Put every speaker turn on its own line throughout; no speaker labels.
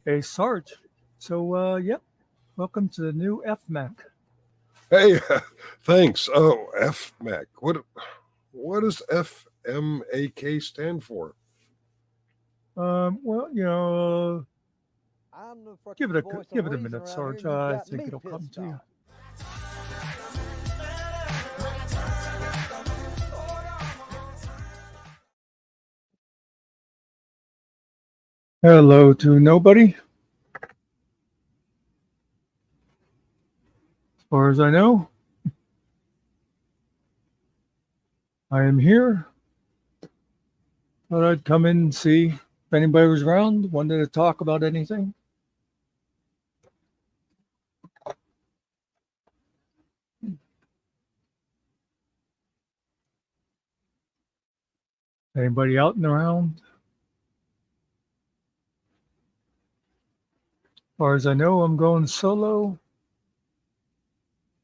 Hey, Sarge. Yep. Welcome to the new FMAC.
Hey, thanks. Oh, FMAC. What does FMAK stand for?
Well, you know,
I'm the fucking voice of
give it a
reason
minute,
around here,
Sarge.
and you
I
got
think
me
it'll come
pissed
to you.
off.
Hello to nobody. As far as I know, I am here. Thought I'd come in and see if anybody was around, wanted to talk about anything. Anybody out and around? As far as I know, I'm going solo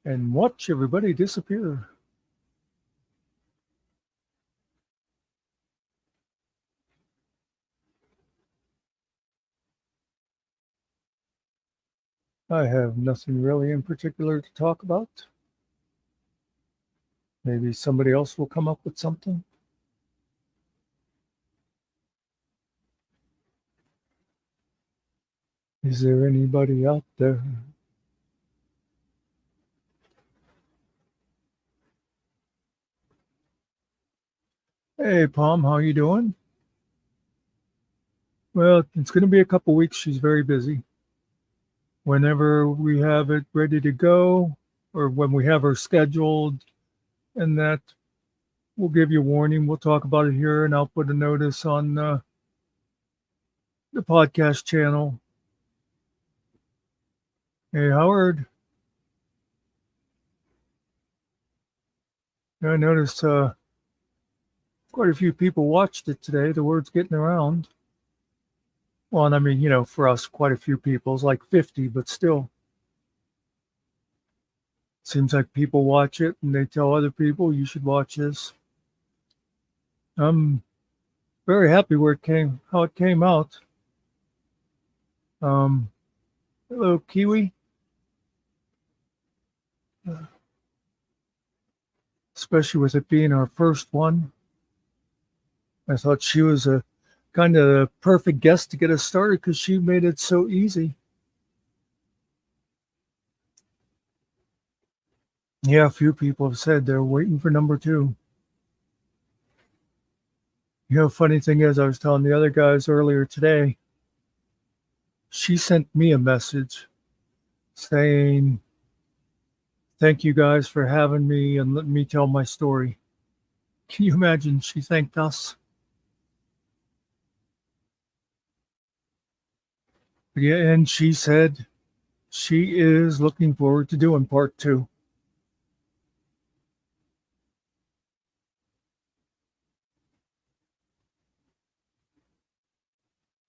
and watch everybody disappear. I have nothing really in particular to talk about. Maybe somebody else will come up with something. Is there anybody out there? Hey, Palm, how you doing? Well, it's going to be a couple weeks. She's very busy. Whenever we have it ready to go, or when we have her scheduled, and that we'll give you a warning. We'll talk about it here, and I'll put a notice on the podcast channel. Hey, Howard. I noticed quite a few people watched it today. The word's getting around. Well, and I mean, for us, quite a few people. It's like 50, but still. Seems like people watch it and they tell other people, you should watch this. I'm very happy how it came out. Hello, Kiwi. Especially with it being our first one. I thought she was a kind of perfect guest to get us started because she made it so easy. Yeah, a few people have said they're waiting for number 2. Funny thing is, I was telling the other guys earlier today, she sent me a message saying, thank you guys for having me and letting me tell my story. Can you imagine? She thanked us. Yeah, and she said she is looking forward to doing part 2.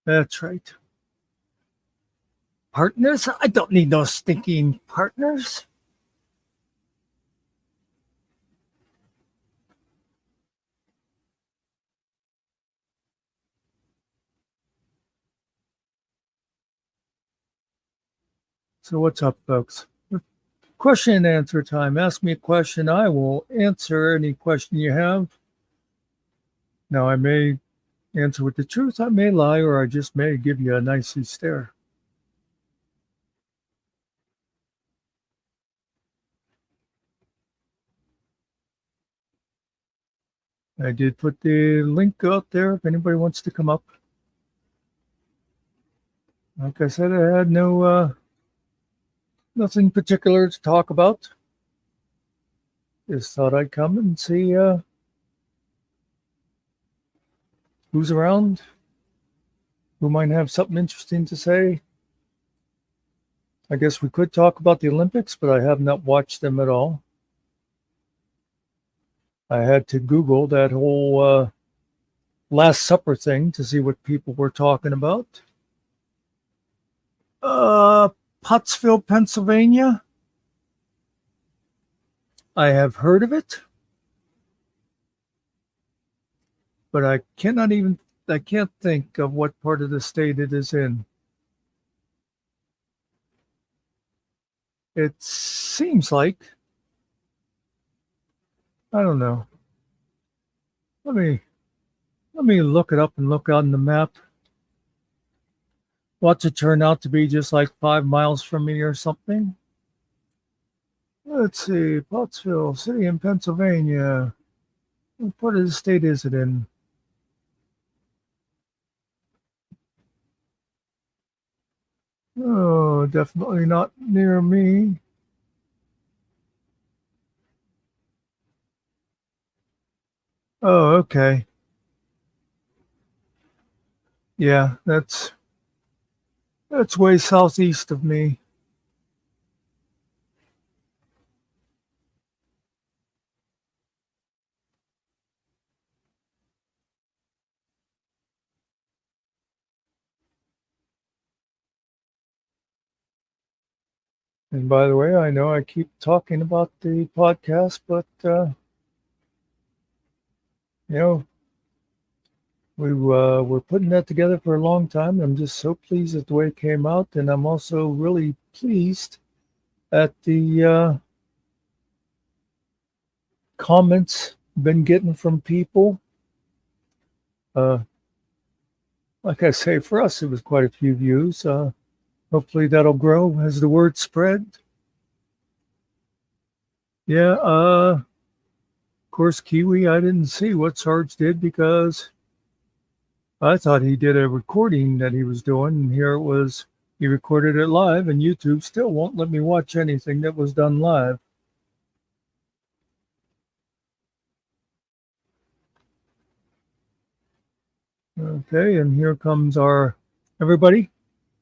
That's right. Partners? I don't need no stinking partners. So what's up, folks? Question and answer time. Ask me a question. I will answer any question you have. Now, I may answer with the truth. I may lie, or I just may give you a nicey stare. I did put the link out there if anybody wants to come up. Like I said, I had nothing particular to talk about. Just thought I'd come and see who's around, who might have something interesting to say. I guess we could talk about the Olympics, but I have not watched them at all. I had to Google that whole Last Supper thing to see what people were talking about. Pottsville, Pennsylvania. I have heard of it, but I can't think of what part of the state it is in. It seems like, I don't know. Let me look it up and look on the map. Watch it turn out to be just like 5 miles from me or something. Let's see, Pottsville City in Pennsylvania. What part of the state is it in? Oh, definitely not near me. Oh, okay. Yeah, that's way southeast of me. And by the way, I know I keep talking about the podcast, but you know, we're putting that together for a long time. I'm just so pleased at the way it came out, and I'm also really pleased at the comments been getting from people. Like I say, for us, it was quite a few views. Hopefully that'll grow as the word spread. Yeah, of course, Kiwi, I didn't see what Sarge did because I thought he did a recording that he was doing, and here it was, he recorded it live, and YouTube still won't let me watch anything that was done live. Okay, and here comes our, everybody,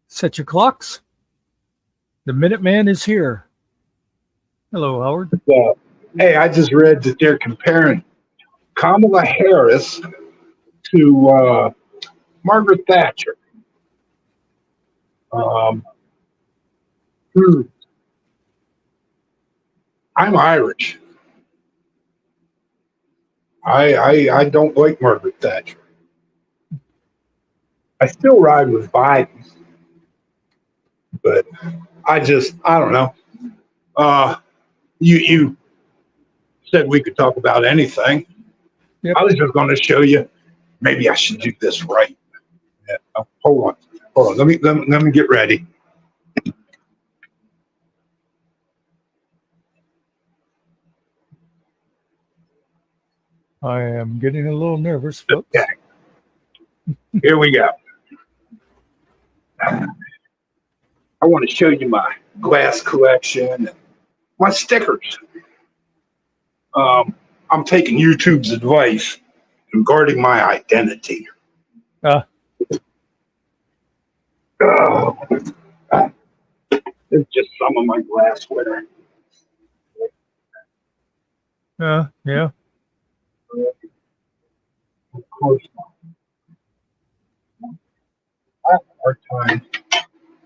set your clocks. The Minuteman is here. Hello, Howard.
Hey, I just read that they're comparing Kamala Harris to Margaret Thatcher. Um, hmm, I'm Irish. I don't like Margaret Thatcher. I still ride with Biden, but I don't know. You said we could talk about anything.
Yep.
I was just going to show you. Maybe I should do this right. Yeah, hold on. Let me get ready.
I am getting a little nervous, folks.
Okay. Here we go. I want to show you my glass collection and my stickers. I'm taking YouTube's advice and guarding my identity.
Ah,
Oh, it's just some of my glassware.
yeah.
Of course, I have a hard time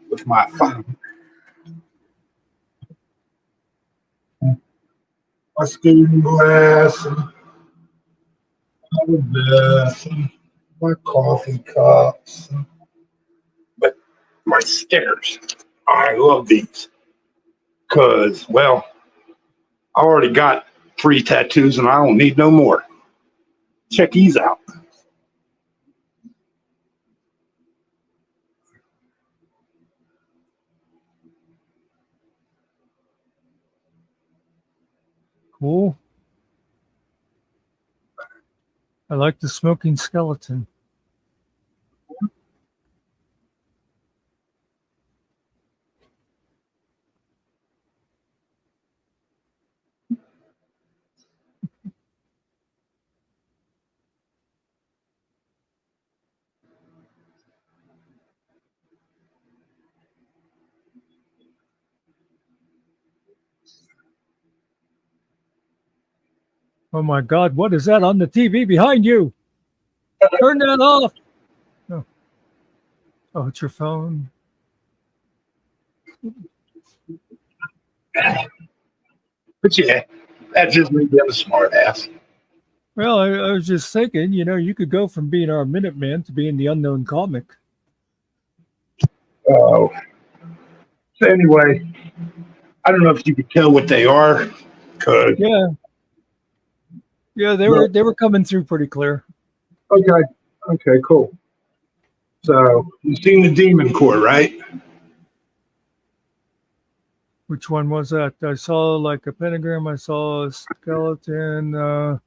with my phone. My student glass, and all of this, and my coffee cups, but my stickers. I love these because, well, I already got 3 tattoos and I don't need no more. Check these out.
Cool. I like the smoking skeleton. Oh my God, what is that on the TV behind you? Turn that off. Oh, it's your phone.
But yeah, that's just me being a smart ass.
Well, I was just thinking, you could go from being our Minuteman to being the unknown comic.
Oh. So anyway, I don't know if you could tell what they are. Cause,
Yeah. Yeah, they were coming through pretty clear.
okay. Okay, cool. So you've seen the Demon Core, right?
Which one was that? I saw like a pentagram. I saw a skeleton. Oh,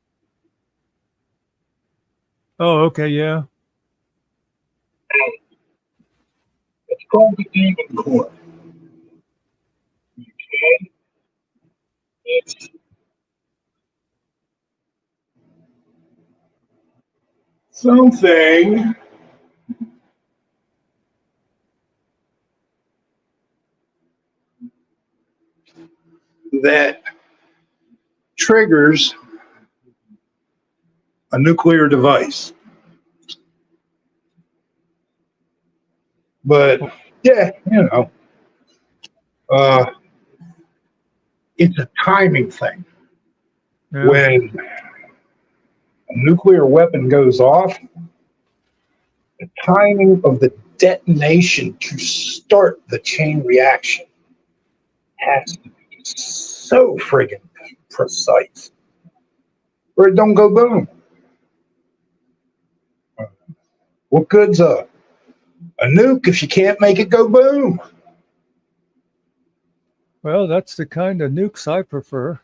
okay, yeah.
It's called the Demon Core. Okay? It's something that triggers a nuclear device. But yeah, it's a timing thing.
Yeah.
When a nuclear weapon goes off, the timing of the detonation to start the chain reaction has to be so friggin' precise, or it don't go boom. What good's a nuke if you can't make it go boom?
Well, that's the kind of nukes I prefer.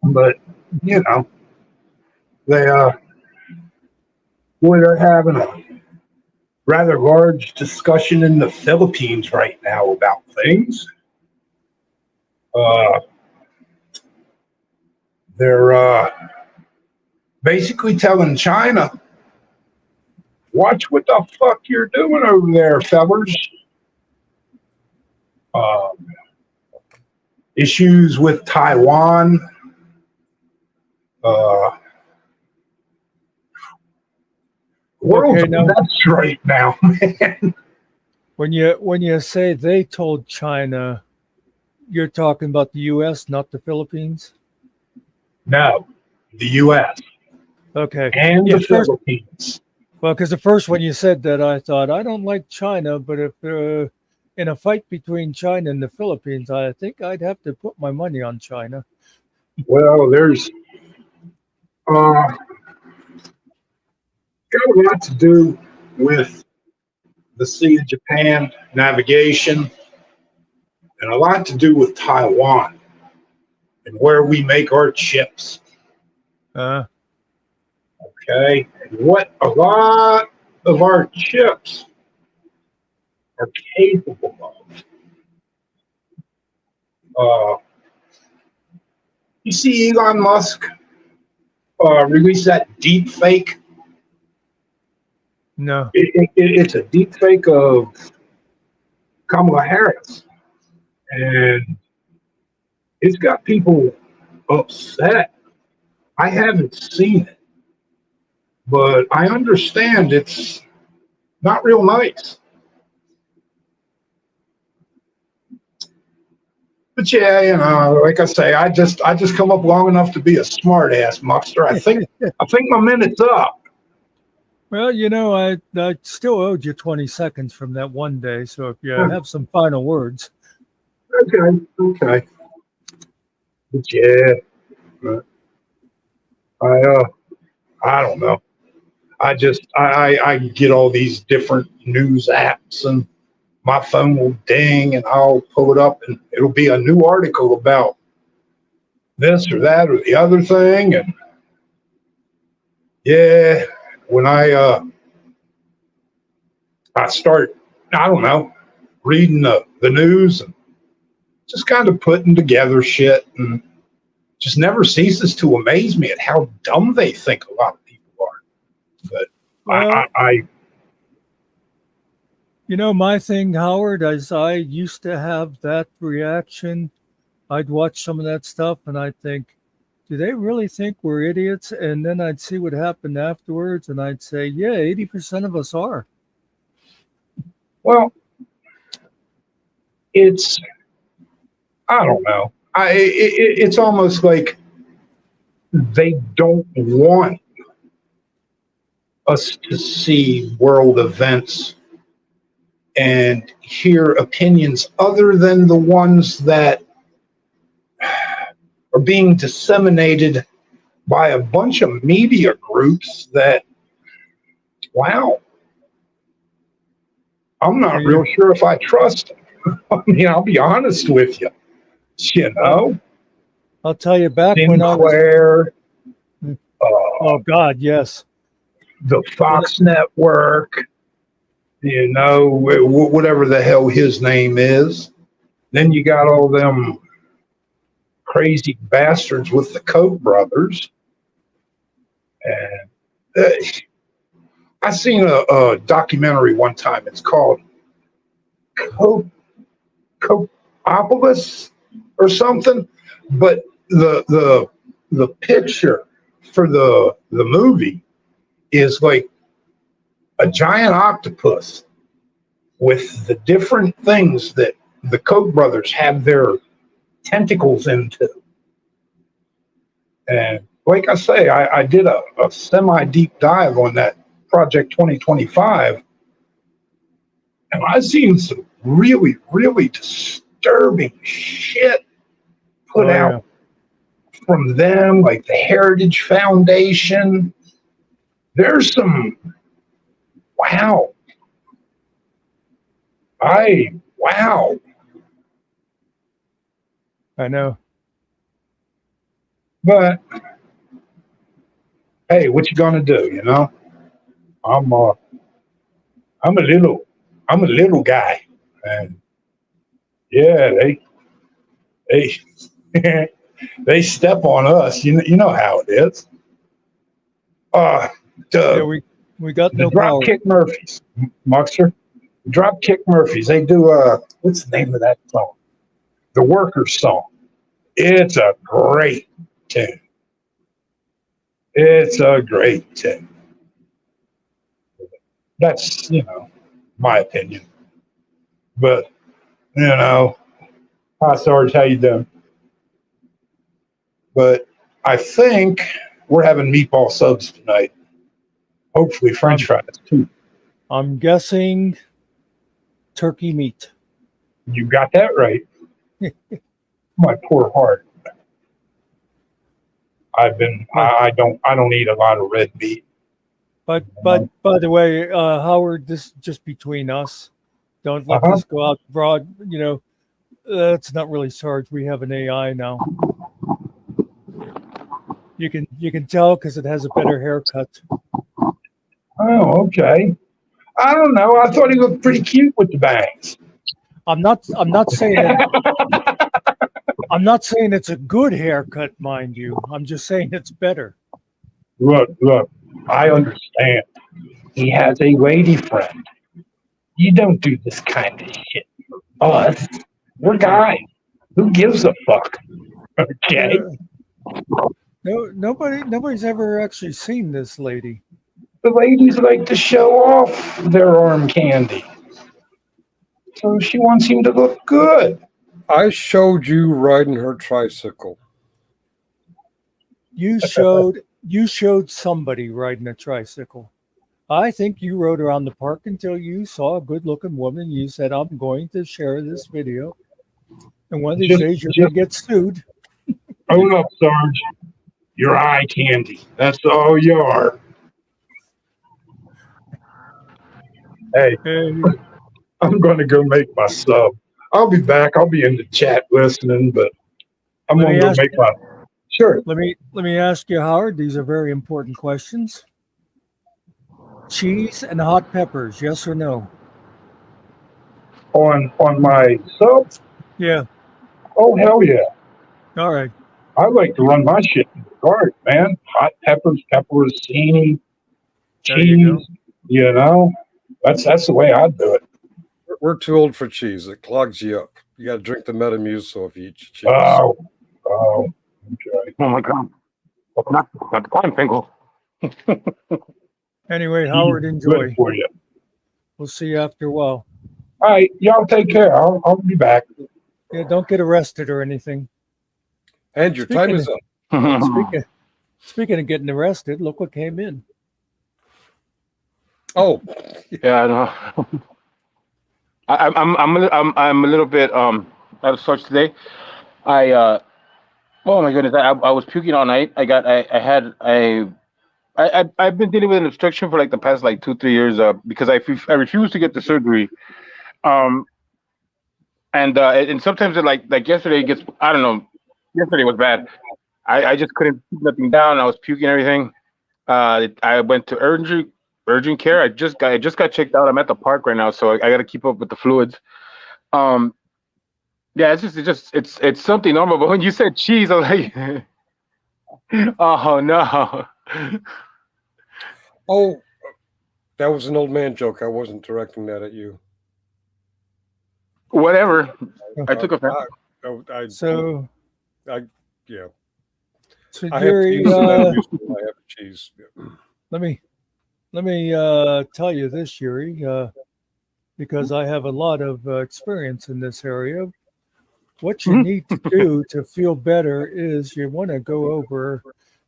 But they they're having a rather large discussion in the Philippines right now about things. They're basically telling China, watch what the fuck you're doing over there, fellers. Issues with Taiwan. World's
Okay, now
that's right now, man.
when you say they told China, you're talking about the U.S., not the Philippines.
No, the U.S.
Okay.
and
Yeah,
the
first,
Philippines.
well, because the first when you said that, I thought I don't like China, but if in a fight between China and the Philippines, I think I'd have to put my money on China.
Well, there's got a lot to do with the Sea of Japan navigation, and a lot to do with Taiwan and where we make our chips.
Uh,
Okay, and what a lot of our chips are capable of. You see Elon Musk release that deep fake.
no.
It's a deep fake of Kamala Harris, and it's got people upset. I haven't seen it, but I understand it's not real nice. But yeah, like I say, I just come up long enough to be a smart ass, Muckster. I think my minute's up.
Well, I still owed you 20 seconds from that one day. So if you have some final words.
Okay. But yeah, I don't know. I get all these different news apps, and my phone will ding, and I'll pull it up, and it'll be a new article about this or that or the other thing. And yeah, when I start, I don't know, reading the news and just kind of putting together shit, and just never ceases to amaze me at how dumb they think a lot of people are. But
Well,
I
my thing, Howard, is I used to have that reaction. I'd watch some of that stuff and I'd think, do they really think we're idiots? And then I'd see what happened afterwards and I'd say, yeah, 80% of us are.
well, I don't know. It's almost like they don't want us to see world events and hear opinions other than the ones that are being disseminated by a bunch of media groups that, wow, I'm not real sure if I trust them. I mean, I'll be honest with you. You know,
I'll tell you back when I was.
Sinclair,
Oh God, yes.
the Fox Network, you know, whatever the hell his name is. Then you got all them crazy bastards with the Koch brothers. And I seen a documentary one time. It's called Kochopolis or something. But the picture for the movie is like a giant octopus with the different things that the Koch brothers have their tentacles into. And like I say, I did a semi-deep dive on that Project 2025, and I've seen some really, really disturbing shit put out from them, like the Heritage Foundation. There's some, wow. Wow.
I know.
But hey, what you gonna do? You know, I'm a little guy, and yeah, they they step on us. You know how it is.
Yeah, we got no power.
Dropkick Murphys, Muckster. Dropkick Murphys. They do what's the name of that song? The Workers song. It's a great tune. It's a great tune. That's, my opinion. But, hi Sarge, how you doing? But I think we're having meatball subs tonight. Hopefully French fries too.
I'm guessing turkey meat.
You got that right. My poor heart. I don't eat a lot of red meat.
But by the way, Howard, this is just between us. Don't let this go out broad. That's not really Sarge. We have an AI now. You can tell because it has a better haircut.
Oh, okay. I don't know. I thought he looked pretty cute with the bangs.
I'm not saying I'm not saying it's a good haircut, mind you. I'm just saying it's better.
Look, I understand. He has a lady friend. You don't do this kind of shit for us. We're guys. Who gives a fuck? Okay.
No, nobody's ever actually seen this lady.
The ladies like to show off their arm candy. So she wants him to look good.
I showed you riding her tricycle.
You showed somebody riding a tricycle. I think you rode around the park until you saw a good-looking woman. You said, "I'm going to share this video," and one of these days you're going to get sued.
Hold up, Sarge. You're eye candy. That's all you are. Hey, I'm going to go make my sub. I'll be back. I'll be in the chat listening, but I'm going to go make my... Sure.
Let me ask you, Howard. These are very important questions. Cheese and hot peppers, yes or no?
On my sub?
Yeah.
Oh, hell yeah.
All right.
I like to run my shit in the garden, man. Hot peppers, pepperoncini, cheese, That's the way I do it.
We're too old for cheese. It clogs you up. You got to drink the Metamucil if you eat cheese.
Oh, okay.
Oh my God. Not the climb fingal.
Anyway, Howard, enjoy.
Good for you.
We'll see you after a while.
All right, y'all take care. I'll be back.
Yeah, don't get arrested or anything.
And your time is up.
Speaking of getting arrested, look what came in.
Oh,
yeah, I know. I'm a little bit out of sorts today. I oh my goodness, I was puking all night. I had I've been dealing with an obstruction for like the past like 2 3 years because I refuse to get the surgery. Um and sometimes it like yesterday it gets, I don't know, yesterday was bad. I just couldn't keep nothing down. I was puking everything. I went to urgent care. I just got checked out. I'm at the park right now, so I got to keep up with the fluids. Um, yeah, it's something normal. But when you said cheese, I was like, oh no,
Oh, that was an old man joke. I wasn't directing that at you.
whatever. I
Uh,
took offense.
So,
I yeah.
so
I have to
Jerry,
use the Metamucil when I have cheese. Yeah.
let me tell you this, Jerry, because I have a lot of experience in this area. What you need to do to feel better is you want to go over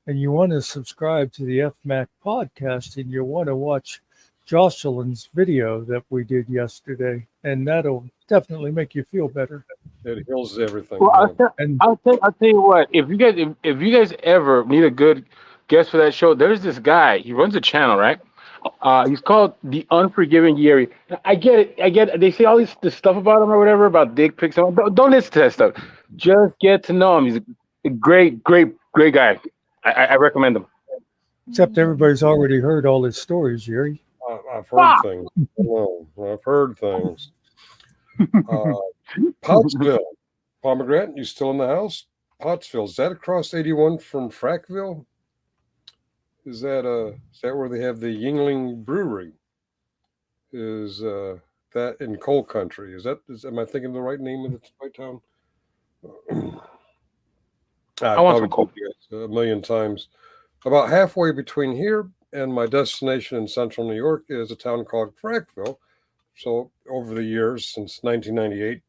and you want to subscribe to the FMAC podcast and you want to watch Jocelyn's video that we did yesterday, and that'll definitely make you feel better.
It heals everything.
Well,
man.
And
I'll tell you what. If you guys ever need a good guest for that show, there's this guy. He runs a channel, right? He's called the Unforgiving Yeri. I get it. I get it. They say all this stuff about him or whatever about dick pics. Don't listen to that stuff. Just get to know him. He's a great guy. I recommend him.
except everybody's already heard all his stories, Jerry.
I've heard things. No, I've heard things. Pottsville, Pomegranate, you still in the house? Pottsville, is that across 81 from Frackville? Is that where they have the Yingling Brewery? Is that in Coal Country? Am I thinking the right name of the right town? I
want
probably
some coal.
told you guys a million times. About halfway between here and my destination in central New York is a town called Frackville. So over the years, since 1998,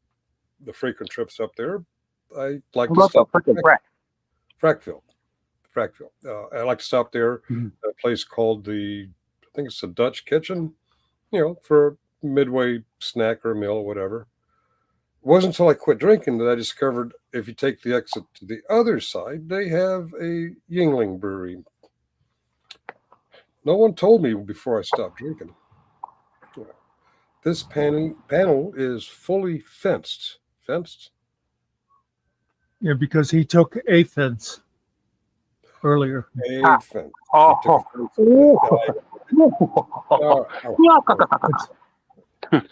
the frequent trips up there, I like to stop at Frackville. I like to stop there at a place called I think it's the Dutch Kitchen, for a midway snack or meal or whatever. It wasn't until I quit drinking that I discovered if you take the exit to the other side, they have a Yingling brewery. No one told me before I stopped drinking. This panel is fully fenced. Fenced?
Yeah, because he took a fence earlier.
A fence.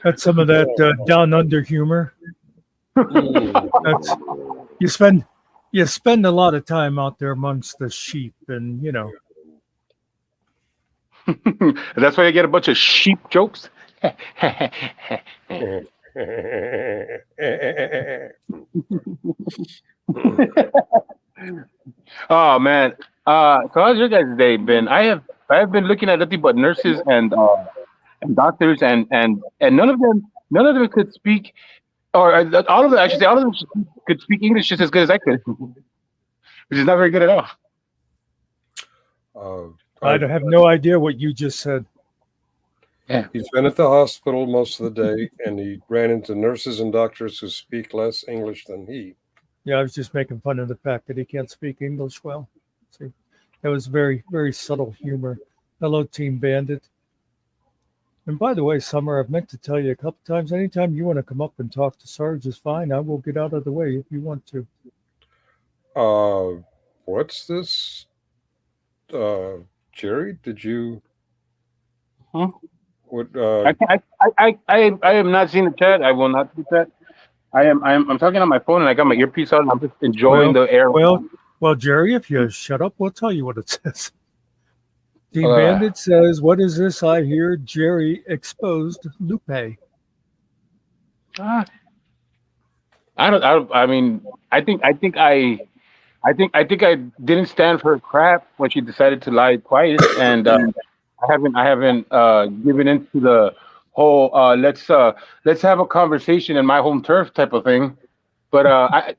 That's some of that down under humor. That's you spend a lot of time out there amongst the sheep, and
That's why I get a bunch of sheep jokes. Oh man. So how's your guys' day been? I have been looking at nothing but nurses and doctors and none of them could speak, or all of them, I should say, all of them could speak English just as good as I could, which is not very good at all.
I have no idea what you just said.
Yeah.
He's been at the hospital most of the day, and he ran into nurses and doctors who speak less English than he.
Yeah, I was just making fun of the fact that he can't speak English well. See, that was very, very subtle humor. Hello, Team Bandit. And by the way, Summer, I've meant to tell you a couple times, anytime you want to come up and talk to Sarge is fine. I will get out of the way if you want to.
What's this? Jerry, did you?
Huh?
What?
I am not seeing the chat. I will not do that. I'm talking on my phone and I got my earpiece on. I'm just enjoying the air.
Well, Jerry, if you shut up, we'll tell you what it says. Team Bandit says, "What is this? I hear Jerry exposed Lupe."
I think I didn't stand for her crap when she decided to lie twice, and I haven't given into the whole let's have a conversation in my home turf type of thing. But I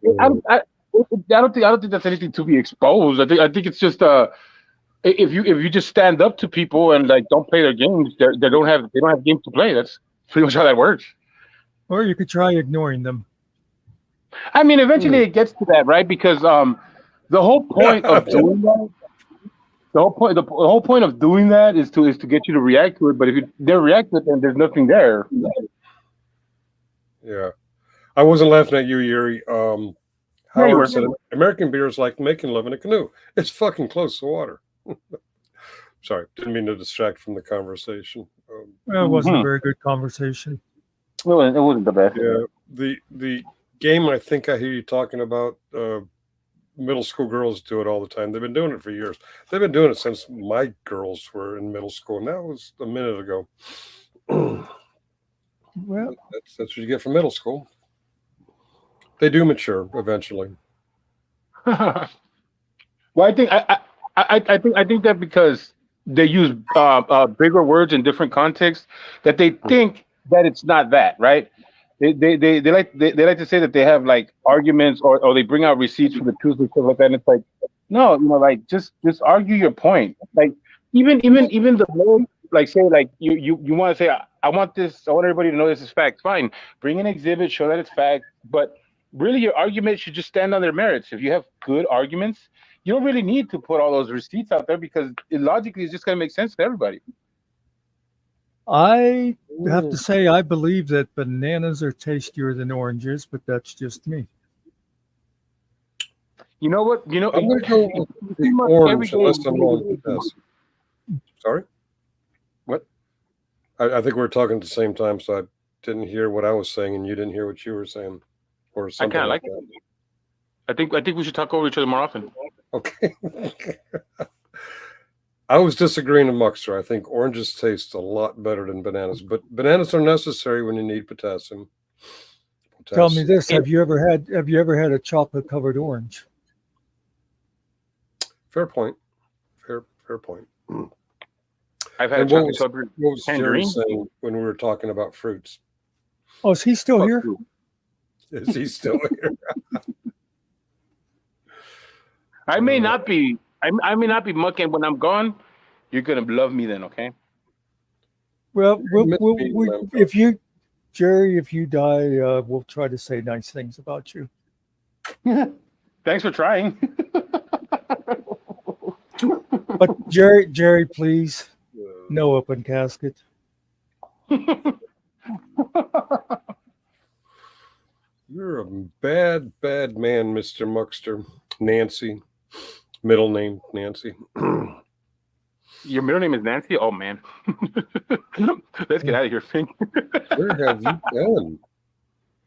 don't think that's anything to be exposed. I think it's just if you just stand up to people and like don't play their games, they don't have games to play. That's pretty much how that works.
Or you could try ignoring them.
I mean, eventually it gets to that, right? Because the whole point of doing that, the whole point of doing that is to get you to react to it. But if you don't react to it, then there's nothing there.
Yeah. I wasn't laughing at you, Yuri.
Yeah, you
Howard
were.
said American beer is like making love in a canoe. It's fucking close to water. Sorry, didn't mean to distract from the conversation.
Well, it wasn't a very good conversation.
It wasn't the best.
Yeah, the game I think I hear you talking about. Middle school girls do it all the time. They've been doing it for years. They've been doing it since my girls were in middle school, and that was a minute ago.
Well,
that's what you get from middle school. They do mature eventually.
Well, I think that because they use bigger words in different contexts, that they think that it's not that, right? They like to say that they have like arguments or they bring out receipts for the truth and stuff like that. And it's like, no, like just argue your point. Like even the more like say like you want to say I want everybody to know this is fact. Fine, bring an exhibit, show that it's fact, but really your argument should just stand on their merits. If you have good arguments, you don't really need to put all those receipts out there because logically it's just going to make sense to everybody.
I have to say I believe that bananas are tastier than oranges, but that's just me.
You know what?
I'm going to go with the orange unless I'm wrong. Yes. Sorry?
What?
I think we were talking at the same time, so I didn't hear what I was saying, and you didn't hear what you were saying, or something
I kind of
like
like
that.
it. I think we should talk over each other more often.
Okay. I was disagreeing with Muckster. I think oranges taste a lot better than bananas, but bananas are necessary when you need potassium.
Tell me this: have you ever had a chocolate covered orange?
Fair point. Fair point.
I've had
And
a
what
chocolate
was Jerry
tangerine.
saying when we were talking about fruits?
Oh, is he still here?
Is he still here?
I may not be. I may not be mucking when I'm gone. You're gonna love me then, okay?
Well, if you, Jerry, if you die, we'll try to say nice things about you.
Thanks for trying.
But Jerry, please, no open casket.
You're a bad man, Mr. Muckster. Nancy. Middle name, Nancy.
Your middle name is Nancy? Oh, man. Let's get out of here, Fink.
Where have you been?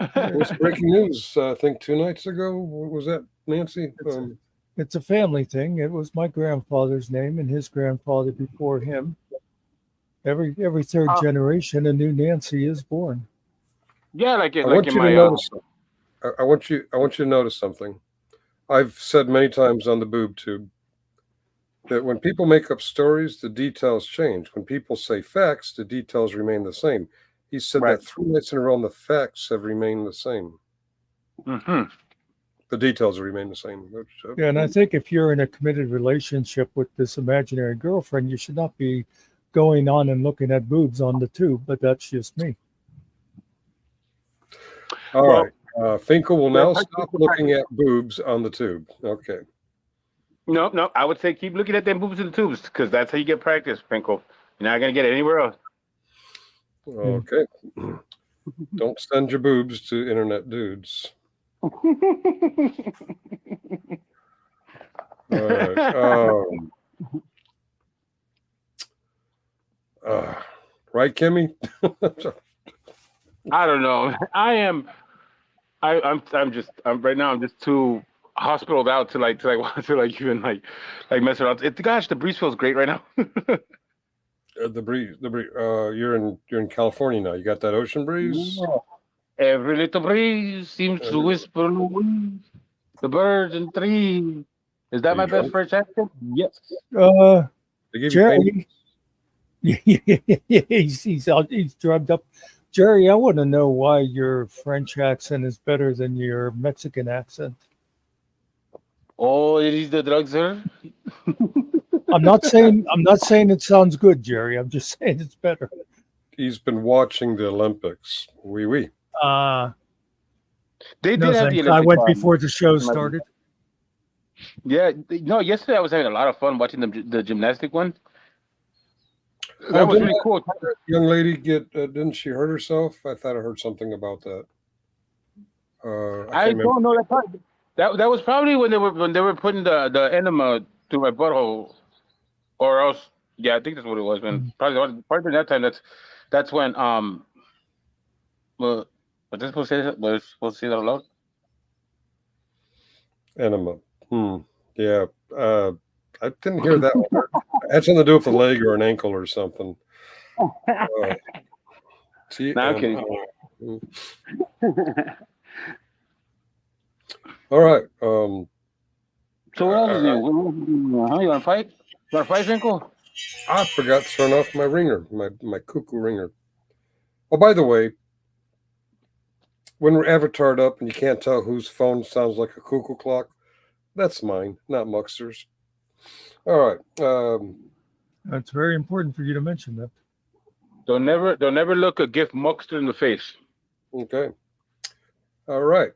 It was breaking news, I think 2 nights ago. What was that, Nancy?
It's a family thing. It was my grandfather's name and his grandfather before him. Every third generation, a new Nancy is born.
Yeah, like
I want you to notice something. I've said many times on the boob tube that when people make up stories, the details change. When people say facts, the details remain the same. He said that 3 nights in a row, and the facts have remained the same.
Mm-hmm.
The details remain the same.
Yeah, and I think if you're in a committed relationship with this imaginary girlfriend, you should not be going on and looking at boobs on the tube, but that's just me.
All right. Finkel will now stop looking at boobs on the tube. Okay.
No. I would say keep looking at them boobs in the tubes because that's how you get practice, Finkel. You're not going to get it anywhere else.
Okay. Don't send your boobs to internet dudes. All right. Right, Kimmy?
I don't know. I'm right now. I'm just too hospitaled out to even mess around. Gosh, the breeze feels great right now.
The breeze. You're in California now. You got that ocean breeze.
Every little breeze seems to whisper in the wind. The birds and trees. Is that my best French accent? Yes.
Jerry. He's drugged up. Jerry, I want to know why your French accent is better than your Mexican accent.
Oh, it is the drugs, sir.
I'm not saying it sounds good, Jerry. I'm just saying it's better.
He's been watching the Olympics. Oui.
They
No
did have the
thanks. I
Olympic.
went before the show started.
Yeah, no. Yesterday I was having a lot of fun watching the gymnastic one. That was really cool.
Young lady didn't she hurt herself? I thought I heard something about that.
I don't know that was probably when they were putting the enema through my butthole, or else. Yeah, I think that's what it was. When probably during that time. That's when Well, was this supposed to say that? Was supposed to say that aloud?
Enema. Yeah. I didn't hear that one. It had something to do with a leg or an ankle or something.
I'm kidding.
All right.
So what else is new? You want to fight? You want to fight, Finkel?
I forgot to turn off my ringer, my cuckoo ringer. Oh, by the way, when we're avatared up and you can't tell whose phone sounds like a cuckoo clock, that's mine, not Muckster's. All right.
That's very important for you to mention that.
Don't never look a gift Muckster in the face.
Okay. All right.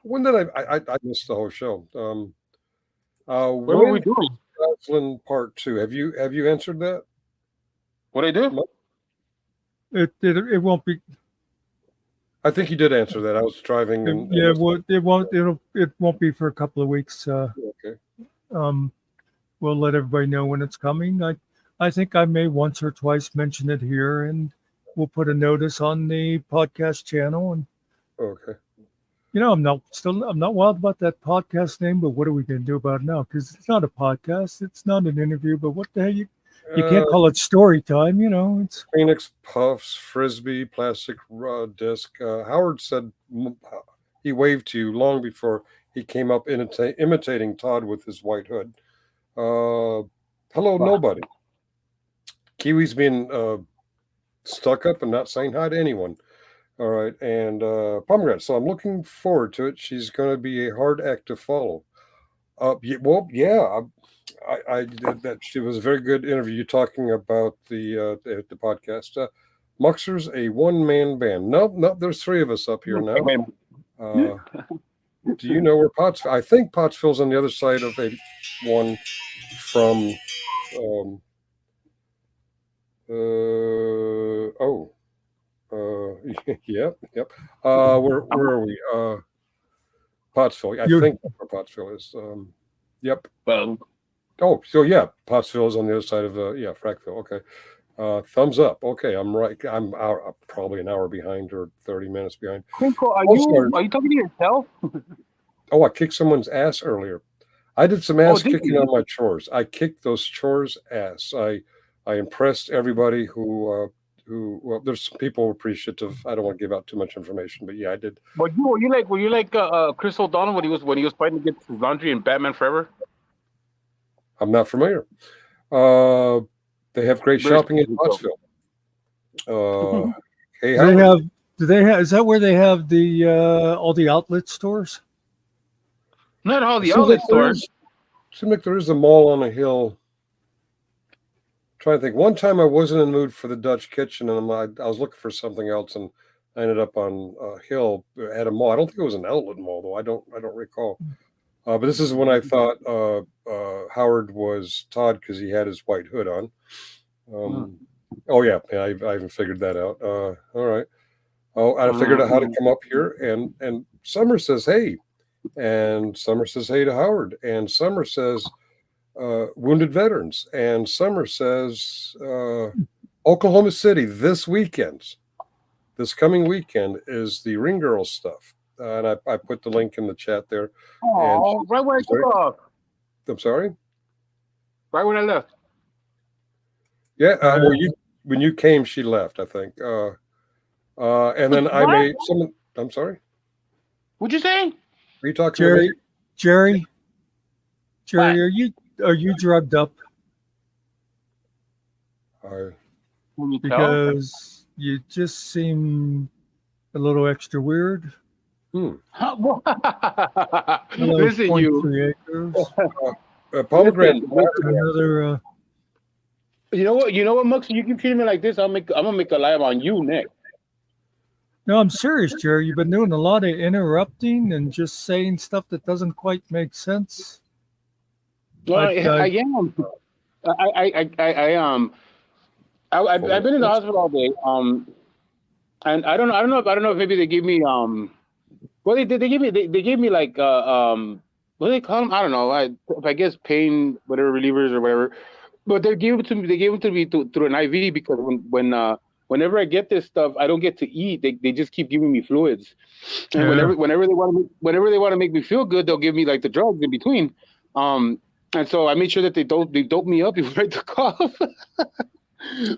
When did I missed the whole show.
What were we doing?
Goslin Part 2. Have you answered that?
What I do?
It won't be.
I think you did answer that. I was driving.
It won't be for a couple of weeks.
Okay.
We'll let everybody know when it's coming. I think I may once or twice mention it here, and we'll put a notice on the podcast channel. And
okay.
I'm not wild about that podcast name, but what are we going to do about it now? Because it's not a podcast, it's not an interview. But what the hell you can't call it story time, It's
Phoenix Puffs, Frisbee, Plastic Disc. Howard said he waved to you long before he came up imitating Todd with his white hood. Hello, nobody. Kiwi's being stuck up and not saying hi to anyone. All right, and Pomegranate. So I'm looking forward to it. She's going to be a hard act to follow. I did that. She was a very good interview talking about the podcast. Muckster's a one-man band. Nope. There's three of us up here now. Do you know where Pottsville? I think Pottsville's on the other side of one from. Yep. Where are we? Pottsville. I think that's where Pottsville is. Yep.
Well.
Oh, so yeah, Pottsville is on the other side of Frackville. Okay. Thumbs up. Okay, I'm right. I'm probably an hour behind or 30 minutes behind.
Finkel, are you talking to yourself?
Oh, I kicked someone's ass earlier. I did some ass kicking on my chores. I kicked those chores ass. I impressed everybody who there's some people appreciative. I don't want to give out too much information, but yeah, I did.
Were you like Chris O'Donnell when he was fighting against his laundry in Batman Forever?
I'm not familiar. They have great shopping in Pottsville. Hey,
is that where they have the all the outlet stores?
Not all the outlet stores.
Seems like there is a mall on a hill. Trying to think. One time I wasn't in the mood for the Dutch kitchen, and I was looking for something else, and I ended up on a hill at a mall. I don't think it was an outlet mall, though. I don't recall. But this is when I thought Howard was Todd because he had his white hood on. Oh yeah, I even figured that out. All right. Oh, I figured out how to come up here, and Summer says hey, and Summer says hey to Howard, and Summer says. Wounded veterans, and Summer says Oklahoma City this coming weekend is the Ring Girls stuff, and I put the link in the chat there.
Oh, right when I took off.
I'm sorry.
Right when I left.
Yeah, when you came, she left, I think. And then I made some. I'm sorry.
What'd you say?
Are you talking
Jerry?
to me?
Jerry, are you drugged up? Because you just seem a little extra weird.
Listen, you.
Pomegranate.
Another.
You know what, Mux? You keep treating me like this, I'm gonna make a live on you next.
No, I'm serious, Jerry. You've been doing a lot of interrupting and just saying stuff that doesn't quite make sense.
Well,
I,
I
I,
am. I've been in the hospital all day. And I don't know if maybe they gave me well they gave me they gave me like what do they call them? I don't know. I guess pain whatever relievers or whatever. But they gave it to me. They gave it to me through an IV because whenever I get this stuff, I don't get to eat. They just keep giving me fluids, and
Yeah.
whenever they want to make me feel good, they'll give me like the drugs in between. And so I made sure that they dope me up before I took off.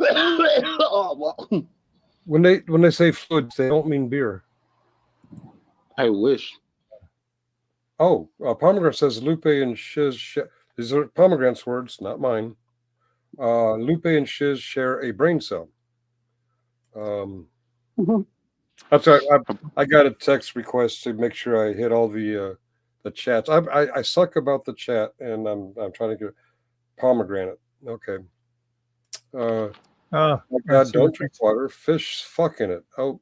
Oh, well.
When they say fluids, they don't mean beer.
I wish.
Oh, Pomegranate says Lupe and Shiz. These are Pomegranate's words, not mine. Lupe and Shiz share a brain cell. That's right. I got a text request to make sure I hit all the chats. I suck about the chat, and I'm trying to get Pomegranate. Okay. Oh God, don't drink water. Fish fucking it. Oh,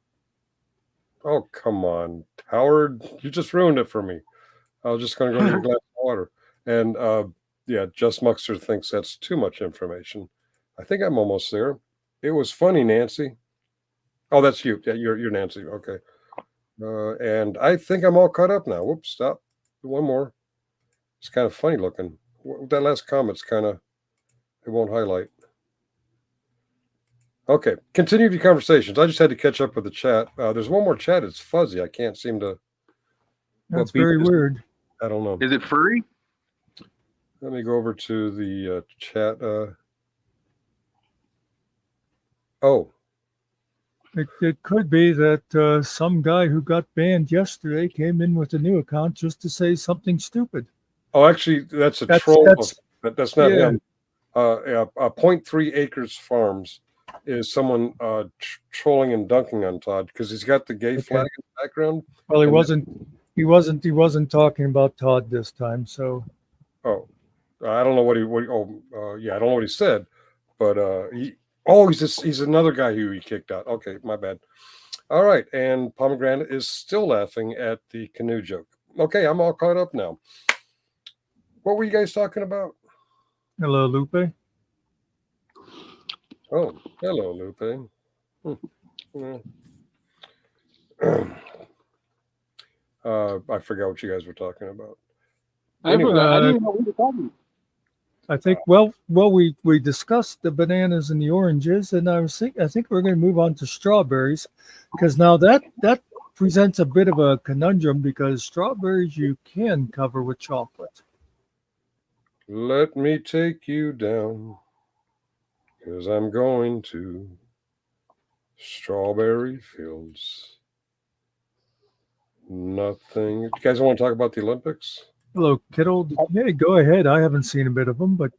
come on, Howard. You just ruined it for me. I was just going to go get a glass of water. And yeah, Just Muckster thinks that's too much information. I think I'm almost there. It was funny, Nancy. Oh, that's you. Yeah, you're Nancy. Okay. And I think I'm all caught up now. Whoops, stop. One more. It's kind of funny looking. That last comment's kind of, it won't highlight. Okay, continue the conversations. I just had to catch up with the chat. There's one more chat. It's fuzzy. I can't seem to.
That's very weird.
I don't know.
Is it furry?
Let me go over to the chat. Oh.
It could be that some guy who got banned yesterday came in with a new account just to say something stupid.
Oh, actually, that's a troll. That's not him. 0.3 Acres Farms is someone trolling and dunking on Todd because he's got the gay flag in the background.
Well, he wasn't talking about Todd this time. So,
I don't know what he. I don't know what he said, but he's another guy who he kicked out. Okay, my bad. All right, and Pomegranate is still laughing at the canoe joke. Okay, I'm all caught up now. What were you guys talking about?
Hello, Lupe.
Oh, hello, Lupe. I forgot what you guys were talking about.
Anyway, I didn't even know what we were talking about.
I think we discussed the bananas and the oranges, and I think we're going to move on to strawberries because now that presents a bit of a conundrum because strawberries you can cover with chocolate.
Let me take you down, because I'm going to strawberry fields. Nothing. You guys want to talk about the Olympics?
Hello, kiddo. Yeah, go ahead. I haven't seen a bit of them, but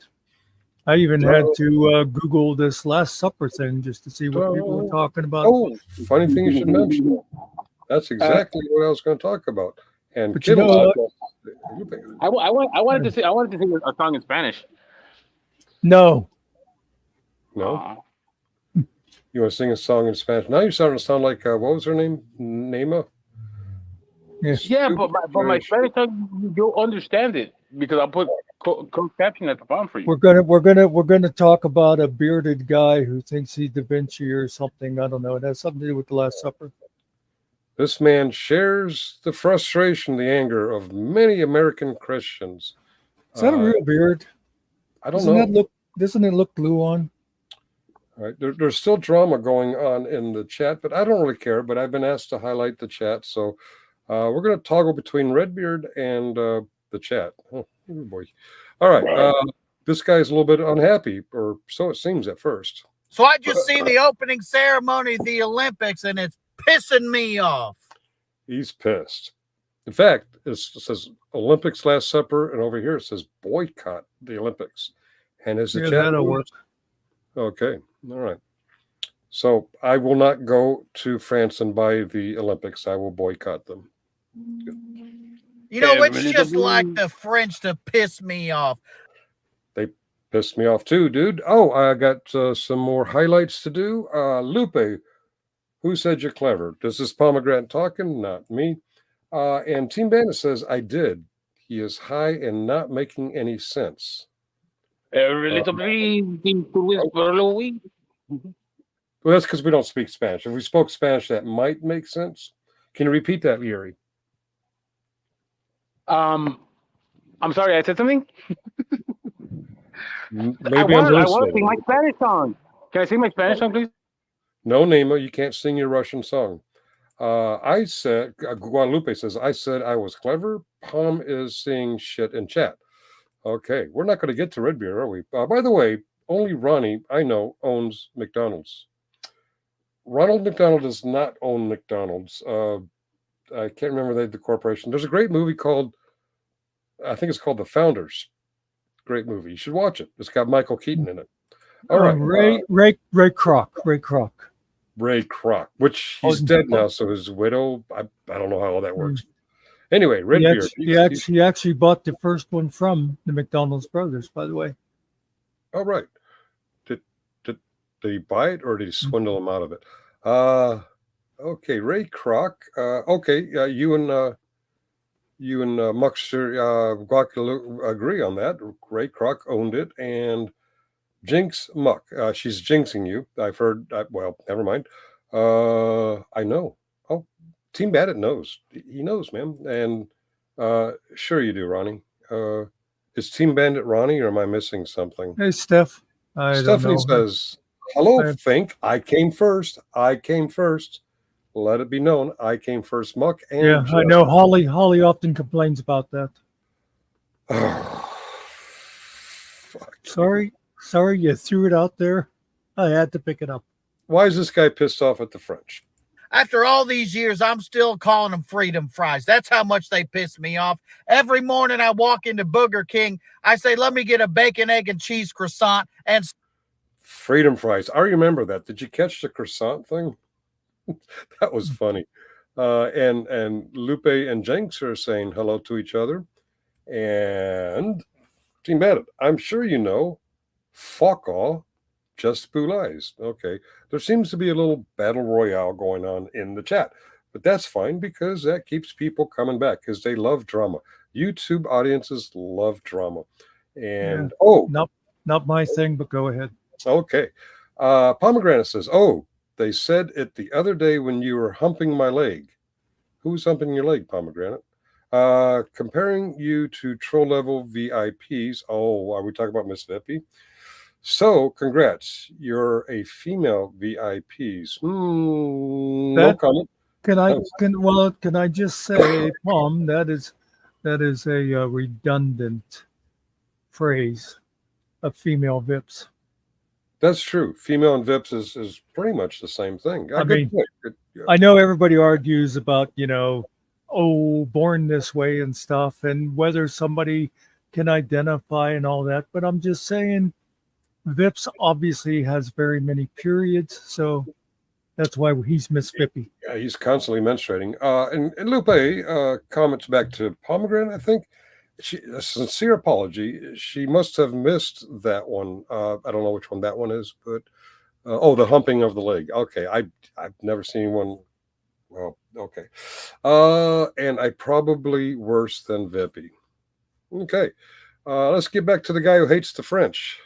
I even had to Google this Last Supper thing just to see what people were talking about.
Oh, funny thing you should mention. That's exactly what I was going to talk about. And
but Kiddo,
I wanted to sing a song in Spanish.
No. You want to sing a song in Spanish? Now you're starting to sound like what was her name? Nema?
Yes.
Yeah, but my Spanish tongue, you'll understand it because I'll put closed caption at the bottom for you.
We're gonna talk about a bearded guy who thinks he's Da Vinci or something. I don't know. It has something to do with the Last Supper.
This man shares the frustration, the anger of many American Christians.
Is that a real beard?
I don't know.
Doesn't it look glue on?
All right. There's still drama going on in the chat, but I don't really care. But I've been asked to highlight the chat, so we're going to toggle between Redbeard and the chat. Oh boy! All right. This guy's a little bit unhappy, or so it seems at first.
So I just seen the opening ceremony of the Olympics, and it's pissing me off.
He's pissed. In fact, it says Olympics Last Supper, and over here it says boycott the Olympics. And as the chat
that'll work.
Okay, all right. So I will not go to France and buy the Olympics. I will boycott them.
You know, it's just like the French to piss me off.
They pissed me off too, dude. Oh, I got some more highlights to do. Lupe, Who said you're clever? This is Pomegranate talking, not me. And Team Bandit says, I did. He is high and not making any sense.
Every
Uh,
little breeze seems to whisper a little weep.
Well, that's because we don't speak Spanish. If we spoke Spanish, that might make sense. Can you repeat that, Yuri?
I'm sorry, I said something.
Maybe
I
I'm
want to
hallucinating.
sing my Spanish song. Can I sing my Spanish song, please?
No, Nema, you can't sing your Russian song. I said, Guadalupe says, I said I was clever. Pom is seeing shit in chat. Okay, we're not going to get to Red Beer, are we? By the way, only Ronnie, I know, owns McDonald's. Ronald McDonald does not own McDonald's. I can't remember the corporation. There's a great movie called, I think it's called The Founders. Great movie. You should watch it. It's got Michael Keaton in it. All right.
Ray Kroc.
Ray Kroc, which he's dead now, so his widow, I don't know how all that works. Anyway, Red Beer.
He actually bought the first one from the McDonald's brothers, by the way.
All right. Did he buy it or did he swindle him out of it? Okay, Ray Kroc. You and Muckster Guadalupe agree on that. Ray Kroc owned it, and Jinx Muck. She's jinxing you. I've heard. Well, never mind. I know. Oh, Team Bandit knows. He knows, man. And sure you do, Ronnie. Is Team Bandit Ronnie, or am I missing something?
Hey, Steph.
Stephanie says, "Hello, Fink. I came first. Let it be known, I came first, Muck." And
yeah, I know. Holly often complains about that.
Oh,
sorry, you threw it out there. I had to pick it up.
Why is this guy pissed off at the French?
After all these years, I'm still calling them freedom fries. That's how much they piss me off. Every morning I walk into Burger King, I say, let me get a bacon, egg, and cheese croissant. And
freedom fries. I remember that. Did you catch the croissant thing? That was funny. And Lupe and Jenks are saying hello to each other. And Team Bandit, I'm sure you know, fuck all, just boulais. Okay. There seems to be a little battle royale going on in the chat, but that's fine because that keeps people coming back because they love drama. YouTube audiences love drama. And
not my thing, but go ahead.
Okay. Pomegranate says, they said it the other day when you were humping my leg. Who's humping your leg, Pomegranate? Comparing you to troll level VIPs. Oh, are we talking about Miss Vippy? So, congrats. You're a female VIPs. No comment.
Can I just say, Pom, that is a redundant phrase of female VIPs.
That's true. Female and VIPs is pretty much the same thing.
I know everybody argues about, born this way and stuff, and whether somebody can identify and all that. But I'm just saying, VIPs obviously has very many periods, so that's why he's Miss Vippy.
Yeah, he's constantly menstruating. And Lupe comments back to Pomegranate, I think. A sincere apology. She must have missed that one. I don't know which one that one is, but the humping of the leg. Okay, I've never seen one. Well, okay, and I probably worse than Vippy. Okay, let's get back to the guy who hates the French.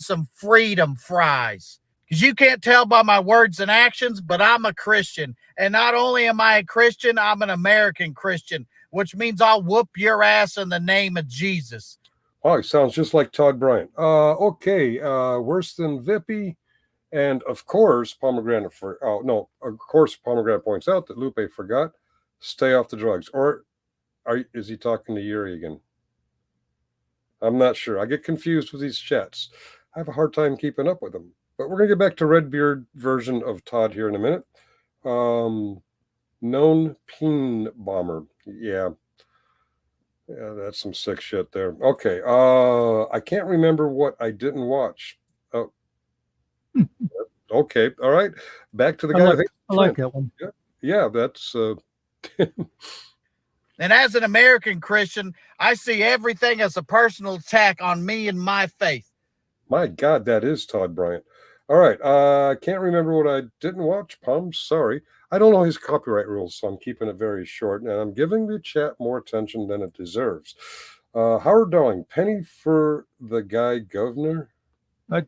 Some freedom fries. Because you can't tell by my words and actions, but I'm a Christian. And not only am I a Christian, I'm an American Christian, which means I'll whoop your ass in the name of Jesus.
Oh, he sounds just like Todd Bryant. Okay, worse than Vippy. And of course, Pomegranate points out that Lupe forgot, stay off the drugs. Or is he talking to Yuri again? I'm not sure. I get confused with these chats. I have a hard time keeping up with them. But we're going to get back to Redbeard version of Todd here in a minute. Known peen bomber. Yeah, that's some sick shit there. Okay. I can't remember what I didn't watch. Oh, okay. All right. Back to the guy.
I like that one.
Yeah, that's.
And as an American Christian, I see everything as a personal attack on me and my faith.
My God, that is Todd Bryant. All right. I can't remember what I didn't watch. I'm sorry. I don't know his copyright rules, so I'm keeping it very short, and I'm giving the chat more attention than it deserves. Howard Darling, penny for the guy governor.
I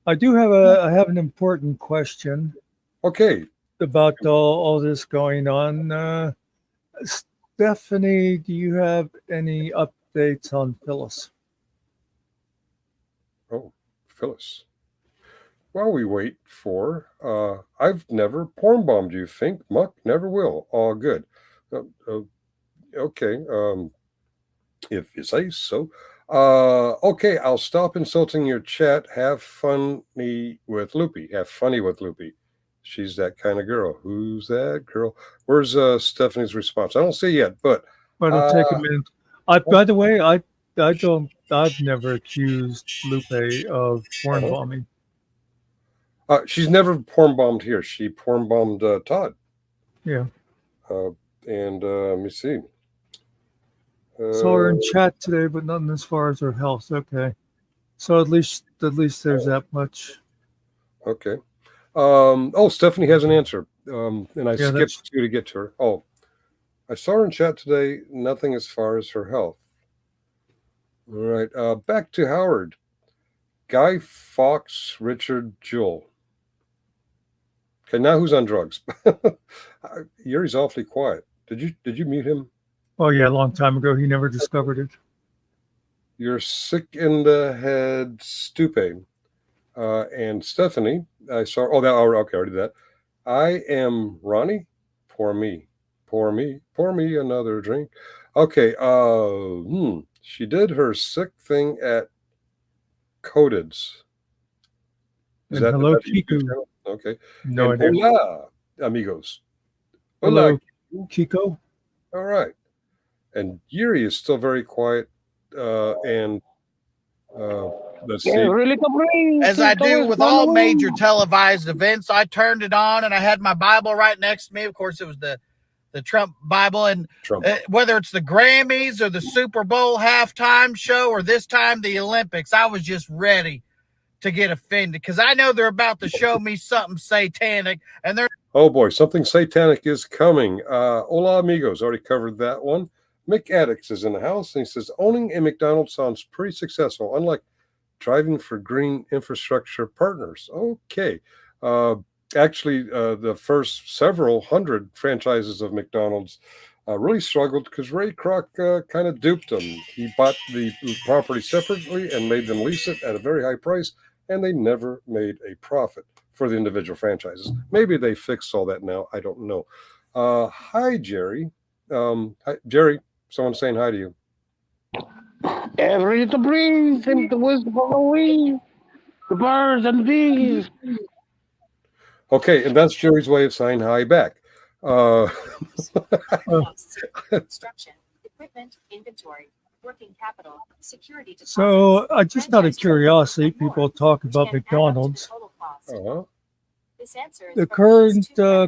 have an important question
Okay.
about all this going on. Stephanie, do you have any updates on Phyllis?
Oh, Phyllis. While we wait for, I've never porn bombed you, Fink. Muck never will. All good. Okay. If you say so. Okay, I'll stop insulting your chat. Have funny with Loopy. Have funny with Loopy. She's that kind of girl. Who's that girl? Where's Stephanie's response? I don't see it yet, but
It'll take a minute. By the way, I've never accused Lupe of porn bombing.
She's never porn bombed here. She porn bombed Todd.
Yeah.
And let me see.
Saw her in chat today, but nothing as far as her health. Okay. So at least there's that much.
Okay. Stephanie has an answer. And I skipped you to get to her. Oh, I saw her in chat today. Nothing as far as her health. All right. Back to Howard. Guy Fawkes, Richard Jewell. Okay, now who's on drugs? Yuri's awfully quiet. Did you mute him?
Oh yeah, a long time ago. He never discovered it. You're
sick in the head, Stupe. And Stephanie, I saw. Oh, okay, I already did that. I am Ronnie. Pour me another drink. Okay. She did her sick thing at Codeds.
Hello, Kiku.
Okay.
No
and
idea.
Hola, amigos.
Hello, Kiko.
All right. And Yuri is still very quiet. Let's see.
As I do with all major televised events, I turned it on and I had my Bible right next to me. Of course, it was the Trump Bible. And whether it's the Grammys or the Super Bowl halftime show or this time the Olympics, I was just ready to get offended because I know they're about to show me something satanic. And they're
oh boy, something satanic is coming. Hola amigos, already covered that one. Mick Addix is in the house and he says owning a McDonald's sounds pretty successful, unlike driving for green infrastructure partners. Okay. Actually, the first several hundred franchises of McDonald's really struggled because Ray Kroc kind of duped them. He bought the property separately and made them lease it at a very high price, and they never made a profit for the individual franchises. Maybe they fixed all that now. I don't know. Hi, Jerry. Hi, Jerry, someone's saying hi to you.
Every to breathe and the wisdom of the weed, the birds and the bees.
Okay, and that's Jerry's way of saying hi back.
Construction, equipment, inventory, working capital, security deposits.
So, just out of curiosity, people talk about McDonald's. The current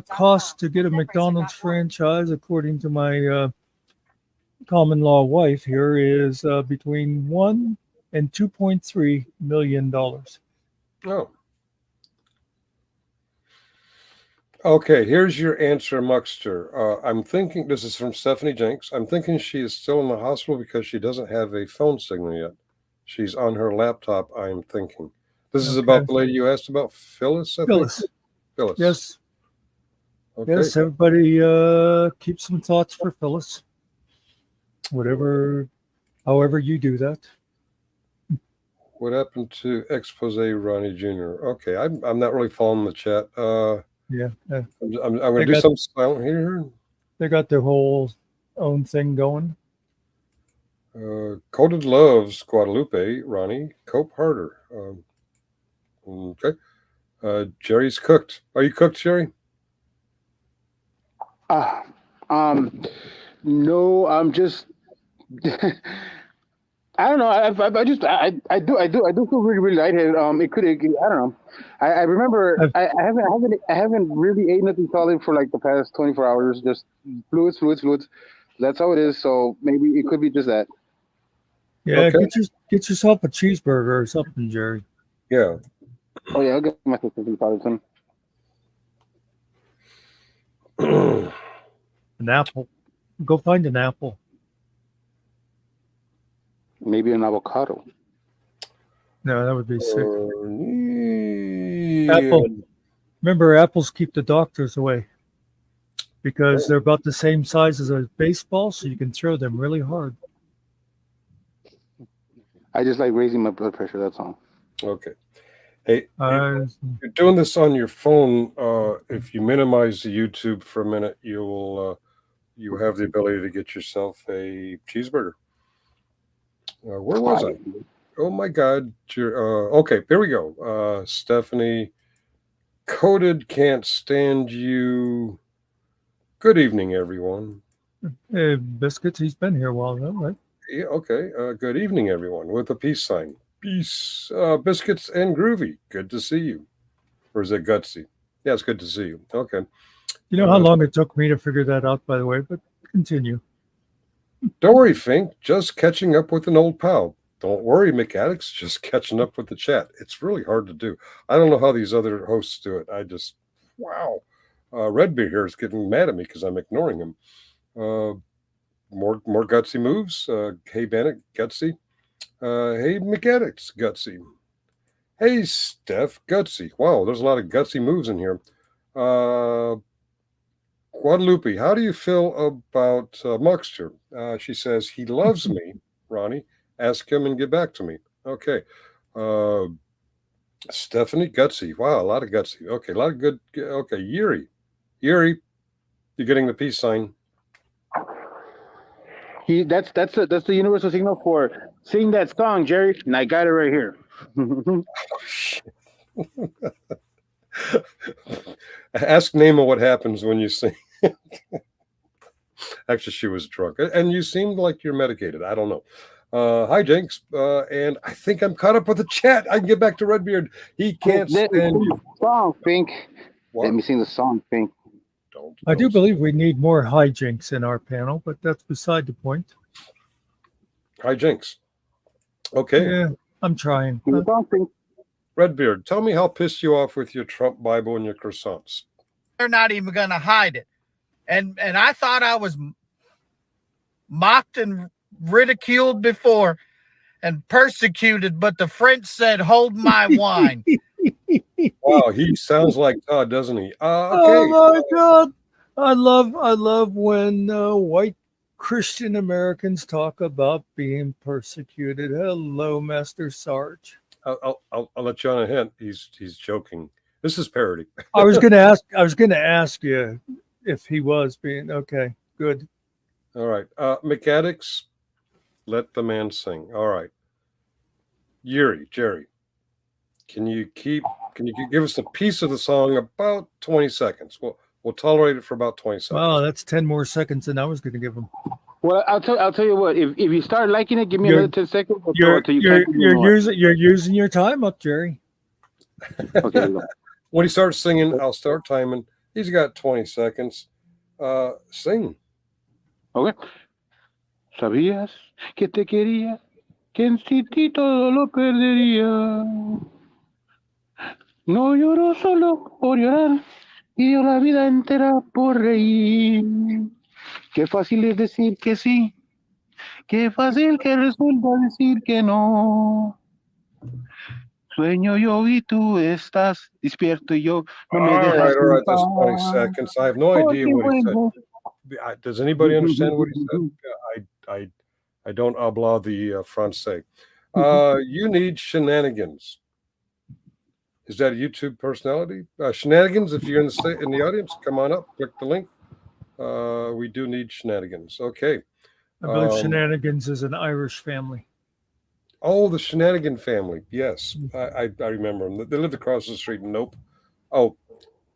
cost to get a McDonald's franchise, according to my common law wife here, is between $1 and $2.3 million.
Oh. Okay, here's your answer, Muckster. I'm thinking, this is from Stephanie Jenks. I'm thinking she is still in the hospital because she doesn't have a phone signal yet. She's on her laptop, I'm thinking. This is about the lady you asked about, Phyllis, I think? Phyllis.
Yes.
Okay.
Yes, everybody keep some thoughts for Phyllis. However you do that.
What happened to Expose Ronnie Jr.? Okay, I'm not really following the chat.
Yeah.
I'm going to do some silent here.
They got their whole own thing going.
Coded loves Guadalupe, Ronnie. Cope harder. Okay. Jerry's cooked. Are you cooked, Jerry?
No, I'm just. I don't know. I do feel really lightheaded. It could. I don't know. I remember. I haven't really ate nothing solid for like the past 24 hours. Just fluids. That's how it is. So maybe it could be just that.
Yeah, get yourself a cheeseburger or something, Jerry.
Yeah.
Oh yeah, I'll get my sister some products in.
An apple. Go find an apple.
Maybe an avocado.
No, that would be sick.
Yeah.
Apple. Remember, apples keep the doctors away because they're about the same size as a baseball, so you can throw them really hard.
I just like raising my blood pressure. That's all.
Okay. Hey,
Uh,
you're doing this on your phone. If you minimize the YouTube for a minute, you have the ability to get yourself a cheeseburger. Where was I? Oh my God! Okay, here we go. Stephanie, coded can't stand you. Good evening, everyone.
Biscuits, he's been here a while now, right?
Yeah, okay. Good evening, everyone, with a peace sign. Peace, biscuits and groovy. Good to see you. Or is it gutsy? Yeah, it's good to see you. Okay.
You know how long it took me to figure that out, by the way, but continue.
Don't worry, Fink. Just catching up with an old pal. Don't worry, mechanics. Just catching up with the chat. It's really hard to do. I don't know how these other hosts do it. Wow. Redbeard here is getting mad at me because I'm ignoring him. More gutsy moves. Hey, Bannock, gutsy. Hey, mechanics, gutsy. Hey, Steph, gutsy. Wow, there's a lot of gutsy moves in here. Guadalupe, how do you feel about Muckster? She says, he loves me, Ronnie. Ask him and get back to me. Okay. Stephanie, gutsy. Wow, a lot of gutsy. Okay, a lot of good. Okay, Yuri, you're getting the peace sign.
That's the universal signal for sing that song, Jerry. And I got it right here.
Ask Nema what happens when you sing. Actually, she was drunk, and you seemed like you're medicated. I don't know. Hi, Jenks, and I think I'm caught up with the chat. I can get back to Redbeard. He can't stand you.
Song, Fink.
What?
Let me sing the song, Fink.
I do believe we need more hijinks in our panel, but that's beside the point.
Hi, Jenks. Okay.
Yeah, I'm trying.
Redbeard, tell me how pissed you off with your Trump Bible and your croissants.
They're not even going to hide it. And I thought I was mocked and ridiculed before and persecuted, but the French said, hold my wine.
Wow, he sounds like Todd, doesn't he? Okay.
Oh my God. I love when white Christian Americans talk about being persecuted. Hello, Master Sarge.
I'll let you on a hint. He's joking. This is parody.
I was gonna ask you if he was being okay. Good.
All right. Mechanics, let the man sing. All right. Jerry, can you give us a piece of the song about 20 seconds? We'll tolerate it for about 20 seconds.
Wow, that's 10 more seconds than I was going to give him.
Well, I'll tell you what. If you start liking it, give me another 10 seconds.
You're using your time up, Jerry.
Okay.
When he starts singing, I'll start timing. He's got 20 seconds. Sing.
Okay. ¿Sabías que te quería? Que en ti todo lo perdería. No lloro solo por llorar y dio la vida entera por reír. Qué fácil es decir que sí. Qué fácil que resulta decir que no. Sueño yo y tú estás despierto y yo no me dejas.
All right. That's 20 seconds. I have no idea what he said. Does anybody understand what he said? I don't habla the Francais. You need shenanigans. Is that a YouTube personality? Shenanigans, if you're in the audience, come on up, click the link. We do need shenanigans. Okay.
I believe Shenanigans is an Irish family.
Oh, the Shenanigan family. Yes, I remember them. They lived across the street. Nope. Oh,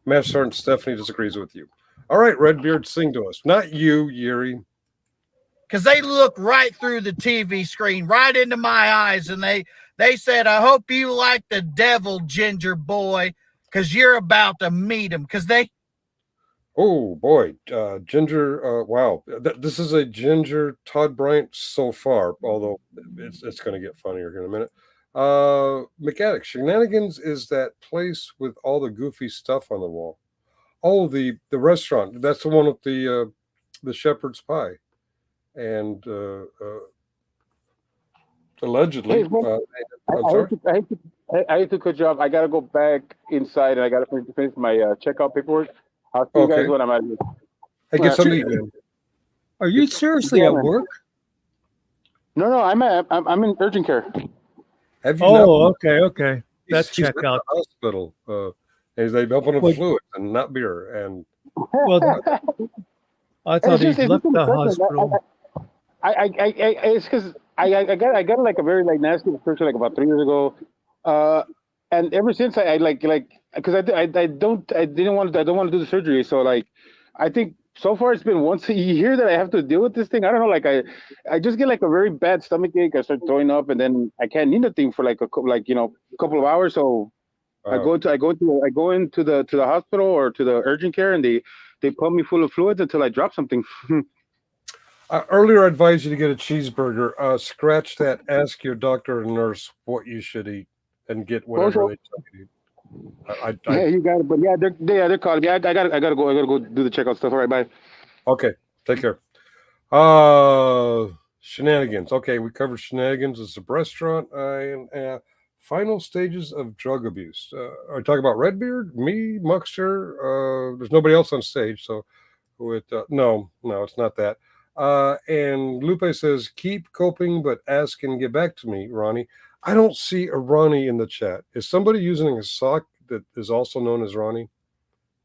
Master Sergeant Stephanie disagrees with you. All right, Redbeard, sing to us. Not you, Yuri.
Because they looked right through the TV screen, right into my eyes, and they said, I hope you like the devil, Ginger boy, because you're about to meet him. Because they...
Oh, boy. Ginger, wow. This is a Ginger Todd Bryant so far, although it's going to get funnier in a minute. Mechanic Shenanigans is that place with all the goofy stuff on the wall. Oh, the restaurant. That's the one with the shepherd's pie, and allegedly.
Hey, man,
I'm sorry.
I hate to cut you off. I gotta go back inside and I gotta finish my checkout paperwork. I'll see you guys
Okay.
when I'm out here.
Hey, get something to eat, man.
Are you seriously
Yeah,
at
man.
work?
No, I'm in urgent care.
Have you
Oh,
not?
okay. That
He's at
check out.
the hospital. And they open up
Wait.
fluids and not beer. And
Well, I thought
It's just-
he
it's
left
just
the
an infection.
hospital.
It's because I got like a very like nasty infection like about 3 years ago, and ever since I because I don't want to do the surgery, so like I think so far it's been once a year that I have to deal with this thing. I don't know, like I just get like a very bad stomach ache. I start throwing up, and then I can't eat nothing for like a couple of hours. So I go into the hospital or to the urgent care, and they pump me full of fluids until I drop something.
earlier, I advised you to get a cheeseburger. Scratch that. Ask your doctor or nurse what you should eat and get whatever they tell you to eat.
Yeah, you got it. But yeah, they're calling me. I gotta go do the checkout stuff. All right, bye.
Okay, take care. Shenanigans. Okay, we covered shenanigans as a restaurant. Final stages of drug abuse. Are you talking about Redbeard, me, Muckster? There's nobody else on stage, so no, it's not that. And Lupe says, keep coping, but ask and get back to me, Ronnie. I don't see a Ronnie in the chat. Is somebody using a sock that is also known as Ronnie?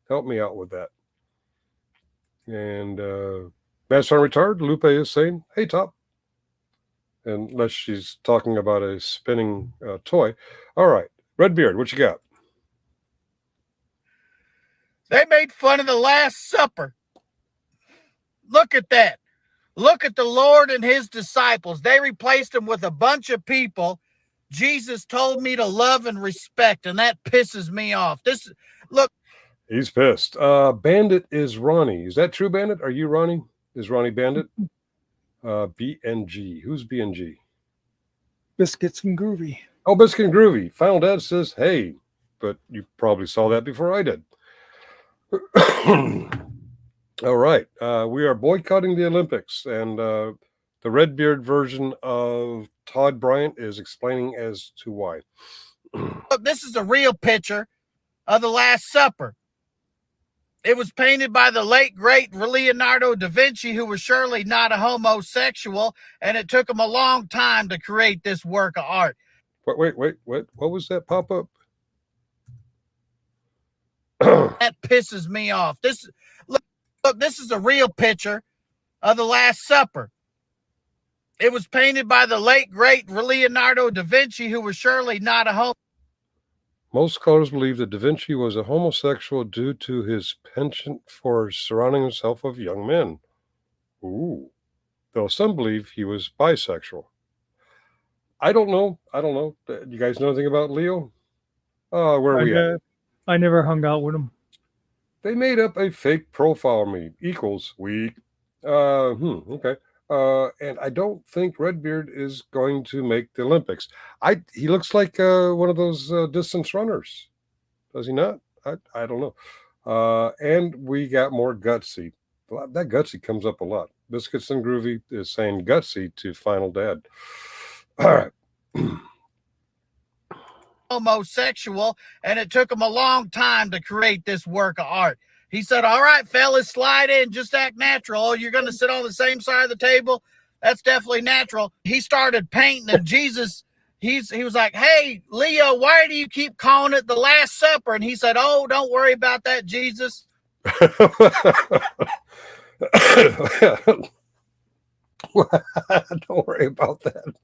Help me out with that. And Master on Retard, Lupe is saying, hey, Top. Unless she's talking about a spinning toy. All right. Redbeard, what you got?
They made fun of the Last Supper. Look at that. Look at the Lord and his disciples. They replaced him with a bunch of people Jesus told me to love and respect, and that pisses me off. Look.
He's pissed. Bandit is Ronnie. Is that true, Bandit? Are you Ronnie? Is Ronnie Bandit? BNG. Who's BNG?
Biscuits and Groovy.
Oh, Biscuit and Groovy. Final Dad says, hey, but you probably saw that before I did. All right. We are boycotting the Olympics, and the Redbeard version of Todd Bryant is explaining as to why.
Look, this is a real picture of the Last Supper. It was painted by the late, great Leonardo da Vinci, who was surely not a homosexual, and it took him a long time to create this work of art.
Wait. What was that pop-up?
That pisses me off. Look, this is a real picture of the Last Supper. It was painted by the late, great Leonardo da Vinci, who was surely not a homosexual.
Most scholars believe that Da Vinci was a homosexual due to his penchant for surrounding himself with young men. Ooh. Though some believe he was bisexual. I don't know. Do you guys know anything about Leo? Where are we at?
I never hung out with him.
They made up a fake profile of me equals weak. Okay. And I don't think Redbeard is going to make the Olympics. He looks like one of those distance runners. Does he not? I don't know. And we got more Gutsy. That Gutsy comes up a lot. Biscuits and Groovy is saying Gutsy to Final Dad. All right.
Homosexual, and it took him a long time to create this work of art. He said, all right, fellas, slide in, just act natural. Oh, you're going to sit on the same side of the table? That's definitely natural. He started painting, and Jesus, he was like, hey, Leo, why do you keep calling it the Last Supper? And he said, oh, don't worry about that, Jesus.
Don't worry about that.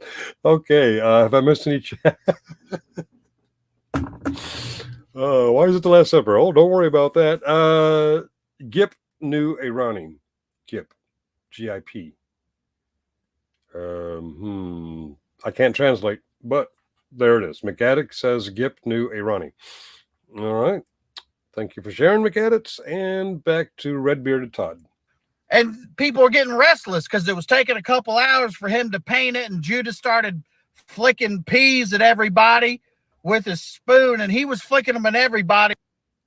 Okay, have I missed any chat? Why is it the Last Supper? Oh, don't worry about that. Gip knew a Ronnie. Gip. G-I-P. I can't translate, but there it is. McAddick says Gip knew a Ronnie. All right. Thank you for sharing, McAddick. And back to Redbearded Todd.
And people were getting restless because it was taking a couple hours for him to paint it, and Judas started flicking peas at everybody with a spoon, and he was flicking them at everybody.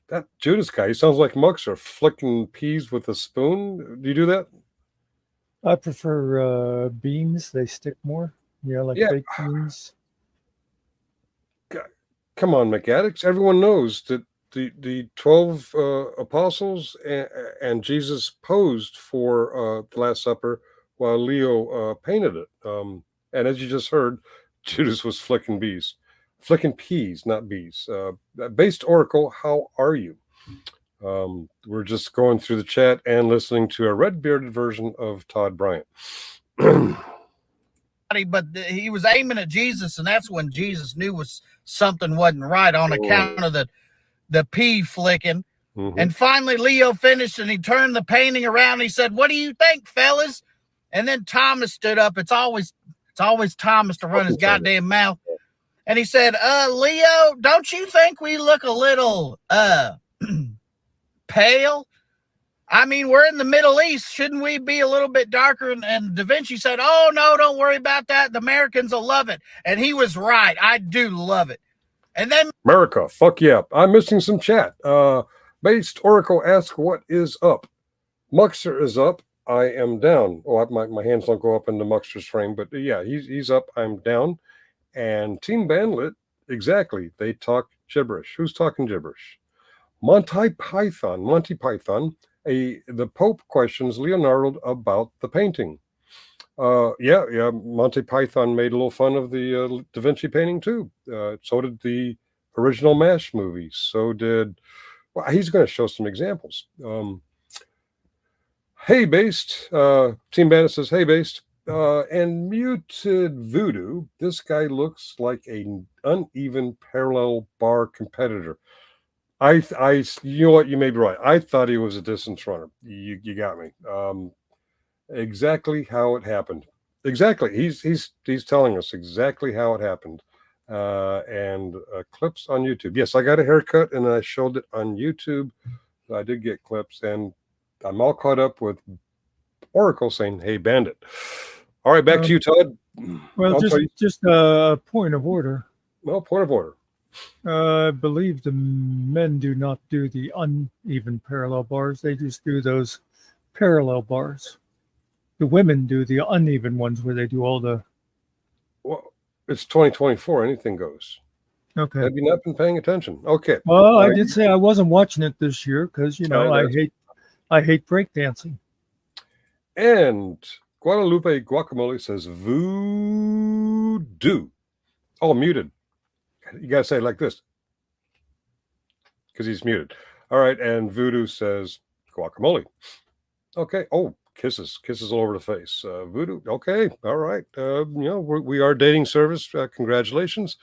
That Judas guy, he sounds like Muckster, flicking peas with a spoon. Do you do that?
I prefer beans. They stick more. Yeah, like
Yeah.
baked beans.
Come on, McAddicts. Everyone knows that the 12 apostles and Jesus posed for the Last Supper while Leo painted it. And as you just heard, Judas was flicking peas, not bees. Based Oracle, how are you? We're just going through the chat and listening to a red-bearded version of Todd Bryant.
But he was aiming at Jesus, and that's when Jesus knew something wasn't right on account of the pea flicking.
Mm-hmm.
And finally, Leo finished, and he turned the painting around. And he said, "What do you think, fellas?" And then Thomas stood up. It's always Thomas to run his goddamn mouth. And he said, "Leo, don't you think we look a little pale? I mean, we're in the Middle East. Shouldn't we be a little bit darker?" And Da Vinci said, "Oh, no, don't worry about that. The Americans will love it." And he was right. I do love it. And then
America, fuck yeah. I'm missing some chat. Based Oracle asks, what is up? Muckster is up. I am down. Oh, my hands don't go up into Muckster's frame, but yeah, he's up. I'm down. And Team Bandlit, exactly. They talk gibberish. Who's talking gibberish? Monty Python. The Pope questions Leonardo about the painting. Yeah. Monty Python made a little fun of the Da Vinci painting too. So did the original MASH movie. So did. Well, he's going to show some examples. Hey, Based. Team Bandit says, "Hey, Based." And Muted Voodoo. This guy looks like an uneven parallel bar competitor. You know what? You may be right. I thought he was a distance runner. You got me. Exactly how it happened. Exactly. He's telling us exactly how it happened. And clips on YouTube. Yes, I got a haircut and I showed it on YouTube. I did get clips, and I'm all caught up with Oracle saying, "Hey, Bandit." All right, back to you, Todd.
Well, just a point of order.
Well, point of order.
I believe the men do not do the uneven parallel bars. They just do those parallel bars. The women do the uneven ones where they do all the...
Well, it's 2024. Anything goes.
Okay.
Have you not been paying attention? Okay.
Well, I did say I wasn't watching it this year because, I hate breakdancing.
And Guadalupe Guacamole says voodoo. Oh, muted. You got to say it like this because he's muted. All right. And Voodoo says guacamole. Okay. Oh, kisses all over the face. Voodoo. Okay. All right. We are dating service. Congratulations.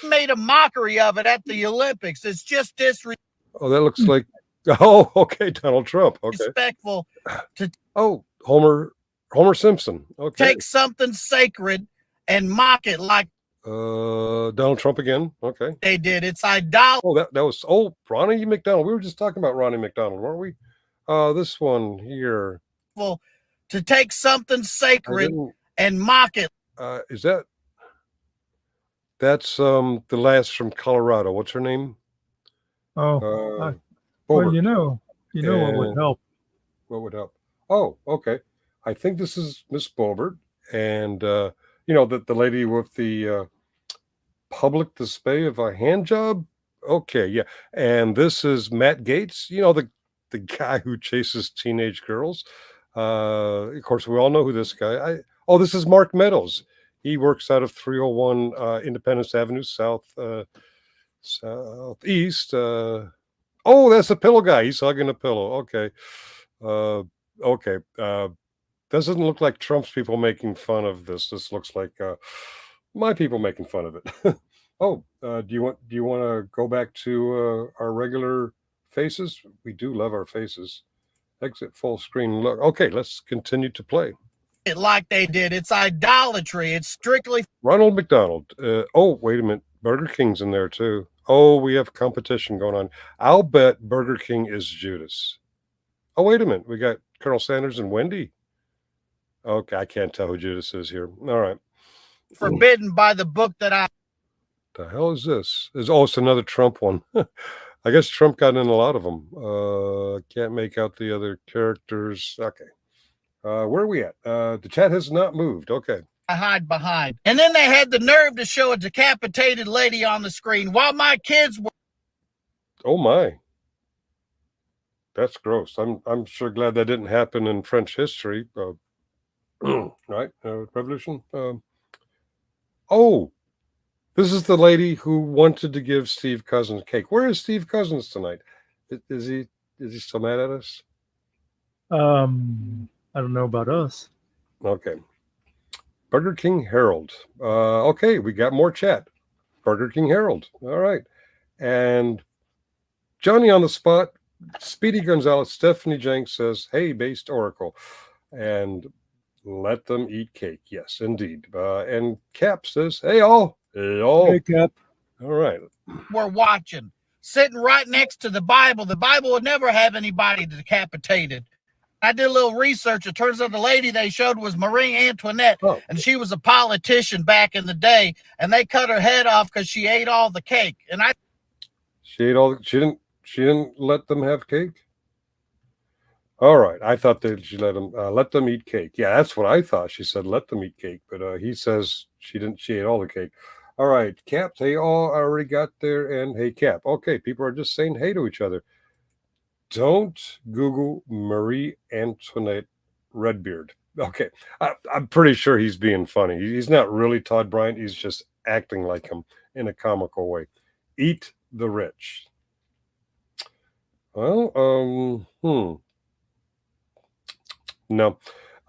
made a mockery of it at the Olympics. It's just disrespectful.
Oh, that looks like... Oh, okay. Donald Trump. Okay.
To
Homer Simpson. Okay.
Take something sacred and mock it like
Donald Trump again. Okay.
They did. It's idolatry.
Oh, that was Ronnie McDonald. We were just talking about Ronnie McDonald, weren't we? This one here.
To take something sacred and mock it.
That's the lass from Colorado. What's her name?
Well,
what
would help.
What would help? Oh, okay. I think this is Miss Bobert, and the lady with the public display of a hand job. Okay, yeah. And this is Matt Gates, the guy who chases teenage girls. Of course, we all know who this guy. This is Mark Meadows. He works out of 301 Independence Avenue southeast. That's a pillow guy. He's hugging a pillow. Okay. Doesn't look like Trump's people making fun of this. This looks like my people making fun of it. Do you want to go back to our regular faces? We do love our faces. Exit full screen. Look. Okay, let's continue to play.
Like they did. It's idolatry. It's strictly
Ronald McDonald. Wait a minute. Burger King's in there too. Oh, we have competition going on. I'll bet Burger King is Judas. Oh, wait a minute. We got Colonel Sanders and Wendy. Okay, I can't tell who Judas is here. All right.
forbidden by the book that I.
The hell is this? It's another Trump one. I guess Trump got in a lot of them. Can't make out the other characters. Okay. Where are we at? The chat has not moved. Okay.
Hide behind. And then they had the nerve to show a decapitated lady on the screen while my kids were.
Oh my. That's gross. I'm sure glad that didn't happen in French history. Right? Revolution. Oh, this is the lady who wanted to give Steve Cousins cake. Where is Steve Cousins tonight? Is he still mad at us?
I don't know about us.
Okay. Burger King Herald. Okay, we got more chat. Burger King Herald. All right. And Johnny on the spot, Speedy Gonzalez, Stephanie Jenks says, hey, based Oracle. And let them eat cake. Yes, indeed. And Cap says, hey, all. Hey, all.
Hey, Cap.
All right.
We're watching, sitting right next to the Bible. The Bible would never have anybody decapitated. I did a little research. It turns out the lady they showed was Marie Antoinette, and she was a politician back in the day, and they cut her head off because she ate all the cake. And
she ate all. She didn't let them have cake. All right, I thought that she let them eat cake. Yeah, that's what I thought. She said let them eat cake, but he says she didn't. She ate all the cake. All right, Cap. They all already got there, and hey, Cap. Okay, people are just saying hey to each other. Don't Google Marie Antoinette Redbeard. Okay, I'm pretty sure he's being funny. He's not really Todd Bryant. He's just acting like him in a comical way. Eat the rich. Well, no,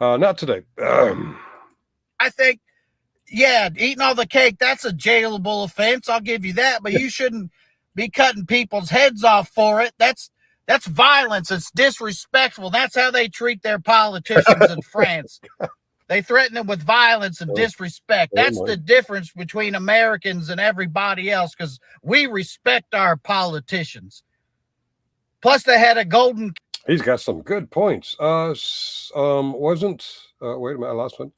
not today.
I think, yeah, eating all the cake, that's a jailable offense. I'll give you that, but you shouldn't be cutting people's heads off for it. That's violence. It's disrespectful. That's how they treat their politicians in France. They threaten them with violence and disrespect. That's the difference between Americans and everybody else, because we respect our politicians. Plus, they had a golden.
He's got some good points. Wasn't wait a minute, I lost one.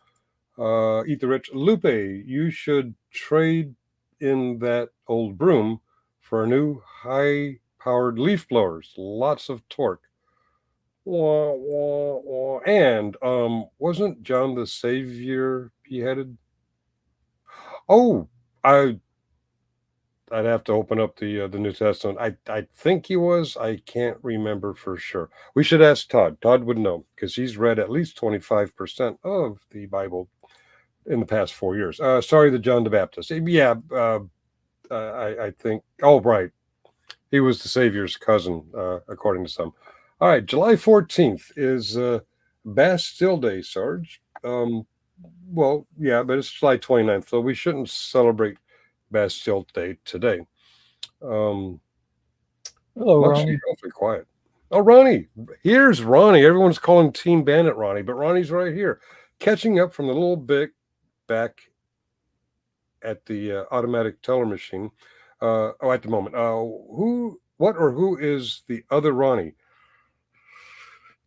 Eat the rich. Lupe, you should trade in that old broom for a new high-powered leaf blowers. Lots of torque. Wah, wah, wah. And wasn't John the Savior beheaded? Oh, I'd have to open up the New Testament. I think he was. I can't remember for sure. We should ask Todd. Todd would know because he's read at least 25% of the Bible in the past 4 years. Sorry, the John the Baptist. Yeah, I think. Oh, right. He was the Savior's cousin, according to some. All right, July 14th is Bastille Day, Sarge. Well, yeah, but it's July 29th, so we shouldn't celebrate Bastille Day today.
Hello,
Ronnie. Awfully quiet. Oh, Ronnie. Here's Ronnie. Everyone's calling Team Bandit Ronnie, but Ronnie's right here, catching up from the little bit back at the automatic teller machine. At the moment. Who is the other Ronnie?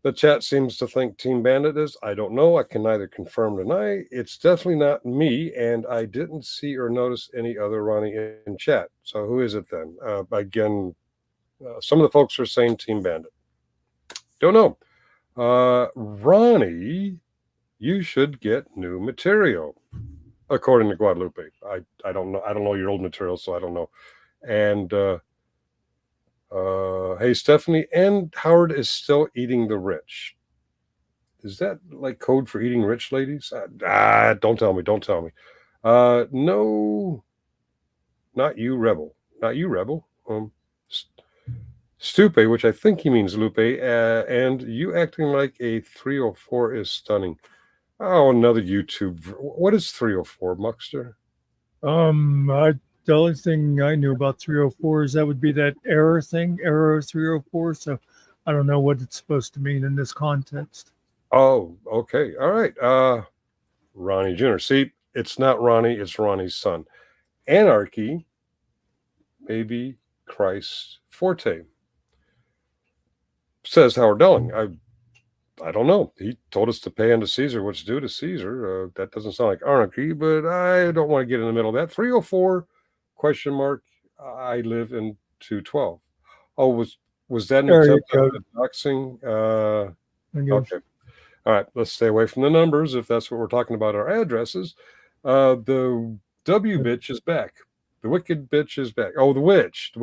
The chat seems to think Team Bandit is. I don't know. I can neither confirm or deny. It's definitely not me, and I didn't see or notice any other Ronnie in chat. So who is it then? Again, some of the folks are saying Team Bandit. Don't know. Ronnie, you should get new material, according to Guadalupe. I don't know. I don't know your old material, so I don't know. And hey, Stephanie, and Howard is still eating the rich. Is that like code for eating rich, ladies? Don't tell me. Don't tell me. No, not you, Rebel. Not you, Rebel. Stupe, which I think he means Lupe, and you acting like a 304 is stunning. Oh, another YouTube. What is 304, Muckster?
The only thing I knew about 304 is that would be that error thing, error 304. So I don't know what it's supposed to mean in this context.
Oh, okay. All right. Ronnie Jr. See, it's not Ronnie, it's Ronnie's son. Anarchy, maybe Christ Forte. Says Howard Delling. I don't know. He told us to pay unto Caesar what's due to Caesar. That doesn't sound like anarchy, but I don't want to get in the middle of that. 304 question mark. I live in 212. Oh, was that an
Area
attempt
code.
at doxing?
And goes,
Okay. All right. Let's stay away from the numbers if that's what we're talking about. Our addresses. The W bitch is back. The wicked bitch is back. Oh, the witch.
The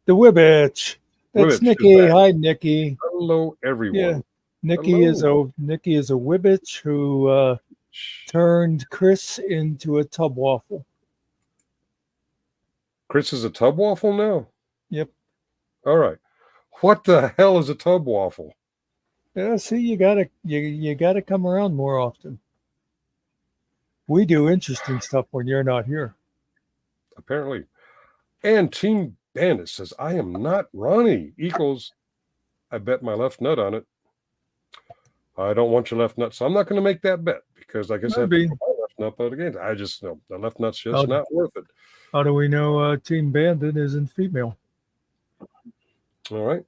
Wibbitch. That's
Wibbitch is
Nikki.
back.
Hi, Nikki.
Hello, everyone.
Yeah. Nikki is a Wibbitch who turned Chris into a tub waffle.
Chris is a tub waffle now?
Yep.
All right. What the hell is a tub waffle?
Yeah, see, you gotta come around more often. We do interesting stuff when you're not here.
Apparently. And Team Bandit says, I am not Ronnie. Equals, I bet my left nut on it. I don't want your left nut, so I'm not going to make that bet because, like I said, my left nut out again. I just know the left nut's just not worth it.
How do we know Team Bandit isn't female?
All right.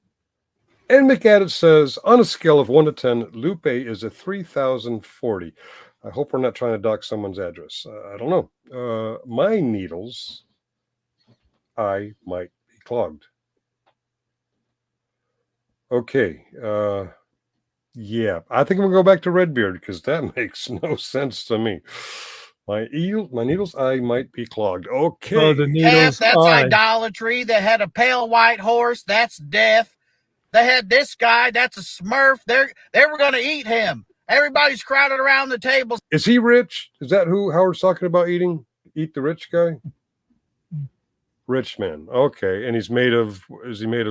And McAddit says, on a scale of 1 to 10, Lupe is a 3,040. I hope we're not trying to dock someone's address. I don't know. My needles, I might be clogged. Okay. Yeah, I think I'm gonna go back to Redbeard because that makes no sense to me. My needles, I might be clogged. Okay.
Oh, the needles.
That's idolatry. They had a pale white horse. That's death. They had this guy. That's a Smurf. They were going to eat him. Everybody's crowded around the table.
Is he rich? Is that who Howard's talking about eating? Eat the rich guy? Rich man. Okay. And is he made of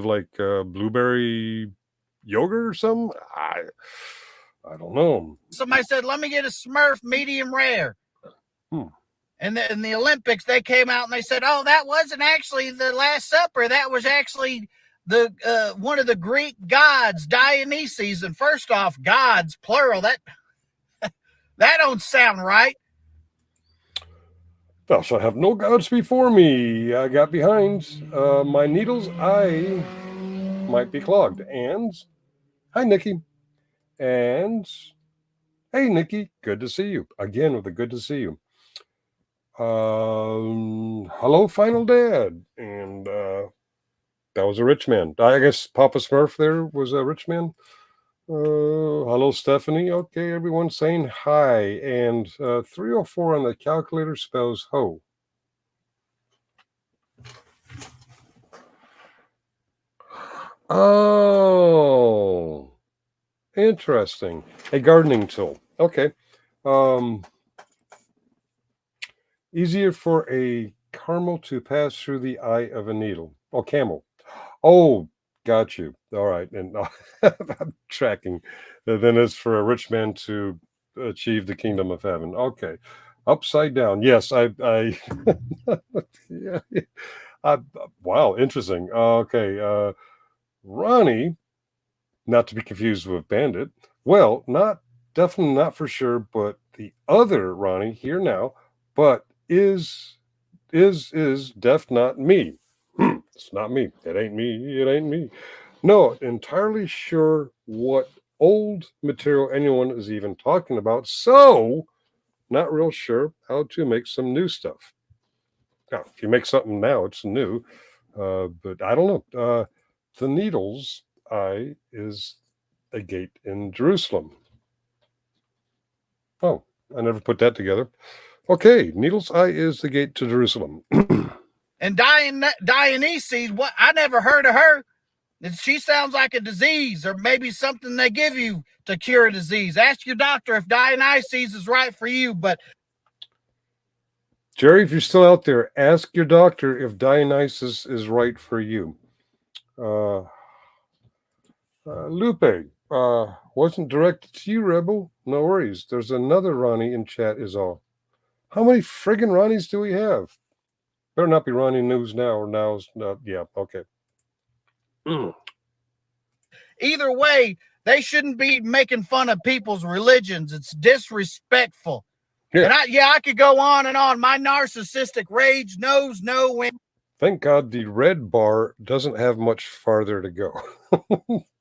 like blueberry yogurt or something? I don't know.
Somebody said, let me get a Smurf medium rare. And in the Olympics, they came out and they said, oh, that wasn't actually the Last Supper. That was actually the one of the Greek gods, Dionysus. And first off, gods, plural, that don't sound right.
Thou shalt have no gods before me. I got behind. My needles, I might be clogged. And hi, Nikki. And hey, Nikki, good to see you. Again with a good to see you. Hello, Final Dad. And that was a rich man. I guess Papa Smurf there was a rich man. Hello, Stephanie. Okay, everyone's saying hi. And 304 on the calculator spells ho. Oh, interesting. A gardening tool. Okay. Easier for a caramel to pass through the eye of a needle. Oh, camel. Oh, got you. All right. And I'm tracking. Then it's for a rich man to achieve the kingdom of heaven. Okay. Upside down. Yes, I yeah. Wow, interesting. Okay. Ronnie, not to be confused with Bandit. Well, definitely not for sure, but the other Ronnie here now, but is def not me. It's not me. It ain't me. It ain't me. No, entirely sure what old material anyone is even talking about. So, not real sure how to make some new stuff. Now, if you make something now, it's new. But I don't know. The needles eye is a gate in Jerusalem. Oh, I never put that together. Okay, needles eye is the gate to Jerusalem.
And Dionysus, what? I never heard of her. She sounds like a disease or maybe something they give you to cure a disease. Ask your doctor if Dionysus is right for you. But
Jerry, if you're still out there, ask your doctor if Dionysus is right for you. Lupe, wasn't directed to you, Rebel. No worries. There's another Ronnie in chat is all. How many friggin' Ronnies do we have? Better not be Ronnie News Now or Now's not. Yeah, okay.
Either way, they shouldn't be making fun of people's religions. It's disrespectful. Yeah. And I could go on and on. My narcissistic rage knows no end.
Thank God the red bar doesn't have much farther to go.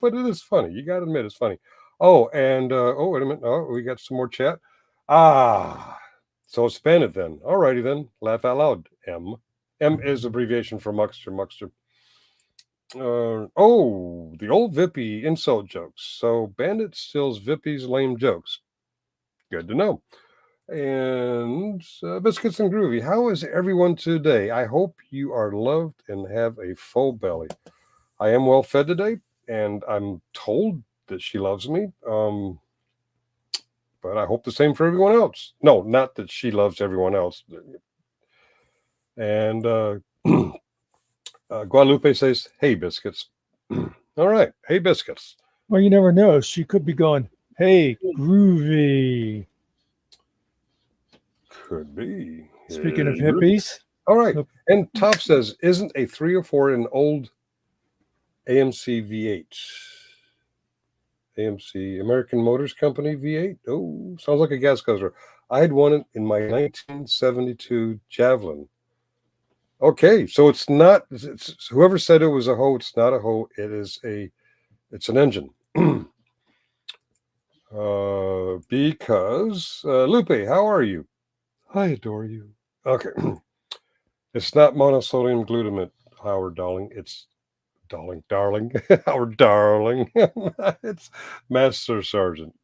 But it is funny. You got to admit it's funny. Oh, and wait a minute. Oh, we got some more chat. Ah, so spam it then. Alrighty then. Laugh out loud. M. M is abbreviation for Muckster. Muckster. Oh, the old Vippy insult jokes. So Bandit steals Vippy's lame jokes. Good to know. And Biscuits and Groovy, how is everyone today? I hope you are loved and have a full belly. I am well fed today, and I'm told that she loves me. But I hope the same for everyone else. No, not that she loves everyone else. And Guadalupe says, "Hey, Biscuits." All right, hey, Biscuits.
Well, you never know. She could be going, hey, groovy.
Could be.
Speaking of
Hey,
hippies.
all right. And Top says, isn't a 304 an old AMC V8? AMC, American Motors Company V8? Oh, sounds like a gas guzzler. I had one in my 1972 Javelin. Okay, so it's not, whoever said it was a hoe, it's not a hoe. It's an engine. Because, Lupe, how are you? I adore you. Okay. It's not monosodium glutamate, Howard Darling. It's darling, Howard Darling. It's Master Sergeant.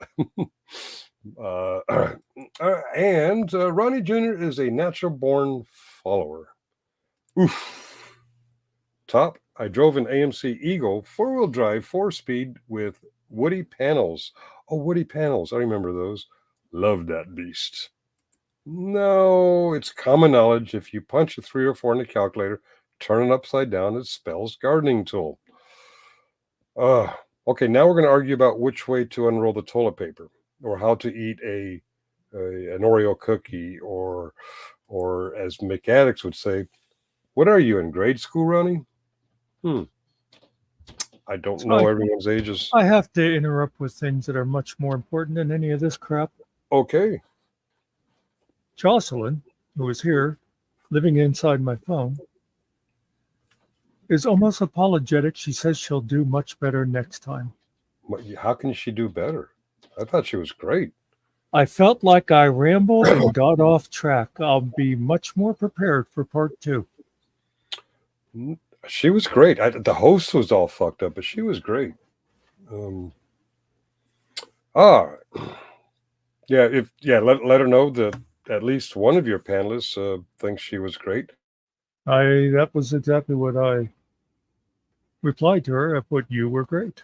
And Ronnie Jr. is a natural born follower. Oof. Top, I drove an AMC Eagle 4-wheel drive 4-speed with woody panels. Oh, woody panels. I remember those. Love that beast. No, it's common knowledge. If you punch a 304 in the calculator, turn it upside down, it spells gardening tool. Okay, now we're going to argue about which way to unroll the toilet paper, or how to eat an Oreo cookie, or as McAddicts would say, what are you in grade school, Ronnie? I don't know everyone's ages.
I have to interrupt with things that are much more important than any of this crap.
Okay.
Jocelyn, who is here, living inside my phone, is almost apologetic. She says she'll do much better next time.
How can she do better? I thought she was great.
I felt like I rambled and got off track. I'll be much more prepared for part 2.
She was great. The host was all fucked up, but she was great. Let her know that at least one of your panelists thinks she was great.
That was exactly what I replied to her. I put, you were great.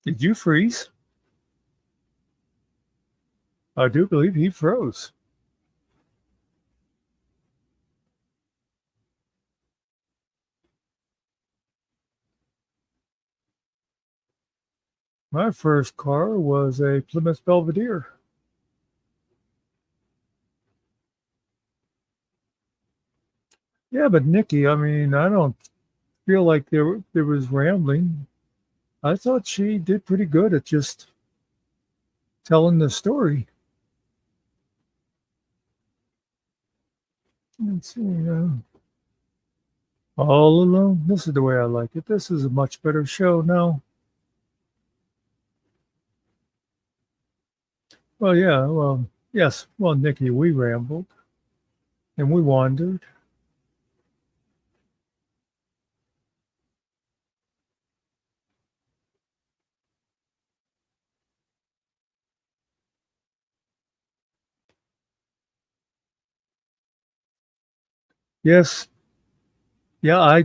Did you freeze? I do believe he froze. My first car was a Plymouth Belvedere. Yeah, but Nikki, I mean, I don't feel like there was rambling. I thought she did pretty good at just telling the story. Let's see. All alone. This is the way I like it. This is a much better show now. Well, yeah. Well, yes. Well, Nikki, we rambled and we wandered. Yes. Yeah,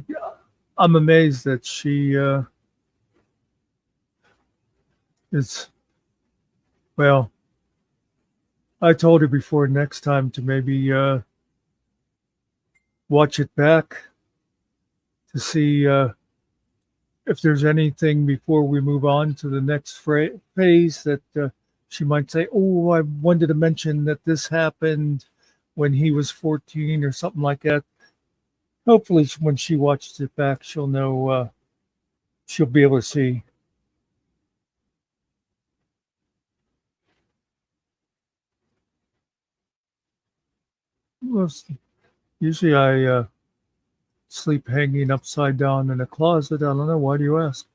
I'm amazed that she is, well, I told her before next time to maybe watch it back to see if there's anything before we move on to the next phase that she might say, oh, I wanted to mention that this happened when he was 14 or something like that. Hopefully when she watches it back, she'll know, she'll be able to see. Usually I sleep hanging upside down in a closet. I don't know. Why do you ask?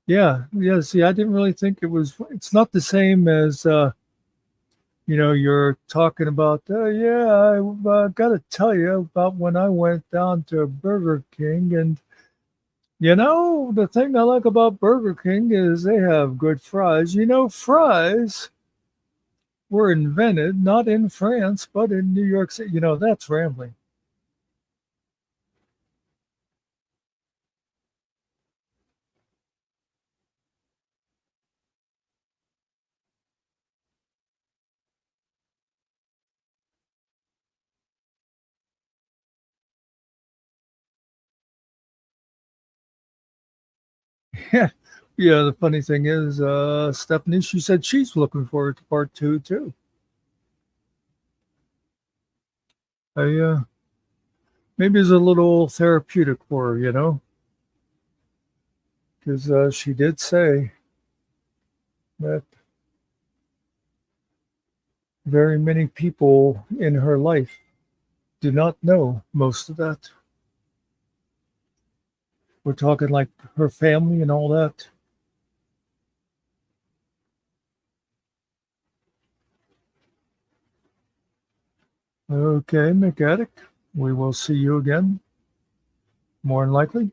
Yeah, yeah. See, I didn't really think it was. It's not the same as you're talking about. Yeah, I got to tell you about when I went down to Burger King, and the thing I like about Burger King is they have good fries. Fries were invented not in France but in New York City. That's rambling. Yeah. Yeah, the funny thing is, Stephanie, she said she's looking forward to part two too. Maybe it's a little therapeutic for her, because she did say that very many people in her life do not know most of that. We're talking like her family and all that. Okay, McAddick, we will see you again, more than likely.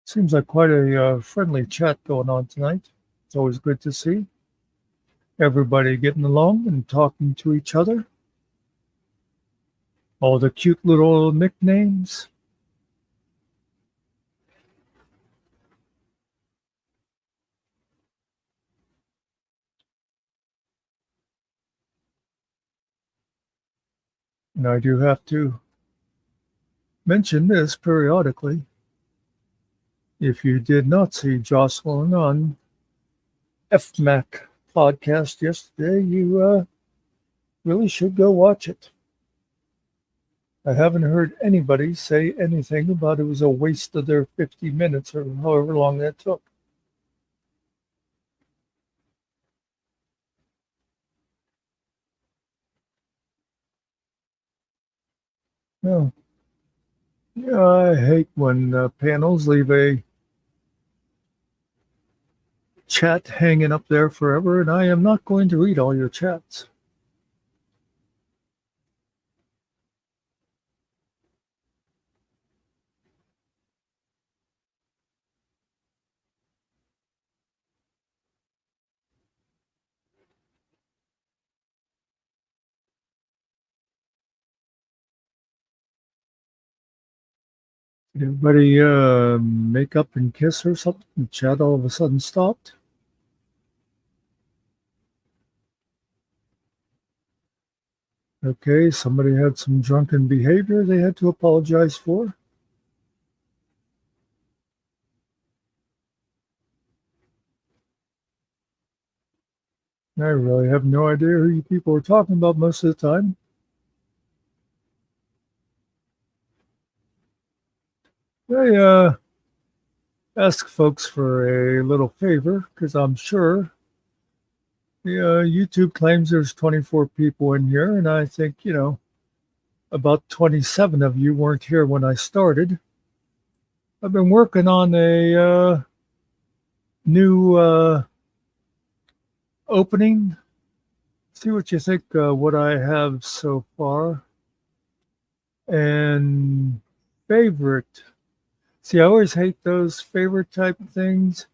Seems like quite a friendly chat going on tonight. It's always good to see everybody getting along and talking to each other. All the cute little nicknames. And I do have to mention this periodically. If you did not see Jocelyn on FMAC podcast yesterday, you really should go watch it. I haven't heard anybody say anything about it was a waste of their 50 minutes or however long that took. No. Yeah, I hate when panels leave a chat hanging up there forever, and I am not going to read all your chats. Everybody make up and kiss or something? The chat all of a sudden stopped. Okay, somebody had some drunken behavior they had to apologize for. I really have no idea who you people are talking about most of the time. I ask folks for a little favor because I'm sure YouTube claims there's 24 people in here, and I think, about 27 of you weren't here when I started. I've been working on a new opening. See what you think what I have so far. And favorite. See, I always hate those favorite type of things.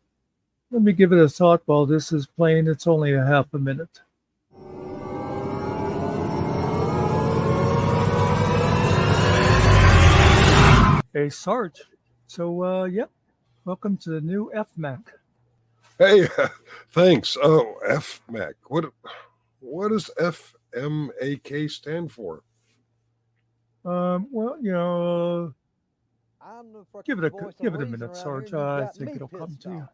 Let me give it a thought while this is playing. It's only a half a minute. Hey, Sarge. So, yep. Welcome to the new FMAC.
Hey, thanks. Oh, FMAC. What does FMAK stand for?
Well,
I'm the
Give
fucking
it a
voice of
give it a
reason
minute,
around
Sarge.
here, and you
I
got
think
me
it'll come
pissed
to you.
off.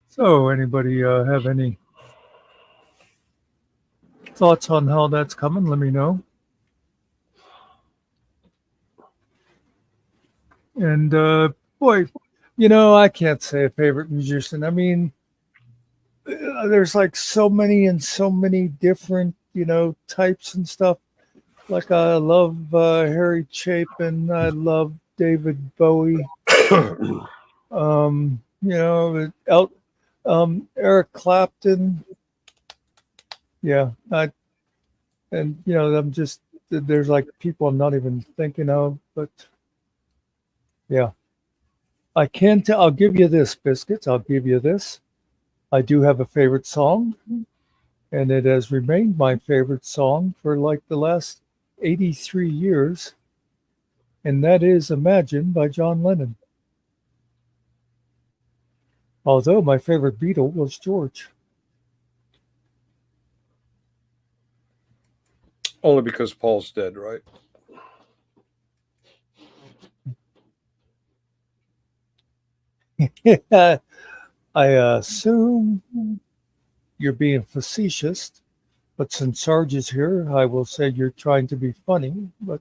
So, anybody have any thoughts on how that's coming? Let me know. And boy, I can't say a favorite musician. I mean, there's like so many and so many different, types and stuff. Like I love Harry Chapin. I love David Bowie. Eric Clapton. Yeah, I'm just there's like people I'm not even thinking of, but yeah, I can tell. I'll give you this, Biscuits. I'll give you this. I do have a favorite song, and it has remained my favorite song for like the last 83 years, and that is "Imagine" by John Lennon. Although my favorite Beatle was George.
Only because Paul's dead, right?
I assume you're being facetious, but since Sarge is here, I will say you're trying to be funny. But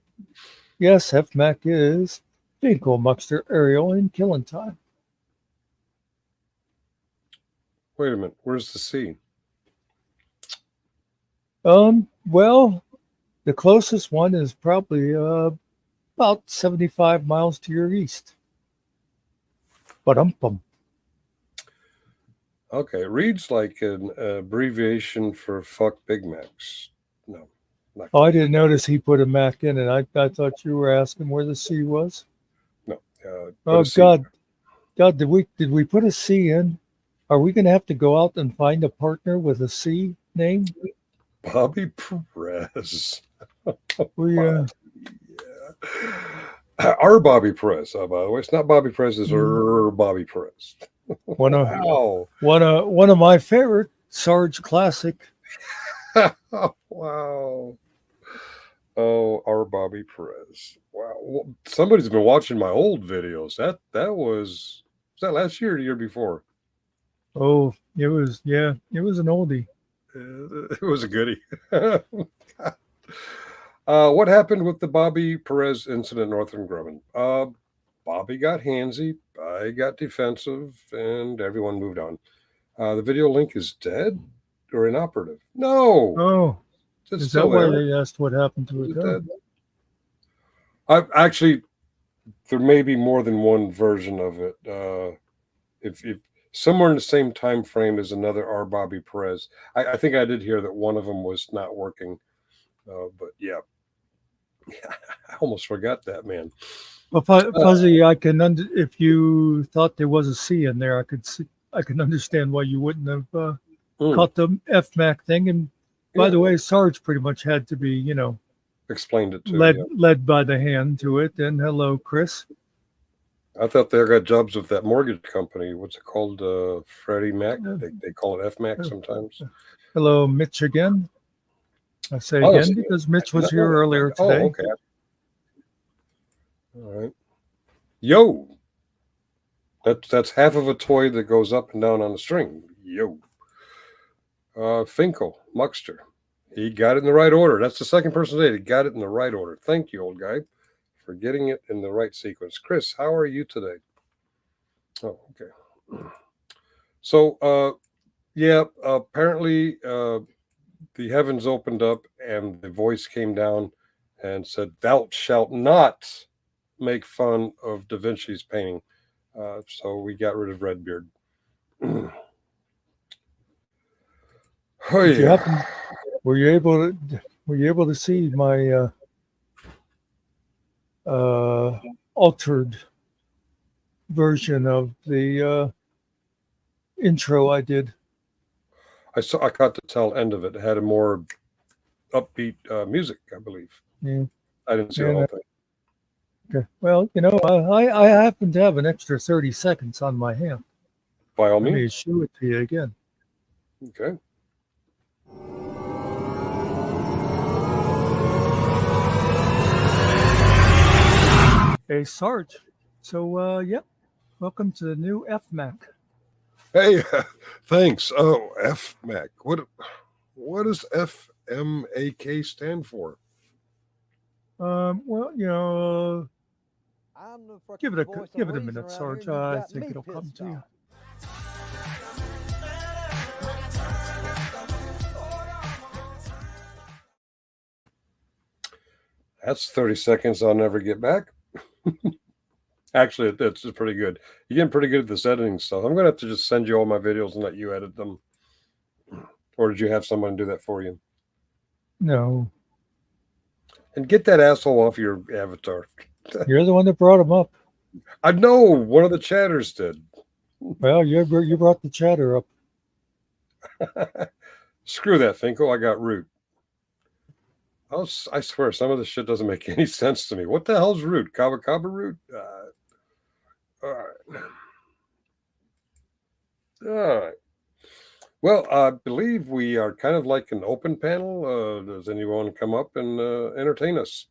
yes, F-Mac is Finkel, Muckster, Ariel, and Killing Time.
Wait a minute. Where's the C?
Well, the closest one is probably about 75 miles to your east. Ba-dum-bum.
Okay, it reads like an abbreviation for fuck Big Macs. No.
Oh, I didn't notice he put a Mac in it. I thought you were asking where the C was.
No.
Oh God, did we put a C in? Are we going to have to go out and find a partner with a C name?
Bobby Perez.
We
Our Bobby Perez, by the way. It's not Bobby Perez, it's Bobby Perez.
one
Wow.
of my favorite Sarge classic.
Wow. Oh, our Bobby Perez. Wow. Well, somebody's been watching my old videos. That was that last year or the year before?
Oh, it was an oldie.
It was a goodie. What happened with the Bobby Perez incident in Northrop Grumman? Bobby got handsy, I got defensive, and everyone moved on. The video link is dead or inoperative. No,
Oh,
it's
is
still
that why
there.
they asked what happened to
Is
it?
it
Oh.
dead? Actually, there may be more than one version of it. If somewhere in the same time frame as another R. Bobby Perez, I think I did hear that one of them was not working. But yeah, I almost forgot that, man.
Well, Fuzzy, if you thought there was a C in there, I can understand why you wouldn't have caught the F-Mac thing. And by the way, Sarge pretty much had to be,
explained it to
led by the hand to it. And hello, Chris.
I thought they got jobs with that mortgage company. What's it called? Freddie Mac. They call it F-Mac sometimes.
Hello, Mitch again. I say again because Mitch was here earlier today.
Oh, okay. All right. Yo. That's half of a toy that goes up and down on a string. Yo. Finkel, Muckster. He got it in the right order. That's the second person today. He got it in the right order. Thank you, old guy, for getting it in the right sequence. Chris, how are you today? Oh, okay. So, apparently the heavens opened up and the voice came down and said, "Thou shalt not make fun of Da Vinci's painting." So we got rid of Redbeard.
Did you happen? Were you able to see my altered version of the intro I did?
I caught the tail end of it. It had a more upbeat music, I believe.
Yeah.
I didn't see the whole thing.
Okay. Well, I happen to have an extra 30 seconds on my hand.
By all means.
Let me show it to you again.
Okay.
Hey, Sarge. So, yep. Welcome to the new FMAC.
Hey, thanks. Oh, FMAC. What does FMAK stand for?
Well, you know,
I'm the fucking
give it
voice
a
of reason
minute,
around
Sarge.
here, and you
I
got
think
me
it'll come
pissed
to you.
off.
That's 30 seconds I'll never get back. Actually, it's pretty good. You're getting pretty good at this editing stuff. I'm going to have to just send you all my videos and let you edit them. Or did you have someone do that for you?
No,
And get that asshole off your avatar.
you're the one that brought him up.
I know one of the chatters did.
Well, you brought the chatter up.
Screw that, Finkel. I got root. I swear, some of this shit doesn't make any sense to me. What the hell's root? Kaba Kaba root? All right. All right. Well, I believe we are kind of like an open panel. Does anyone come up and entertain us?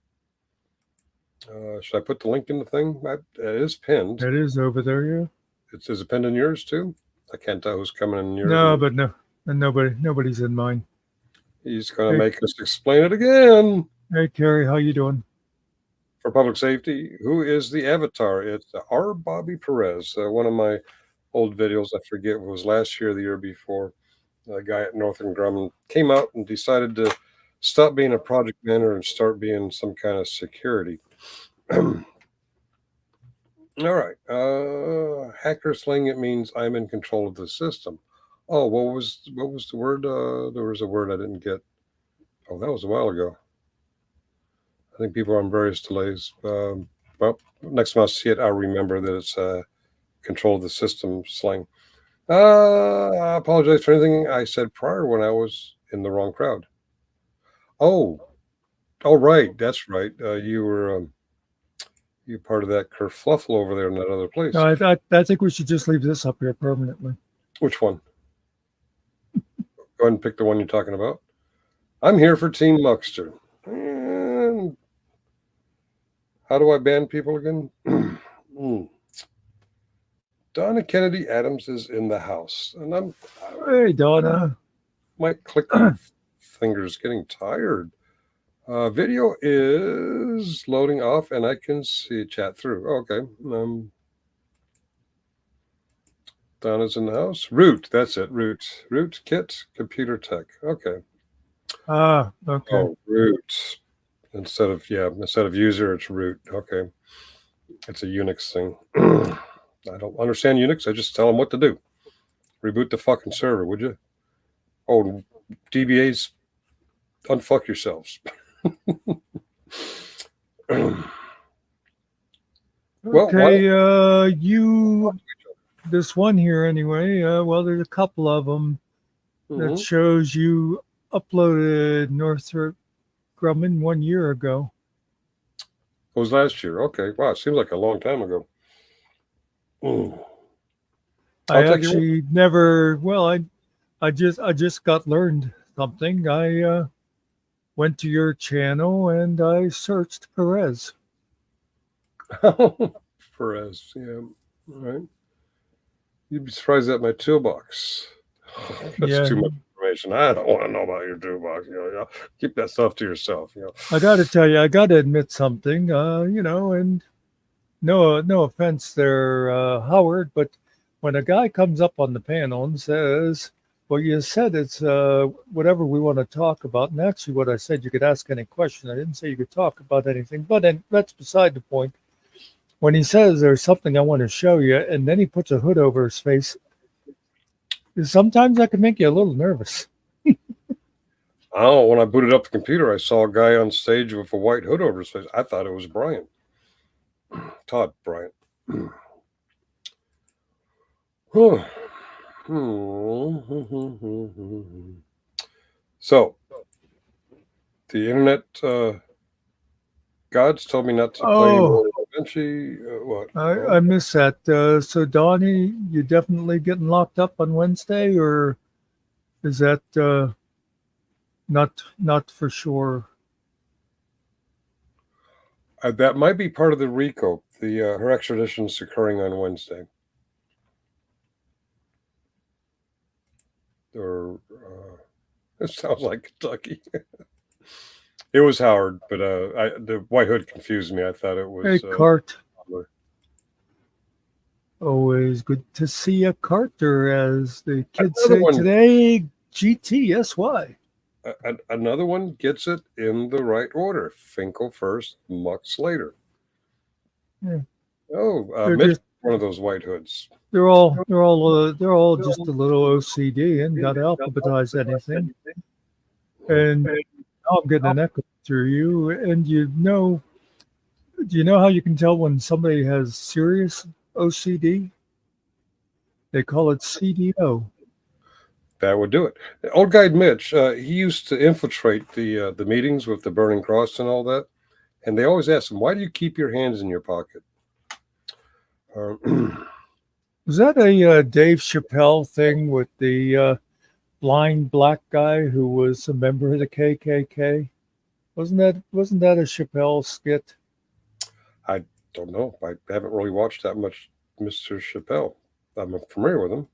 Should I put the link in the thing? It is pinned.
It is over there, yeah.
Is it pinned in yours too? I can't tell who's coming in yours.
No, but no, and nobody's in mine.
He's going to make us explain it again.
Hey, Carrie, how you doing?
For public safety, who is the avatar? It's R. Bobby Perez. One of my old videos, I forget if it was last year or the year before. A guy at Northern Grumman came out and decided to stop being a project manager and start being some kind of security. All right. Hacker slang, it means I'm in control of the system. Oh, what was the word? There was a word I didn't get. Oh, that was a while ago. I think people are on various delays. Well, next time I see it, I'll remember that it's control of the system slang. I apologize for anything I said prior when I was in the wrong crowd. Oh, right. That's right. You were you part of that kerfluffle over there in that other place.
No, I think we should just leave this up here permanently.
Which one? Go ahead and pick the one you're talking about. I'm here for Team Muckster. And how do I ban people again? Donna Kennedy Adams is in the house, and
Hey, Donna.
My clicky fingers getting tired. Video is loading off, and I can see chat through. Okay. Donna's in the house. Root, that's it. Root kit computer tech. Okay.
Okay.
Oh, root. Instead of user, it's root. Okay. It's a Unix thing. I don't understand Unix. I just tell them what to do. Reboot the fucking server, would you? Oh, DBAs, unfuck yourselves. Well,
okay, this one here anyway. Well, there's a couple of them that shows you uploaded Northrop Grumman 1 year ago.
It was last year. Okay. Wow, it seems like a long time ago.
I actually never. Well, I just got learned something. I went to your channel and I searched Perez.
Perez, yeah. All right. You'd be surprised at my toolbox. That's too much information. I don't want to know about your toolbox. Keep that stuff to yourself.
I got to tell you, I got to admit something. And no offense there, Howard, but when a guy comes up on the panel and says, well, you said it's whatever we want to talk about. And actually what I said, you could ask any question. I didn't say you could talk about anything, but that's beside the point. When he says there's something I want to show you, and then he puts a hood over his face, sometimes that can make you a little nervous.
Oh, when I booted up the computer, I saw a guy on stage with a white hood over his face. I thought it was Brian. Todd Bryant. So, the internet gods told me not to play anymore. What?
I missed that. So, Donnie, you definitely getting locked up on Wednesday, or is that Not for sure.
That might be part of the RICO. Her extradition is occurring on Wednesday. Or it sounds like Kentucky. It was Howard, but the White Hood confused me. I thought it was.
Hey, Cart. Always good to see a Carter, as the kids
Another
say
one.
today. GTSY.
Another one gets it in the right order. Finkel first, Mucks later.
Yeah.
Oh,
They're
Mitch,
just-
one of those White Hoods.
They're all just a little OCD and got to alphabetize anything. And now I'm getting an echo through you. And do you know how you can tell when somebody has serious OCD? They call it CDO.
That would do it. Old guy Mitch, he used to infiltrate the meetings with the Burning Cross and all that, and they always ask him, "Why do you keep your hands in your pocket?"
Was that a Dave Chappelle thing with the blind black guy who was a member of the KKK? Wasn't that a Chappelle skit?
I don't know. I haven't really watched that much Mr. Chappelle. I'm familiar with him.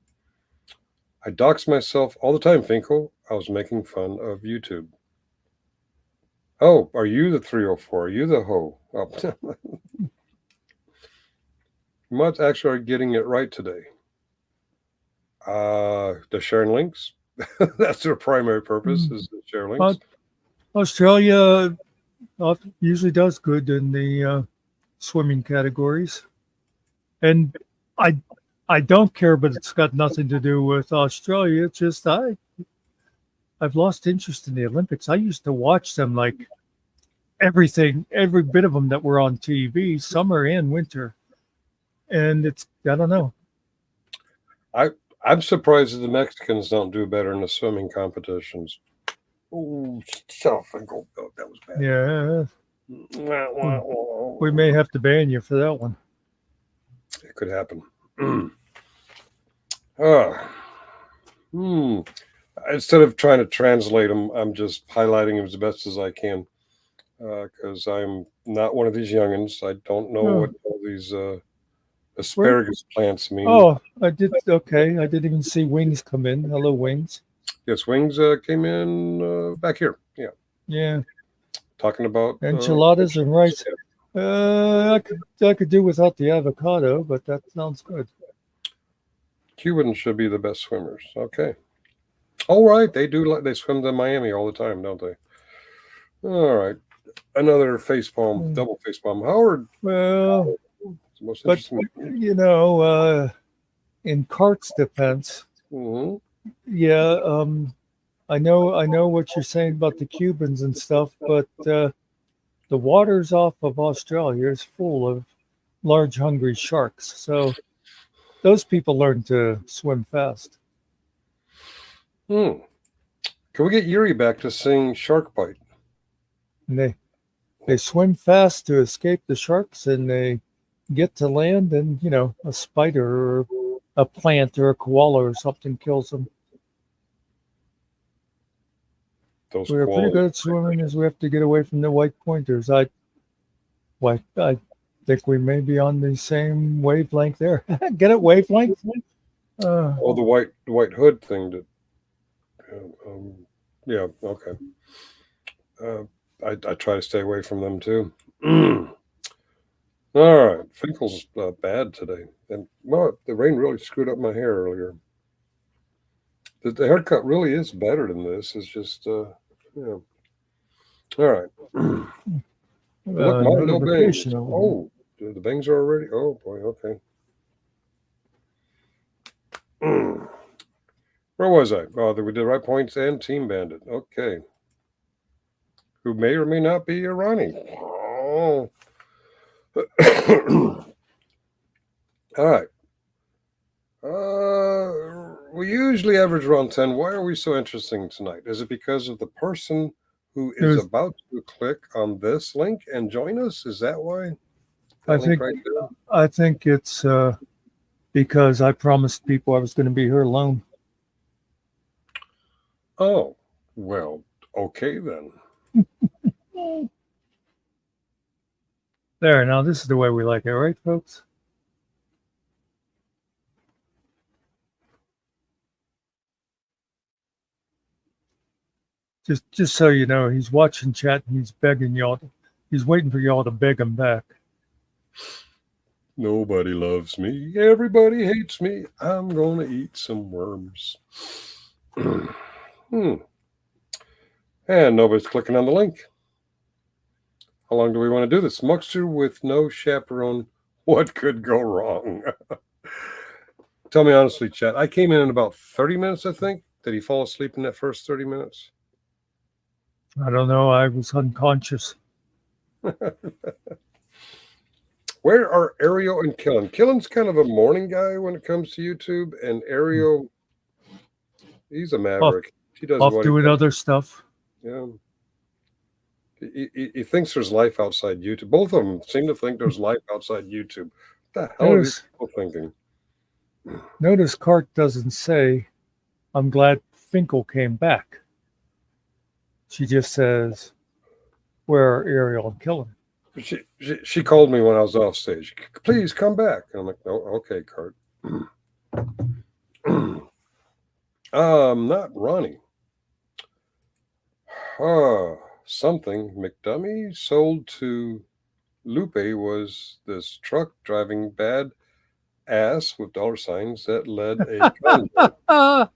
I dox myself all the time, Finkel. I was making fun of YouTube. Oh, are you the 304? Are you the hoe? Oh. Much actually are getting it right today. The sharing links. That's their primary purpose, is to share links.
Australia usually does good in the swimming categories. And I don't care, but it's got nothing to do with Australia. It's just I've lost interest in the Olympics. I used to watch them like every bit of them that were on TV, summer and winter. And I don't know.
I'm surprised that the Mexicans don't do better in the swimming competitions. Oh, Finkel. Oh, that was bad.
Yeah. We may have to ban you for that one.
It could happen. Instead of trying to translate them, I'm just highlighting them as best as I can, because I'm not one of these youngins. I don't know what all these asparagus plants mean.
Oh, I did. Okay, I didn't even see Wings come in. Hello, Wings.
Yes, Wings came in back here. Yeah.
Yeah.
Talking about
enchiladas and rice. I could do without the avocado, but that sounds good.
Cubans should be the best swimmers. Okay. All right. They swim to Miami all the time, don't they? All right. Another facepalm, double facepalm. Howard.
Well,
most
but in Cart's defense, yeah, I know what you're saying about the Cubans and stuff, but the waters off of Australia is full of large, hungry sharks. So those people learn to swim fast.
Can we get Yuri back to sing Shark Bite?
And they swim fast to escape the sharks, and they get to land, and a spider or a plant or a koala or something kills them. We're pretty good at swimming, as we have to get away from the white pointers. I think we may be on the same wavelength there. Get it, wavelength?
The white hood thing that. Yeah. Okay. I try to stay away from them too. All right, Finkel's bad today, and the rain really screwed up my hair earlier. The haircut really is better than this. It's just yeah. All right. Look, no bangs. Oh, the bangs are already. Oh boy. Okay. Where was I? Oh, we did right points and Team Bandit. Okay. Who may or may not be a Ronnie. Oh. All right. We usually average around 10. Why are we so interesting tonight? Is it because of the person who is about to click on this link and join us? Is that why?
I think it's because I promised people I was going to be here alone.
Oh, well, Okay, then.
There, now this is the way we like it, right, folks? Just so you know, he's watching chat and he's begging y'all. He's waiting for y'all to beg him back.
Nobody loves me. Everybody hates me. I'm going to eat some worms. And nobody's clicking on the link. How long do we want to do this? Muckster with no chaperone. What could go wrong? Tell me honestly, chat. I came in about 30 minutes, I think. Did he fall asleep in that first 30 minutes?
I don't know. I was unconscious.
Where are Ariel and Killen? Killen's kind of a morning guy when it comes to YouTube, and Ariel, he's a maverick. He does
Off
what
doing
he does.
other stuff.
Yeah. He thinks there's life outside YouTube. Both of them seem to think there's life outside YouTube. What the hell are these people thinking?
Notice Cart doesn't say, I'm glad Finkel came back. She just says, where are Ariel and Killen?
She called me when I was off stage. Please come back. And I'm like, oh, okay, Cart. Not Ronnie. Something McDummy sold to Lupe was this truck driving bad ass with dollar signs that led a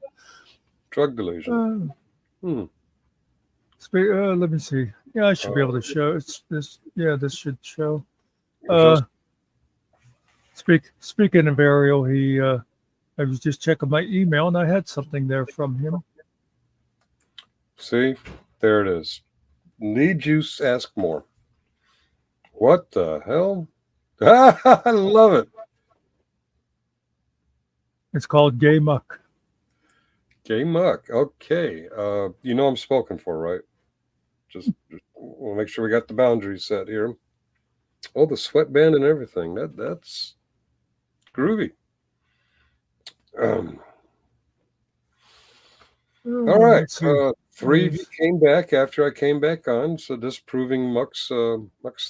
drug delusion.
Let me see. Yeah, I should be able to show. It's this. Yeah, this should show. Speaking of Ariel, I was just checking my email and I had something there from him.
See, there it is. Need juice, ask more. What the hell? I love it.
It's called Gay Muck.
Gay Muck. Okay. You know I'm spoken for, right? Just we'll make sure we got the boundaries set here. Oh, the sweatband and everything. That's groovy. All right. Three of you came back after I came back on, so disproving Muck's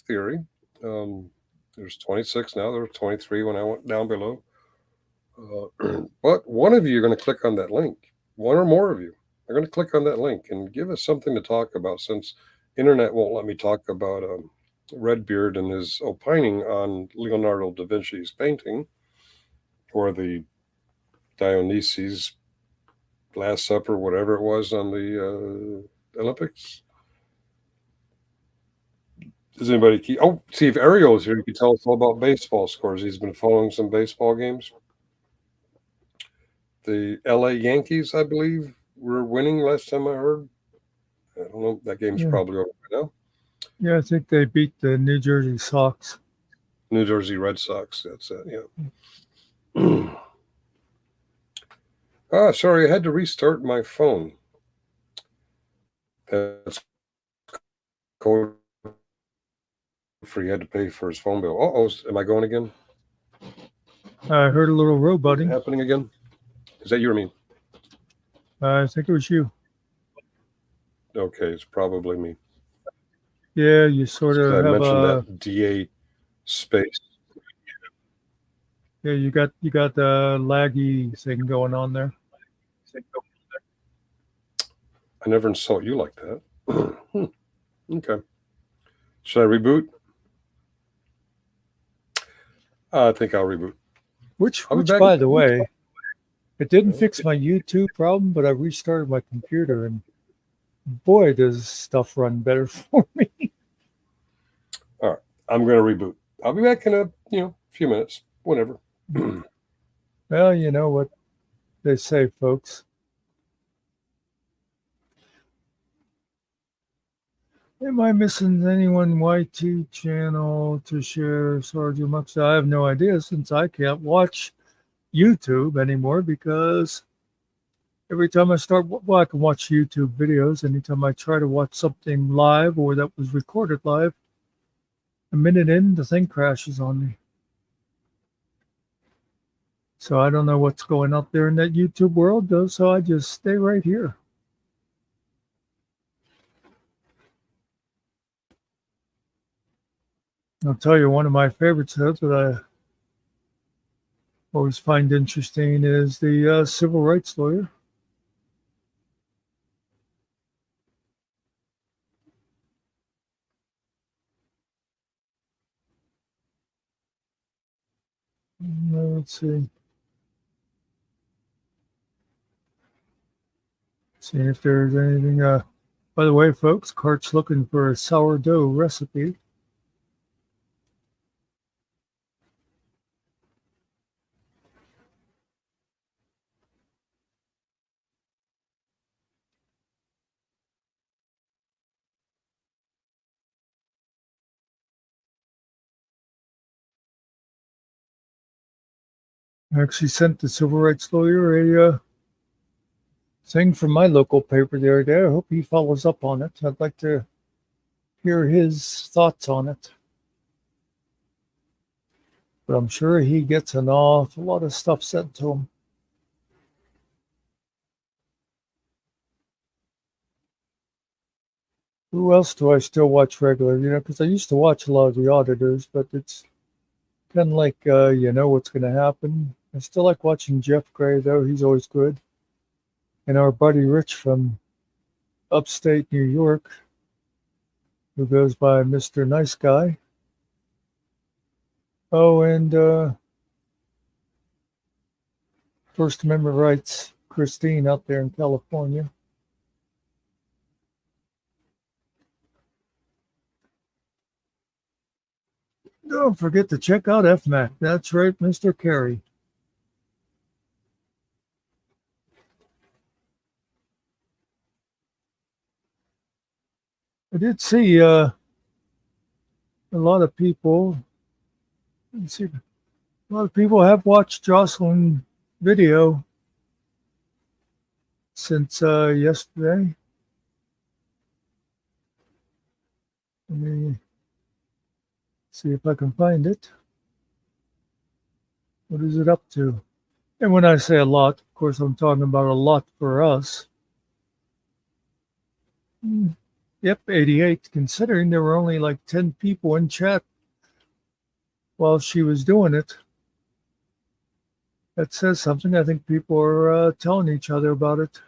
theory. There's 26 now. There were 23 when I went down below. But one of you are going to click on that link. One or more of you are going to click on that link and give us something to talk about, since internet won't let me talk about Redbeard and his opining on Leonardo da Vinci's painting or the Dionysus Last Supper, whatever it was on the Olympics. Does anybody keep? Oh, see if Ariel is here. He can tell us all about baseball scores. He's been following some baseball games. The LA Yankees, I believe, were winning last time I heard. I don't know. That game's probably over now.
Yeah, I think they beat the New Jersey Sox.
New Jersey Red Sox. That's it. Yeah. Sorry, I had to restart my phone. That's code for he had to pay for his phone bill. Oh, am I going again?
I heard a little roboting.
Happening again? Is that you or me?
I think it was you.
Okay, it's probably me.
Yeah, you sort of have
mentioned that DA space.
Yeah, you got the laggy thing going on there.
I never insult you like that. Okay. Should I reboot? I think I'll reboot.
Which by the way, it didn't fix my YouTube problem, but I restarted my computer, and boy, does stuff run better for me.
All right, I'm going to reboot. I'll be back in a few minutes, whenever.
Well, you know what they say, folks. Am I missing anyone YT channel to share Sergeant Muckster? I have no idea, since I can't watch YouTube anymore, because every time I start, I can watch YouTube videos. Anytime I try to watch something live or that was recorded live, a minute in, the thing crashes on me. So I don't know what's going out there in that YouTube world, though, so I just stay right here. I'll tell you, one of my favorites that I always find interesting is the civil rights lawyer. Let's see. See if there's anything. By the way, folks, Cart's looking for a sourdough recipe. I actually sent the civil rights lawyer a thing from my local paper the other day. I hope he follows up on it. I'd like to hear his thoughts on it. But I'm sure he gets an awful lot of stuff sent to him. Who else do I still watch regularly? Because I used to watch a lot of the auditors, but it's kind of like you know what's going to happen. I still like watching Jeff Gray, though. He's always good. And our buddy Rich from upstate New York, who goes by Mr. Nice Guy. Oh, and First Amendment Rights, Christine out there in California. Don't forget to check out FMAC. That's right, Mr. Carey. I did see a lot of people. Let's see, a lot of people have watched Jocelyn video since yesterday. Let me see if I can find it. What is it up to? And when I say a lot, of course, I'm talking about a lot for us. Yep, 88, considering there were only like 10 people in chat while she was doing it. That says something. I think people are telling each other about it.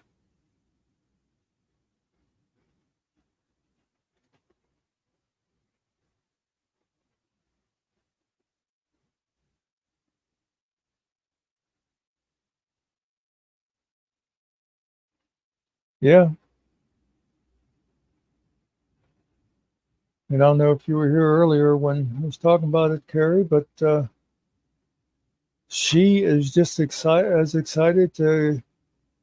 Yeah. And I don't know if you were here earlier when I was talking about it, Carrie, but she is just excited to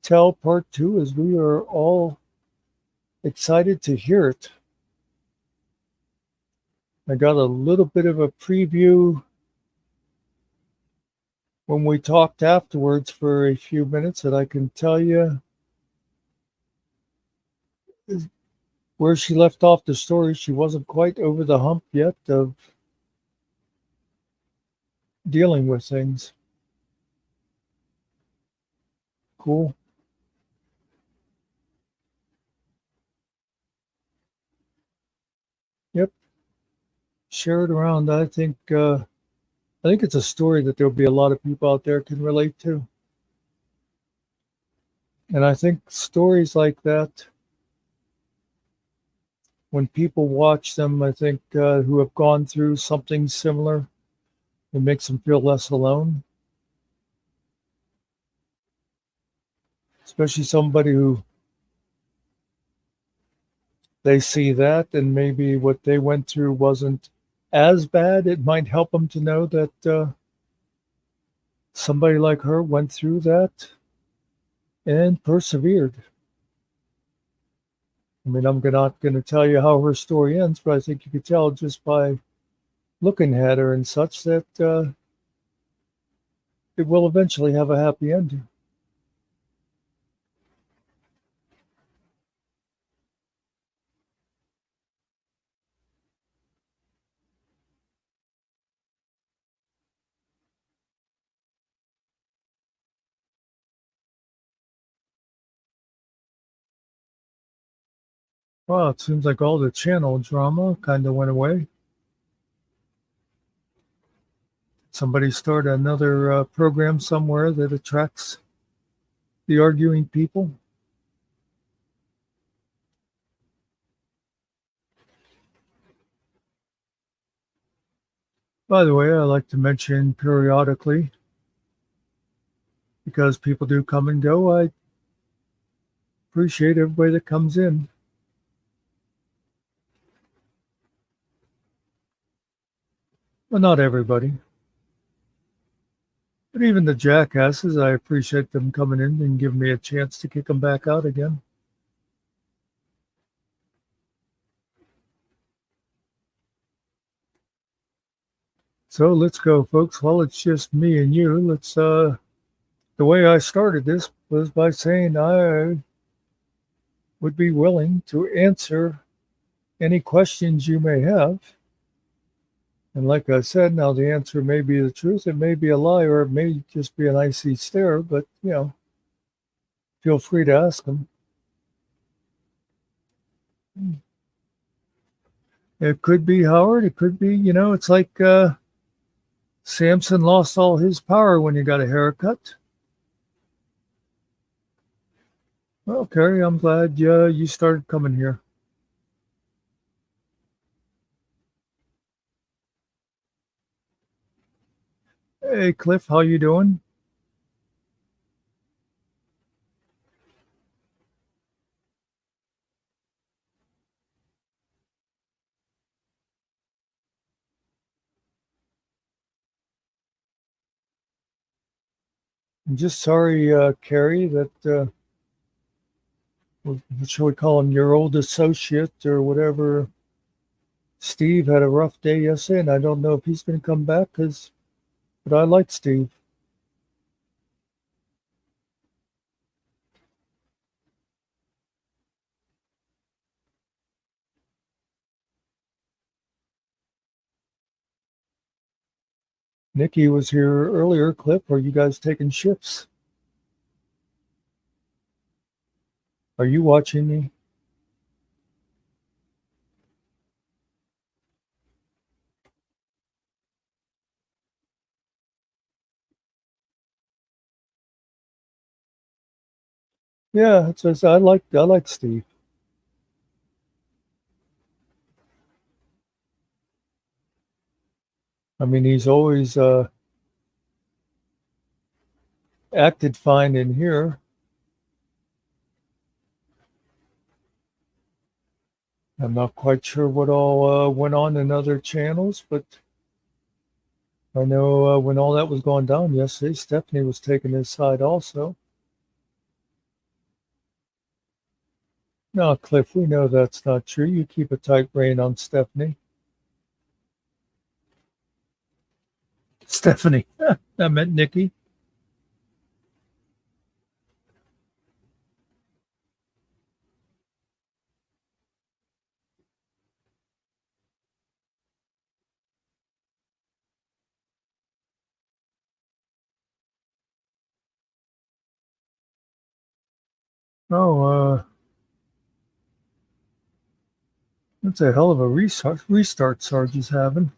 tell part two as we are all excited to hear it. I got a little bit of a preview when we talked afterwards for a few minutes that I can tell you where she left off the story. She wasn't quite over the hump yet of dealing with things. Cool. Yep. Share it around. I think it's a story that there'll be a lot of people out there can relate to. And I think stories like that, when people watch them, I think who have gone through something similar, it makes them feel less alone. Especially somebody who they see that and maybe what they went through wasn't as bad. It might help them to know that somebody like her went through that and persevered. I mean, I'm not going to tell you how her story ends, but I think you could tell just by looking at her and such that it will eventually have a happy ending. Well, it seems like all the channel drama kind of went away. somebody start another program somewhere that attracts the arguing people. By the way, I like to mention periodically, because people do come and go, I appreciate everybody that comes in. Well, not everybody. But even the jackasses, I appreciate them coming in and giving me a chance to kick them back out again. So let's go, folks. While it's just me and you, let's, the way I started this was by saying I would be willing to answer any questions you may have. And like I said, now the answer may be the truth, it may be a lie, or it may just be an icy stare, but, you know, feel free to ask them. It could be Howard, it could be, you know, it's like Samson lost all his power when he got a haircut. Well, Carrie, I'm glad you started coming here. Hey, Cliff, how you doing? I'm just sorry, Carrie, that what shall we call him, your old associate or whatever. Steve had a rough day yesterday, and I don't know if he's going to come back, but I like Steve. Nikki was here earlier. Cliff, are you guys taking shifts? Are you watching me? Yeah, it's just, I like Steve. I mean, he's always acted fine in here. I'm not quite sure what all went on in other channels, but I know when all that was going down yesterday, Stephanie was taking his side also. No, Cliff, we know that's not true. You keep a tight rein on Stephanie. Stephanie. I meant Nikki. Oh, that's a hell of a restart Sarge is having.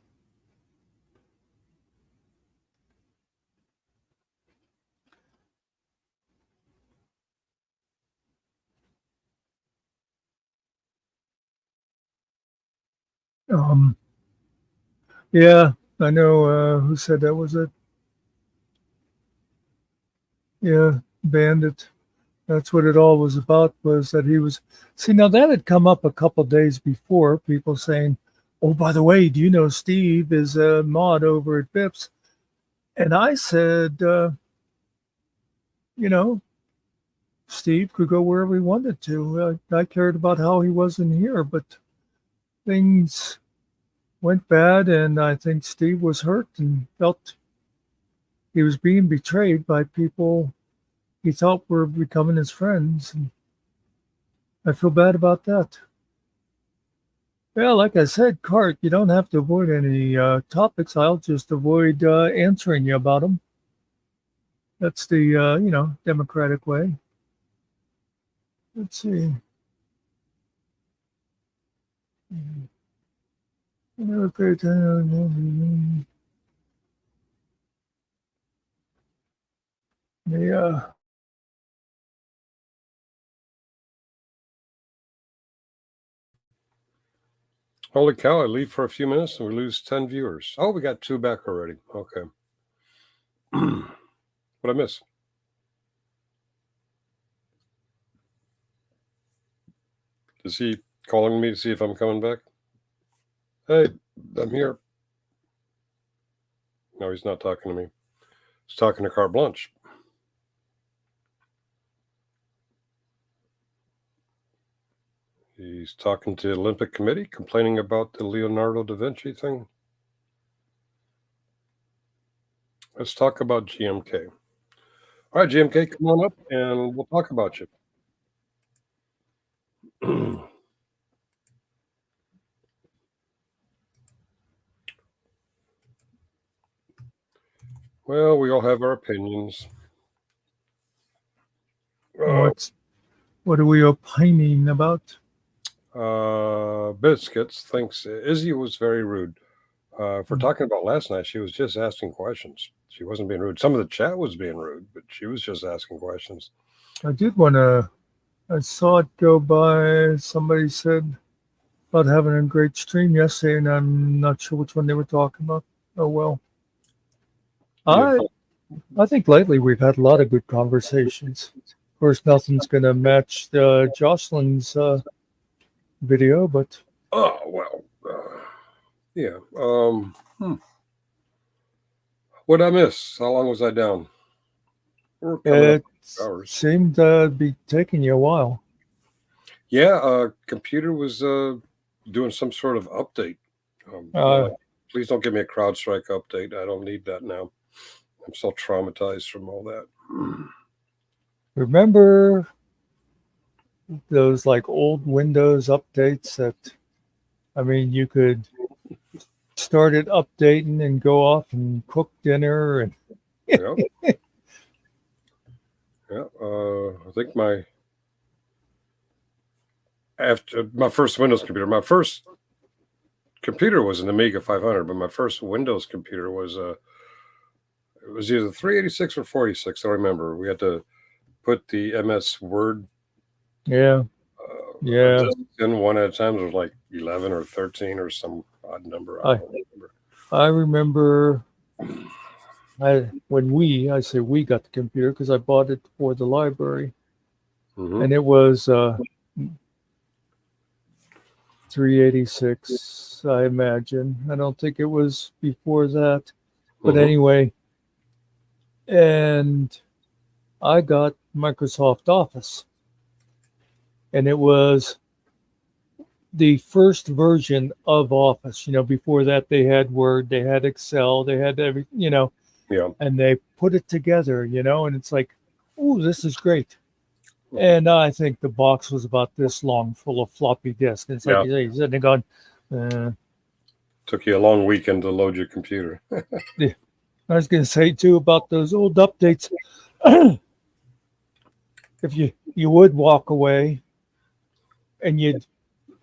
Yeah, I know who said that was it. Yeah, Bandit. That's what it all was about, was that he was. See, now that had come up a couple days before, people saying, oh, by the way, do you know Steve is a mod over at Bips? And I said, you know, Steve could go wherever he wanted to. I cared about how he was in here, but things went bad, and I think Steve was hurt and felt he was being betrayed by people he thought were becoming his friends. And I feel bad about that. Well, like I said, Cart, you don't have to avoid any topics. I'll just avoid answering you about them. That's the, democratic way. Let's see. Yeah.
Holy cow, I leave for a few minutes and we lose 10 viewers. Oh, we got 2 back already. Okay. What I miss? Is he calling me to see if I'm coming back? Hey, I'm here. No, he's not talking to me. He's talking to Carte Blanche. He's talking to the Olympic Committee, complaining about the Leonardo da Vinci thing. Let's talk about GMK. All right, GMK, come on up and we'll talk about you. Well, we all have our opinions.
What are we opining about?
Biscuits thinks Izzy was very rude. If we're talking about last night, she was just asking questions. She wasn't being rude. Some of the chat was being rude, but she was just asking questions.
I did want to. I saw it go by. Somebody said about having a great stream yesterday, and I'm not sure which one they were talking about. Oh well.
Yeah.
I think lately we've had a lot of good conversations. Of course, nothing's going to match Jocelyn's video, but
Oh well. Yeah. What I miss? How long was I down? We're coming up
it
2 hours.
seemed to be taking you a while.
Yeah. Computer was doing some sort of update. Please don't give me a CrowdStrike update. I don't need that now. I'm so traumatized from all that.
Remember those like old Windows updates that, I mean, you could start it updating and go off and cook dinner and
Yeah. Yeah. I think after my first Windows computer, my first computer was an Amiga 500, but my first Windows computer was it was either 386 or 486. I remember we had to put the MS Word
yeah.
in one at a time. It was like 11 or 13 or some odd number. I don't remember.
I remember when I say we got the computer because I bought it for the library, and it was 386, I imagine. I don't think it was before that, but anyway. And I got Microsoft Office, and it was the first version of Office. Before that they had Word, they had Excel, they had everything,
Yeah.
and they put it together, and it's like, oh, this is great. And I think the box was about this long, full of floppy disks. And it's like you're sitting there going,
took you a long weekend to load your computer.
I was going to say too about those old updates. If you would walk away and you'd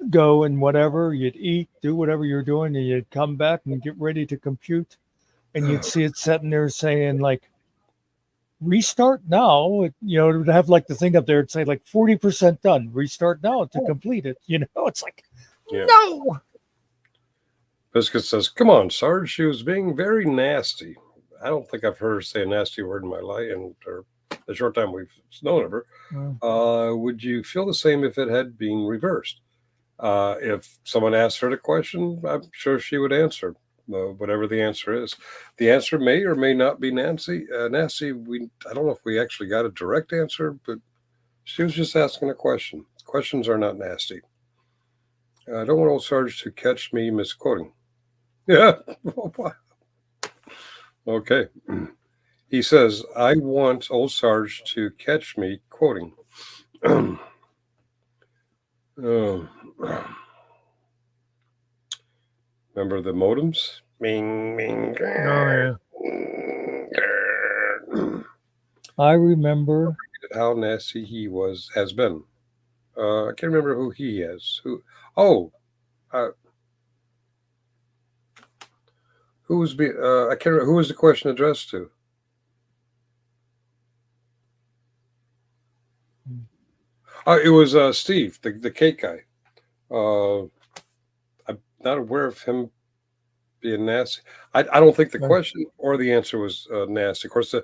go and whatever, you'd eat, do whatever you're doing, and you'd come back and get ready to compute, and you'd see it sitting there saying like, restart now. It would have like the thing up there, it'd say like 40% done, restart now to complete it. It's like, no.
Biscuit says, come on, Sarge, she was being very nasty. I don't think I've heard her say a nasty word in my life, and or the short time we've known of her. Would you feel the same if it had been reversed? If someone asked her the question, I'm sure she would answer whatever the answer is. The answer may or may not be nasty. I don't know if we actually got a direct answer, but she was just asking a question. Questions are not nasty. I don't want old Sarge to catch me misquoting. Yeah. Okay. He says, I want old Sarge to catch me quoting. Remember the modems? Ming, ming.
Oh, yeah. I remember
how nasty he has been. I can't remember who he is. Who was I can't remember who was the question addressed to. It was Steve, the cake guy. I'm not aware of him being nasty. I don't think the
Right.
question or the answer was nasty. Of course,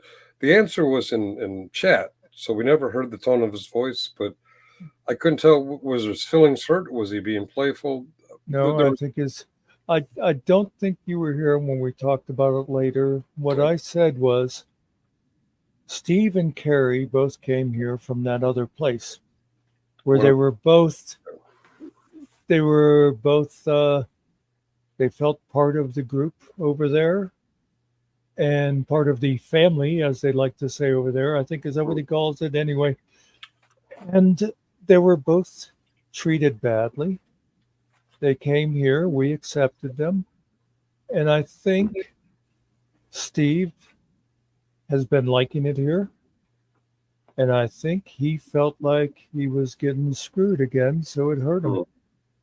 the answer was in chat, so we never heard the tone of his voice, but I couldn't tell, was his feelings hurt? Was he being playful?
No,
There
I
was,
think is I don't think you were here when we talked about it later. What I said was Steve and Carrie both came here from that other place where
Where-
they were both they felt part of the group over there and part of the family, as they like to say over there. I think is that what he calls it anyway. And they were both treated badly. They came here, we accepted them, and I think Steve has been liking it here. And I think he felt like he was getting screwed again, so it hurt him.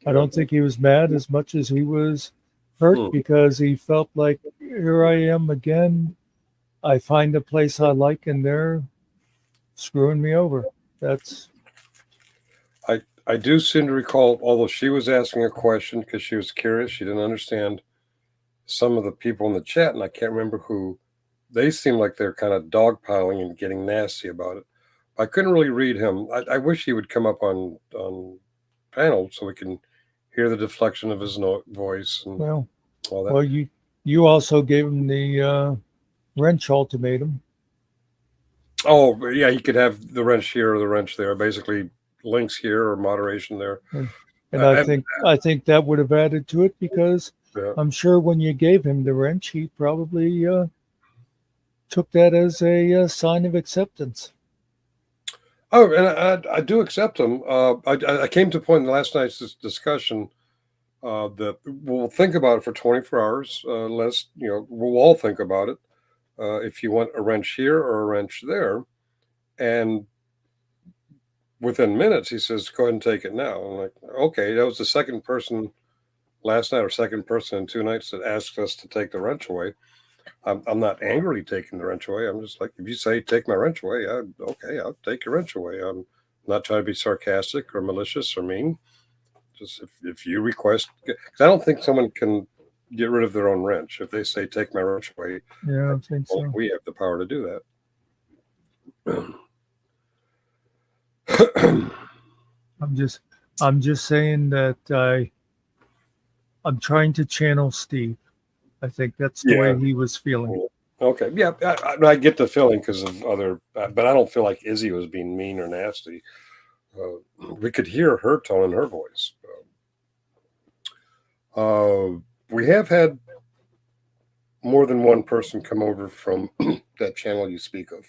I don't think he was mad as much as he was hurt because he felt like, here I am again. I find a place I like and they're screwing me over. That's
I do seem to recall, although she was asking a question because she was curious, she didn't understand some of the people in the chat, and I can't remember who. They seemed like they're kind of dogpiling and getting nasty about it. I couldn't really read him. I wish he would come up on panel so we can hear the deflection of his voice and
well.
all that.
Well, you also gave him the wrench ultimatum.
Oh, but yeah, he could have the wrench here or the wrench there. Basically, links here or moderation there.
And I think that would have added to it because
Yeah.
I'm sure when you gave him the wrench, he probably took that as a sign of acceptance.
Oh, and I do accept him. I came to a point in last night's discussion that we'll think about it for 24 hours. We'll all think about it. If you want a wrench here or a wrench there, and within minutes, he says, "Go ahead and take it now." I'm like, okay, that was the second person last night or second person in 2 nights that asked us to take the wrench away. I'm not angrily taking the wrench away. I'm just like, if you say take my wrench away, okay, I'll take your wrench away. I'm not trying to be sarcastic or malicious or mean. Just if you request, because I don't think someone can get rid of their own wrench. If they say take my wrench away,
Yeah, I think
only
so.
we have the power to do that.
I'm just saying that I'm trying to channel Steve. I think that's the way he was feeling.
Okay, yeah, I get the feeling because of other, but I don't feel like Izzy was being mean or nasty. We could hear her tone in her voice. We have had more than one person come over from that channel you speak of,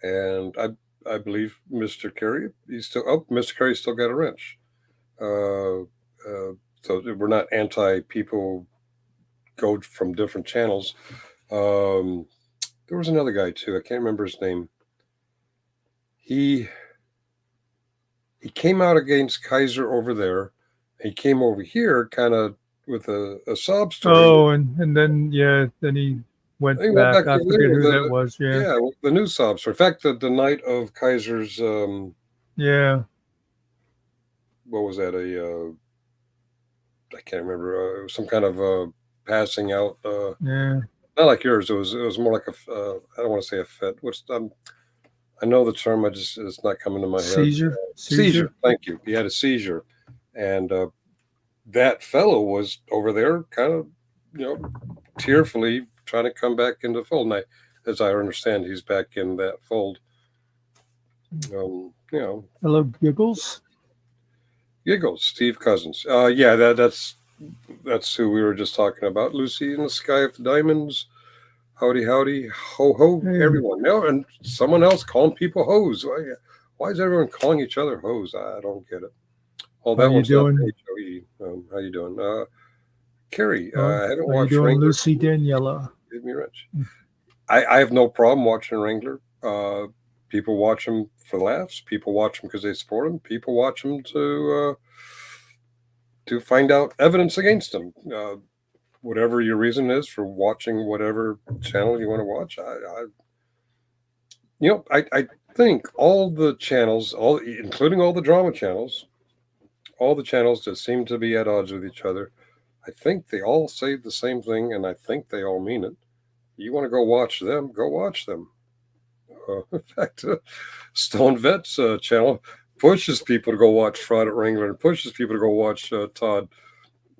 and I believe Mr. Carey, Mr. Carey still got a wrench. So we're not anti people go from different channels. There was another guy too. I can't remember his name. He came out against Kaiser over there. He came over here kind of with a sob story.
Oh, and then then he went back. I forget who that was. Yeah,
the new sob story. In fact, the night of Kaiser's what was that? I can't remember. Some kind of passing out. Not like yours. It was more like I don't want to say a fit. I know the term. It's not coming to my
head.
Seizure. Thank you. He had a seizure, and that fellow was over there, kind of, tearfully trying to come back into the fold. And as I understand, he's back in that fold.
Hello, Giggles.
Giggles, Steve Cousins. Yeah, that's who we were just talking about. Lucy in the Sky of the Diamonds. Howdy, howdy, ho, ho, everyone. No, and someone else calling people hoes. Why is everyone calling each other hoes? I don't get it. Oh, that one's not H-O-E. How you doing? Carrie, I haven't watched
Wrangler.
Lucy
Daniela.
Give me rich. I have no problem watching Wrangler. People watch them for laughs. People watch them because they support them. People watch them to find out evidence against them. Whatever your reason is for watching whatever channel you want to watch, I think all the channels, including all the drama channels, all the channels that seem to be at odds with each other, I think they all say the same thing, and I think they all mean it. You want to go watch them? Go watch them. In fact, Stone Vet's channel pushes people to go watch Fraud at Wrangler and pushes people to go watch Todd.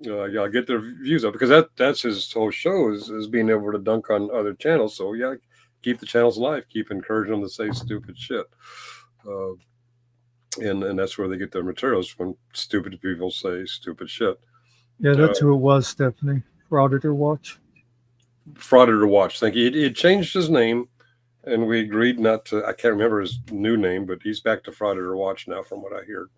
Yeah, get their views up because that's his whole show is being able to dunk on other channels. So yeah, keep the channels alive, keep encouraging them to say stupid shit. Uh, and that's where they get their materials when stupid people say stupid shit.
Yeah, that's who it was, Stephanie. Frauditor Watch.
Frauditor Watch, thank you. It changed his name, and we agreed not to. I can't remember his new name, but he's back to Frauditor Watch now, from what I heard.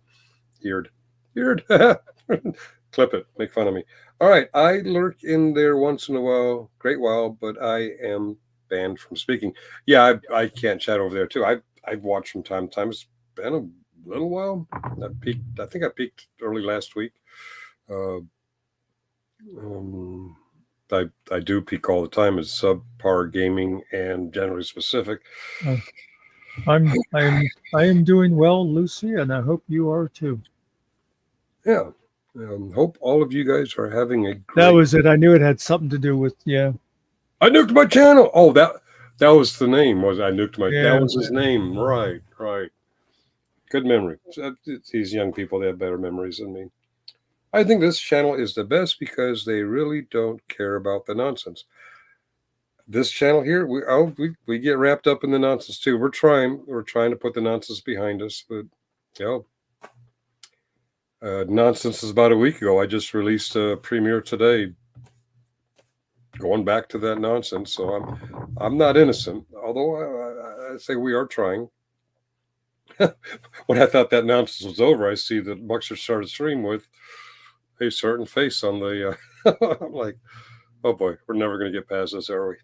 Clip it. Make fun of me. All right, I lurk in there once in a while, great while, but I am banned from speaking. Yeah, I can't chat over there too. I've watched from time to time. It's been a little while. I think I peaked early last week. Uh, I do peak all the time as subpar gaming and generally specific.
I am doing well, Lucy, and I hope you are too.
Yeah. Hope all of you guys are having a great.
That was it. I knew it had something to do with
I nuked my channel. Oh, that was the name. Was I nuked my?
Yeah.
That was his name. Right. Good memory. These young people, they have better memories than me. I think this channel is the best because they really don't care about the nonsense. This channel here, we get wrapped up in the nonsense too. We're trying to put the nonsense behind us, but nonsense is about a week ago. I just released a premiere today, going back to that nonsense. So I'm not innocent, although I say we are trying. When I thought that nonsense was over, I see that Muckster started stream with a certain face on the. I'm like, oh boy, we're never going to get past this, are we?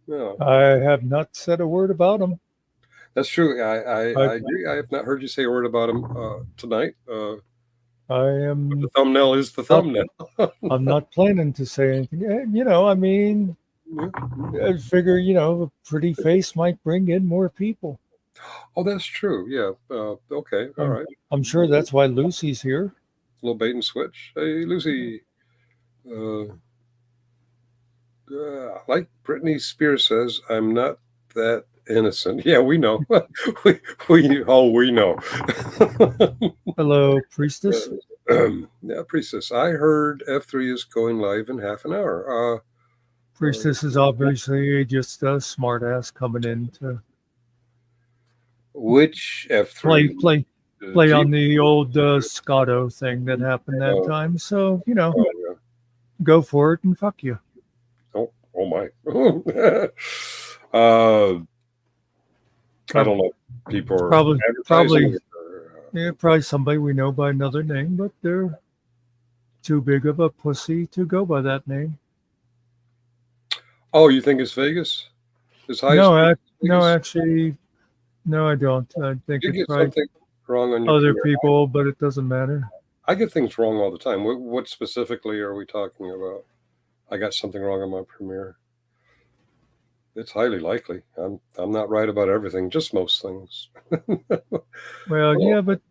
No.
I have not said a word about him.
That's true. I agree. I have not heard you say a word about him tonight. The thumbnail is the thumbnail.
I'm not planning to say anything. I mean, I figure, a pretty face might bring in more people.
Oh, that's true. Yeah. Okay. All right.
I'm sure that's why Lucy's here.
A little bait and switch. Hey, Lucy. Like Britney Spears says, I'm not that innocent. Yeah, we know. we know.
Hello, Priestess.
Yeah, Priestess. I heard F3 is going live in half an hour.
Priestess is obviously just a smart ass coming in to
which F3?
Play on the old Scotto thing that happened that time. So, go for it and fuck you.
Oh my. I don't know. People are
probably somebody we know by another name, but they're too big of a pussy to go by that name.
Oh, you think it's Vegas?
Actually, no, I don't. I think it's probably
something wrong on your
other people, but it doesn't matter.
I get things wrong all the time. What specifically are we talking about? I got something wrong on my premiere. It's highly likely. I'm not right about everything, just most things.
Well, yeah, but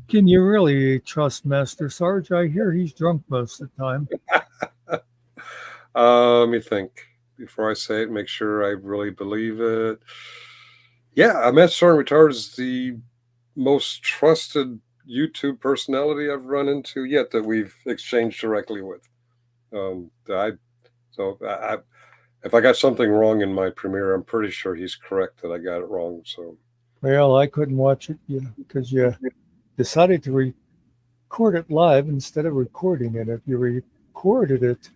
can you really trust Master Sarge? I hear he's drunk most of the time.
Let me think before I say it. Make sure I really believe it. Yeah, Master Sergeant Retard is the most trusted YouTube personality I've run into yet that we've exchanged directly with. If I got something wrong in my premiere, I'm pretty sure he's correct that I got it wrong. So,
well, I couldn't watch it because you decided to record it live instead of recording it. If you recorded it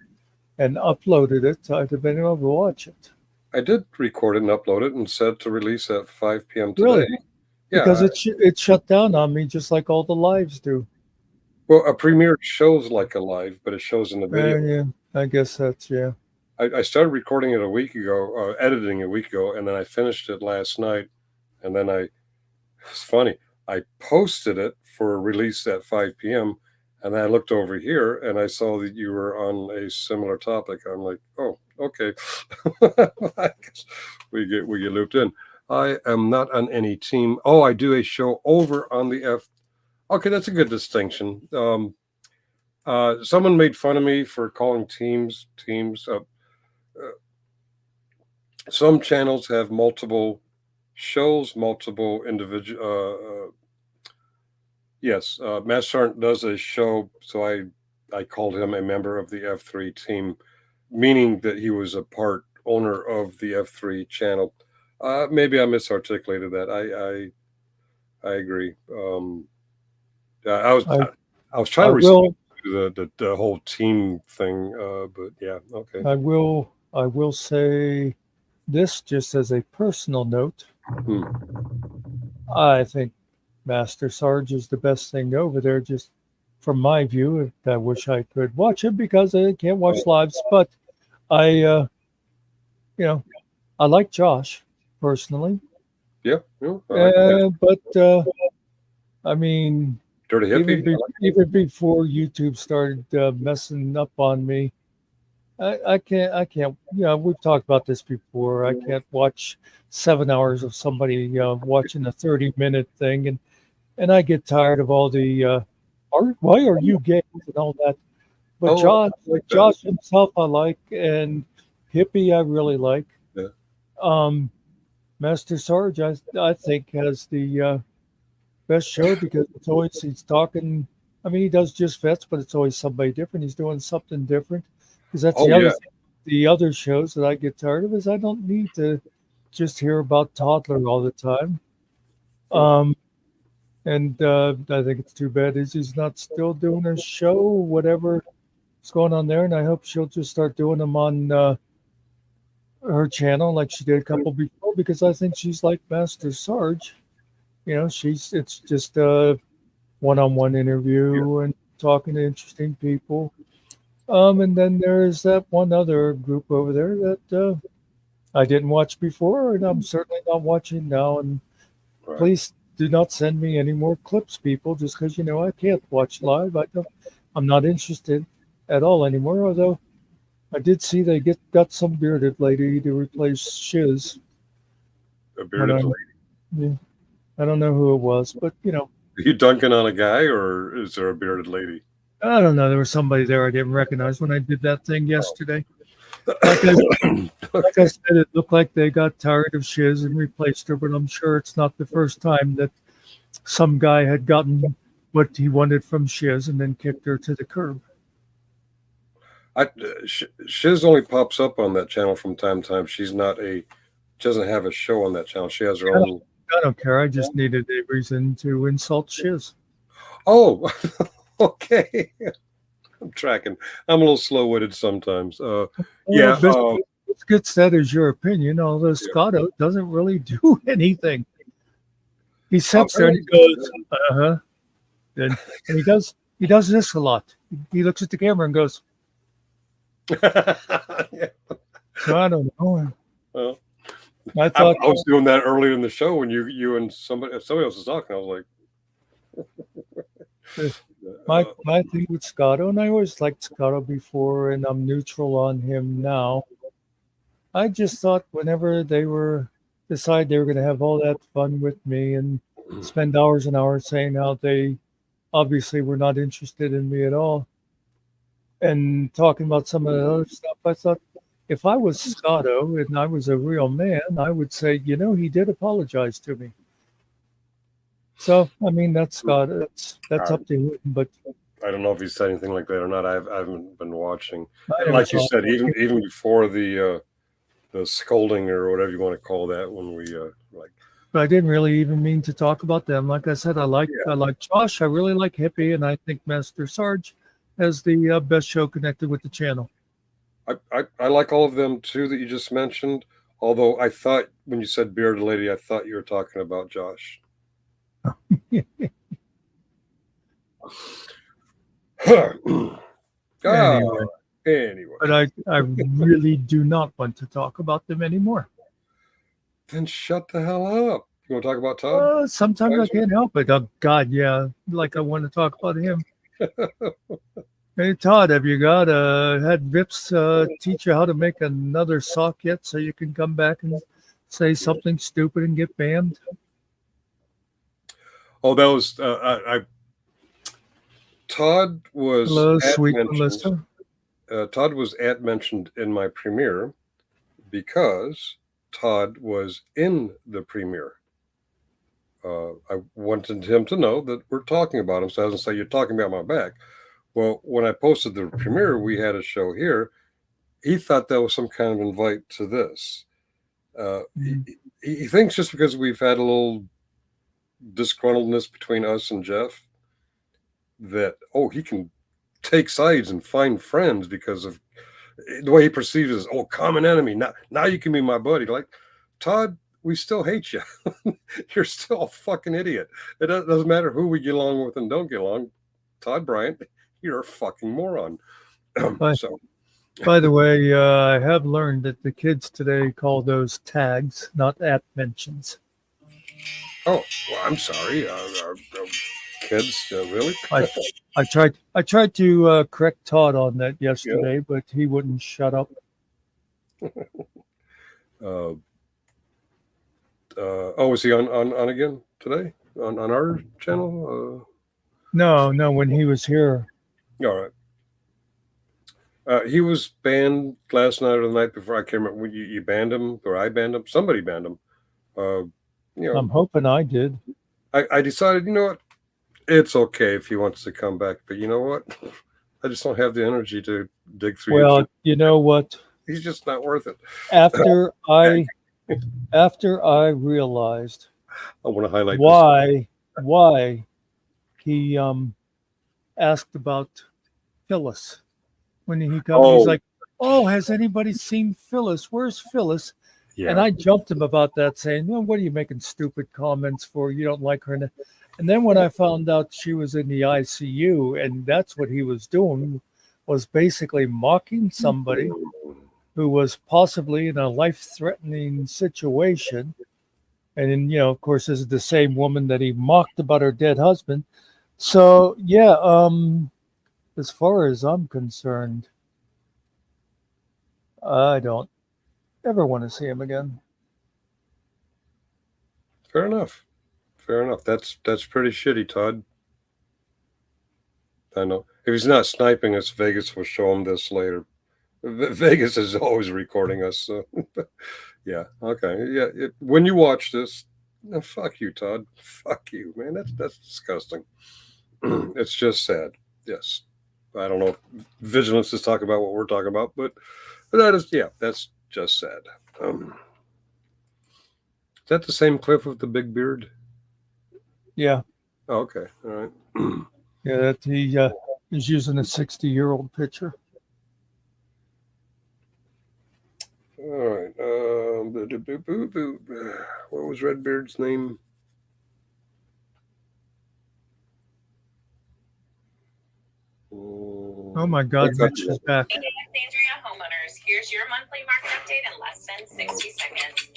and uploaded it, I'd have been able to watch it.
I did record it and upload it and set to release at 5 p.m. today.
Really?
Yeah,
because it shut down on me just like all the lives do.
Well, a premiere shows like a live, but it shows in the video.
Yeah, I guess that's
I started recording it a week ago, editing a week ago, and then I finished it last night. And then it's funny, I posted it for release at 5 p.m. And then I looked over here and I saw that you were on a similar topic. I'm like, oh, okay. I guess we get looped in. I am not on any team. Oh, I do a show over on the F. Okay, that's a good distinction. Someone made fun of me for calling teams. Some channels have multiple shows, multiple individual. Yes, Matt Sergeant does a show, so I called him a member of the F3 team, meaning that he was a part owner of the F3 channel. Maybe I misarticulated that. I agree. I was
I,
I was trying
I
to respond
will,
to the whole team thing, but yeah, okay.
I will say this just as a personal note.
Hmm.
I think Master Sarge is the best thing over there, just from my view. I wish I could watch it because I can't watch lives, but I, I like Josh personally.
Yeah, I like that.
But I mean,
Dirty hippie.
even before YouTube started messing up on me, I can't. We've talked about this before. I can't watch 7 hours of somebody watching a 30-minute thing, and I get tired of all the why are you gay and all that. But
Oh, I like that.
Josh himself, I like, and Hippie, I really like.
Yeah.
Master Sarge, I think has the best show because it's always he's talking. I mean, he does just vets, but it's always somebody different. He's doing something different because that's
Oh,
the other
yeah.
thing. The other shows that I get tired of is I don't need to just hear about toddler all the time. And I think it's too bad he's not still doing her show, whatever is going on there. And I hope she'll just start doing them on her channel like she did a couple before because I think she's like Master Sarge. It's just a one-on-one interview and talking to interesting people. And then there's that one other group over there that I didn't watch before, and I'm certainly not watching now. And
Right.
please do not send me any more clips, people, just because I can't watch live. I'm not interested at all anymore. Although I did see they got some bearded lady to replace Shiz.
A bearded
And
lady.
I don't know who it was, but
Are you dunking on a guy, or is there a bearded lady?
I don't know. There was somebody there I didn't recognize when I did that thing yesterday. Like I said, it looked like they got tired of Shiz and replaced her, but I'm sure it's not the first time that some guy had gotten what he wanted from Shiz and then kicked her to the curb.
Shiz only pops up on that channel from time to time. She doesn't have a show on that channel. She has her own.
I don't care. I just needed a reason to insult Shiz.
Oh, okay. I'm tracking. I'm a little slow-witted sometimes. Yeah.
It's good said as your opinion, although Scotto doesn't really do anything. He sits there and he goes, uh-huh. And he does this a lot. He looks at the camera and goes,
Yeah.
so I don't know.
Well,
I
I
thought
was doing that earlier in the show when you and somebody else was talking. I was like,
my thing with Scotto, and I always liked Scotto before, and I'm neutral on him now. I just thought whenever they decide they were going to have all that fun with me and spend hours and hours saying how they obviously were not interested in me at all, and talking about some of the other stuff, I thought if I was Scotto and I was a real man, I would say, he did apologize to me. So, I mean, that's Scott. That's up to him. But
I don't know if he said anything like that or not. I haven't been watching.
I never
Like you
saw
said,
it.
even before the scolding or whatever you want to call that, when we like.
But I didn't really even mean to talk about them. Like I said, I like Josh. I really like Hippie, and I think Master Sarge has the best show connected with the channel.
I like all of them too that you just mentioned. Although I thought when you said bearded lady, I thought you were talking about Josh. Anyway.
But I really do not want to talk about them anymore.
Then shut the hell up. You want to talk about Todd?
Sometimes I can't help it. Oh, God, yeah. Like I want to talk about him. Hey, Todd, have you had Vips teach you how to make another sock yet so you can come back and say something stupid and get banned?
Oh, that was Todd was
Hello,
at
sweet
mentioned.
Melissa.
Todd was at mentioned in my premiere because Todd was in the premiere. I wanted him to know that we're talking about him, so I doesn't say you're talking about my back. Well, when I posted the premiere, we had a show here. He thought that was some kind of invite to this. He thinks just because we've had a little disgruntledness between us and Jeff that, oh, he can take sides and find friends because of the way he perceives it as, oh, common enemy. Now you can be my buddy. Like, Todd, we still hate you. You're still a fucking idiot. It doesn't matter who we get along with and don't get along. Todd Bryant, you're a fucking moron. So,
by the way, I have learned that the kids today call those tags, not at mentions.
oh, well, I'm sorry. Kids, really?
I tried to correct Todd on that yesterday, but he wouldn't shut up.
Was he on again today on our channel?
No, when he was here.
All right. He was banned last night or the night before. I can't remember when you banned him or I banned him. Somebody banned him.
I'm hoping I did.
I decided, you know what? It's okay if he wants to come back, but you know what? I just don't have the energy to dig through.
Well,
YouTube.
you know what?
He's just not worth it.
After I realized
I want to highlight
why he asked about Phyllis when he comes. He's like, "Oh, has anybody seen Phyllis? Where's Phyllis?"
Yeah.
And I jumped him about that, saying, "Well, what are you making stupid comments for? You don't like her." And then when I found out she was in the ICU, and that's what he was doing, was basically mocking somebody who was possibly in a life-threatening situation. And then, of course, this is the same woman that he mocked about her dead husband. So, yeah, as far as I'm concerned, I don't ever want to see him again.
Fair enough. That's pretty shitty, Todd. I know. If he's not sniping us, Vegas will show him this later. Vegas is always recording us. So, yeah. Okay. Yeah. When you watch this, fuck you, Todd. Fuck you, man. That's disgusting. It's just sad. Yes. I don't know if vigilance is talking about what we're talking about, but that's just sad. Is that the same Cliff with the big beard?
Yeah.
Oh, okay. All right.
Yeah, that he is using a 60-year-old picture.
All right. What was Redbeard's name?
Oh my God, Mitch is back.
Hey, it's Andrea Homeowners. Here's your monthly market update in less than 60 seconds.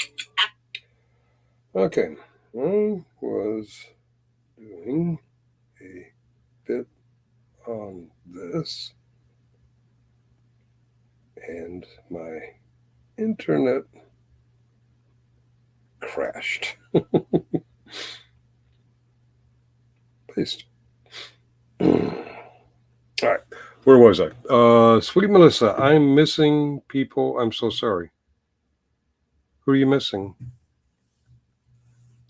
Okay. I was doing a bit on this, and my internet crashed. Paste. All right. Where was I? Sweet Melissa, I'm missing people. I'm so sorry. Who are you missing?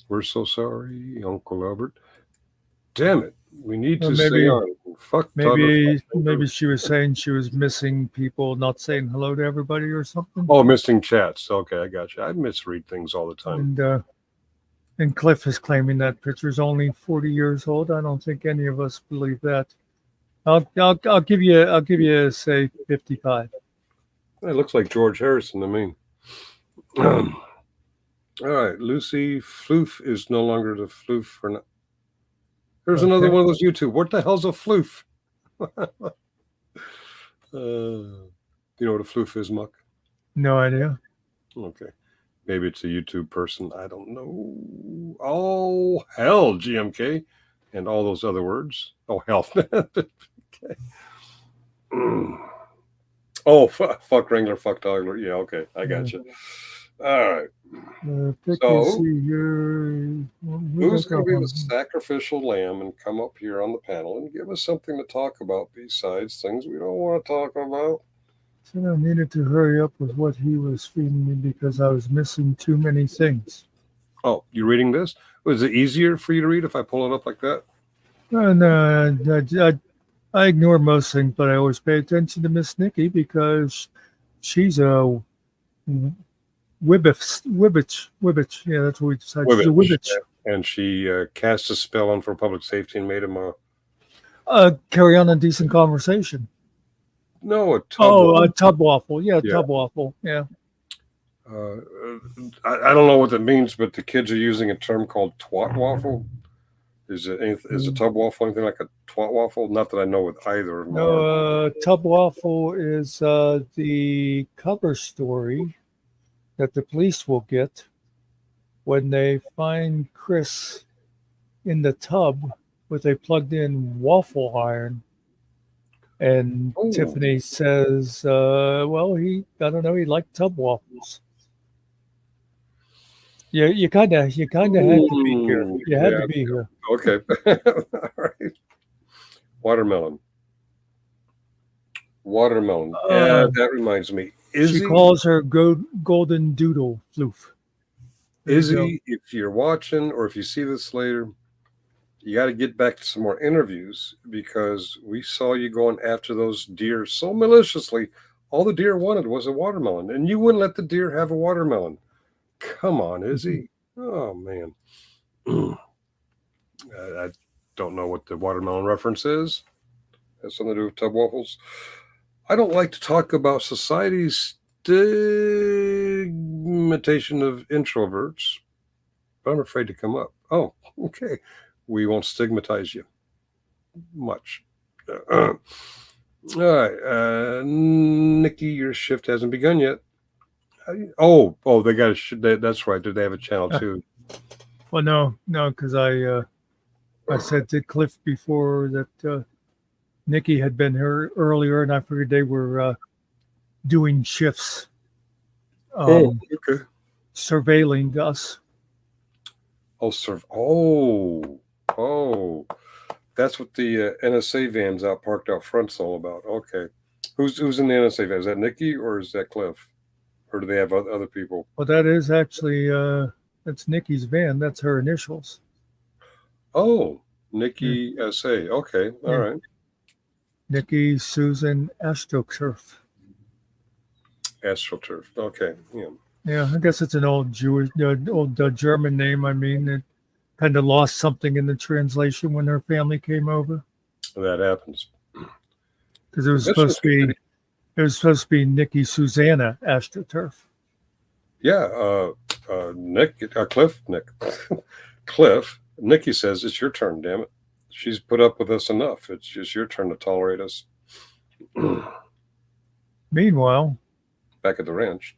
We're so sorry, Uncle Albert. Damn it. We need to stay on. Fuck.
Maybe she was saying she was missing people, not saying hello to everybody or something.
Oh, missing chats. Okay, I got you. I misread things all the time.
And Cliff is claiming that picture's only 40 years old. I don't think any of us believe that. I'll give you say 55.
It looks like George Harrison to me. All right, Lucy Floof is no longer the Floof for now. There's another one of those YouTube. What the hell's a Floof? You know what a Floof is, Muck?
No idea.
Okay. Maybe it's a YouTube person. I don't know. Oh, hell, GMK. And all those other words. Oh, hell. Okay. Oh, fuck Wrangler, fuck Dogler. Yeah, okay. I got you. All right.
Pick
So,
and see here.
Who's going to be the sacrificial lamb and come up here on the panel and give us something to talk about besides things we don't want to talk about?
Said I needed to hurry up with what he was feeding me because I was missing too many things.
Oh, you reading this? Was it easier for you to read if I pull it up like that?
And I ignore most things, but I always pay attention to Miss Nikki because she's a Wibbich. Yeah, that's what we decided. She's a Wibbich.
And she cast a spell on for public safety and made him
carry on a decent conversation.
No, a tub.
Oh, a tub waffle. Yeah,
Yeah.
tub waffle. Yeah.
I don't know what that means, but the kids are using a term called twat waffle. Is a tub waffle anything like a twat waffle? Not that I know with either.
No, tub waffle is the cover story that the police will get when they find Chris in the tub with a plugged-in waffle iron. And
Oh.
Tiffany says, well, I don't know, he liked tub waffles. Yeah, you kind of had to be here. You had to be here.
Okay. All right. Watermelon. Yeah, that reminds me.
She calls her golden doodle floof.
Izzy, if you're watching or if you see this later, you got to get back to some more interviews because we saw you going after those deer so maliciously. All the deer wanted was a watermelon, and you wouldn't let the deer have a watermelon. Come on, Izzy. Oh, man. I don't know what the watermelon reference is. Has something to do with tub waffles. I don't like to talk about society's stigmatization of introverts, but I'm afraid to come up. Oh, okay. We won't stigmatize you much. All right. Nikki, your shift hasn't begun yet. Oh, they got that's right. Did they have a channel too?
Well, no, because I said to Cliff before that Nikki had been here earlier, and I figured they were doing shifts.
Okay.
Surveilling us.
Oh, that's what the NSA van's out parked out front's all about. Okay, who's in the NSA van? Is that Nikki or is that Cliff, or do they have other people?
Well, that is actually that's Nikki's van. That's her initials.
Oh, Nikki SA. Okay, all right.
Nikki Susan AstroTurf.
AstroTurf. Okay, yeah.
Yeah, I guess it's an old Jewish, old German name. I mean, it kind of lost something in the translation when her family came over.
That happens.
Because it was supposed to be Nikki Susanna AstroTurf.
Yeah, Cliff. Nikki says it's your turn. Damn it, she's put up with us enough. It's just your turn to tolerate us.
Meanwhile,
back at the ranch,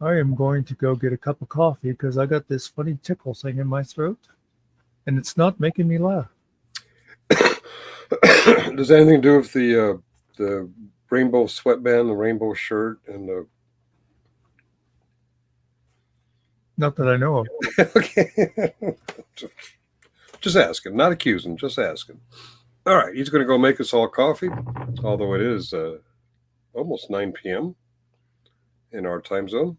I am going to go get a cup of coffee because I got this funny tickle thing in my throat, and it's not making me laugh.
Does anything to do with the rainbow sweatband, the rainbow shirt, and the?
Not that I know of.
Okay. Just asking, not accusing, just asking. All right, he's going to go make us all coffee, although it is almost 9 p.m. in our time zone.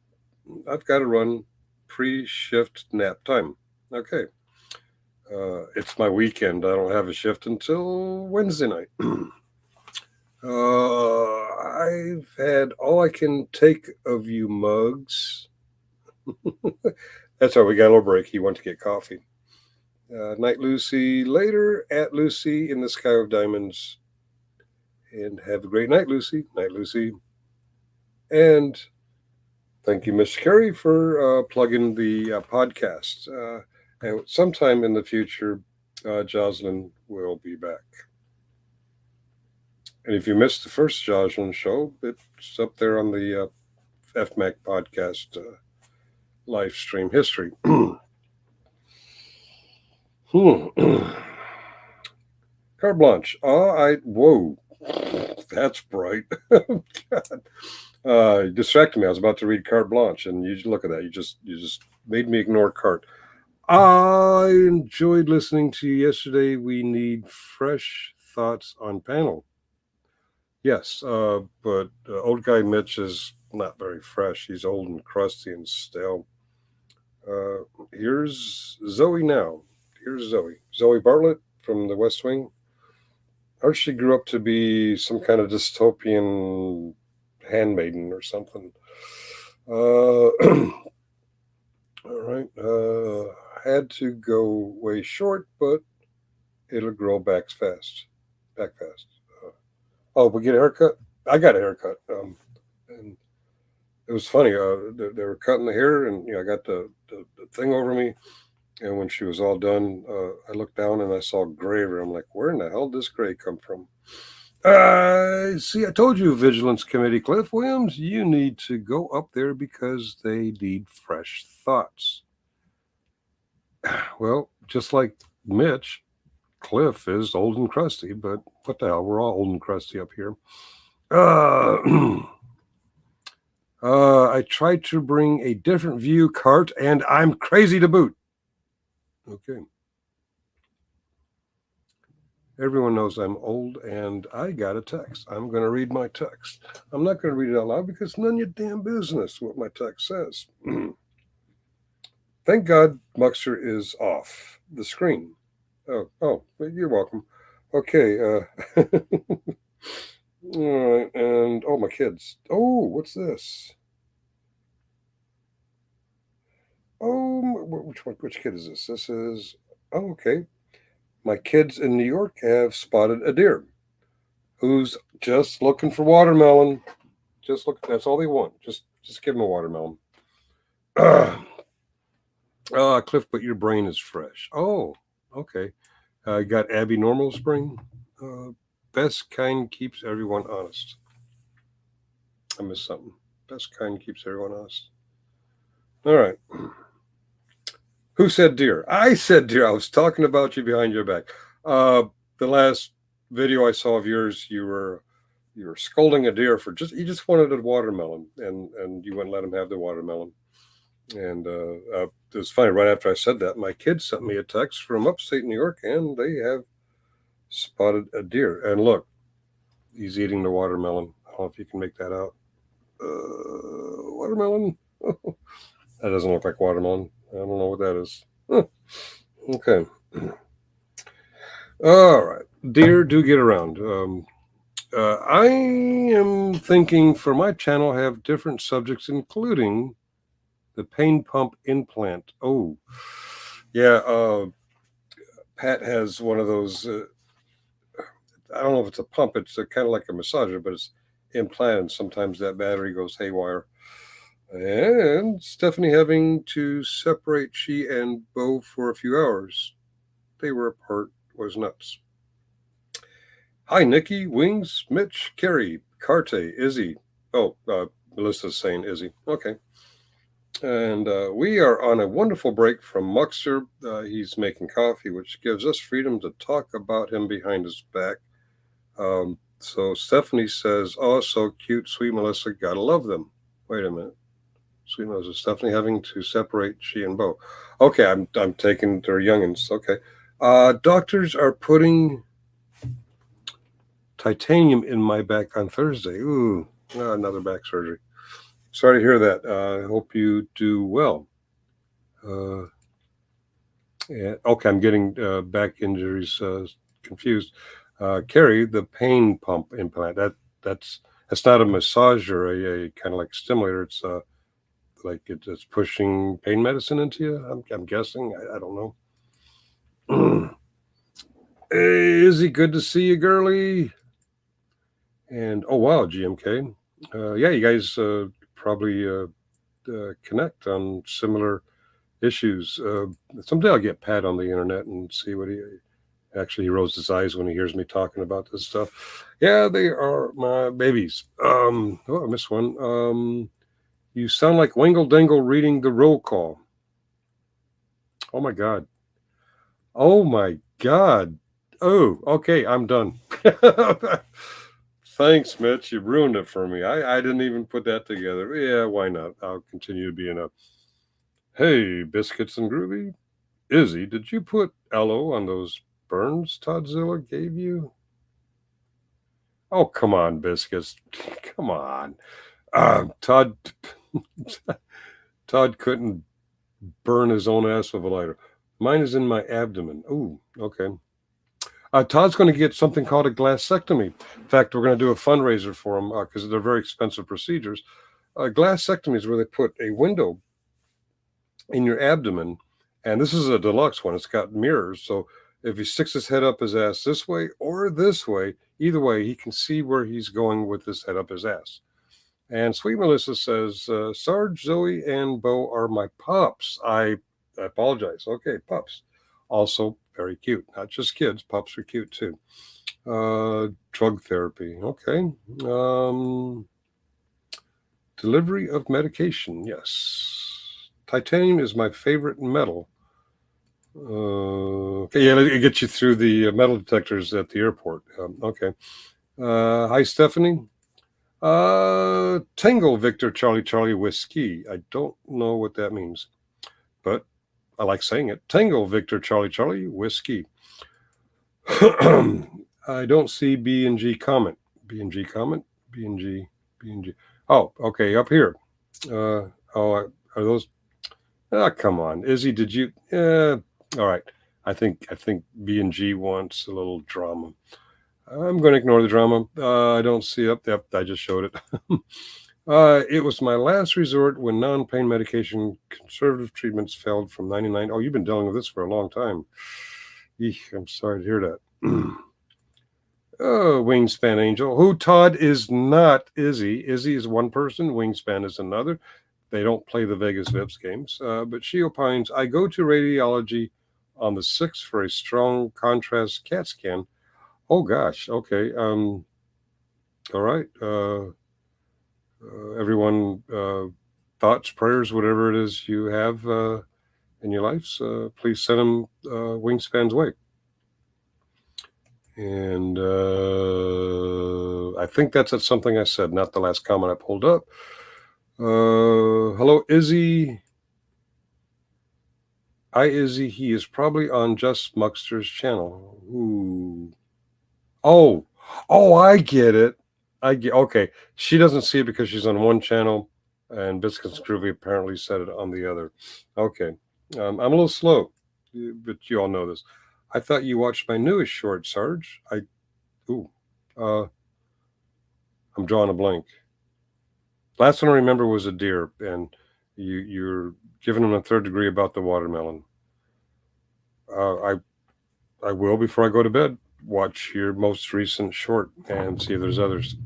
I've got to run pre-shift nap time. Okay. It's my weekend. I don't have a shift until Wednesday night. I've had all I can take of you mugs. That's all. We got a little break. He went to get coffee. Night Lucy later at Lucy in the Sky of Diamonds. And have a great night, Lucy. Night, Lucy. And thank you, Miss Carey, for plugging the podcast. And sometime in the future, Jocelyn will be back. And if you missed the first Jocelyn show, it's up there on the FMAC podcast live stream history. Carte blanche. Whoa. That's bright. You distracted me. I was about to read Carte Blanche, and you look at that. You just made me ignore Carte. I enjoyed listening to you yesterday. We need fresh thoughts on panel. Yes, but old guy Mitch is not very fresh. He's old and crusty and stale. Here's Zoe now. Here's Zoe. Zoe Bartlett from the West Wing. Or she grew up to be some kind of dystopian handmaiden or something. All right. Had to go way short, but it'll grow back fast. Back fast. Oh, we get a haircut? I got a haircut. And it was funny. They were cutting the hair, and I got the thing over me. And when she was all done, I looked down and I saw gray everywhere. I'm like, where in the hell did this gray come from? See, I told you, Vigilance Committee, Cliff Williams, you need to go up there because they need fresh thoughts. Well, just like Mitch, Cliff is old and crusty, but what the hell? We're all old and crusty up here. I tried to bring a different view, Carte, and I'm crazy to boot. Okay. Everyone knows I'm old, and I got a text. I'm going to read my text. I'm not going to read it out loud because none of your damn business what my text says. Thank God Muckster is off the screen. Oh, you're welcome. Okay. All right, and my kids. Oh, what's this? Oh, which kid is this? This is, okay. My kids in New York have spotted a deer who's just looking for watermelon. Just look, that's all they want. Just give them a watermelon. Cliff, but your brain is fresh. Oh, okay. Got Abby Normal Spring. Best kind keeps everyone honest. I missed something. Best kind keeps everyone honest. All right. Who said deer? I said deer. I was talking about you behind your back. The last video I saw of yours, you were scolding a deer for you just wanted a watermelon, and you wouldn't let him have the watermelon. And it was funny. Right after I said that, my kids sent me a text from upstate New York, and they have spotted a deer. And look, he's eating the watermelon. I don't know if you can make that out. Watermelon. That doesn't look like watermelon. I don't know what that is. Okay. All right. Deer do get around. I am thinking for my channel have different subjects, including the pain pump implant. Oh, yeah. Pat has one of those. I don't know if it's a pump. It's kind of like a massager, but it's implanted. Sometimes that battery goes haywire. And Stephanie having to separate she and Bo for a few hours. They were apart. Was nuts. Hi, Nikki, Wings, Mitch, Carrie, Carte, Izzy. Oh, Melissa's saying Izzy. Okay. And we are on a wonderful break from Muckster. He's making coffee, which gives us freedom to talk about him behind his back. So Stephanie says, oh, so cute, sweet Melissa. Gotta love them. Wait a minute. Sweet Melissa. Stephanie having to separate she and Bo. Okay, I'm taking their youngins. Okay. Doctors are putting titanium in my back on Thursday. Ooh, another back surgery. Sorry to hear that. I hope you do well. Okay, I'm getting back injuries confused. Carrie, the pain pump implant. That's not a massage or a kind of like stimulator. It's like it's pushing pain medicine into you. I'm guessing. I don't know. Hey, Izzy, good to see you, girly. And oh wow, GMK. Yeah, you guys probably connect on similar issues. Someday I'll get Pat on the internet and see what he rolls his eyes when he hears me talking about this stuff. Yeah, they are my babies. Oh, I missed one. You sound like Wingle Dingle reading the roll call. Oh my God. Oh my God. Oh, okay, I'm done. Thanks, Mitch. You ruined it for me. I didn't even put that together. Yeah, why not? I'll continue to be in a. Hey, Biscuits and Groovy. Izzy, did you put Ello on those burns Toddzilla gave you? Oh, come on, Biscuits. Come on. Todd couldn't burn his own ass with a lighter. Mine is in my abdomen. Ooh, okay. Todd's going to get something called a glassectomy. In fact, we're going to do a fundraiser for him because they're very expensive procedures. Glassectomy is where they put a window in your abdomen, and this is a deluxe one. It's got mirrors, so if he sticks his head up his ass this way or this way, either way, he can see where he's going with his head up his ass. And Sweet Melissa says, Sarge, Zoe, and Bo are my pups. I apologize. Okay, pups. Also very cute. Not just kids. Pups are cute too. Drug therapy. Okay. Delivery of medication. Yes. Titanium is my favorite metal. Okay, yeah, it gets you through the metal detectors at the airport. Okay. Hi, Stephanie. Tango Victor Charlie Charlie Whiskey. I don't know what that means, but I like saying it. Tango Victor Charlie Charlie Whiskey. I don't see B&G comment. B&G comment? B&G. Oh, okay, up here. Are those? Come on. Izzy, did you? All right. I think B&G wants a little drama. I'm going to ignore the drama. I don't see it. Yep, I just showed it. It was my last resort when non-pain medication conservative treatments failed from 99. Oh, you've been dealing with this for a long time. Eek, I'm sorry to hear that. Oh, Wingspan Angel. Who, Todd, is not Izzy. Izzy is one person. Wingspan is another. They don't play the Vegas Vips games. But she opines, I go to radiology on the 6th for a strong contrast CAT scan. Oh gosh. Okay. All right. Everyone, thoughts, prayers, whatever it is you have in your lives, please send them Wingspan's way. And I think that's something I said, not the last comment I pulled up. Hello, Izzy. Hi, Izzy. He is probably on Just Muckster's channel. Ooh. Oh, I get it. Okay. She doesn't see it because she's on one channel, and Biscuits Groovy apparently said it on the other. Okay. I'm a little slow, but you all know this. I thought you watched my newest short, Sarge. I'm drawing a blank. Last one I remember was a deer, and you're giving him a third degree about the watermelon. I will, before I go to bed, watch your most recent short and see if there's others.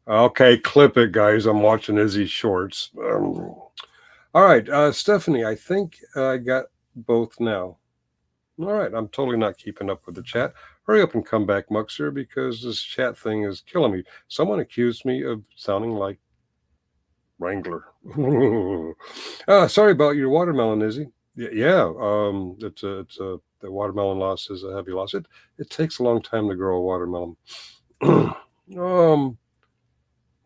Okay, clip it, guys. I'm watching Izzy's shorts. All right, Stephanie, I think I got both now. All right, I'm totally not keeping up with the chat. Hurry up and come back, Muckster, because this chat thing is killing me. Someone accused me of sounding like Wrangler. Sorry about your watermelon, Izzy. Yeah, it's the watermelon loss is a heavy loss. It takes a long time to grow a watermelon.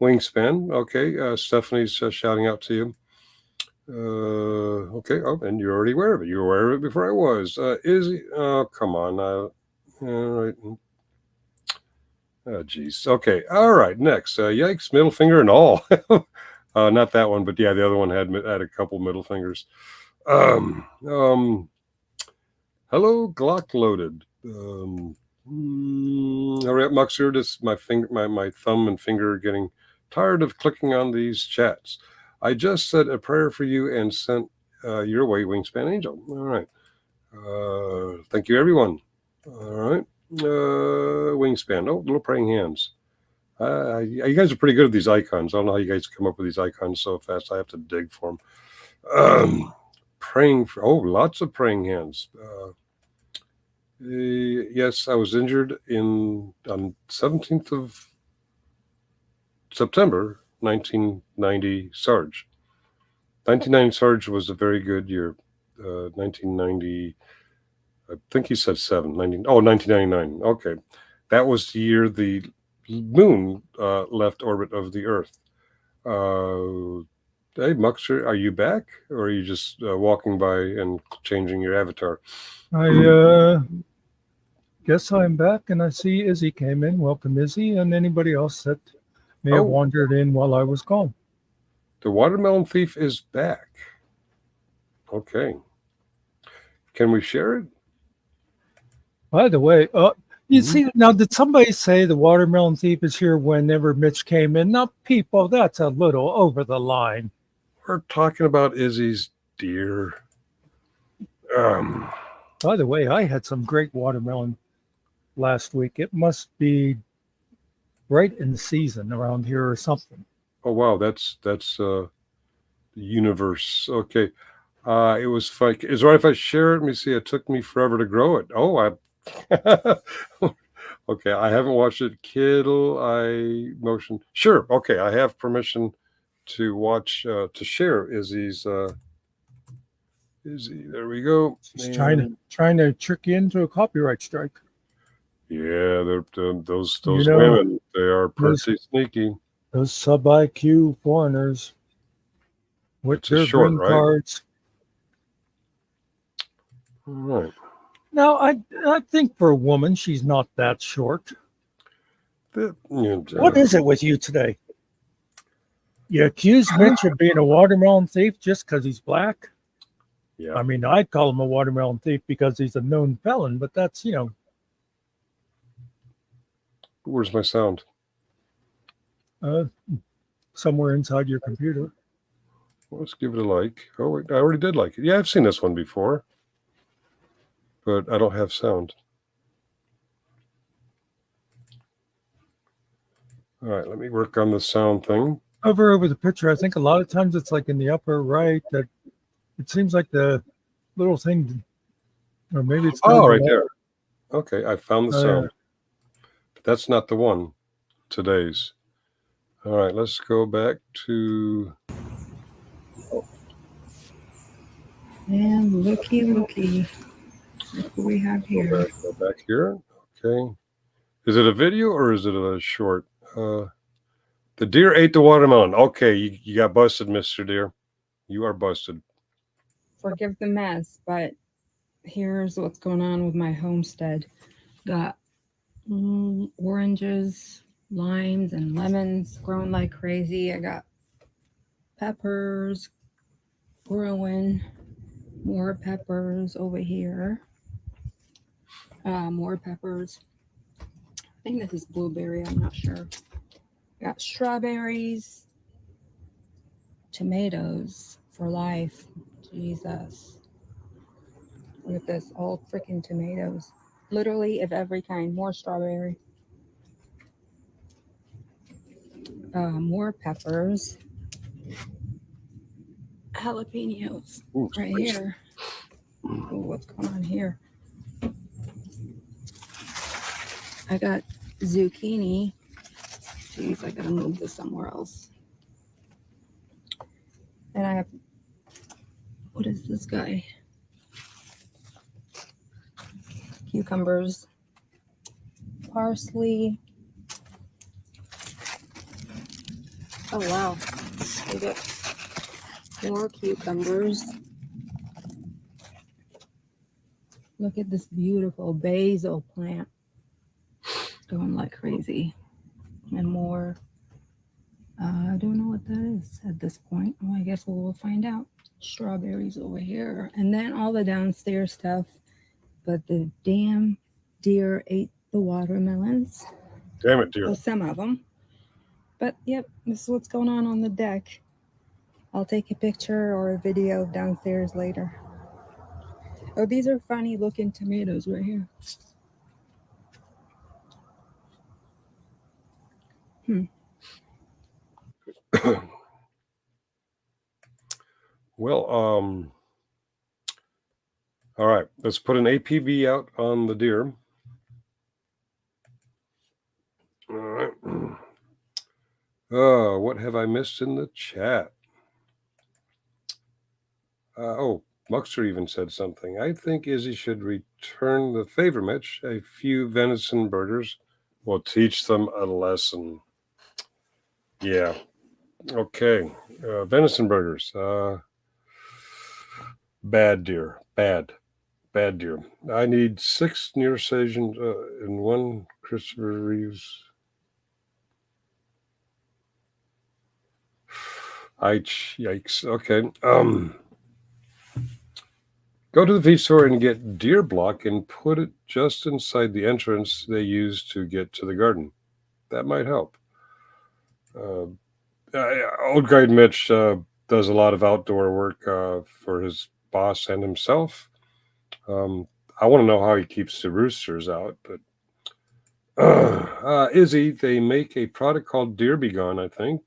Wingspan. Okay, Stephanie's shouting out to you. Okay. Oh, and you're already aware of it. You were aware of it before I was. Izzy. Oh, come on. All right. Oh, geez. Okay. All right. Next. Yikes! Middle finger and all. Not that one, but yeah, the other one had a couple middle fingers. Hello, Glock loaded. Hurry up, Muckster. This my thumb and finger are getting tired of clicking on these chats. I just said a prayer for you and sent your way, Wingspan Angel. All right. Thank you, everyone. All right. Wingspan. Oh, little praying hands. You guys are pretty good at these icons. I don't know how you guys come up with these icons so fast. I have to dig for them. Praying for, lots of praying hands. Yes, I was injured on 17th of September, 1990 Sarge. 1990 Sarge was a very good year. 1990, I think he said 1999. Okay. That was the year the moon left orbit of the Earth. Hey, Muckster, are you back, or are you just walking by and changing your avatar?
I guess I'm back, and I see Izzy came in. Welcome, Izzy, and anybody else that may have
Oh.
wandered in while I was gone.
The watermelon thief is back. Okay. Can we share it?
By the way, you
Mhm.
see, now, did somebody say the watermelon thief is here whenever Mitch came in? Now, people, that's a little over the line.
We're talking about Izzy's deer.
By the way, I had some great watermelon last week. It must be right in season around here or something.
Oh wow, that's the universe. Okay. It was fun. Is it right if I share it? Let me see. It took me forever to grow it. Oh, okay. I haven't watched it. Kittle, I motion. Sure. Okay. I have permission to watch to share Izzy's. Izzy. There we go.
She's trying to trick you into a copyright strike.
Yeah, those
You know,
women. They are pretty sneaky.
Those sub IQ foreigners with
It's a
their
short,
green
right?
cards.
All right.
Now, I think for a woman, she's not that short. What is it with you today? You accuse Mitch of being a watermelon thief just because he's black?
Yeah.
I mean, I'd call him a watermelon thief because he's a known felon, but that's,
Where's my sound?
Somewhere inside your computer.
Well, let's give it a like. Oh, wait, I already did like it. Yeah, I've seen this one before, but I don't have sound. All right, let me work on the sound thing.
Over the picture, I think a lot of times it's like in the upper right that it seems like the little thing, or maybe it's
right there. Okay, I found the sound.
yeah.
But that's not the one. Today's. All right, let's go back to.
And looky. Look what we have here.
Go back here. Okay. Is it a video or is it a short? The deer ate the watermelon. Okay, you got busted, Mr. Deer. You are busted.
Forgive the mess, but here's what's going on with my homestead. Got oranges, limes, and lemons growing like crazy. I got peppers growing, more peppers over here. More peppers. I think this is blueberry, I'm not sure. Got strawberries, tomatoes for life. Jesus. Look at this, all freaking tomatoes. Literally of every kind. More strawberry. More peppers. Jalapenos.
Ooh,
right
spicy.
here. Oh, what's going on here? I got zucchini. Jeez, I gotta move this somewhere else. And I have, what is this guy? Cucumbers, parsley. Oh wow, we got more cucumbers. Look at this beautiful basil plant going like crazy. And more. I don't know what that is at this point. Well, I guess we'll find out. Strawberries over here. And then all the downstairs stuff. But the damn deer ate the watermelons.
Damn it, deer.
Well, some of them. But yep, this is what's going on the deck. I'll take a picture or a video downstairs later. Oh, these are funny looking tomatoes right here.
Well, all right, let's put an APB out on the deer. All right. What have I missed in the chat? Muckster even said something. I think Izzy should return the favor, Mitch. A few venison burgers We'll teach them a lesson. Yeah. Okay. Venison burgers. Bad deer. Bad deer. I need 6 near Asian and 1 Christopher Reeves. Yikes. Okay. Go to the feed store and get deer block and put it just inside the entrance they use to get to the garden. That might help. Old guide Mitch does a lot of outdoor work for his boss and himself. I want to know how he keeps the roosters out, but Izzy, they make a product called Deer Be Gone, I think.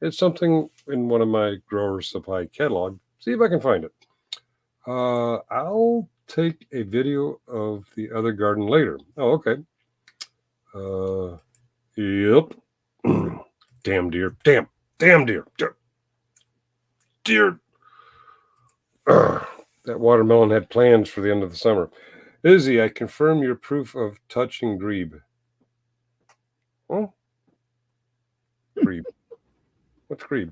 It's something in one of my grower supply catalog. See if I can find it. I'll take a video of the other garden later. Oh, okay. Yep. Damn deer. Damn deer. Deer. That watermelon had plans for the end of the summer. Izzy, I confirm your proof of touching grebe. Oh? Grebe. What's grebe?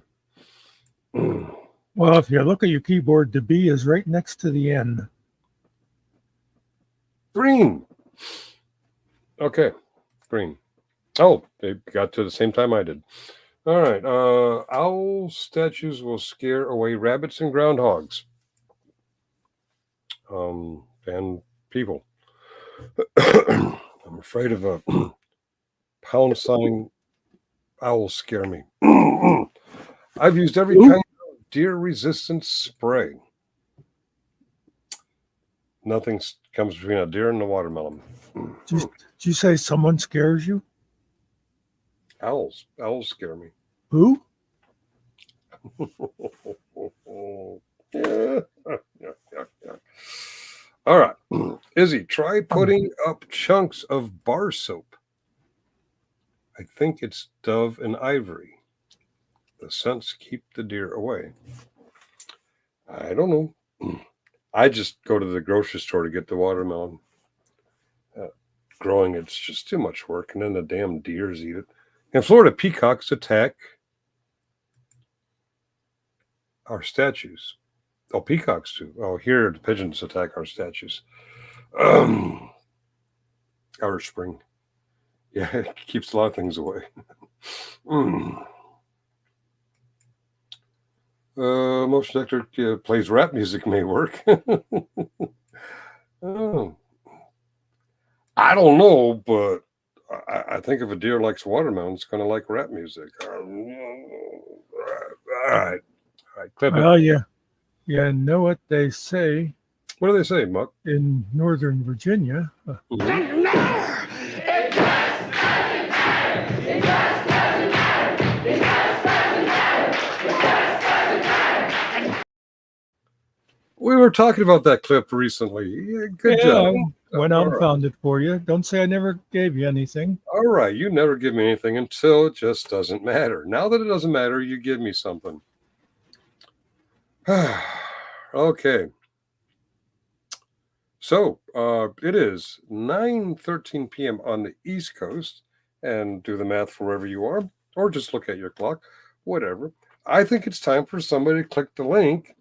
Well, if you look at your keyboard, the B is right next to the N.
Green. Okay. Green. Oh, they got to the same time I did. All right. Owl statues will scare away rabbits and groundhogs. And people. I'm afraid of a pound sign. Owls scare me. I've used every kind of deer resistant spray. Nothing comes between a deer and a watermelon.
Did you say someone scares you?
Owls scare me.
Who?
All right. Izzy, try putting up chunks of bar soap. I think it's dove and ivory. The scents keep the deer away. I don't know. I just go to the grocery store to get the watermelon. Growing it's just too much work, and then the damn deers eat it. In Florida, peacocks attack our statues. Oh, peacocks too. Oh, here the pigeons attack our statues. Our spring. Yeah, it keeps a lot of things away. Motion detector plays rap music may work. Oh. I don't know, but I think if a deer likes watermelon, it's going to like rap music. All right. Clip it.
Well, you know what they say
What do they say, Muck?
in Northern Virginia.
We were talking about that clip recently. Yeah, good job.
I went out and found it for you. Don't say I never gave you anything.
All right. You never give me anything until it just doesn't matter. Now that it doesn't matter, you give me something. Okay. So it is 9:13 p.m. on the East Coast, and do the math for wherever you are, or just look at your clock, whatever. I think it's time for somebody to click the link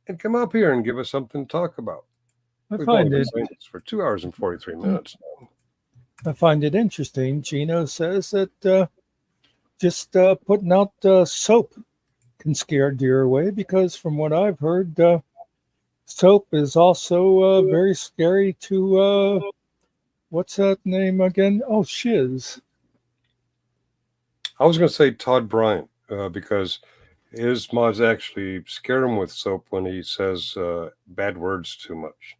and come up here and give us something to talk about.
I
We've
find
only been
it
saying this for 2 hours and 43 minutes.
interesting. Gino says that just putting out soap can scare deer away, because from what I've heard, soap is also very scary to what's that name again? Oh, shiz.
I was going to say Todd Bryant because his mods actually scare him with soap when he says bad words too much.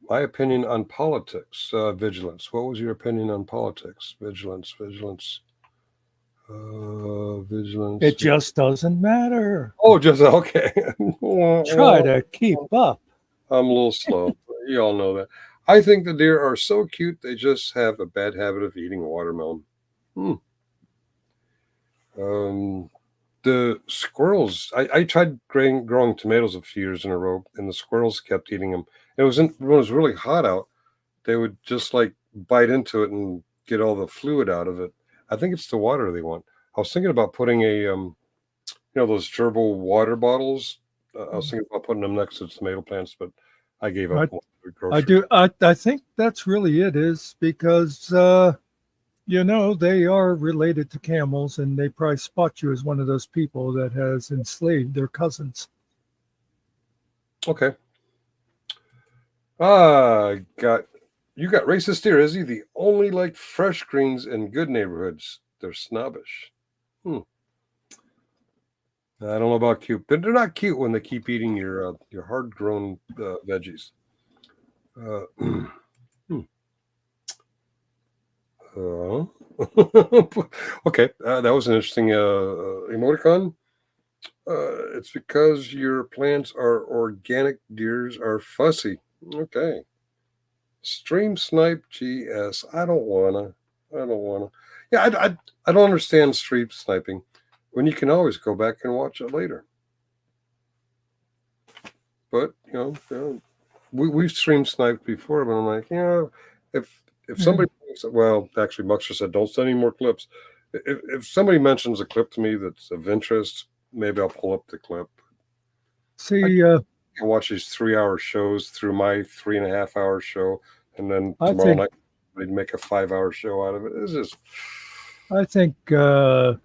My opinion on politics, vigilance. What was your opinion on politics? Vigilance. Vigilance.
It just doesn't matter.
Oh, just okay.
Try to keep up.
I'm a little slow. You all know that. I think the deer are so cute, they just have a bad habit of eating watermelon. The squirrels, I tried growing tomatoes a few years in a row, and the squirrels kept eating them. When it was really hot out, they would just like bite into it and get all the fluid out of it. I think it's the water they want. I was thinking about putting those gerbil water bottles. I was thinking about putting them next to tomato plants, but I gave up.
I do. I think that's really it, is because they are related to camels, and they probably spot you as one of those people that has enslaved their cousins.
Okay. You got racist here, Izzy. The only like fresh greens in good neighborhoods. They're snobbish. I don't know about cute, but they're not cute when they keep eating your hard grown veggies. Okay, that was an interesting emoticon. It's because your plants are organic, deers are fussy. Okay. Stream snipe GS. I don't wanna. Yeah, I don't understand stream sniping when you can always go back and watch it later. But we've stream sniped before, but I'm like, if somebody thinks, well, actually, Muckster said, don't send any more clips. If somebody mentions a clip to me that's of interest, maybe I'll pull up the clip.
See,
I watch these 3-hour shows through my 3.5-hour show, and then tomorrow night they'd make a 5-hour show out of it. It's just.
I think the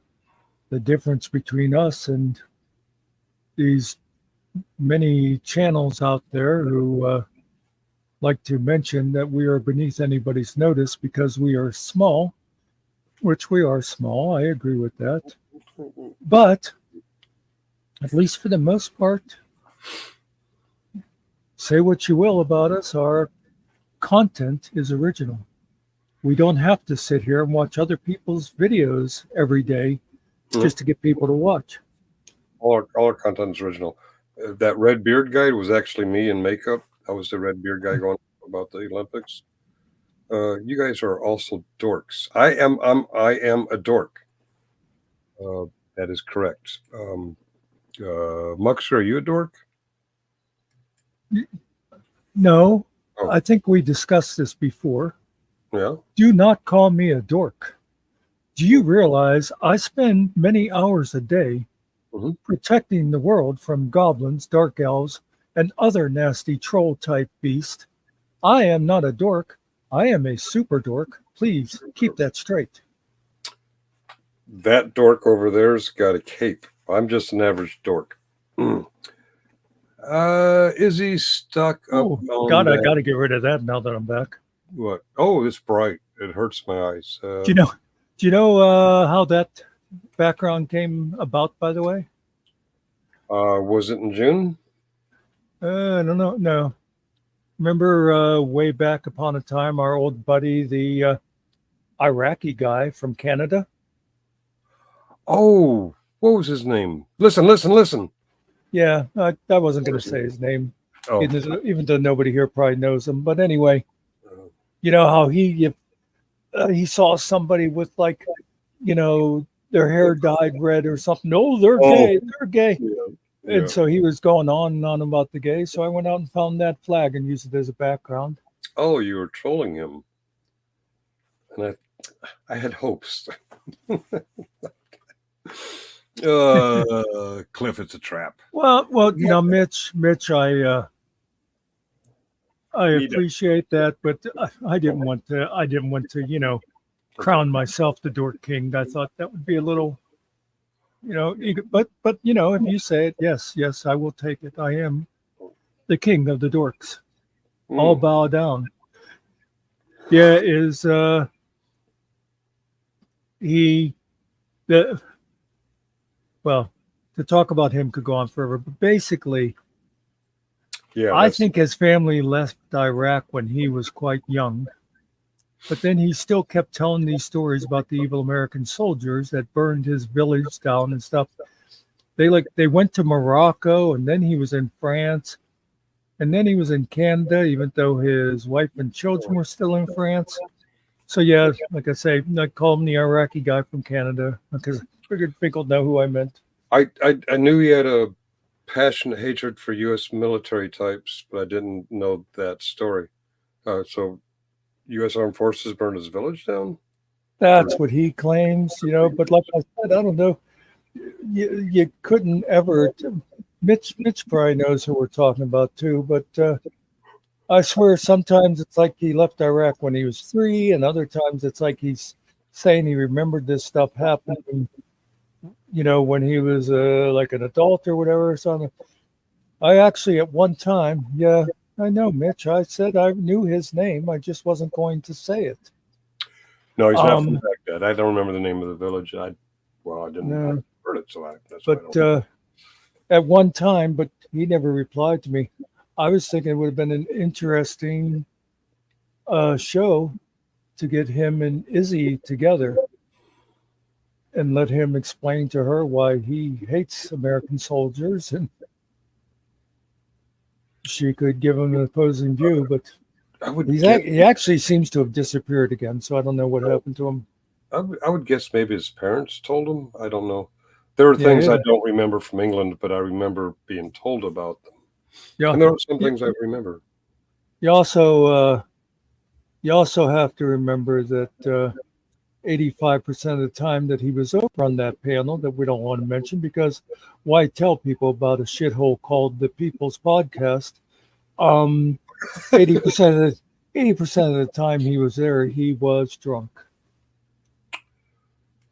difference between us and these many channels out there who like to mention that we are beneath anybody's notice because we are small, which we are small. I agree with that. But at least for the most part, say what you will about us, our content is original. We don't have to sit here and watch other people's videos every day just to get people to watch.
All our content is original. That red beard guy was actually me in makeup. I was the red beard guy going about the Olympics. You guys are also dorks. I am a dork. That is correct. Muckster, are you a dork?
No, I think we discussed this before.
Yeah.
Do not call me a dork. Do you realize I spend many hours a day protecting the world from goblins, dark elves, and other nasty troll-type beasts? I am not a dork. I am a super dork. Please keep that straight.
That dork over there's got a cape. I'm just an average dork. Is he stuck up?
Oh, God, I got to get rid of that now that I'm back.
What? Oh, it's bright. It hurts my eyes.
Do you know how that background came about, by the way?
Was it in June?
I don't know. No. Remember way back upon a time, our old buddy, the Iraqi guy from Canada?
Oh, what was his name? Listen.
Yeah, I wasn't going to say his name, even though nobody here probably knows him. But anyway, you know how he saw somebody with their hair dyed red or something. Oh, they're gay. They're gay. Yeah. And so he was going on and on about the gay. So I went out and found that flag and used it as a background.
Oh, you were trolling him. And I had hopes. Cliff, it's a trap.
Well, Mitch, I appreciate that, but I didn't want to, crown myself the Dork King. I thought that would be a little, but if you say it, yes, I will take it. I am the king of the dorks. All bow down. Yeah, to talk about him could go on forever, but basically, I think his family left Iraq when he was quite young, but then he still kept telling these stories about the evil American soldiers that burned his village down and stuff. They went to Morocco, and then he was in France, and then he was in Canada, even though his wife and children were still in France. So yeah, like I say, I call him the Iraqi guy from Canada because I figured people know who I meant.
I knew he had a passionate hatred for U.S. military types, but I didn't know that story. So U.S. Armed Forces burned his village down?
That's what he claims, but like I said, I don't know. You couldn't ever. Mitch probably knows who we're talking about too, but I swear sometimes it's like he left Iraq when he was 3, and other times it's like he's saying he remembered this stuff happening, when he was like an adult or whatever. So I actually at one time, yeah, I know Mitch. I said I knew his name. I just wasn't going to say it.
No, he's not from Baghdad. I don't remember the name of the village. I didn't
No.
heard it, so that's why I
But
don't.
at one time, but he never replied to me. I was thinking it would have been an interesting show to get him and Izzy together and let him explain to her why he hates American soldiers, and she could give him an opposing view. But he actually seems to have disappeared again, so I don't know what happened to him.
I would guess maybe his parents told him. I don't know. There are things I don't remember from England, but I remember being told about them.
Yeah,
and there are some things I remember.
You also have to remember that 85% of the time that he was over on that panel that we don't want to mention, because why tell people about a shithole called the People's Podcast? 80% of the time he was there, he was drunk.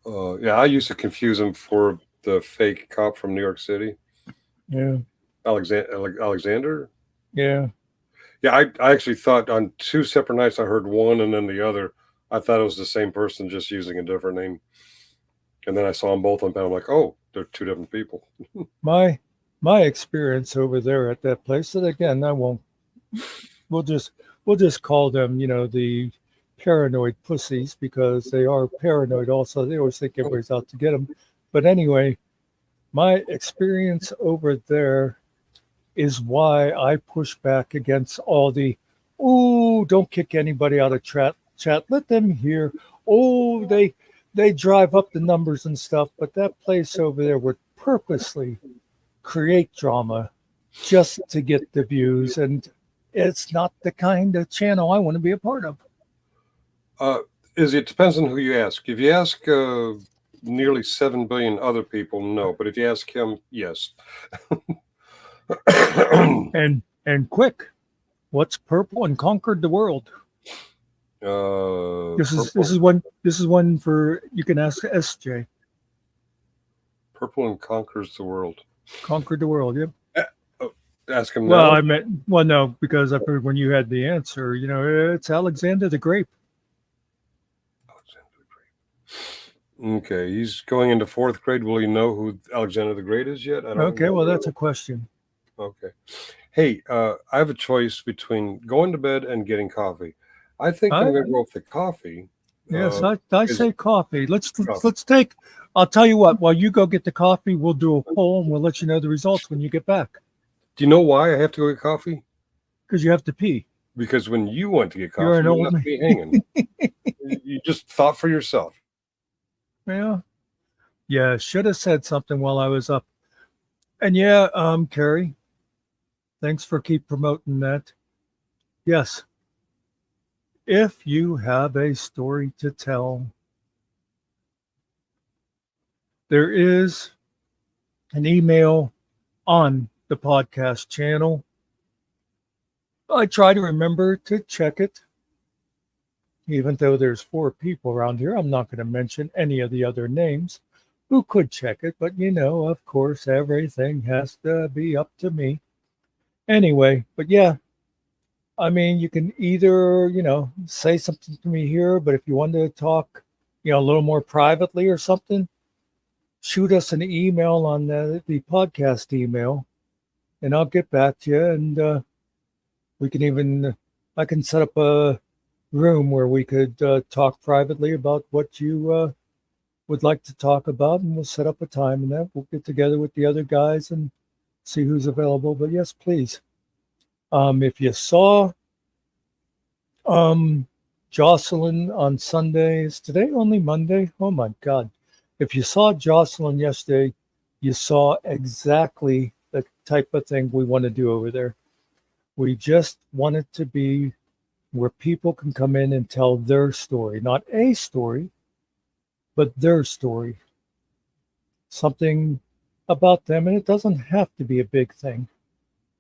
Yeah, I used to confuse him for the fake cop from New York City.
Yeah.
Alexander?
Yeah.
Yeah, I actually thought on 2 separate nights I heard one and then the other. I thought it was the same person just using a different name. And then I saw them both on panel. I'm like, oh, they're 2 different people.
My experience over there at that place, and again, we'll just call them, the paranoid pussies, because they are paranoid also. They always think everybody's out to get them. But anyway, my experience over there is why I push back against all the, don't kick anybody out of chat. Let them hear. They drive up the numbers and stuff. But that place over there would purposely create drama just to get the views. And it's not the kind of channel I want to be a part of.
It depends on who you ask. If you ask nearly 7 billion other people, no. But if you ask him, yes.
and quick, what's purple and conquered the world? This is one for, you can ask SJ.
Purple and conquers the world.
Conquered the world, yep.
Ask him.
Well,
now.
I meant, no, because I figured when you had the answer, it's Alexander the Grape.
Okay, he's going into 4th grade. Will he know who Alexander the Great is yet? I don't
Okay,
know.
well, that's a question.
Okay. Hey, I have a choice between going to bed and getting coffee. I think I'm going to go with the coffee.
Yes, I say coffee. Let's take. I'll tell you what. While you go get the coffee, we'll do a poll and we'll let you know the results when you get back.
Do you know why I have to go get coffee?
Because you have to pee.
Because when you went to get coffee,
You're an old
left me hanging. You just thought for yourself.
Yeah. Should have said something while I was up. And yeah, Carrie, thanks for keep promoting that. Yes. If you have a story to tell, there is an email on the podcast channel. I try to remember to check it. Even though there's 4 people around here, I'm not going to mention any of the other names who could check it. But, of course, everything has to be up to me. Anyway, but yeah, I mean, you can either, say something to me here, but if you want to talk, a little more privately or something, shoot us an email on the podcast email, and I'll get back to you. And I can set up a room where we could talk privately about what you would like to talk about, and we'll set up a time, and then we'll get together with the other guys and see who's available. But yes, please. If you saw Jocelyn on Sundays, today only Monday. Oh my God. If you saw Jocelyn yesterday, you saw exactly the type of thing we want to do over there. We just want it to be where people can come in and tell their story, not a story, but their story, something about them. And it doesn't have to be a big thing.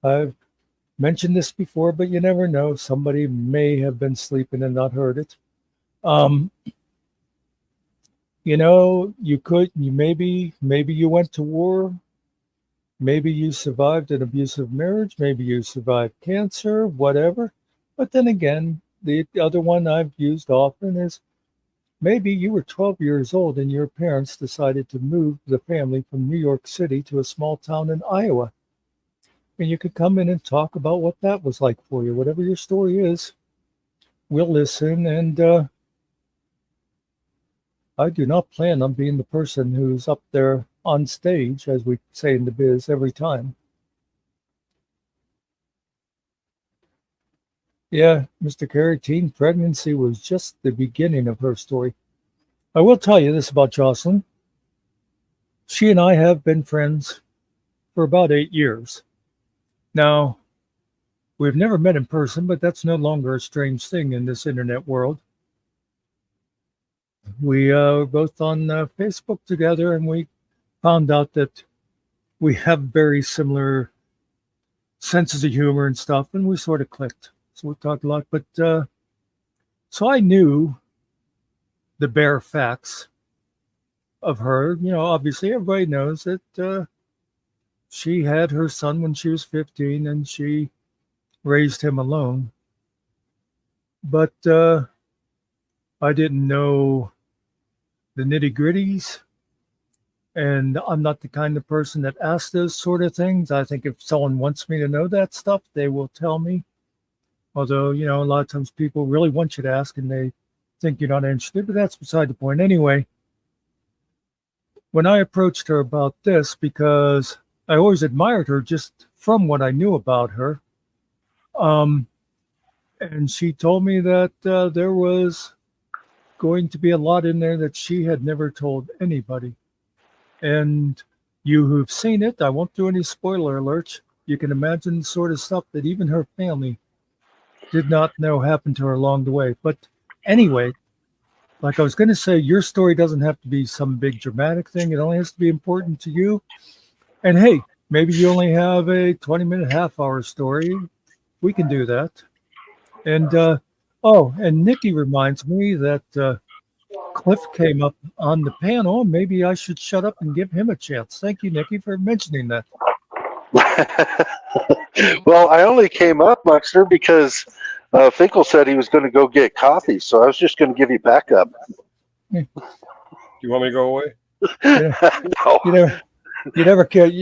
I've mentioned this before, but you never know. Somebody may have been sleeping and not heard it. Um, maybe you went to war. Maybe you survived an abusive marriage. Maybe you survived cancer, whatever. But then again, the other one I've used often is maybe you were 12 years old and your parents decided to move the family from New York City to a small town in Iowa. And you could come in and talk about what that was like for you. Whatever your story is, we'll listen. And I do not plan on being the person who's up there on stage, as we say in the biz, every time. Yeah, Mr. Carey, teen pregnancy was just the beginning of her story. I will tell you this about Jocelyn. She and I have been friends for about 8 years. Now, we've never met in person, but that's no longer a strange thing in this internet world. We were both on Facebook together, and we found out that we have very similar senses of humor and stuff, and we sort of clicked. So we talked a lot. But so I knew the bare facts of her. Obviously, everybody knows that she had her son when she was 15, and she raised him alone. But I didn't know the nitty-gritties. And I'm not the kind of person that asks those sort of things. I think if someone wants me to know that stuff, they will tell me. Although, a lot of times people really want you to ask and they think you're not interested, but that's beside the point. Anyway, when I approached her about this, because I always admired her just from what I knew about her, and she told me that there was going to be a lot in there that she had never told anybody. And you who've seen it, I won't do any spoiler alerts. You can imagine the sort of stuff that even her family did not know happened to her along the way. But anyway, like I was going to say, your story doesn't have to be some big dramatic thing. It only has to be important to you. And hey, maybe you only have a 20-minute, half-hour story. We can do that. And and Nikki reminds me that Cliff came up on the panel. Maybe I should shut up and give him a chance. Thank you, Nikki, for mentioning that.
Well, I only came up, Muckster, because Finkel said he was going to go get coffee, so I was just going to give you backup.
You want me to go away?
No.
You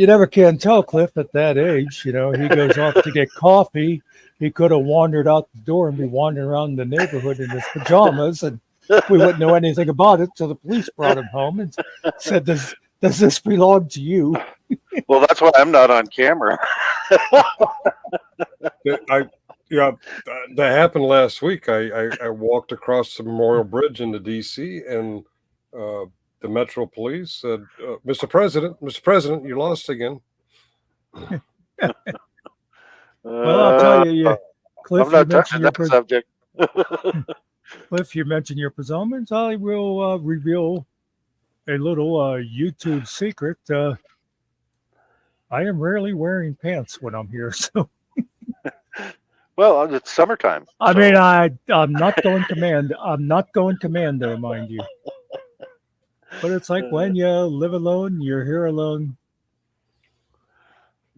never can tell Cliff at that age. He goes off to get coffee. He could have wandered out the door and be wandering around the neighborhood in his pajamas, and we wouldn't know anything about it. So the police brought him home and said, "Does this belong to you?"
Well, that's why I'm not on camera.
That happened last week. I walked across the Memorial Bridge into D.C. and the Metro Police said, Mr. President, you lost again."
Well, I'll tell you, Cliff,
I'm not touching that subject.
Cliff, you mentioned your presumptions. I will reveal a little YouTube secret. I am rarely wearing pants when I'm here, so.
Well, it's summertime.
I mean, I'm not going commando. I'm not going commando, mind you. But it's like when you live alone, you're here alone.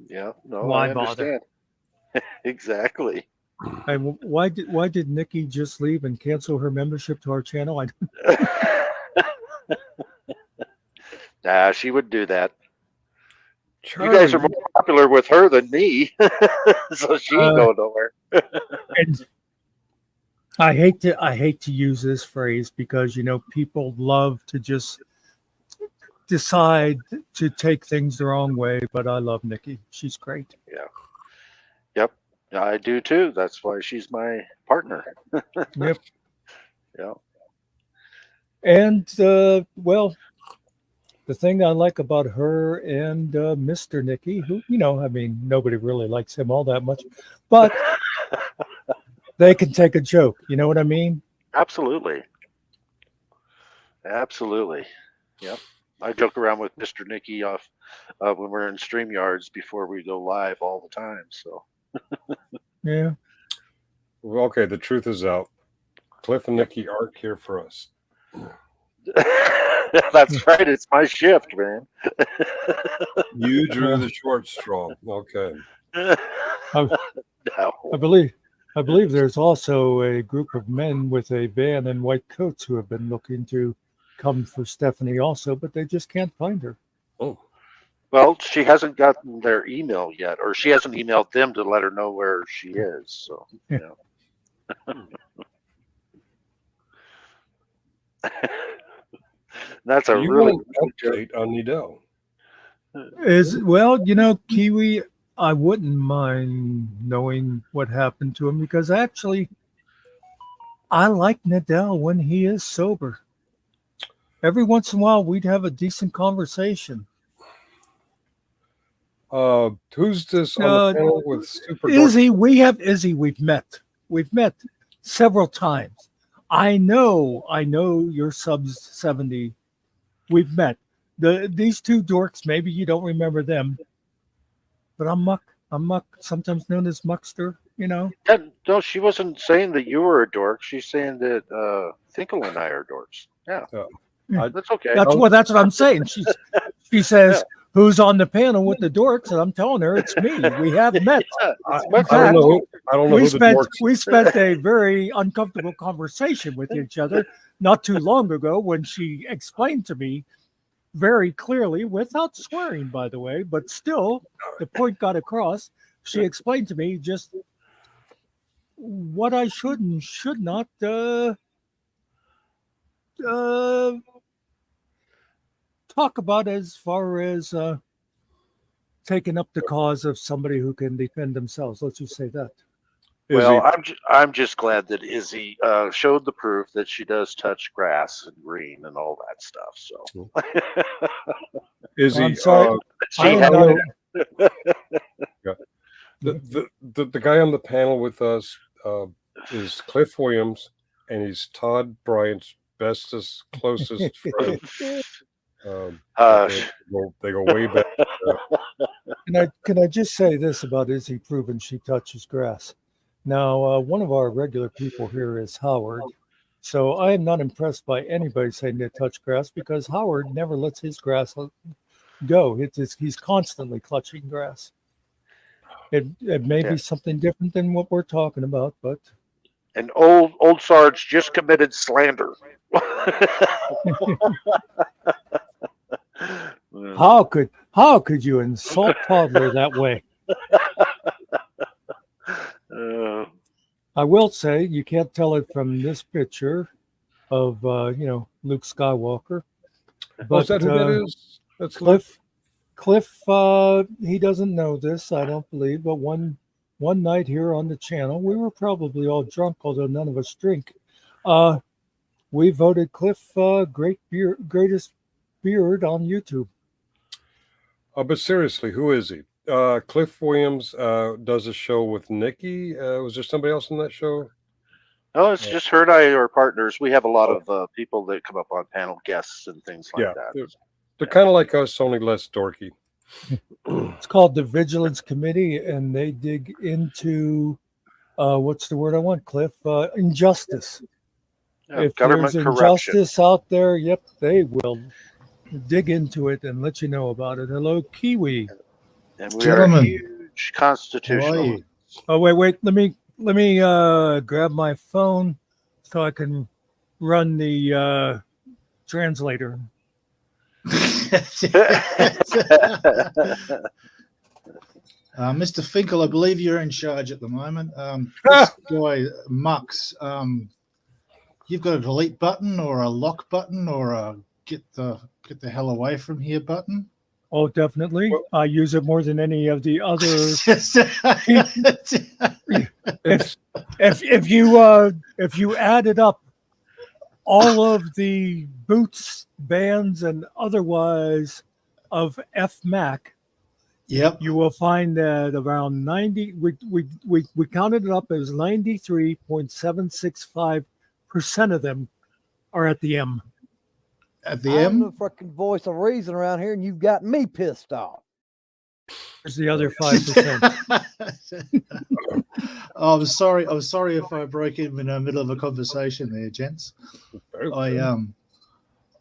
Yeah, no,
Why
I understand. Exactly.
Hey, why did Nikki just leave and cancel her membership to our channel?
Nah, she would do that.
Charlie,
You guys are more popular with her than me, so she ain't going nowhere.
And I hate to use this phrase because people love to just decide to take things the wrong way, but I love Nikki. She's great.
Yeah. Yep. I do too. That's why she's my partner.
Yep.
Yeah.
And well, the thing I like about her and Mr. Nikki, who nobody really likes him all that much, but they can take a joke. You know what I mean?
Absolutely. Absolutely. Yep. I joke around with Mr. Nicky off when we're in StreamYards before we go live all the time. So
Yeah.
Well, okay, the truth is out. Cliff and Nikki aren't here for us.
that's right. It's my shift, man.
You drew the short straw. Okay.
I,
No.
I believe there's also a group of men with a van and white coats who have been looking to come for Stephanie also, but they just can't find her.
Oh.
Well, she hasn't gotten their email yet, or she hasn't emailed them to let her know where she is. So, you know. That's a
You
really
want an update on Nidell?
Well, Kiwi, I wouldn't mind knowing what happened to him because actually I like Nadell when he is sober. Every once in a while we'd have a decent conversation.
Who's this on the panel with Super
Izzy? We have Izzy. We've met several times. I know you're subs 70. We've met. These two dorks, maybe you don't remember them, but I'm Muck, sometimes known as Muckster,
Yeah, no, she wasn't saying that you were a dork. She's saying that Finkel and I are dorks. Yeah. That's okay.
That's what I'm saying. She says, who's on the panel with the dorks? And I'm telling her it's me. We have met.
I don't know who the dorks.
We spent a very uncomfortable conversation with each other not too long ago when she explained to me very clearly, without swearing, by the way, but still the point got across. She explained to me just what I should and should not talk about as far as taking up the cause of somebody who can defend themselves. Let's just say that.
Well, I'm just glad that Izzy showed the proof that she does touch grass and green and all that stuff. So,
Izzy,
I'm sorry.
The guy on the panel with us is Cliff Williams, and he's Todd Bryant's bestest, closest friend. They go way back.
Can I just say this about Izzy proving she touches grass? Now, one of our regular people here is Howard. So I am not impressed by anybody saying they touch grass because Howard never lets his grass go. He's constantly clutching grass. It may be something different than what we're talking about, but
and old Sarge just committed slander.
How could you insult toddler that way? I will say you can't tell it from this picture of Luke Skywalker. But
is that who that is? That's
Cliff. He doesn't know this, I don't believe. But one night here on the channel, we were probably all drunk, although none of us drink. We voted Cliff greatest beard on YouTube.
But seriously, who is he? Cliff Williams does a show with Nikki. Was there somebody else on that show?
No, it's just her and I are partners. We have a lot of people that come up on panel guests and things like that.
They're kind of like us, only less dorky.
It's called the Vigilance Committee, and they dig into what's the word I want, Cliff? Injustice. If
government
there's
corruption.
injustice out there, yep, they will dig into it and let you know about it. Hello, Kiwi.
And we are huge constitutional.
Oh, wait. Let me grab my phone so I can run the translator.
Mr. Finkel, I believe you're in charge at the moment. This guy, Mux, you've got a delete button or a lock button or a get the hell away from here button.
Oh, definitely. I use it more than any of the other. if you added up all of the boots, bands, and otherwise of FMAC,
Yep.
you will find that around 90, we counted it up as 93.765% of them are at the M.
At the
I'm the
M.
fucking voice of reason around here, and you've got me pissed off.
There's the other 5%.
I'm sorry if I broke in the middle of a conversation there, gents.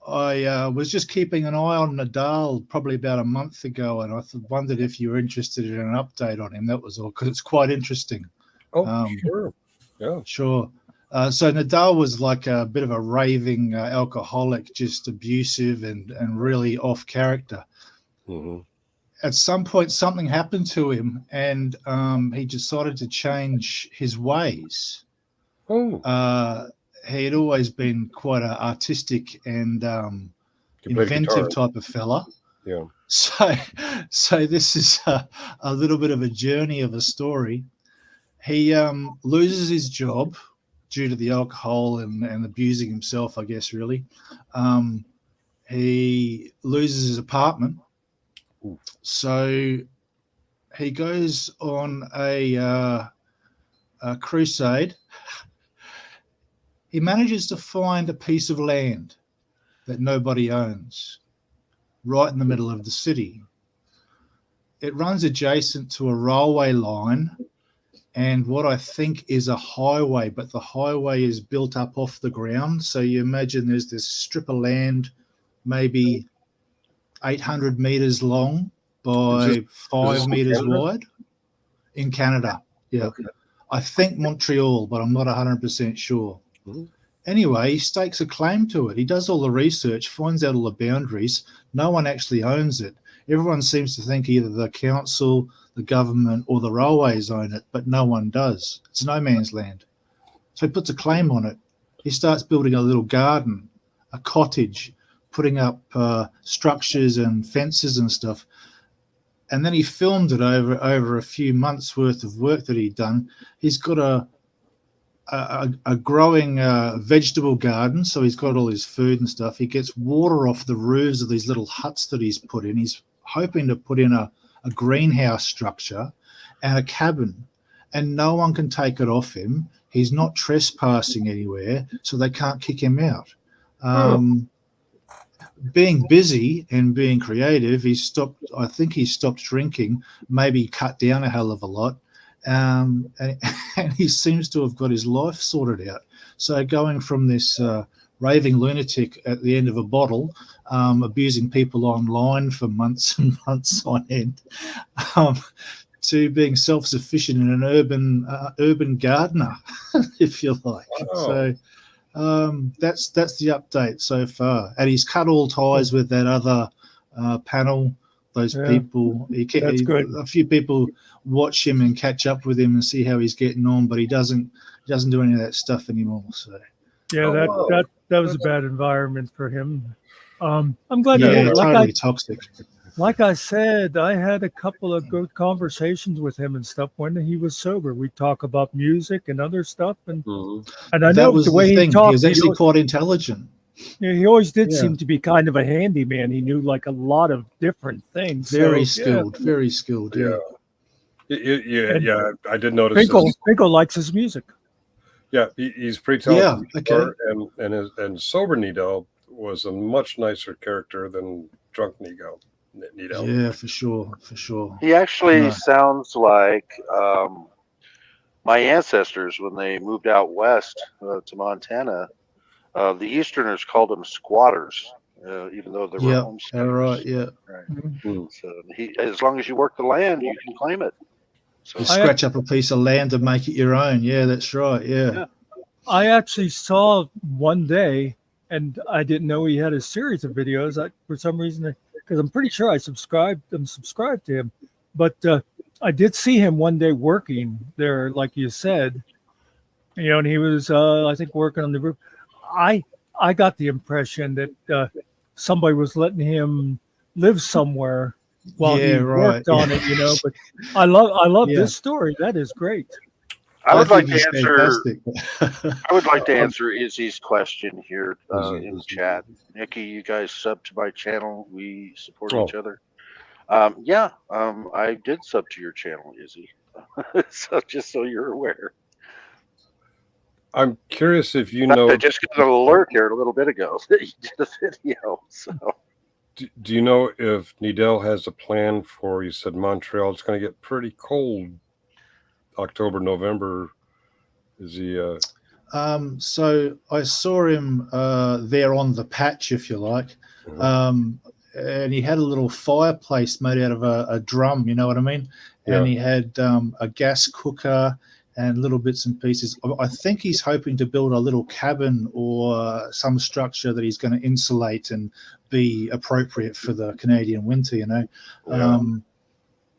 I was just keeping an eye on Nadal probably about a month ago, and I wondered if you were interested in an update on him. That was all, because it's quite interesting.
Sure. Yeah.
Sure. So Nadal was like a bit of a raving alcoholic, just abusive and really off character.
Mm-hmm.
At some point, something happened to him, and he decided to change his ways. He had always been quite an artistic and inventive type of fella.
Yeah.
So this is a little bit of a journey of a story. He loses his job due to the alcohol and abusing himself, I guess, really. He loses his apartment.
Ooh.
So he goes on a crusade. He manages to find a piece of land that nobody owns right in the middle of the city. It runs adjacent to a railway line and what I think is a highway, but the highway is built up off the ground. So you imagine there's this strip of land, maybe 800 meters long by 5 meters wide in Canada. Yeah.
Okay.
I think Montreal, but I'm not 100% sure.
Mm-hmm.
Anyway, he stakes a claim to it. He does all the research, finds out all the boundaries. No one actually owns it. Everyone seems to think either the council, the government, or the railways own it, but no one does. It's no man's land. So he puts a claim on it. He starts building a little garden, a cottage, putting up structures and fences and stuff. And then he filmed it over a few months' worth of work that he'd done. He's got a growing vegetable garden, so he's got all his food and stuff. He gets water off the roofs of these little huts that he's put in. He's hoping to put in a greenhouse structure and a cabin, and no one can take it off him. He's not trespassing anywhere, so they can't kick him out. Being busy and being creative, I think he stopped drinking, maybe cut down a hell of a lot. And he seems to have got his life sorted out. So going from this raving lunatic at the end of a bottle, abusing people online for months and months on end, to being self-sufficient in an urban gardener, if you like.
Wow.
So that's the update so far. And he's cut all ties with that other panel. Those people,
That's good.
A few people watch him and catch up with him and see how he's getting on, but he doesn't do any of that stuff anymore. So
Yeah, that was a bad environment for him. I'm glad
totally toxic.
Like I said, I had a couple of good conversations with him and stuff when he was sober. We talk about music and other stuff, and I know
that was
the way
the thing.
he talked.
He was actually quite intelligent.
Yeah, he always did seem to be kind of a handyman. He knew like a lot of different things.
Very skilled. Yeah.
Yeah. I did notice.
Finkel likes his music.
Yeah, he's pretty talented.
Yeah. Okay.
And sober Nidal was a much nicer character than drunk Nidal.
Yeah, for sure.
He actually sounds like my ancestors when they moved out west to Montana. The Easterners called them squatters, even though they were homesteaders.
Right. Yeah.
Right. Mm-hmm. So as long as you work the land, you can claim it. So
you scratch up a piece of land and make it your own. Yeah, that's right. Yeah.
I actually saw one day, and I didn't know he had a series of videos. For some reason, because I'm pretty sure I'm subscribed to him, but I did see him one day working there, like you said, and he was, I think, working on the roof. I got the impression that somebody was letting him live somewhere while he worked on it, But I love this story. That is great.
I would like to answer Izzy's question here in the chat. Nikki, you guys sub to my channel. We support each other. I did sub to your channel, Izzy. So just so you're aware.
I'm curious if you
In fact,
know.
I just got an alert here a little bit ago that you did a video. So
Do you know if Nidell has a plan for? You said Montreal. It's going to get pretty cold. October, November. Is he?
So I saw him there on the patch, if you like, and he had a little fireplace made out of a drum. You know what I mean? And
Yeah.
he had a gas cooker and little bits and pieces. I think he's hoping to build a little cabin or some structure that he's going to insulate and be appropriate for the Canadian winter. You know.
Yeah.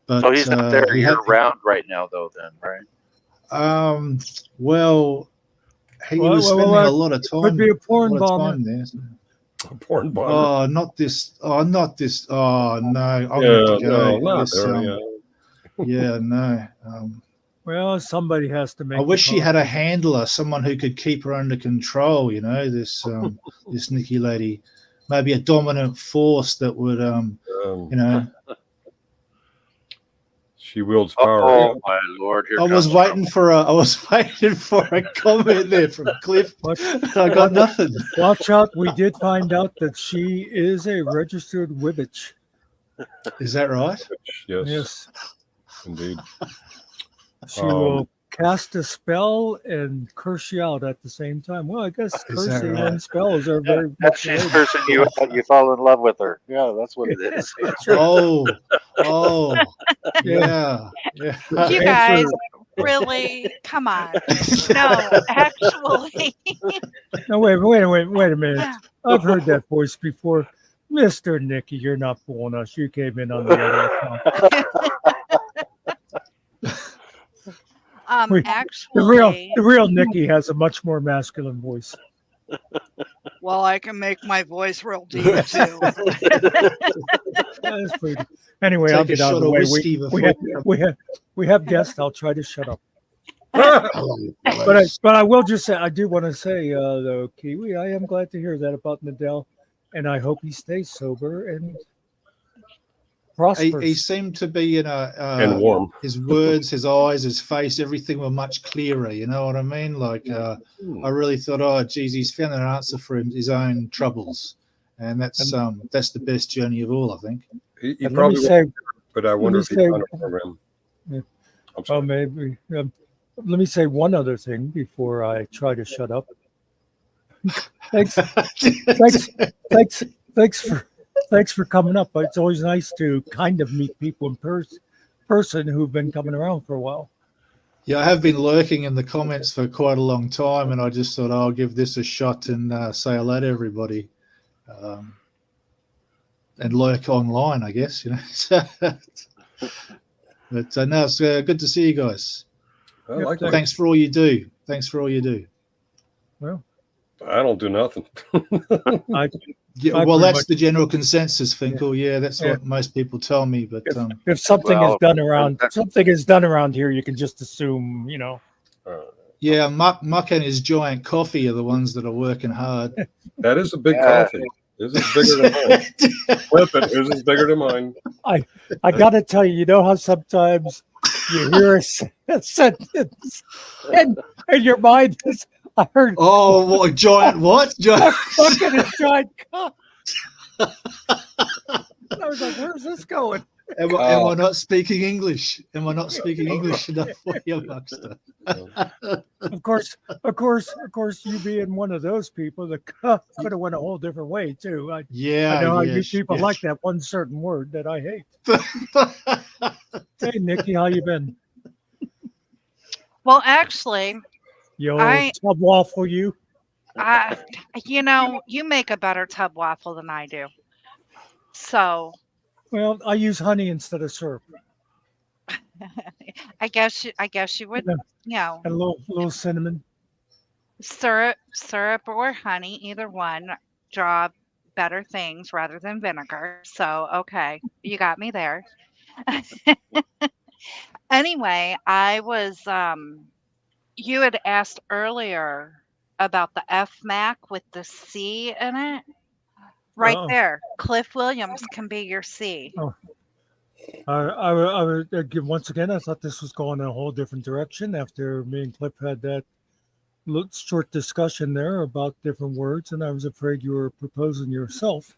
But
so he's not there
he
year
had,
round right now, though. Then, right?
well, he was spending a lot of time.
Could be a porn bomber.
There.
A porn bomber.
Oh, not this. Oh, not this. Oh no, I'm
Yeah,
going to go.
no, not
This,
there. Yeah.
yeah, no.
Well, somebody has to make.
I wish
the
she had a
coffee.
handler, someone who could keep her under control. You know, this this Nikki lady, maybe a dominant force that would, you know.
She wields power.
Oh my lord! Here
I was
comes
waiting for a comment there from Cliff. I got nothing.
Watch out! We did find out that she is a registered witch.
Is that right?
Yes.
Yes.
Indeed.
She will cast a spell and curse you out at the same time. Well, I guess
Is that
cursing
right?
and spells are very
As
much
she's
related.
cursing you out, you fall in love with her. Yeah, that's what it is.
Oh, yeah.
You guys, really? Come on. No, actually.
No, wait a minute. I've heard that voice before. Mr. Nicky, you're not fooling us. You came in on the other account.
Actually,
the real Nicky has a much more masculine voice.
well, I can make my voice real deep too.
That's pretty. Anyway,
Take
I'll
a
get out
shot
of the
of
way.
whiskey
We have guests. I'll try to shut up.
Oh,
But I will just say, I do want to say though, Kiwi, I am glad to hear that about Nadell, and I hope he stays sober and prosperous.
he seemed to be in
and warm.
His words, his eyes, his face, everything were much clearer. You know what I mean? Like I really thought, oh, geez, he's found an answer for his own troubles, and that's the best journey of all, I think.
He probably won't, but I wonder if he's on a program.
Yeah. Oh, maybe. Let me say one other thing before I try to shut up. Thanks for coming up. It's always nice to kind of meet people in person who've been coming around for a while.
Yeah, I have been lurking in the comments for quite a long time, and I just thought I'll give this a shot and say hello to everybody, and lurk online, I guess. You know. But no, it's good to see you guys. Thanks for all you do.
Well,
I don't do nothing.
Well, that's the general consensus, Finkel. Yeah, that's what most people tell me. But
if something is done around here, you can just assume, you know.
Yeah, Muck and his giant coffee are the ones that are working hard.
That is a big coffee. This is bigger than mine. Flip it. This is bigger than mine.
I got to tell you, you know how sometimes you hear a sentence and your mind is, I heard.
Oh, what, giant what? Giant.
Fucking a giant cock. I was like, where's this going?
Am I not speaking English? Am I not speaking English enough for you, Muckster?
Of course, you being one of those people that could have went a whole different way too. I know how you people like that one certain word that I hate. Hey, Nikki, how you been?
Well, actually,
tub waffle, you.
You know, you make a better tub waffle than I do. So.
Well, I use honey instead of syrup.
I guess you would, you know.
And a little cinnamon.
Syrup or honey, either one, draw better things rather than vinegar. So, okay, you got me there. Anyway, I was, you had asked earlier about the FMAC with the C in it. Right there, Cliff Williams can be your C.
Oh. I would give once again. I thought this was going in a whole different direction after me and Cliff had that short discussion there about different words, and I was afraid you were proposing yourself.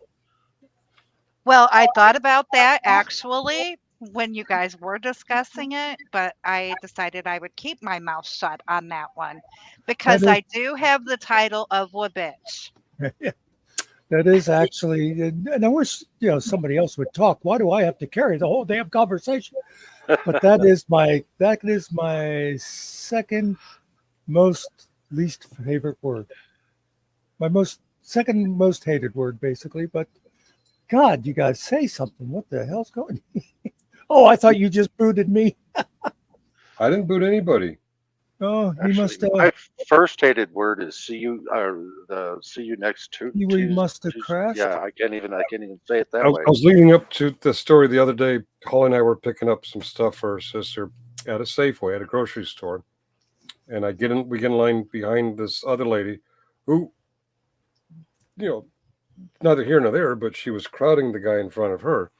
Well, I thought about that actually when you guys were discussing it, but I decided I would keep my mouth shut on that one because
That is
I do have the title of a bitch.
that is actually, and I wish somebody else would talk. Why do I have to carry the whole damn conversation? But that is my second most least favorite word. My second most hated word, basically. But God, you guys say something. What the hell's going? Oh, I thought you just booted me.
I didn't boot anybody.
Oh, he must have.
My first hated word is see you, or the see you next to
He must have crashed.
Yeah, I can't even say it that
I
way.
was leading up to the story the other day. Holly and I were picking up some stuff for her sister at a Safeway at a grocery store, and we get in line behind this other lady, who, neither here nor there, but she was crowding the guy in front of her,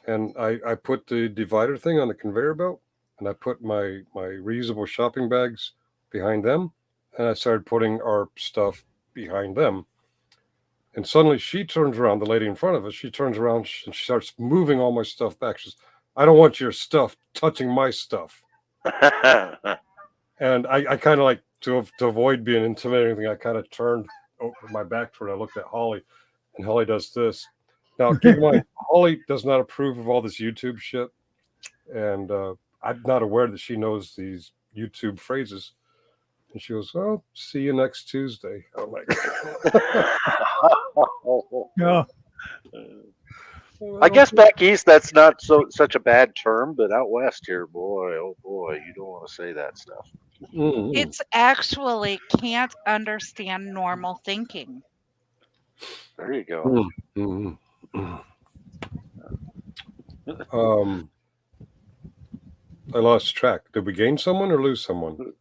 and I put the divider thing on the conveyor belt, and I put my reusable shopping bags behind them, and I started putting our stuff behind them. And suddenly she turns around, the lady in front of us, she turns around and she starts moving all my stuff back. She says, I don't want your stuff touching my stuff. And I kind of like, to avoid being intimidating, I kind of turned over my back to her and I looked at Holly, and Holly does this. Now, keep in mind, Holly does not approve of all this YouTube shit. And I'm not aware that she knows these YouTube phrases. And she goes, "Oh, see you next Tuesday." I'm like,
Yeah.
I guess back east that's not such a bad term, but out west here, boy, oh boy, you don't want to say that stuff.
It's actually can't understand normal thinking.
There you go.
I lost track. Did we gain someone or lose someone?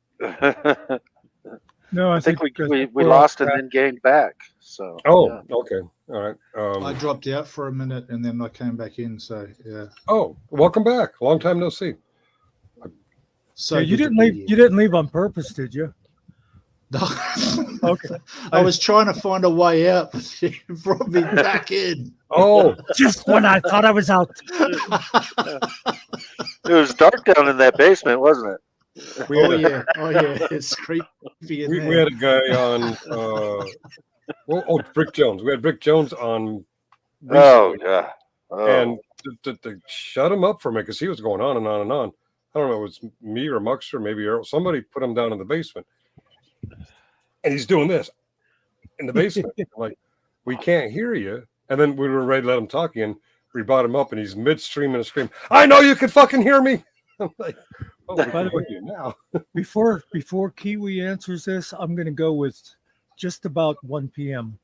No, I
think we
we're
lost
off
and
track.
then gained back. So
Oh, okay, all right.
I dropped out for a minute and then I came back in. So yeah.
Oh, welcome back. Long time no see.
So
Yeah, you
good to
didn't
be
leave.
here.
You didn't leave on purpose, did you? Okay.
I was trying to find a way out, but you brought me back in.
Oh,
just when I thought I was out.
It was dark down in that basement, wasn't it?
Oh yeah, it's creepy in there.
We had a guy on. Brick Jones. We had Brick Jones on.
Oh
recently,
yeah. Oh.
And to shut him up for me because he was going on and on and on. I don't know, it was me or Muckster, maybe Earl. Somebody put him down in the basement, and he's doing this in the basement. I'm like, we can't hear you. And then we were ready to let him talk again. We brought him up, and he's midstream in a scream. I know you can fucking hear me. I'm like, oh,
By the way,
you now.
before Kiwi answers this, I'm going to go with just about 1 p.m.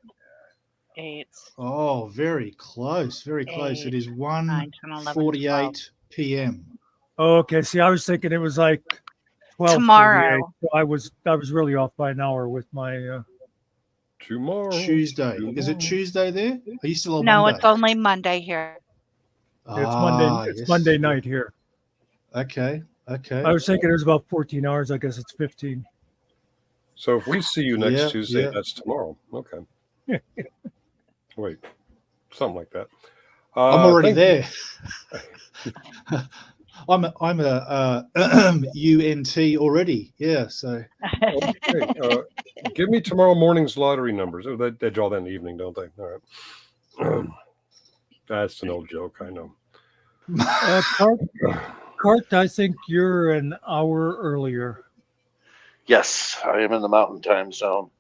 8.
Oh, very close, very close. It is
9, 10, 11,
1:48 p.m.
Oh, okay. See, I was thinking it was like 12
Tomorrow.
So I was really off by an hour with my
Tomorrow.
Tuesday. Is it Tuesday there? Are you still on
No,
Monday?
it's only Monday here.
It's Monday. It's
yes.
Monday night here.
Okay.
I was thinking it was about 14 hours. I guess it's 15.
So if we see you next
Yeah,
Tuesday,
yeah.
that's tomorrow. Okay. Wait, something like that.
I'm already
thank
there. I'm a UNT already. Yeah. So
Okay. Give me tomorrow morning's lottery numbers. Oh, they draw that in the evening, don't they? All right. That's an old joke, I know.
Cart, I think you're an hour earlier.
Yes, I am in the mountain time zone.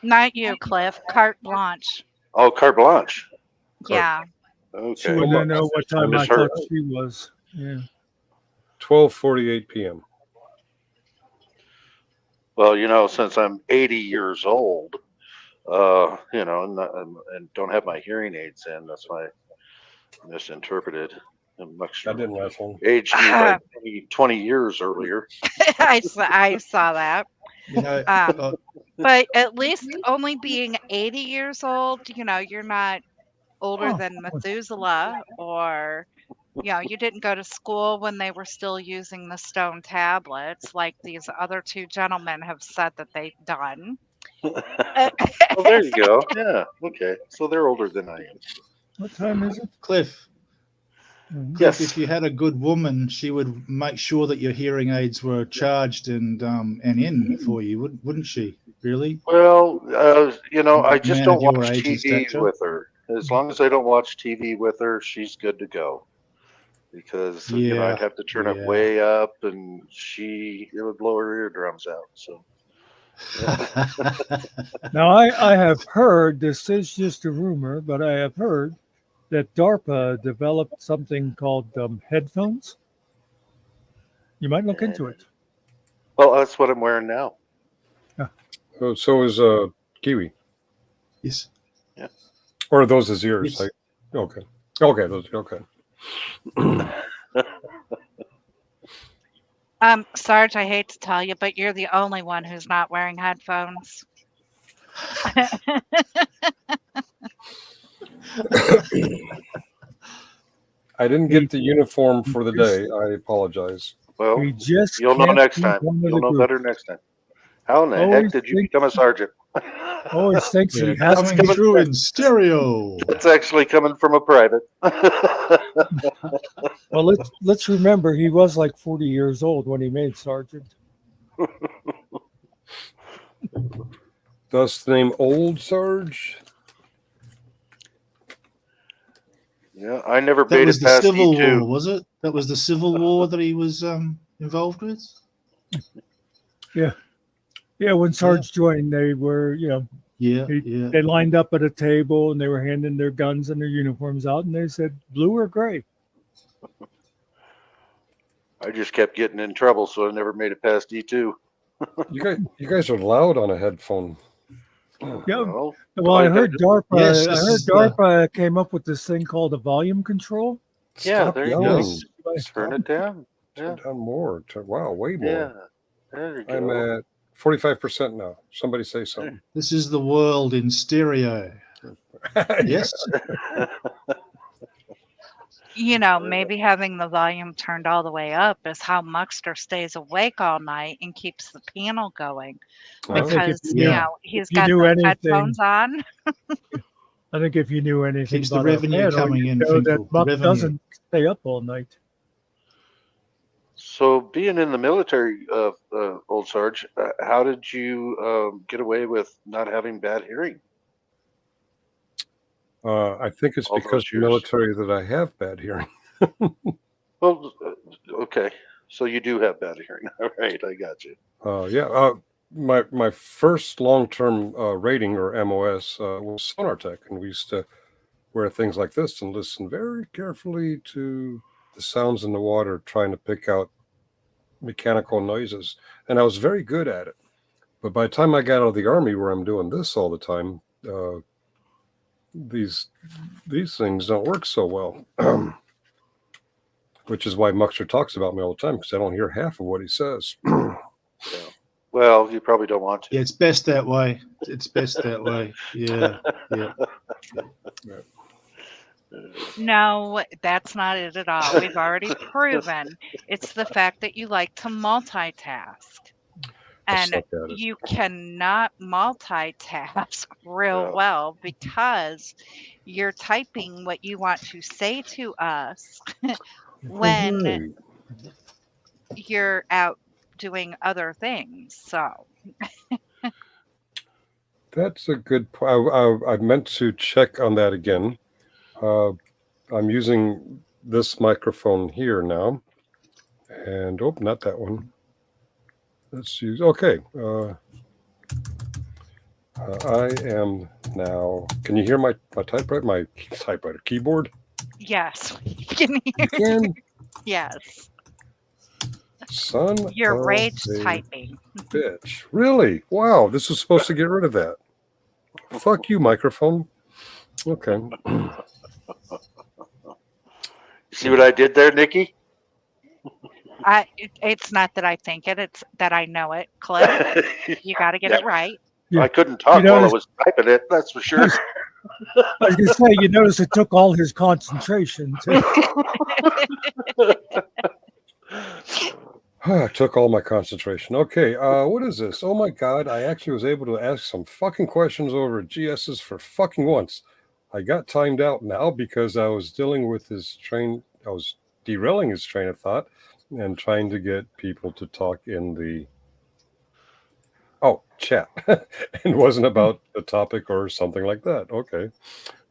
Not you, Cliff. Carte blanche.
Oh, carte blanche.
Yeah.
She
Okay.
wouldn't know what time I
misheard.
thought she was. Yeah.
12:48 p.m.
Well, since I'm 80 years old, and don't have my hearing aids in, that's why I misinterpreted.
That didn't last long.
Aged me by 20 years earlier.
I saw that.
but
But at least only being 80 years old, you're not older than Methuselah or You didn't go to school when they were still using the stone tablets, like these other two gentlemen have said that they've done.
Well, there you go. Yeah. Okay. So they're older than I am.
What time is it?
Cliff,
Yes.
if you had a good woman, she would make sure that your hearing aids were charged and in for you, wouldn't she? Really?
Well, I just
Man
don't
of your
watch
age and
TV
stature.
with her. As long as I don't watch TV with her, she's good to go. Because
Yeah,
I'd have to turn it
yeah.
way up, and it would blow her eardrums out. So
Now, I have heard, this is just a rumor, but I have heard that DARPA developed something called headphones. You might look into it.
well, that's what I'm wearing now.
Oh, so is Kiwi.
Yes.
Yeah.
Or are those his ears?
Yes.
Like, okay. Okay. Those. Okay.
Sarge, I hate to tell you, but you're the only one who's not wearing headphones.
I didn't get the uniform for the day. I apologize.
Well,
We just
you'll know
can't
next
keep
time.
one of
You'll
the
know
group.
better next time. How in the heck
Always
did you
think-
become a sergeant?
Always thinks
Yeah,
he has
coming
to.
through in stereo.
It's actually coming from a private.
Well, let's remember he was like 40 years old when he made sergeant.
Thus the name Old Sarge.
Yeah, I never
That
made
was
it
the
past
Civil
E2.
War, was it? That was the Civil War that he was involved with?
Yeah, when Sarge joined, they were,
Yeah, yeah.
they lined up at a table and they were handing their guns and their uniforms out, and they said, blue or gray?
I just kept getting in trouble, so I never made it past E2.
You guys are loud on a headphone.
Yeah.
Well,
Well, I heard DARPA.
Yes,
I
this
heard
is the-
DARPA came up with this thing called a volume control.
yeah,
Stop
there you
yelling.
go. Turn it down.
Turn
Yeah,
down more. Wow, way more.
yeah. There you
I'm
go.
at 45% now. Somebody say something.
This is the world in stereo. Yes.
Maybe having the volume turned all the way up is how Muckster stays awake all night and keeps the panel going.
I think
Because,
Yeah.
he's
if you
got
knew
those
anything-
headphones on.
I think if you knew anything
Keeps the
about our
revenue
panel,
coming
you'd
in,
know
Finkel.
that Muck
Revenue.
doesn't stay up all night.
So, being in the military, Old Sarge, how did you get away with not having bad hearing?
I think it's
All
because
those
of the
years.
military that I have bad hearing.
Well, okay. So you do have bad hearing. All right, I got you.
Yeah. My first long-term rating or MOS was Sonar Tech, and we used to wear things like this and listen very carefully to the sounds in the water, trying to pick out mechanical noises, and I was very good at it. But by the time I got out of the Army, where I'm doing this all the time, these things don't work so well. Which is why Muckster talks about me all the time, because I don't hear half of what he says.
Well, you probably don't want to.
Yeah, it's best that way. It's best that way. Yeah, yeah.
No, that's not it at all. We've already proven it's the fact that you like to multitask.
I
And
suck at it.
you cannot multitask real
No.
well because you're typing what you want to say to us when
Hey,
you're out doing other things. So,
that's a good point. I meant to check on that again. I'm using this microphone here now, and not that one. Let's use I am now. Can you hear my typewriter? My typewriter keyboard.
yes, you can hear
You can.
yes.
Son
You're
of
rage
a
typing.
bitch. Really? Wow. This was supposed to get rid of that. Fuck you, microphone. Okay.
See what I did there, Nikki?
It's not that I think it; it's that I know it. Cliff, you got to get it right.
Yeah.
I couldn't talk
You know,
while I
it's-
was typing it. That's for sure.
I was going to say, you notice it took all his concentration.
It took all my concentration. Okay, what is this? Oh my God, I actually was able to ask some fucking questions over at GS's for fucking once. I got timed out now because I was dealing with his train. I was derailing his train of thought and trying to get people to talk in the chat. And wasn't about the topic or something like that. Okay.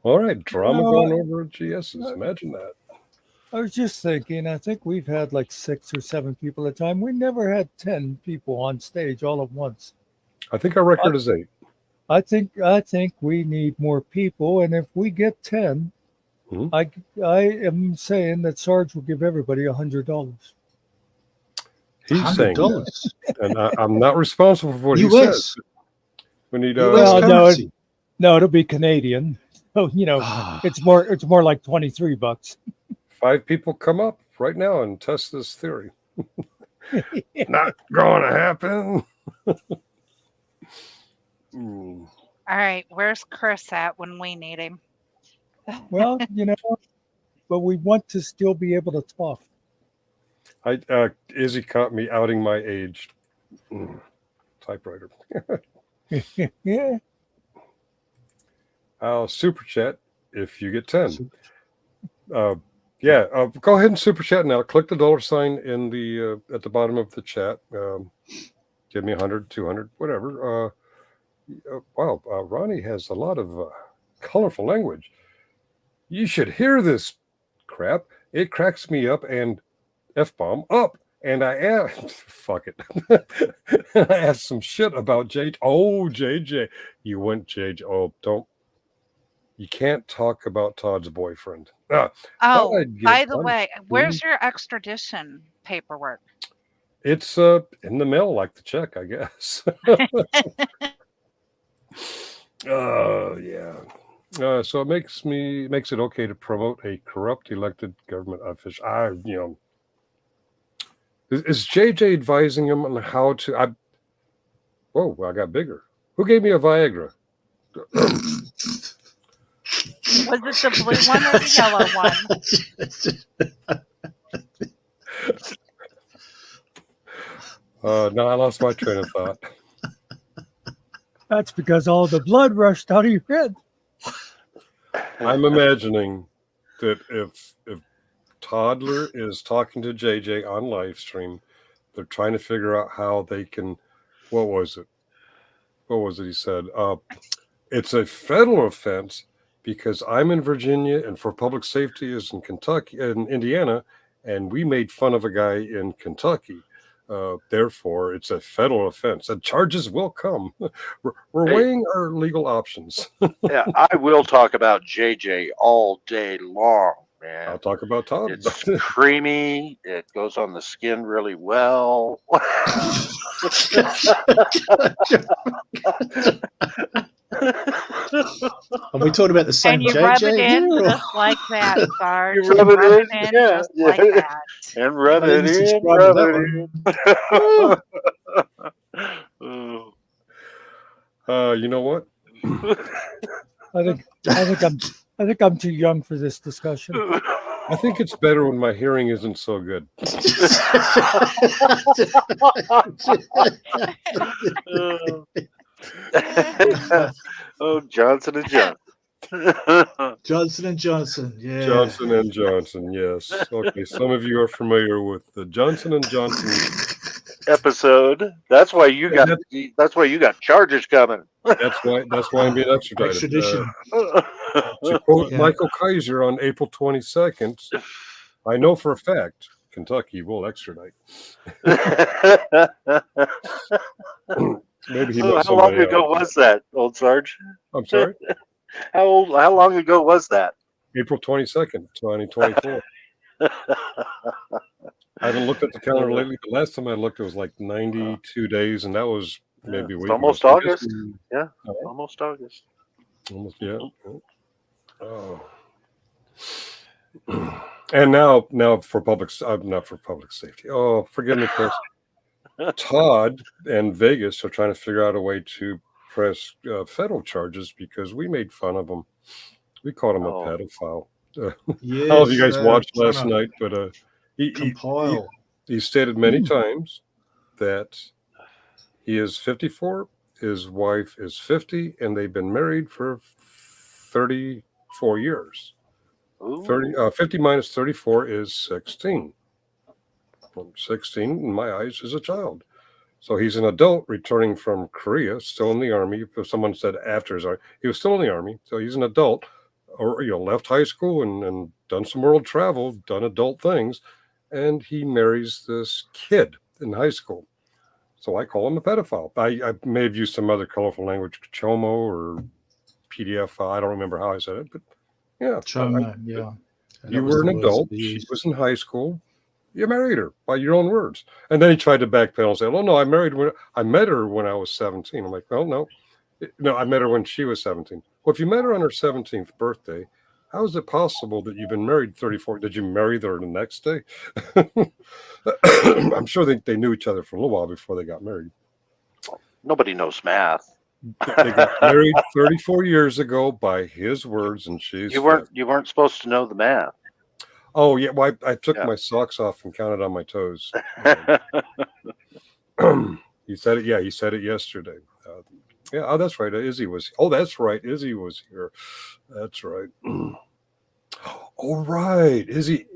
All right, drama going over at GS's. Imagine that.
I was just thinking, I think we've had like 6 or 7 people at a time. We never had 10 people on stage all at once.
I think our record is 8.
I think we need more people, and if we get 10, I am saying that Sarge will give everybody $100.
He's saying that, and I'm not responsible for what he says. We need
no, it'll be Canadian. So it's more like $23.
5 people come up right now and test this theory. Not going to happen.
All right, where's Chris at when we need him?
Well, but we want to still be able to talk.
Izzy caught me outing my age. Typewriter.
Yeah.
I'll super chat if you get 10. Go ahead and super chat now. Click the $ in the at the bottom of the chat. Give me 100, 200, whatever. Wow, Ronnie has a lot of colorful language. You should hear this crap. It cracks me up and F-bomb up. And I asked, fuck it. I asked some shit about JJ. Oh, JJ. You went JJ. Oh, don't. You can't talk about Todd's boyfriend.
By the way, where's your extradition paperwork?
It's in the mail, like the check, I guess. Yeah. So it makes it okay to promote a corrupt elected government official. Is JJ advising him on how to? I got bigger. Who gave me a Viagra?
Was it the blue one or the yellow one?
No, I lost my train of thought.
That's because all the blood rushed out of your head.
I'm imagining that if Toddler is talking to JJ on live stream, they're trying to figure out how they can. What was it he said? It's a federal offense because I'm in Virginia and for public safety is in Kentucky and Indiana, and we made fun of a guy in Kentucky. Therefore, it's a federal offense, and charges will come. We're weighing our legal options.
Yeah, I will talk about JJ all day long, man.
I'll talk about Todd.
It's creamy. It goes on the skin really well.
Are we talking about the same
and you
JJ?
rub it in just like that, Sarge.
You rub it in,
just like that.
And rub it in, rub it in.
You know what?
I think I'm too young for this discussion.
I think it's better when my hearing isn't so good.
Johnson and Johnson.
Johnson and Johnson, yeah.
Johnson and Johnson, yes. Okay, some of you are familiar with the Johnson and Johnson
episode. That's why you got charges coming.
That's why I'm being extradited.
Extradition.
To quote Michael Kaiser on April 22nd, I know for a fact Kentucky will extradite. Maybe he knows
how long ago was that, old Sarge?
I'm sorry?
How long ago was that?
April 22nd, 2024. I haven't looked at the calendar lately. The last time I looked, it was like 92 days, and that was maybe a week.
Almost August. Yeah, almost August.
Almost, yeah. Oh. And now for not for public safety. Oh, forgive me, Chris. Todd and Vegas are trying to figure out a way to press federal charges because we made fun of him. We called him a pedophile. I don't know if you guys watched last night, but he stated many times that he is 54, his wife is 50, and they've been married for 34 years. 50 minus 34 is 16. 16, in my eyes, is a child. So he's an adult returning from Korea, still in the army. If someone said after his army, he was still in the army. So he's an adult, or left high school and done some world travel, done adult things, and he marries this kid in high school. So I call him a pedophile. I may have used some other colorful language, chomo or PDF. I don't remember how I said it, but yeah.
Chomo, yeah.
You were an adult. She was in high school. You married her by your own words. And then he tried to backpedal and say, "Oh no, I met her when I was 17." I'm like, "Well, no, I met her when she was 17." Well, if you met her on her 17th birthday, how is it possible that you've been married 34? Did you marry her the next day? I'm sure they knew each other for a little while before they got married.
Nobody knows math.
They got married 34 years ago by his words, and she's.
You weren't supposed to know the math.
Oh yeah, well I took my socks off and counted on my toes. He said it. Yeah, he said it yesterday. Yeah. Oh, that's right. Izzy was. Oh, that's right. Izzy was here. That's right. Oh, right. Izzy.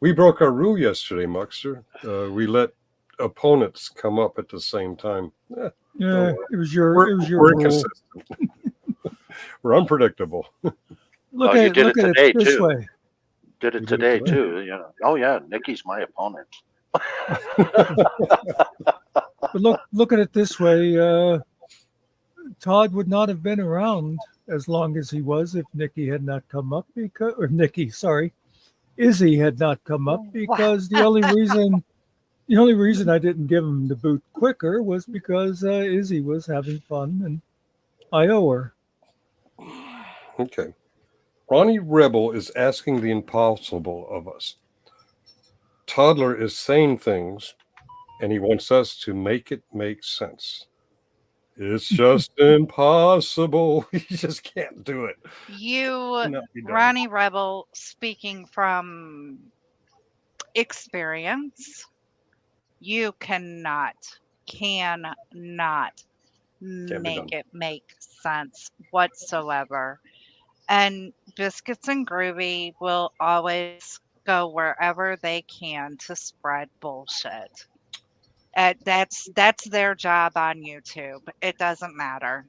We broke our rule yesterday, Muckster. We let opponents come up at the same time.
Yeah, it was your
we're
rule.
inconsistent. We're unpredictable.
Look at it this way.
Did it today too. Oh yeah, Nikki's my opponent.
But look at it this way. Todd would not have been around as long as he was if Nikki had not come up Izzy had not come up, because the only reason I didn't give him the boot quicker was because Izzy was having fun and I owe her.
Okay. Ronnie Rebel is asking the impossible of us. Toddler is saying things, and he wants us to make it make sense. It's just impossible. You just can't do it.
Ronnie Rebel, speaking from experience, you cannot make it make sense whatsoever. And Biscuits and Groovy will always go wherever they can to spread bullshit. That's their job on YouTube. It doesn't matter.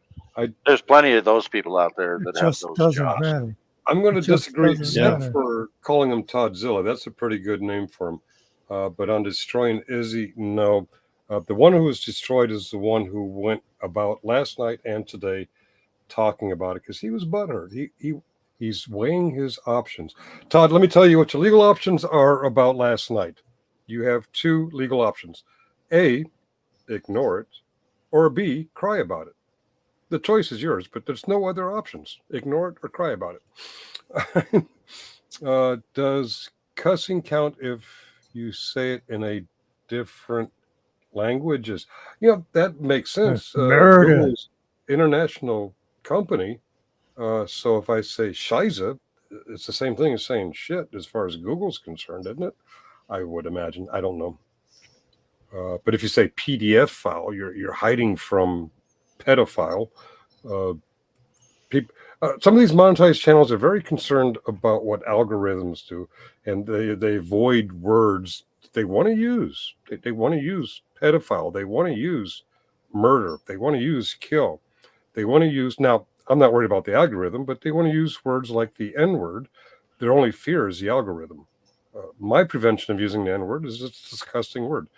There's plenty of those people out there that have those jobs.
Matter.
I'm going to disagree, except for calling him Toddzilla. That's a pretty good name for him. But on destroying Izzy, no. The one who was destroyed is the one who went about last night and today talking about it because he was butthurt. He's weighing his options. Todd, let me tell you what your legal options are about last night. You have two legal options. A, ignore it, or B, cry about it. The choice is yours, but there's no other options. Ignore it or cry about it. Does cussing count if you say it in a different language? That makes sense. Google's international company. So if I say shiza, it's the same thing as saying shit as far as Google's concerned, isn't it? I would imagine. I don't know. But if you say PDF file, you're hiding from pedophile. Some of these monetized channels are very concerned about what algorithms do, and they avoid words they want to use. They want to use pedophile. They want to use murder. They want to use kill. They want to use, now, I'm not worried about the algorithm, but they want to use words like the N-word. Their only fear is the algorithm. My prevention of using the N-word is it's a disgusting word.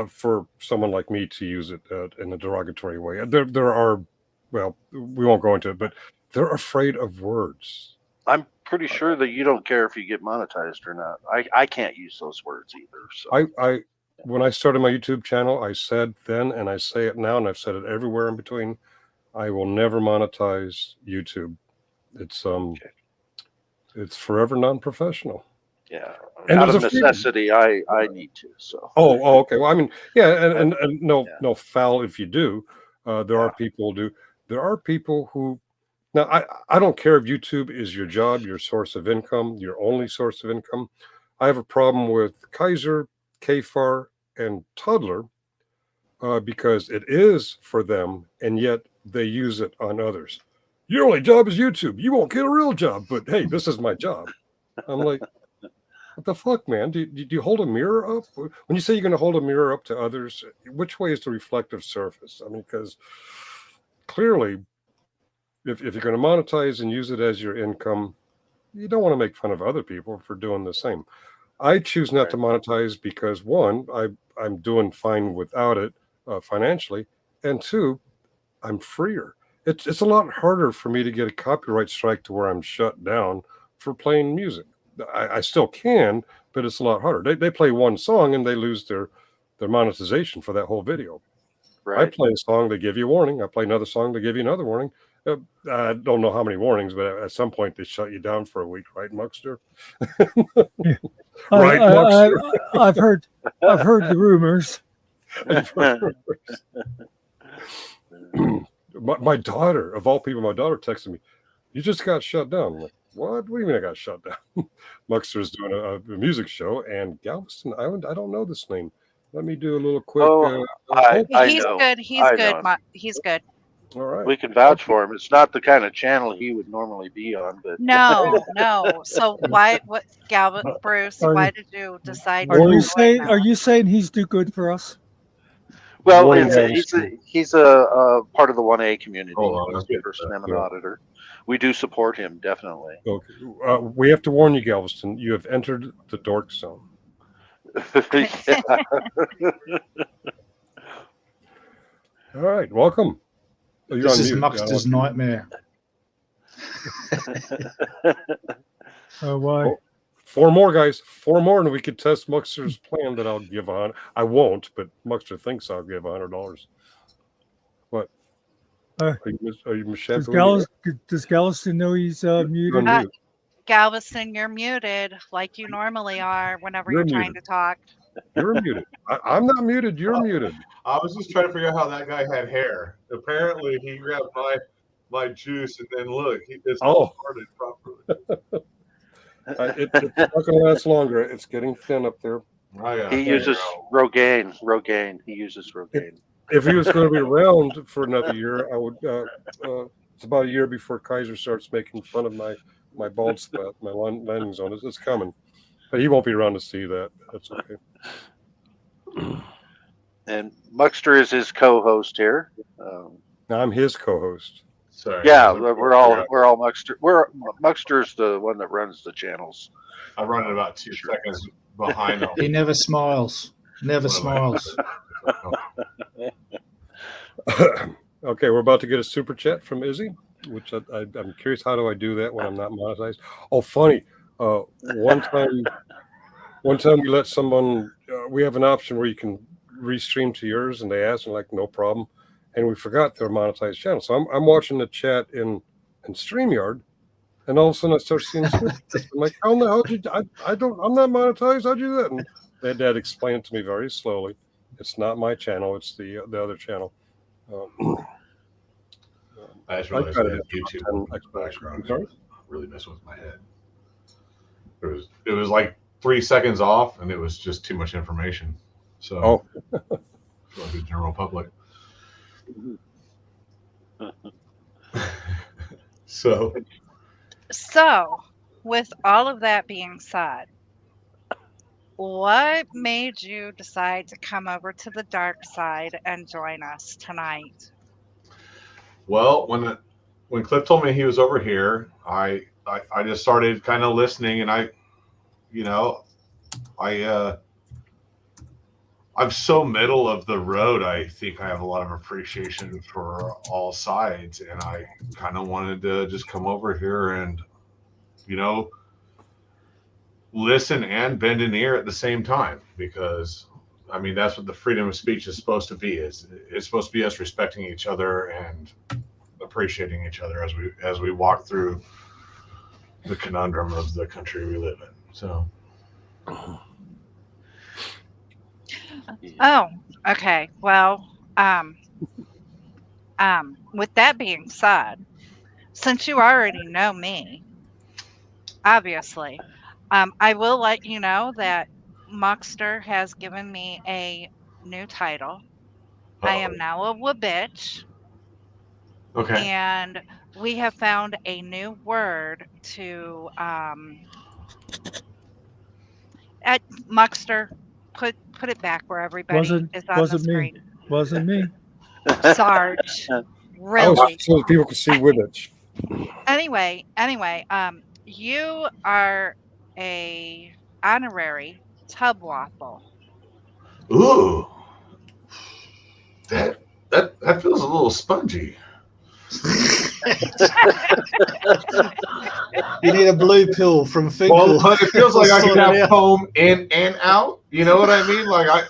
For someone like me to use it in a derogatory way. There are, well, we won't go into it, but they're afraid of words.
I'm pretty sure that you don't care if you get monetized or not. I can't use those words either. So
when I started my YouTube channel, I said then, and I say it now, and I've said it everywhere in between, I will never monetize YouTube. It's forever non-professional.
Yeah,
And
out of
there's a freedom.
necessity, I need to. So.
Oh, okay. Well, I mean, yeah, and no,
Yeah.
no foul if you do. There are people who do. There are people who. Now, I don't care if YouTube is your job, your source of income, your only source of income. I have a problem with Kaiser, KFAR, and Toddler because it is for them, and yet they use it on others. Your only job is YouTube. You won't get a real job, but hey, this is my job. I'm like, what the fuck, man? Do you hold a mirror up? When you say you're going to hold a mirror up to others, which way is the reflective surface? I mean, because clearly, if you're going to monetize and use it as your income, you don't want to make fun of other people for doing the same. I choose not to monetize because one, I'm doing fine without it financially, and two, I'm freer. It's a lot harder for me to get a copyright strike to where I'm shut down for playing music. I still can, but it's a lot harder. They play one song and they lose their monetization for that whole video. I
Right.
play a song, they give you a warning. I play another song, they give you another warning. I don't know how many warnings, but at some point they shut you down for a week, right, Muckster?
Yeah.
Right, Muckster?
I've heard the rumors.
My daughter, of all people, my daughter texted me, "You just got shut down." I'm like, what? What do you mean I got shut down? Muckster's doing a music show, and Galveston Island. I don't know this name. Let me do a little quick.
I
He's
know.
good. He's
I
good.
know.
He's good.
All right.
We can vouch for him. It's not the kind of channel he would normally be on, but
No, no. So why? What, Galvin, Bruce?
Are
Why
you-
did you decide to
Are you
join
saying
now?
are you saying he's too good for us?
well,
Warning
he's a part of the 1A community.
Hold on,
He's
let's
the
get
First
that,
Amendment
yeah.
auditor. We do support him definitely.
Okay. We have to warn you, Galveston. You have entered the dork zone.
Yeah.
All right. Welcome. Oh, you're
This
on
is
mute.
Muckster's nightmare.
Why?
Oh, 4 more, guys. 4 more, and we could test Muckster's plan that I'll give on. I won't, but Muckster thinks I'll give $100. What?
Uh,
Are you Michelle?
Does Galveston know he's muted?
Galveston, you're muted like you normally are whenever
You're
you're trying
muted.
to talk.
You're muted. I'm not muted. You're muted.
I was just trying to figure out how that guy had hair. Apparently, he grabbed my juice, and then look, it's not parted properly.
It's not going to last longer. It's getting thin up there.
He uses Rogaine. He uses Rogaine.
If he was going to be around for another year, I would. It's about a year before Kaiser starts making fun of my bald spot, my landing zone. It's coming, but he won't be around to see that. That's okay.
And Muckster is his co-host here.
I'm his co-host.
Sorry.
Yeah, we're all Muckster. Muckster's the one that runs the channels.
I run it about 2 seconds behind him.
He never smiles. Never smiles.
Okay, we're about to get a super chat from Izzy, which I'm curious, how do I do that when I'm not monetized? Oh, funny. One time we let someone. We have an option where you can restream to yours, and they asked, and like, no problem. And we forgot their monetized channel. So I'm watching the chat in StreamYard, and all of a sudden I start seeing super chats. I'm like, how the hell did you? I'm not monetized. How'd you do that? And my dad explained it to me very slowly. It's not my channel. It's the other channel.
I just realized I had YouTube background. Really messing with my head. It was like 3 seconds off, and it was just too much information. So, for the general public. So,
with all of that being said, what made you decide to come over to the dark side and join us tonight?
well, when Cliff told me he was over here, I just started kind of listening, and I'm so middle of the road. I think I have a lot of appreciation for all sides, and I kind of wanted to just come over here and, listen and bend an ear at the same time, because, I mean, that's what the freedom of speech is supposed to be. It's supposed to be us respecting each other and appreciating each other as we walk through the conundrum of the country we live in. So,
Oh, okay. Well, with that being said, since you already know me, obviously, I will let you know that Muckster has given me a new title. I am now a wabitch,
Okay.
and we have found a new word to at Muckster. Put it back where everybody is on the
Wasn't me.
screen.
Wasn't me.
Sarge,
I was
really.
so that people could see Wibbitch.
Anyway, you are a honorary tub waffle.
Ooh, that feels a little spongy.
You need a blue pill from
Well,
Finkel.
but it feels like I
Sort
could
it
have
out.
foam in and out. You know what I mean? Like I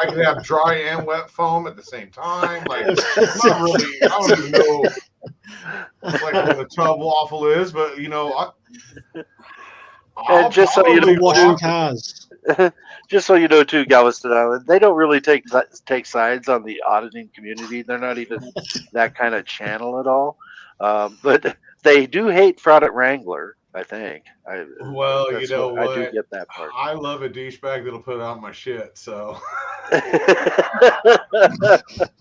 could have dry and wet foam at the same time. Like not really. I don't even know like what a tub waffle is, but you know,
And just so you know,
washing cars.
just so you know, too, Galveston Island, they don't really take sides on the auditing community. They're not even that kind of channel at all. But they do hate Fraud at Wrangler. I think.
Well, you know what?
I do get that part.
I love a douchebag that'll put out my shit. So.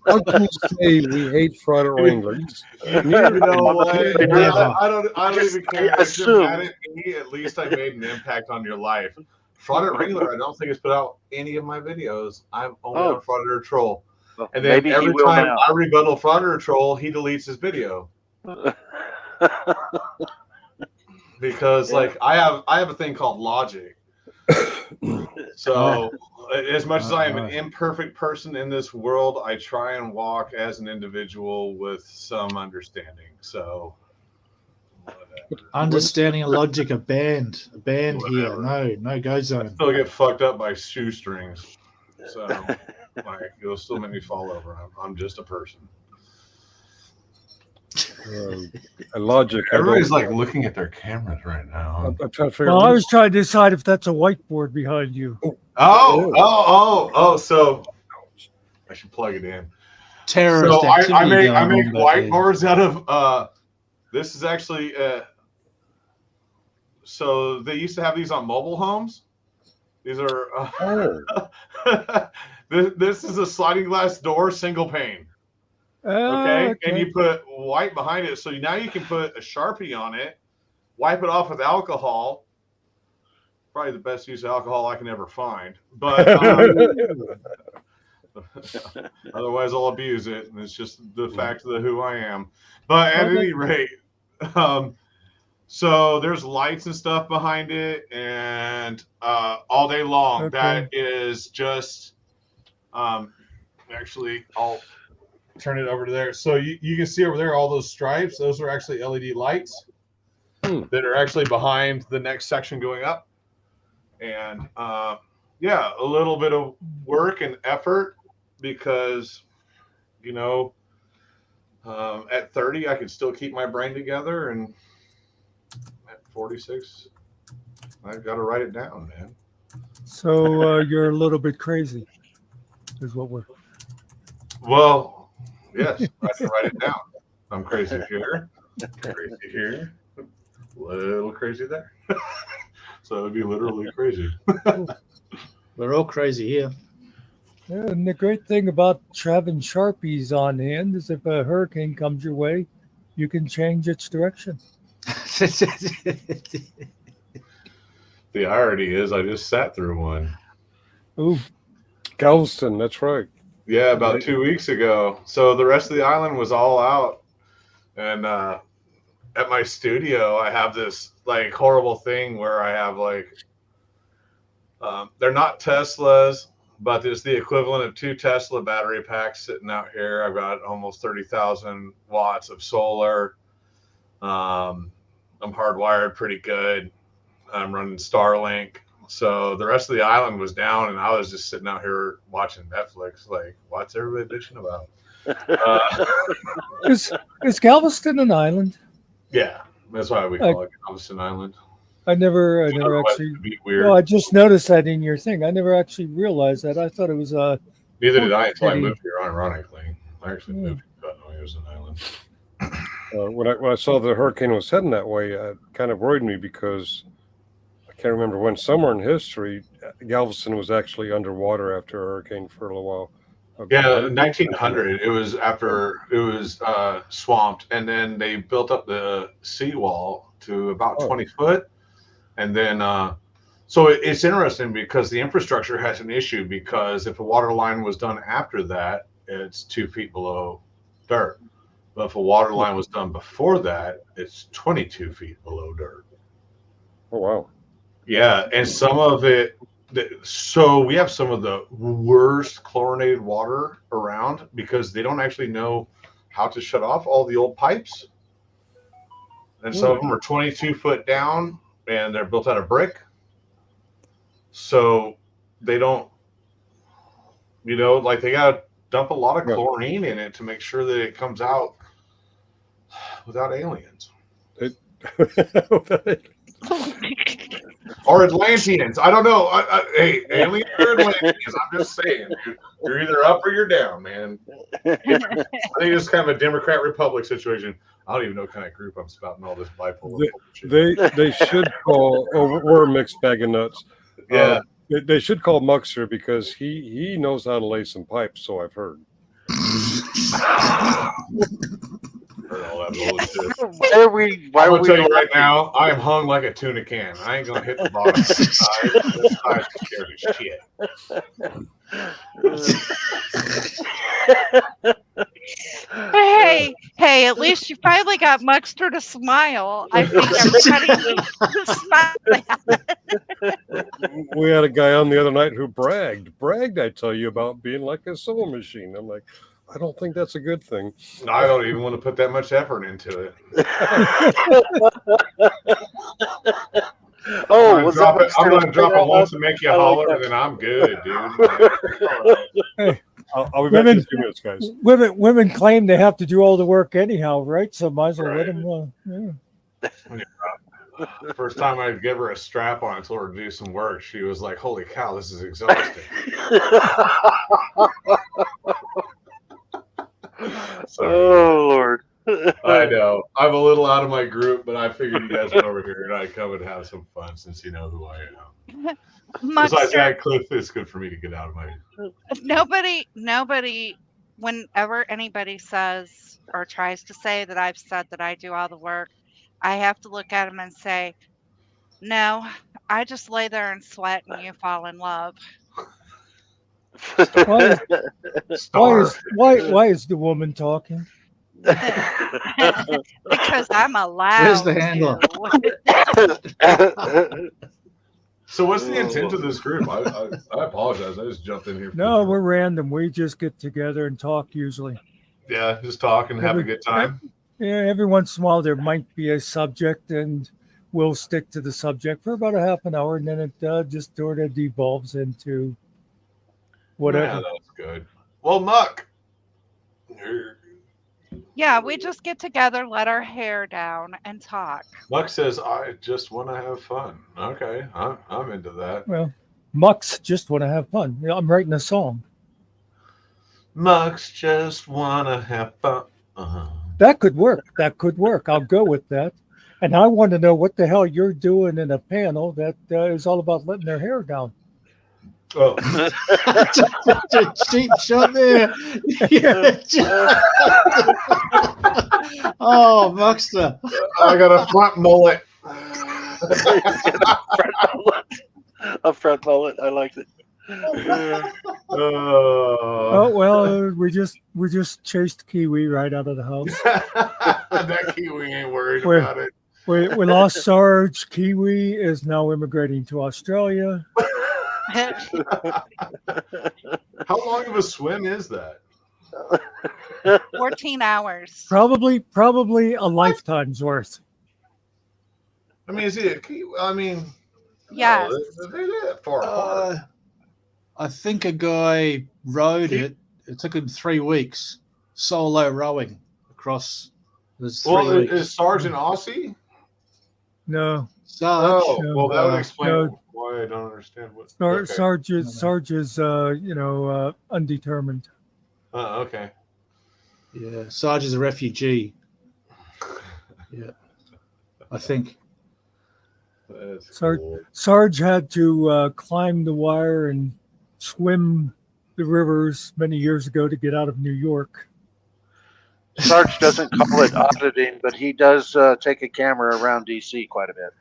How can you say we hate Fraud at Wranglers?
You know what? I don't even care. If you're mad at me, at least I made an impact on your life. Fraud at Wrangler, I don't think has put out any of my videos. I'm only on Frauditor Troll.
Well,
and then
maybe
every
he will
time
now.
I rebuttal Frauditor Troll, he deletes his video. Because like I have a thing called logic. So as much as I am an imperfect person in this world, I try and walk as an individual with some understanding. So
Understanding and logic, a band here. No go zone.
Still get fucked up by shoestrings. So like you'll still make me fall over. I'm just a person.
Logic.
Everybody's like looking at their cameras right now.
I'm trying to figure
Well,
out.
I was trying to decide if that's a whiteboard behind you.
Oh, so I should plug it in.
Terrorist
so
activity
I make
going on back there.
whiteboards out of this is actually so they used to have these on mobile homes. These are this is a sliding glass door, single pane. Okay, and you put white behind it, so now you can put a Sharpie on it, wipe it off with alcohol. Probably the best use of alcohol I can ever find, but otherwise I'll abuse it, and it's just the fact of who I am. But at any rate, so there's lights and stuff behind it, and all day long that is just actually I'll turn it over to there. So you can see over there all those stripes. Those are actually LED lights that are actually behind the next section going up. And yeah, a little bit of work and effort because, you know, at 30, I could still keep my brain together. And at 46, I've got to write it down, man.
So you're a little bit crazy is what we're...
Well, yes, I can write it down. I'm crazy here, crazy here, a little crazy there. So it would be literally crazy.
We're all crazy here.
Yeah, and the great thing about having Sharpies on hand is if a hurricane comes your way, you can change its direction.
The irony is I just sat through one.
Ooh.
Galveston, that's right.
Yeah, about 2 weeks ago. So the rest of the island was all out. And at my studio, I have this like horrible thing where I have like, they're not Teslas, but it's the equivalent of 2 Tesla battery packs sitting out here. I've got almost 30,000 watts of solar. I'm hardwired pretty good. I'm running Starlink. So the rest of the island was down, and I was just sitting out here watching Netflix. Like, what's everybody bitching about?
Is Galveston an island?
Yeah, that's why we call it Galveston Island.
I never
Otherwise,
actually.
it'd be weird.
No, I just noticed that in your thing. I never actually realized that. I thought it was
Neither did I until I
City.
moved here. Ironically, I actually
Yeah.
moved here when I was an island.
When I saw the hurricane was heading that way, it kind of worried me because I can't remember when. Somewhere in history, Galveston was actually underwater after a hurricane for a little while.
Yeah, 1900. It was after it was swamped, and then they built up the seawall to about 20 foot, and then so it's interesting because the infrastructure has an issue because if a water line was done after that, it's 2 feet below dirt. But if a water line was done before that, it's 22 feet below dirt.
Oh wow!
Yeah, and some of it. So we have some of the worst chlorinated water around because they don't actually know how to shut off all the old pipes, and some of them are 22 foot down, and they're built out of brick. So they don't, like they got to dump a lot of chlorine in it to make sure that it comes out without aliens. Or Atlanteans. I don't know. Hey, aliens or Atlanteans. I'm just saying. You're either up or you're down, man. I think it's kind of a Democrat Republic situation. I don't even know what kind of group I'm spouting all this bipolar.
They should call. Oh, we're a mixed bag of nuts.
Yeah.
They should call Muckster because he knows how to lay some pipes. So I've heard.
Why are we?
I'm gonna tell you right now, I am hung like a tuna can. I ain't gonna hit the bottom. This side's scared as shit.
Hey, at least you finally got Muckster to smile. I think everybody needs to smile.
We had a guy on the other night who bragged, I tell you, about being like a sewing machine. I'm like, I don't think that's a good thing.
I don't even want to put that much effort into it. I'm gonna drop it once and make you holler, and then I'm good, dude.
Hey, I'll be back in a few minutes, guys.
Women claim they have to do all the work anyhow, right? So might as well let them.
First time I gave her a strap on and told her to do some work, she was like, "Holy cow, this is exhausting."
Oh Lord.
I know. I'm a little out of my group, but I figured you guys were over here and I'd come and have some fun since you know who I am. Besides that, Cliff, it's good for me to get out of my.
Nobody, whenever anybody says or tries to say that I've said that I do all the work, I have to look at them and say, no, I just lay there and sweat and you fall in love.
Why is the woman talking?
Because I'm allowed.
Where's the handle?
So what's the intent of this group? I apologize. I just jumped in here.
No, we're random. We just get together and talk usually.
Yeah, just talk and have a good time.
Yeah, every once in a while there might be a subject, and we'll stick to the subject for about a half an hour, and then it just sort of devolves into whatever.
Yeah, that's good. Well, Muck.
Yeah, we just get together, let our hair down, and talk.
Muck says, I just want to have fun. Okay, I'm into that.
Well, Mucks just want to have fun. You know, I'm writing a song.
Mucks just want to have fun.
That could work. I'll go with that. And I want to know what the hell you're doing in a panel that is all about letting their hair down.
Oh,
cheap shot there. Yeah. Oh, Muckster.
I got a front mullet.
A front mullet. I liked it.
Oh well, we just chased Kiwi right out of the house.
That Kiwi ain't worried about it.
We lost Sarge. Kiwi is now immigrating to Australia.
How long of a swim is that?
14 hours.
Probably a lifetime's worth.
I mean, is it? I mean,
yes.
They're that far apart.
I think a guy rowed it. It took him 3 weeks solo rowing across.
Is Sarge an Aussie?
No,
Sarge.
Oh, well, that would explain
no.
why I don't understand what.
Sarge is undetermined.
Okay.
Yeah, Sarge is a refugee. Yeah, I think.
Sarge had to climb the wire and swim the rivers many years ago to get out of New York.
Sarge doesn't call it auditing, but he does take a camera around DC quite a bit.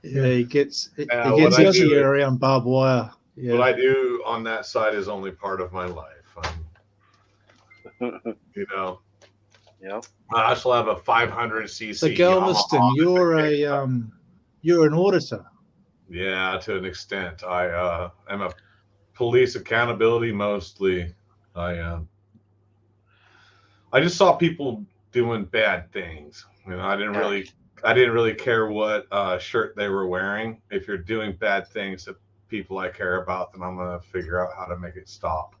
Yeah, he gets
what I do
around barbed wire. Yeah.
What I do on that side is only part of my life. You know.
Yeah.
I also have a 500cc.
So Galveston, you're an auditor.
Yeah, to an extent. I am a police accountability mostly. I just saw people doing bad things. You know, I didn't really care what shirt they were wearing. If you're doing bad things to people I care about, then I'm gonna figure out how to make it stop.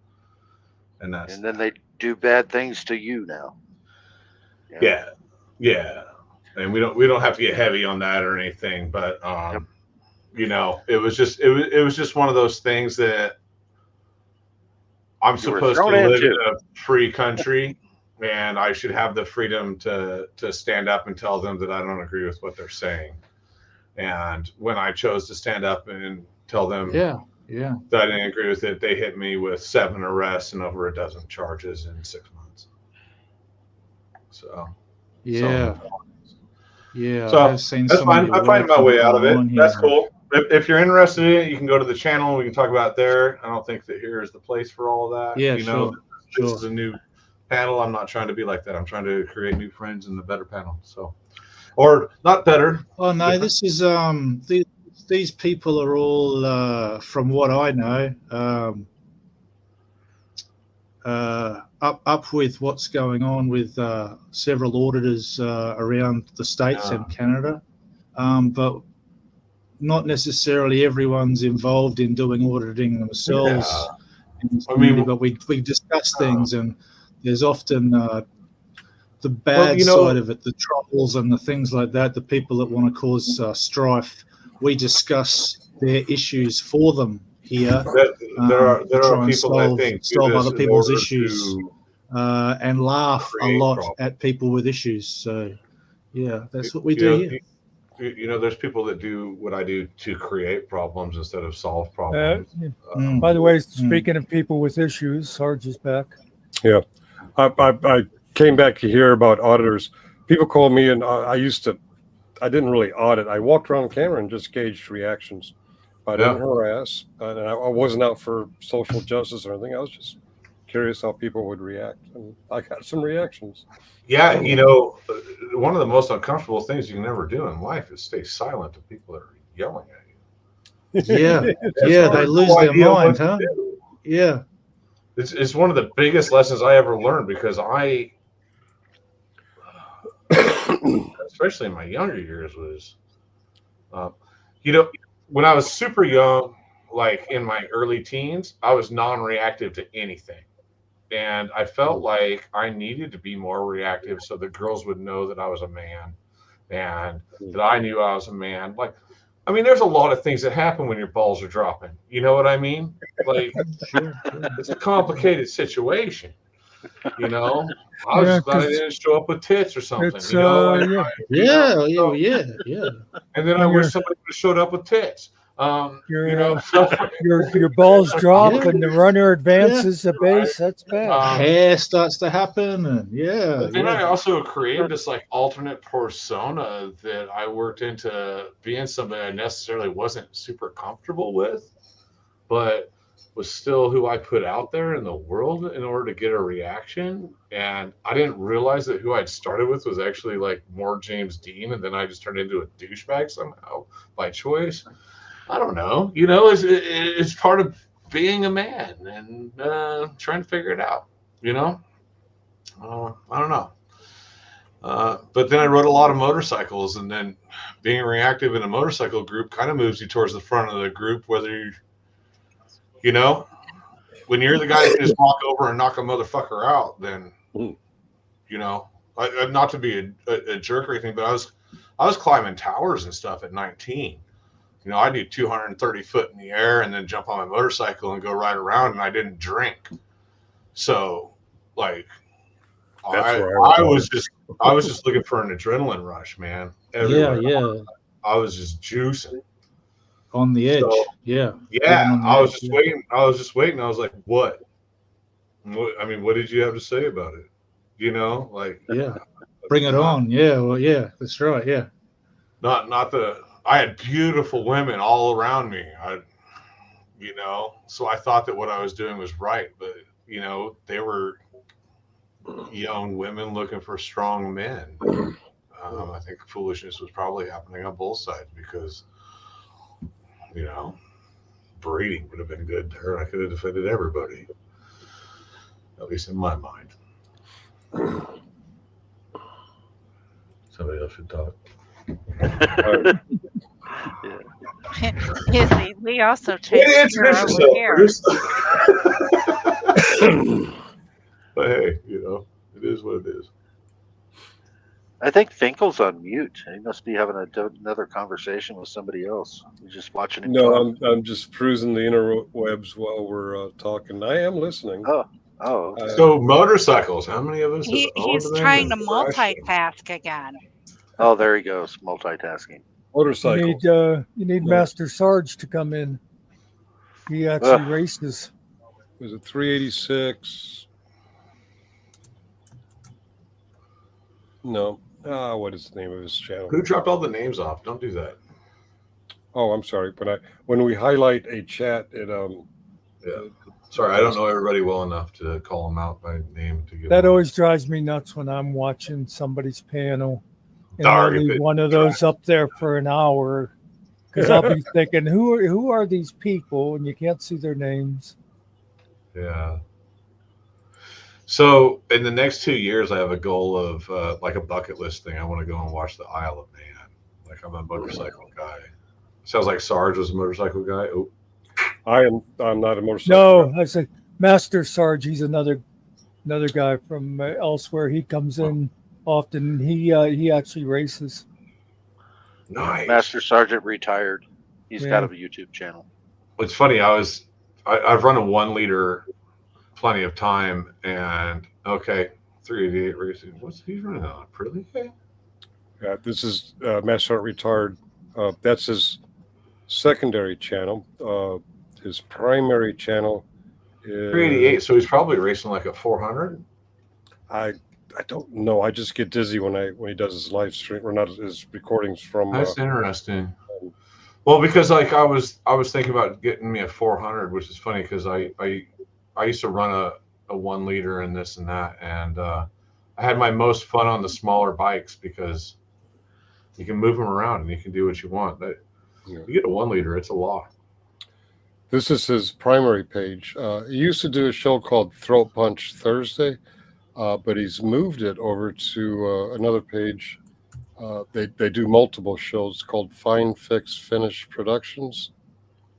And
then they do bad things to you now.
Yeah. And we don't have to get heavy on that or anything, but you know, it was just one of those things that I'm supposed to live in a free country, and I should have the freedom to stand up and tell them that I don't agree with what they're saying. And when I chose to stand up and tell them that I didn't agree with it, they hit me with 7 arrests and over a dozen charges in 6 months. So
So I've seen
that's fine. I'm finding my way out of it. That's cool. If you're interested in it, you can go to the channel and we can talk about it there. I don't think that here is the place for all of that.
Yeah,
you know, this is a new panel. I'm not trying to be like that. I'm trying to create new friends in the better panel. So, or not better.
Oh no, this is these people are all from what I know up with what's going on with several auditors around the States and Canada, but not necessarily everyone's involved in doing auditing themselves. But we discuss things, and there's often the bad side of it, the troubles and the things like that, the people that want to cause strife. We discuss their issues for them here.
There are people that think
solve other people's issues and laugh a lot at people with issues. So, yeah, that's what we do here.
You know, there's people that do what I do to create problems instead of solve problems.
By the way, speaking of people with issues, Sarge is back.
Yeah, I came back to hear about auditors. People call me, and I didn't really audit. I walked around camera and just gauged reactions. I didn't harass, and I wasn't out for social justice or anything. I was just curious how people would react, and I got some reactions.
Yeah, you know, one of the most uncomfortable things you can ever do in life is stay silent to people that are yelling at you.
Yeah, they lose their mind, huh? Yeah.
It's one of the biggest lessons I ever learned, because I, especially in my younger years, was, you know, when I was super young, like in my early teens, I was non-reactive to anything. And I felt like I needed to be more reactive so that girls would know that I was a man and that I knew I was a man. Like, I mean, there's a lot of things that happen when your balls are dropping. You know what I mean? Like, it's a complicated situation. You know, I was just glad I didn't show up with tits or something. You know,
yeah.
And then I wish somebody would have showed up with tits.
Your balls drop and the runner advances the base. That's bad.
Hair starts to happen, and
But then I also created this like alternate persona that I worked into being somebody I necessarily wasn't super comfortable with, but was still who I put out there in the world in order to get a reaction. And I didn't realize that who I'd started with was actually like more James Dean, and then I just turned into a douchebag somehow by choice. I don't know. You know, it's part of being a man and trying to figure it out, you know? I don't know. But then I rode a lot of motorcycles, and then being reactive in a motorcycle group kind of moves you towards the front of the group, whether you know, when you're the guy that can just walk over and knock a motherfucker out, then, you know, not to be a jerk or anything, but I was climbing towers and stuff at 19. You know, I do 230 foot in the air and then jump on my motorcycle and go right around, and I didn't drink. So, like,
That's
I
where I
was just looking for an adrenaline rush, man. Everywhere.
Yeah.
I was just juicing.
On the edge.
So,
yeah.
yeah,
Living on the
I was
edge,
just
yeah.
waiting. I was like, what? I mean, what did you have to say about it? You know, like,
Yeah. Bring it on. Yeah. Well, yeah. That's right. Yeah.
not the. I had beautiful women all around me. So I thought that what I was doing was right, but they were young women looking for strong men. I think foolishness was probably happening on both sides because, breeding would have been good there. I could have defended everybody, at least in my mind. Somebody else should talk.
You see, we also take
Introduce
care over
yourself,
here.
Bruce. But hey, it is what it is.
I think Finkel's on mute. He must be having another conversation with somebody else. We're just watching him
No,
talk.
I'm just cruising the interwebs while we're talking. I am listening.
Oh.
So motorcycles. How many of us have owned
He's
them
trying to
and crashed them?
multitask again.
Oh, there he goes, multitasking.
Motorcycles.
You need Master Sarge to come in. He actually races.
Was it 386? No. What is the name of his channel?
Who dropped all the names off? Don't do that.
Oh, I'm sorry. When we highlight a chat,
Sorry, I don't know everybody well enough to call them out by name to get.
That always drives me nuts when I'm watching somebody's panel and
Sorry,
they'll leave one of those up there for an hour because I'll be thinking, who are these people? And you can't see their names.
Yeah. So in the next 2 years, I have a goal of like a bucket list thing. I want to go and watch the Isle of Man. Like I'm a motorcycle guy. Sounds like Sarge was a motorcycle guy. Oh,
I'm not a motorcycle.
No, I said Master Sarge. He's another guy from elsewhere. He comes in often. He actually races.
Nice.
Master Sergeant retired. He's
Yeah.
got a YouTube channel.
It's funny. I've run a 1 liter plenty of time, and 388 racing. What's he running on? Pretty?
Yeah, this is Master Retard. That's his secondary channel. His primary channel is
388. So he's probably racing like a 400.
I don't know. I just get dizzy when he does his live stream or not his recordings from.
That's interesting. Well, because like I was thinking about getting me a 400, which is funny because I used to run a 1 liter and this and that, and I had my most fun on the smaller bikes because you can move them around and you can do what you want. But you get a 1 liter, it's a lot.
This is his primary page. He used to do a show called Throat Punch Thursday, but he's moved it over to another page. They do multiple shows called Fine Fix Finish Productions.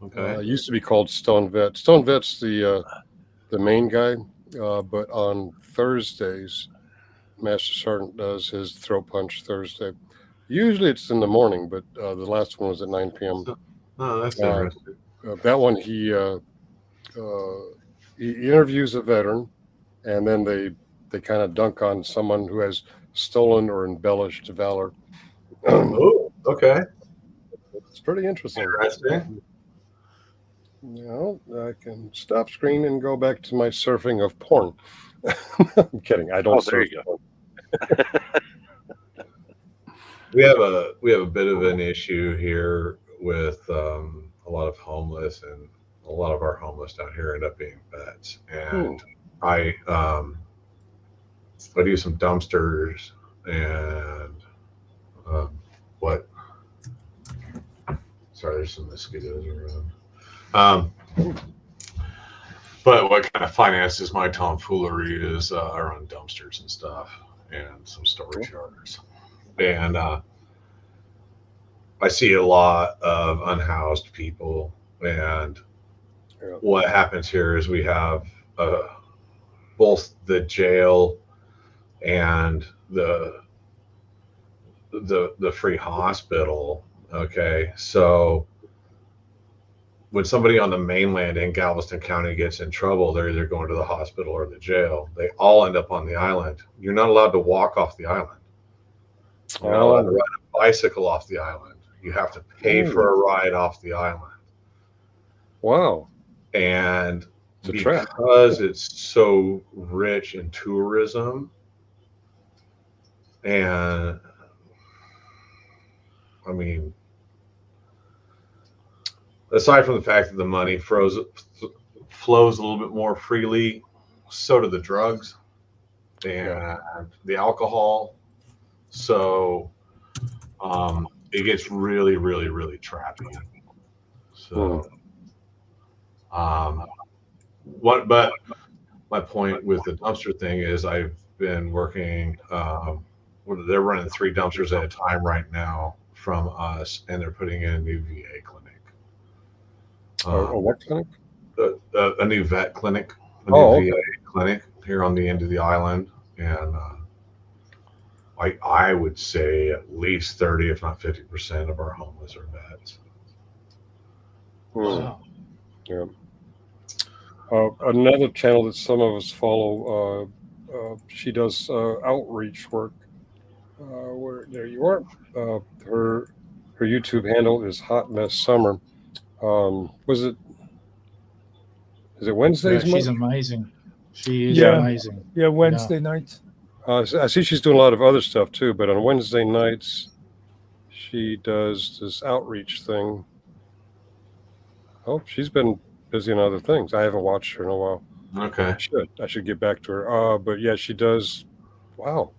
Okay.
It used to be called Stone Vet. Stone Vet's the main guy, but on Thursdays, Master Sergeant does his Throat Punch Thursday. Usually it's in the morning, but the last one was at 9 p.m.
Oh, that's interesting.
That one he interviews a veteran, and then they kind of dunk on someone who has stolen or embellished valor.
Oh, okay.
It's pretty interesting.
Interesting.
I can stop screen and go back to my surfing of porn. I'm kidding. I don't.
Oh, there
surf
you go.
We have a bit of an issue here with a lot of homeless, and a lot of our homeless down here end up being vets. And I do some dumpsters and sorry, there's some mosquitoes around. But what kind of finances my tomfoolery is I run dumpsters and stuff and some storage yards. And I see a lot of unhoused people. And what happens here is we have both the jail and the the free hospital. Okay, so when somebody on the mainland in Galveston County gets in trouble, they're either going to the hospital or the jail. They all end up on the island. You're not allowed to walk off the island. You're not allowed to ride a bicycle off the island. You have to pay for a ride off the island.
Wow.
And
It's a trap.
because it's so rich in tourism, and I mean, aside from the fact that the money flows a little bit more freely, so do the drugs and the alcohol. So it gets really, really, really trappy. So but my point with the dumpster thing is I've been working. They're running 3 dumpsters at a time right now from us, and they're putting in a new VA clinic.
What clinic?
A new vet clinic, a
new
VA clinic here on the end of the island, and I would say at least 30, if not 50% of our homeless are vets.
Wow.
Yeah. Another channel that some of us follow, she does outreach work. There you are. Her YouTube handle is Hot Mess Summer. Is it Wednesdays?
Yeah, she's amazing. She is
Yeah.
amazing.
Yeah, Wednesday nights.
I see she's doing a lot of other stuff too, but on Wednesday nights, she does this outreach thing. Oh, she's been busy on other things. I haven't watched her in a while.
Okay.
I should get back to her. But yeah, she does. Wow.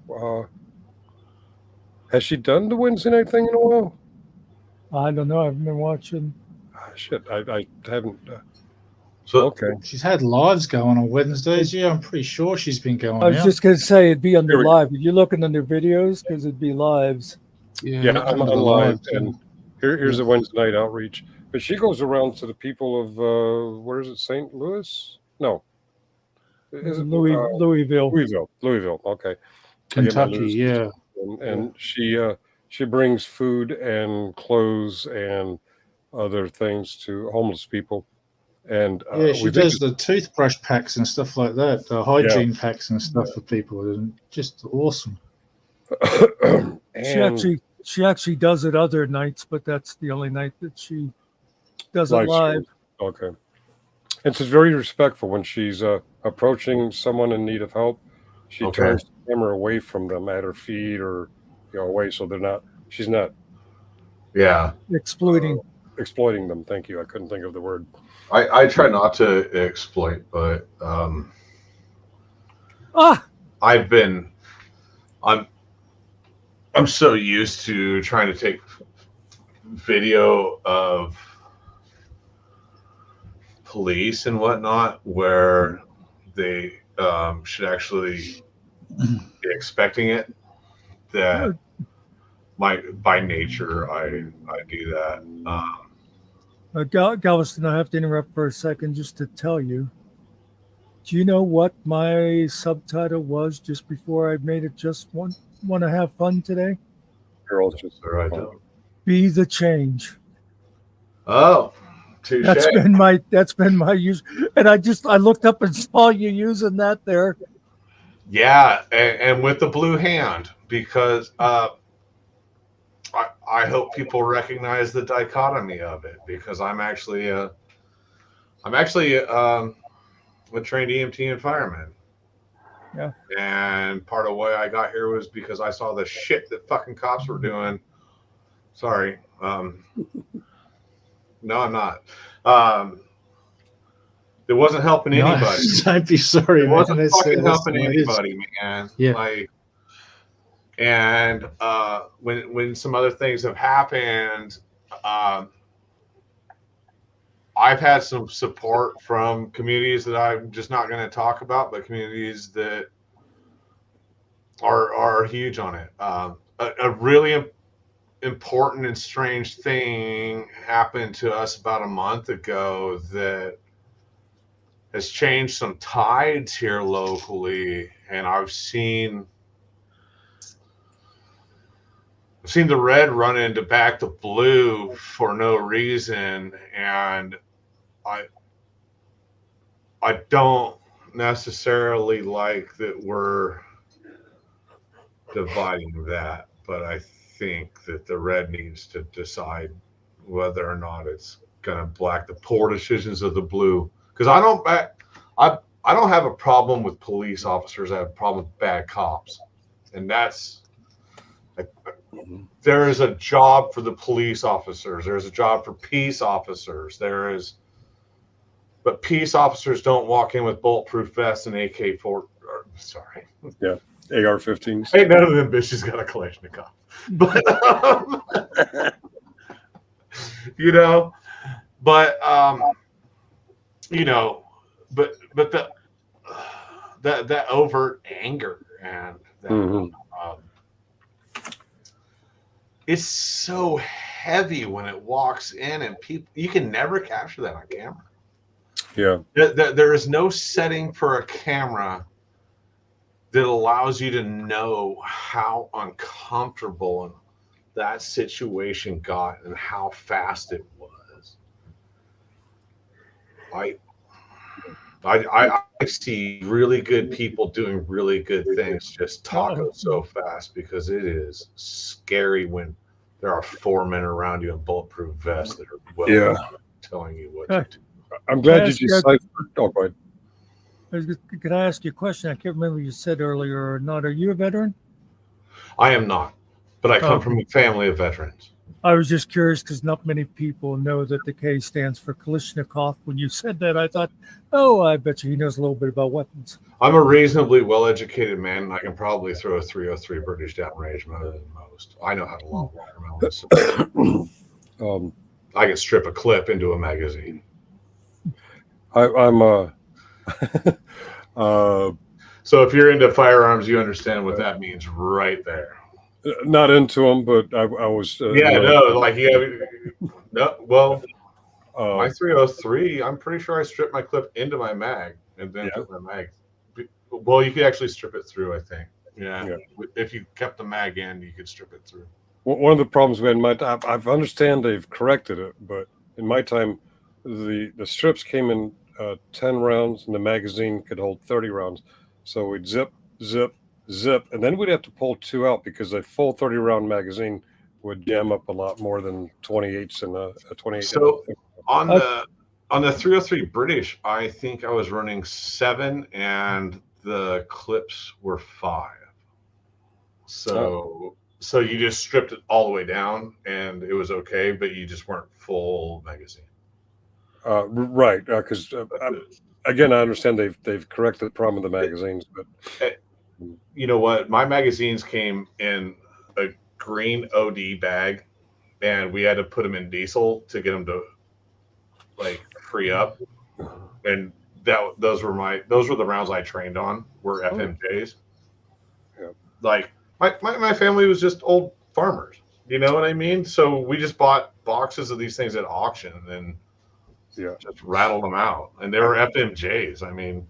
Has she done the Wednesday night thing in a while?
I don't know. I haven't been watching.
I haven't.
So
okay.
She's had lives going on Wednesdays. Yeah, I'm pretty sure she's been going.
I was
out.
just going to say it'd be under
Here we-
live. You're looking under videos because it'd be lives.
Yeah, I'm
under the
live,
live,
and here's the Wednesday night outreach. But she goes around to the people of where is it? St. Louis? No. Is it
Louisville?
Louisville. Okay.
Kentucky. Yeah.
And she brings food and clothes and other things to homeless people. And
Yeah, she does the toothbrush packs and stuff like that, the hygiene packs and stuff for people. And just awesome.
She actually does it other nights, but that's the only night that she does it live.
Okay. And she's very respectful when she's approaching someone in need of help. She turns the camera away from them at her feet or away, so she's not exploiting them. Thank you. I couldn't think of the word.
I try not to exploit, but I'm so used to trying to take video of police and whatnot where they should actually be expecting it, that by nature I do that.
Galveston, I have to interrupt for a second just to tell you. Do you know what my subtitle was just before I made it just want to have fun today?
Girls just
Be the change.
Oh, touche.
That's been my use, and I looked up and saw you using that there.
Yeah, and with the blue hand, because I hope people recognize the dichotomy of it, because I'm actually a trained EMT and fireman.
Yeah.
And part of why I got here was because I saw the shit that fucking cops were doing. Sorry. No, I'm not. It wasn't helping anybody.
Don't be sorry,
it
man.
wasn't fucking helping anybody, man.
Yeah.
And when some other things have happened, I've had some support from communities that I'm just not going to talk about, but communities that are huge on it. A really important and strange thing happened to us about a month ago that has changed some tides here locally, and I've seen seen the red run into back the blue for no reason, and I don't necessarily like that we're dividing that, but I think that the red needs to decide whether or not it's going to black the poor decisions of the blue. Because I don't have a problem with police officers. I have a problem with bad cops, and that's there is a job for the police officers. There's a job for peace officers. But peace officers don't walk in with bulletproof vests and AK-4. Sorry.
Yeah, AR-15s.
Ain't none of them bitches got a Kalashnikov. But you know, but you know, but that overt anger and that, it's so heavy when it walks in, and people, you can never capture that on camera.
Yeah.
There is no setting for a camera that allows you to know how uncomfortable that situation got and how fast it was. I see really good people doing really good things just talking so fast, because it is scary when there are 4 men around you in bulletproof vests that are telling you what to do.
I'm glad you deciphered. Oh, go ahead.
Could I ask you a question? I can't remember what you said earlier or not. Are you a veteran?
I am not, but I come from a family of veterans.
I was just curious because not many people know that the K stands for Kalashnikov. When you said that, I thought, oh, I bet you he knows a little bit about weapons.
I'm a reasonably well-educated man, and I can probably throw a .303 British downrange better than most. I know how to lob watermelons. I can strip a clip into a magazine.
I'm
so if you're into firearms, you understand what that means right there.
Not into them, but I was.
My 303. I'm pretty sure I stripped my clip into my mag and then put my mag. Well, you could actually strip it through, I think. Yeah. If you kept the mag in, you could strip it through.
One of the problems we had in my time, I understand they've corrected it, but in my time, the strips came in 10 rounds, and the magazine could hold 30 rounds. So we'd zip, zip, zip, and then we'd have to pull 2 out because a full 30-round magazine would jam up a lot more than 28s and a 28.
So on the 303 British, I think I was running 7, and the clips were 5. So you just stripped it all the way down, and it was okay, but you just weren't full magazine.
Right, because again, I understand they've corrected the problem with the magazines, but
you know what? My magazines came in a green OD bag, and we had to put them in diesel to get them to like free up. And those were the rounds I trained on were FMJs.
Yeah.
Like my family was just old farmers. You know what I mean? So we just bought boxes of these things at auction and just rattled them out. And they were FMJs. I mean,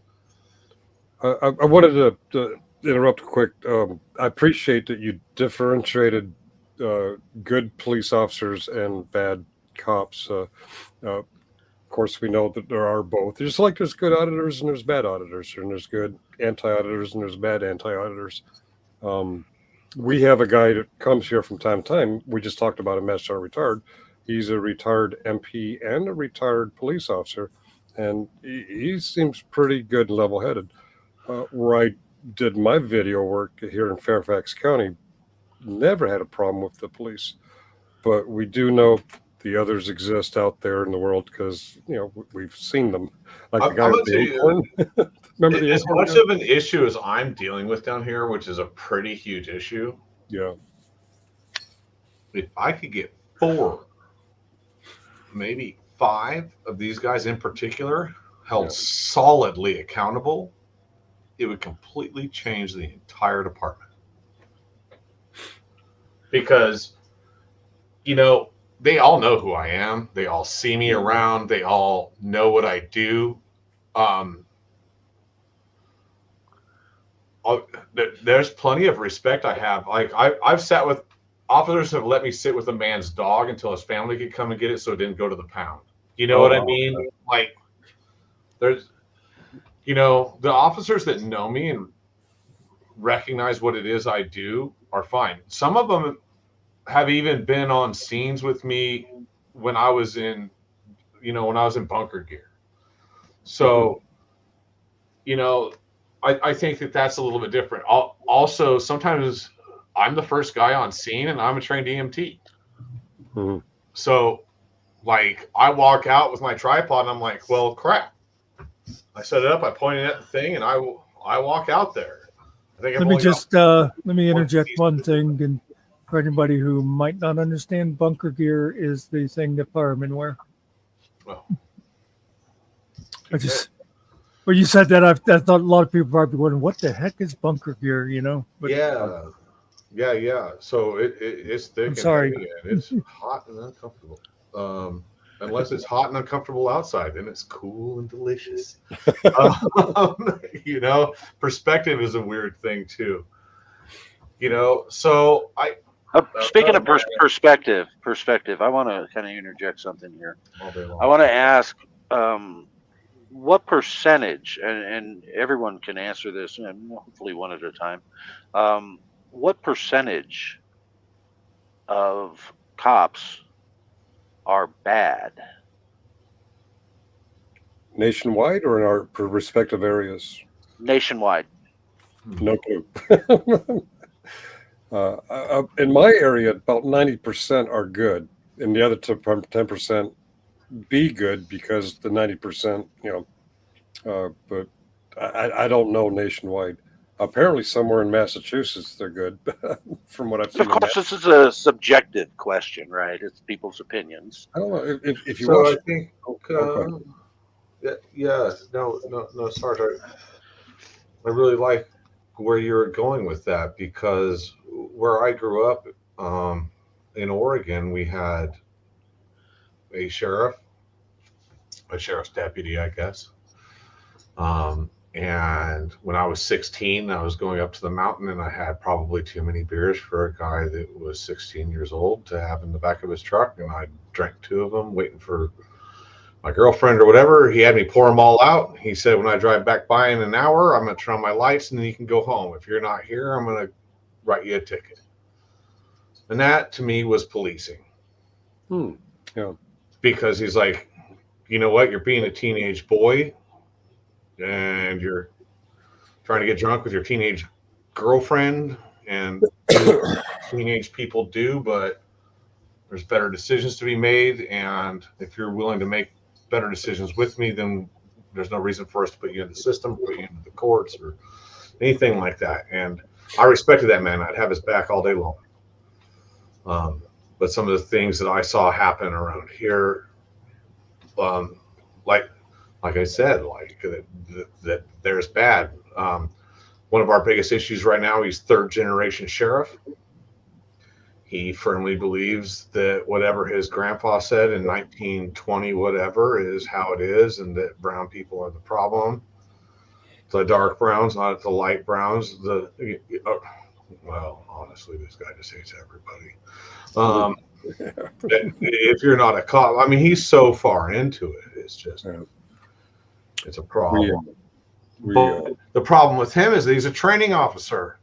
I wanted to interrupt quick. I appreciate that you differentiated good police officers and bad cops. Of course, we know that there are both. Just like there's good auditors and there's bad auditors, and there's good anti-auditors and there's bad anti-auditors. We have a guy that comes here from time to time. We just talked about him, Master Retired. He's a retired MP and a retired police officer, and he seems pretty good and level-headed. Where I did my video work here in Fairfax County, never had a problem with the police, but we do know the others exist out there in the world because we've seen them. Like the guy with the acorn. Remember the
as
acorn
much
guy?
of an issue as I'm dealing with down here, which is a pretty huge issue.
Yeah.
If I could get 4, maybe 5 of these guys in particular held solidly accountable, it would completely change the entire department. Because, they all know who I am. They all see me around. They all know what I do. There's plenty of respect I have. Like I've sat with officers have let me sit with a man's dog until his family could come and get it, so it didn't go to the pound. You know
Oh,
what I
wow.
mean? Like, there's, you know, the officers that know me and recognize what it is I do are fine. Some of them have even been on scenes with me when I was in, you know, when I was in bunker gear. So, you know, I think that that's a little bit different. Also, sometimes I'm the first guy on scene and I'm a trained EMT.
Mhm.
So, like, I walk out with my tripod and I'm like, well, crap. I set it up, I pointed at the thing, and I walk out there. I think I've
Let me
only got
just let me interject one thing, and for anybody who might not understand, bunker gear is the thing that firemen wear.
well,
I just when you said that, I thought a lot of people probably wondering what the heck is bunker gear, you know? But
yeah. So it's thick
I'm
and
sorry.
heavy, and it's hot and uncomfortable. Unless it's hot and uncomfortable outside, then it's cool and delicious. You know, perspective is a weird thing too. You know, so
Speaking of perspective, I want to kind of interject something here.
all day long.
I want to ask, what percentage, and everyone can answer this, and hopefully one at a time. What percentage of cops are bad?
Nationwide or in our respective areas?
Nationwide.
No clue. In my area, about 90% are good, and the other 10% be good because the 90%, you know, but I don't know nationwide. Apparently, somewhere in Massachusetts, they're good, from what I've
But
seen.
of course, this is a subjective question, right? It's people's opinions.
I don't know if you
So
watch.
I think,
Okay.
yeah, no, Sarge, I really like where you're going with that, because where I grew up, in Oregon, we had a sheriff's deputy, I guess. And when I was 16, I was going up to the mountain, and I had probably too many beers for a guy that was 16 years old to have in the back of his truck. And I drank 2 of them waiting for my girlfriend or whatever. He had me pour them all out. He said, when I drive back by in an hour, I'm going to turn on my lights and then you can go home. If you're not here, I'm going to write you a ticket. And that to me was policing.
Yeah.
Because he's like, you know what? You're being a teenage boy and you're trying to get drunk with your teenage girlfriend, and teenage people do, but there's better decisions to be made. And if you're willing to make better decisions with me, then there's no reason for us to put you in the system, put you into the courts or anything like that. And I respected that man. I'd have his back all day long. But some of the things that I saw happen around here, like I said, like that there's bad. One of our biggest issues right now, he's 3rd generation sheriff. He firmly believes that whatever his grandpa said in 1920, whatever, is how it is, and that brown people are the problem. The dark browns, not the light browns. Well, honestly, this guy just hates everybody. If you're not a cop, I mean, he's so far into it. It's just, it's a problem. But the problem with him is that he's a training officer.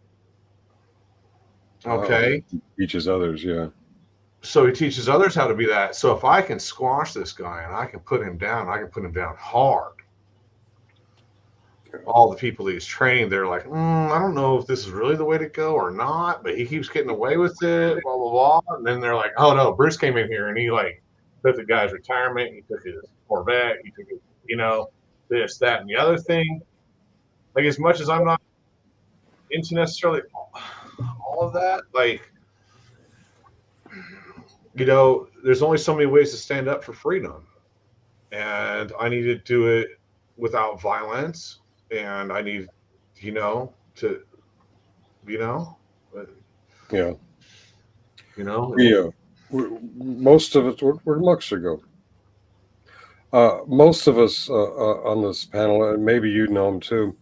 Okay.
Teaches others, yeah.
So he teaches others how to be that. So if I can squash this guy and I can put him down, I can put him down hard. All the people that he's training, they're like, I don't know if this is really the way to go or not, but he keeps getting away with it, blah, blah, blah. And then they're like, oh no, Bruce came in here and he like took the guy's retirement, he took his Corvette, he took his, you know, this, that, and the other thing. Like, as much as I'm not into necessarily all of that, like, you know, there's only so many ways to stand up for freedom. And I need to do it without violence. And I need, you know, to, you know,
Yeah.
you know,
most of it, where'd Muckster go? Most of us on this panel, and maybe you know him too,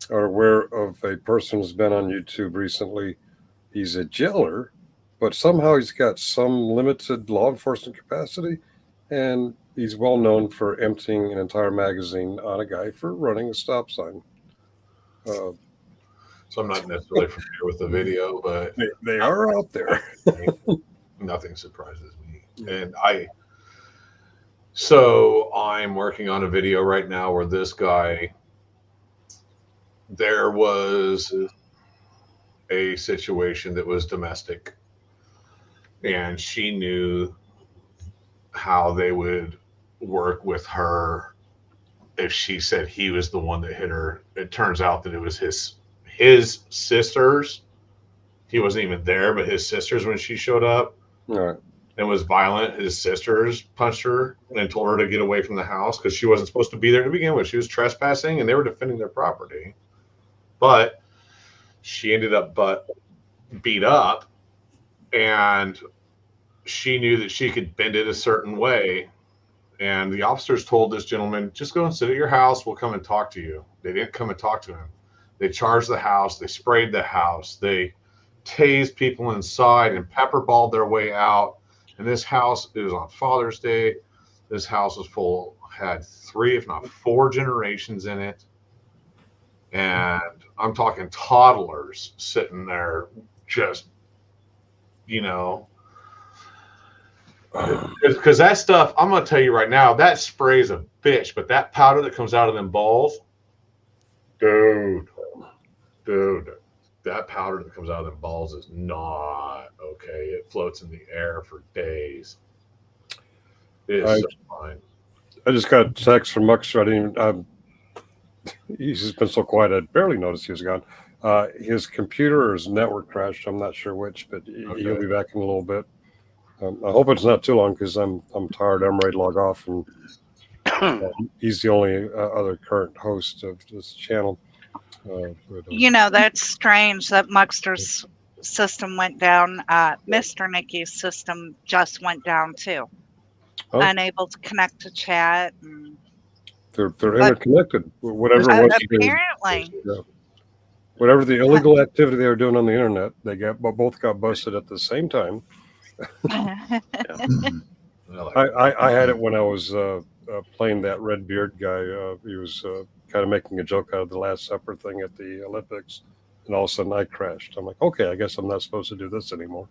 are aware of a person who's been on YouTube recently. He's a jailer, but somehow he's got some limited law enforcement capacity, and he's well known for emptying an entire magazine on a guy for running a stop sign.
So I'm not necessarily familiar with the video, but
they are out there.
Nothing surprises me. And so I'm working on a video right now where this guy, there was a situation that was domestic, and she knew how they would work with her if she said he was the one that hit her. It turns out that it was his sisters. He wasn't even there, but his sisters, when she showed up and was violent, his sisters punched her and told her to get away from the house because she wasn't supposed to be there to begin with. She was trespassing, and they were defending their property. But she ended up beat up, and she knew that she could bend it a certain way. And the officers told this gentleman, just go and sit at your house. We'll come and talk to you. They didn't come and talk to him. They charged the house. They sprayed the house. They tased people inside and pepperballed their way out. And this house, it was on Father's Day. This house was had 3, if not 4 generations in it. And I'm talking toddlers sitting there just, because that stuff, I'm going to tell you right now, that spray's a bitch, but that powder that comes out of them balls, dude, that powder that comes out of them balls is not okay. It floats in the air for days. It's so fine.
I just got a text from Muckster. I didn't even, he's just been so quiet, I barely noticed he was gone. His computer or his network crashed. I'm not sure which, but he'll be back in a little bit. I hope it's not too long because I'm tired. I'm ready to log off, and he's the only other current host of this channel.
That's strange that Muckster's system went down. Mr. Nicky's system just went down too. Unable to connect to chat.
They're interconnected. Whatever it was,
apparently.
Whatever the illegal activity they were doing on the internet, both got busted at the same time. I had it when I was playing that red beard guy. He was kind of making a joke out of the Last Supper thing at the Olympics, and all of a sudden I crashed. I'm like, okay, I guess I'm not supposed to do this anymore.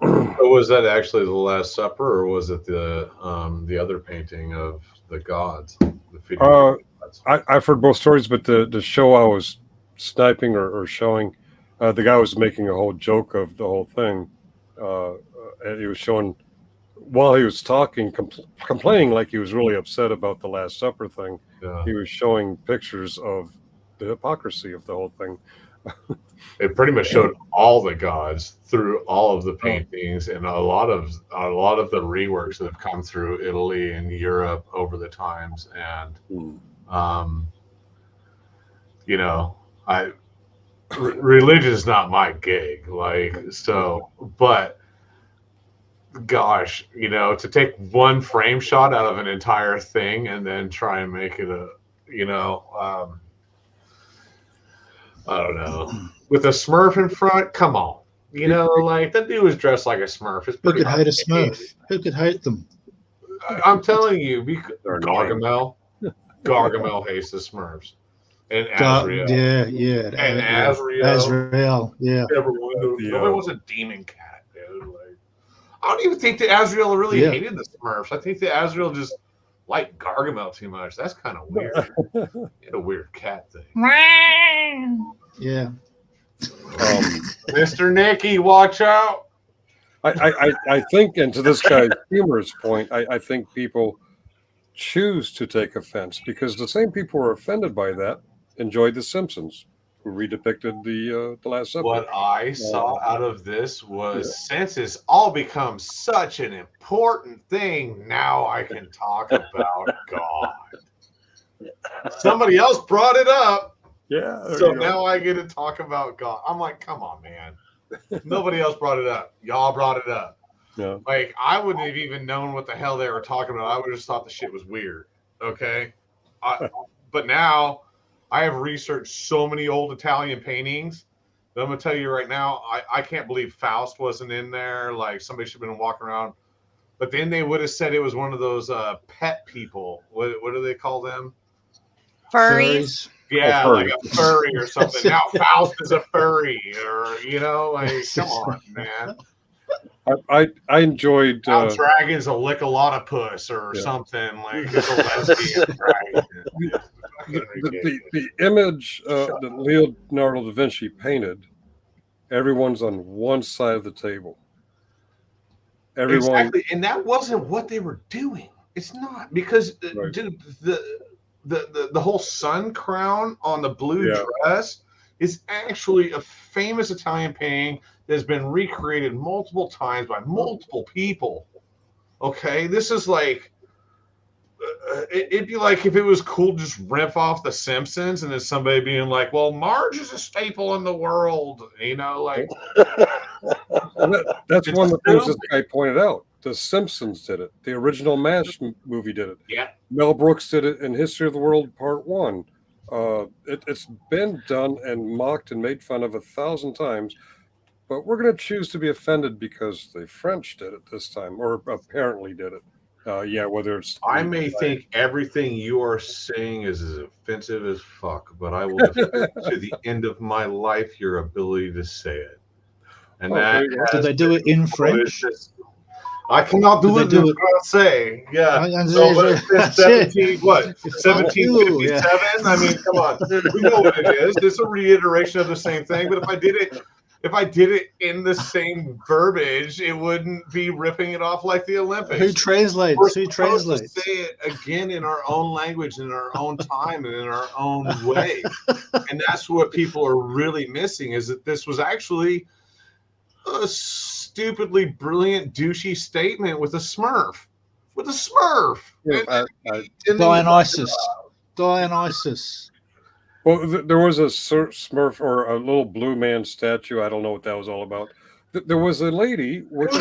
So was that actually the Last Supper, or was it the other painting of the gods?
I've heard both stories, but the show I was sniping or showing, the guy was making a whole joke of the whole thing. And he was showing, while he was talking, complaining like he was really upset about the Last Supper thing. He was showing pictures of the hypocrisy of the whole thing.
It pretty much showed all the gods through all of the paintings, and a lot of the reworks that have come through Italy and Europe over the times. And religion is not my gig, but gosh, to take one frame shot out of an entire thing and then try and make it I don't know, with a Smurf in front. Come on, that dude was dressed like a Smurf.
Who could hate a Smurf? Who could hate them?
I'm telling you, Gargamel hates the Smurfs. And Azrael. And
Azrael. Yeah.
Nobody wants a demon cat, dude. I don't even think that Azrael really hated the Smurfs. I think that Azrael just liked Gargamel too much. That's kind of weird. He had a weird cat thing.
Yeah.
Mr. Nicky, watch out.
I think, and to this guy's humorous point, I think people choose to take offense because the same people who are offended by that enjoyed The Simpsons, who redepicted the Last Supper.
What I saw out of this was, since it's all become such an important thing, now I can talk about God. Somebody else brought it up.
Yeah.
So now I get to talk about God. I'm like, come on, man. Nobody else brought it up. Y'all brought it up.
Yeah.
I wouldn't have even known what the hell they were talking about. I would have just thought the shit was weird. Okay. But now I have researched so many old Italian paintings But I'm gonna tell you right now, I can't believe Faust wasn't in there. Like somebody should have been walking around. But then they would have said it was one of those pet people. What do they call them?
Furries.
Yeah,
Oh,
like
furry.
a furry or something. Now Faust is a furry, or like, come on, man.
I enjoyed
Now Dragon's a lick-a-lot-of-puss or
Yeah.
something, like it's a lesbian dragon.
the image that Leonardo da Vinci painted, everyone's on one side of the table. Everyone,
Exactly, and that wasn't what they were doing. It's not, because
Right.
dude, the whole sun crown on the blue
Yeah.
dress is actually a famous Italian painting that has been recreated multiple times by multiple people. Okay, this is like it'd be like if it was cool to just rip off The Simpsons and then somebody being like, "Well, Marge is a staple in the world," like.
That's one of the things this guy pointed out. The Simpsons did it. The original MASH movie did it.
Yeah.
Mel Brooks did it in History of the World Part 1. It's been done and mocked and made fun of 1,000 times, but we're going to choose to be offended because the French did it this time, or apparently did it. Whether it's...
I may think everything you are saying is as offensive as fuck, but I will defend to the end of my life your ability to say it. And
did they do it in French?
I cannot do it in Francais. Yeah. So what is this, 1757?
Yeah.
I mean, come on. We know what it is. It's a reiteration of the same thing. But if I did it in the same verbiage, it wouldn't be ripping it off like the Olympics.
Who translates?
We're
Who
supposed
translates?
to say it again in our own language, in our own time, and in our own way. And that's what people are really missing, is that this was actually a stupidly brilliant, douchey statement with a Smurf. With a Smurf.
Dionysus.
Well, there was a Smurf or a little blue man statue. I don't know what that was all about. There was a lady with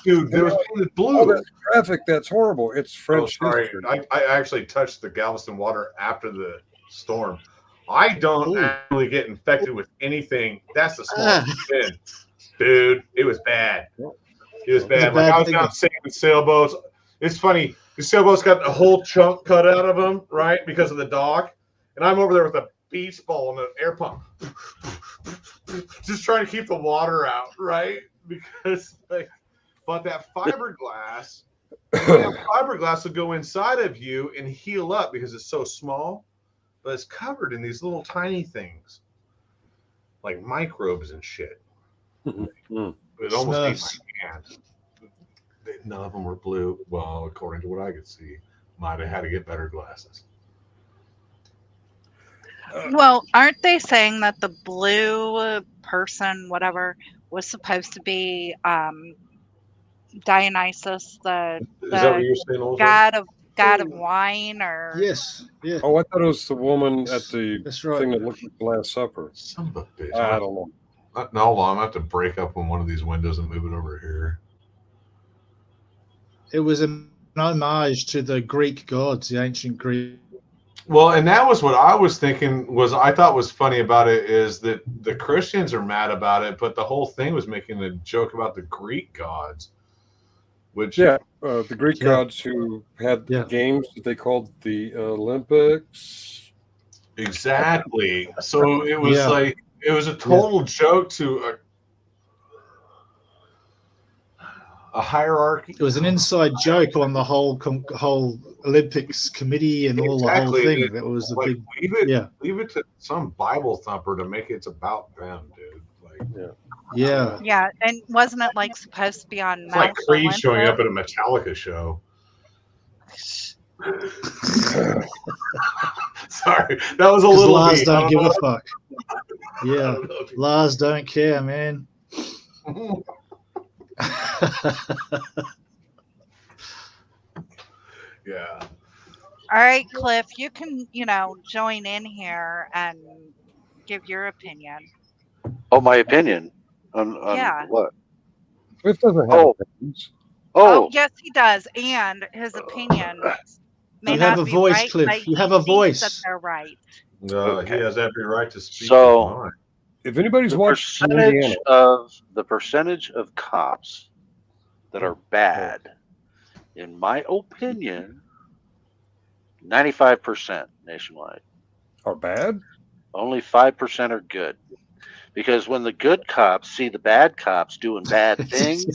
dude. There was painted blue.
Oh, that's graphic. That's horrible. It's French.
Oh, sorry. I actually touched the Galveston water after the storm. I don't actually get infected with anything. That's the smallest thing. Dude, it was bad. It was bad. Like I was out sailing sailboats. It's funny. The sailboats got a whole chunk cut out of them, right, because of the dock. And I'm over there with a beach ball and an air pump, just trying to keep the water out, right? Because but that fiberglass will go inside of you and heal up because it's so small, but it's covered in these little tiny things, like microbes and shit. It almost ate my hand. None of them were blue. Well, according to what I could see, might have had to get better glasses.
Well, aren't they saying that the blue person, whatever, was supposed to be Dionysus, the
Is that what you're saying, Olga?
god of wine, or
yes, yeah.
Oh, I thought it was the woman at the
right.
thing that looked like the Last Supper.
Some of a bitch.
I don't know.
No, I'm gonna have to break up on one of these windows and move it over here.
It was an homage to the Greek gods, the ancient Greek.
Well, and that was what I was thinking. I thought was funny about it is that the Christians are mad about it, but the whole thing was making a joke about the Greek gods. Which
the Greek gods who had games that they called the Olympics.
Exactly. So it was like it was a total joke to a hierarchy.
It was an inside joke on the whole Olympics committee and all the whole thing. That was a big.
Leave it to some Bible thumper to make it's about them, dude.
Yeah, and wasn't it like supposed to be on?
It's like Creed showing up at a Metallica show. Sorry, that was a little.
Lars don't give a fuck. Yeah, Lars don't care, man.
Yeah.
All right, Cliff, you can, join in here and give your opinion.
Oh, my opinion on what?
Cliff doesn't have opinions.
Oh, yes, he does, and his opinion may
you
not
have a
be
voice,
right,
Cliff.
but
You have
he
a
thinks
voice.
that they're right.
He has every right to speak.
So,
if anybody's
The
watched
percentage of cops that are bad, in my opinion, 95% nationwide.
Are bad?
Only 5% are good. Because when the good cops see the bad cops doing bad things,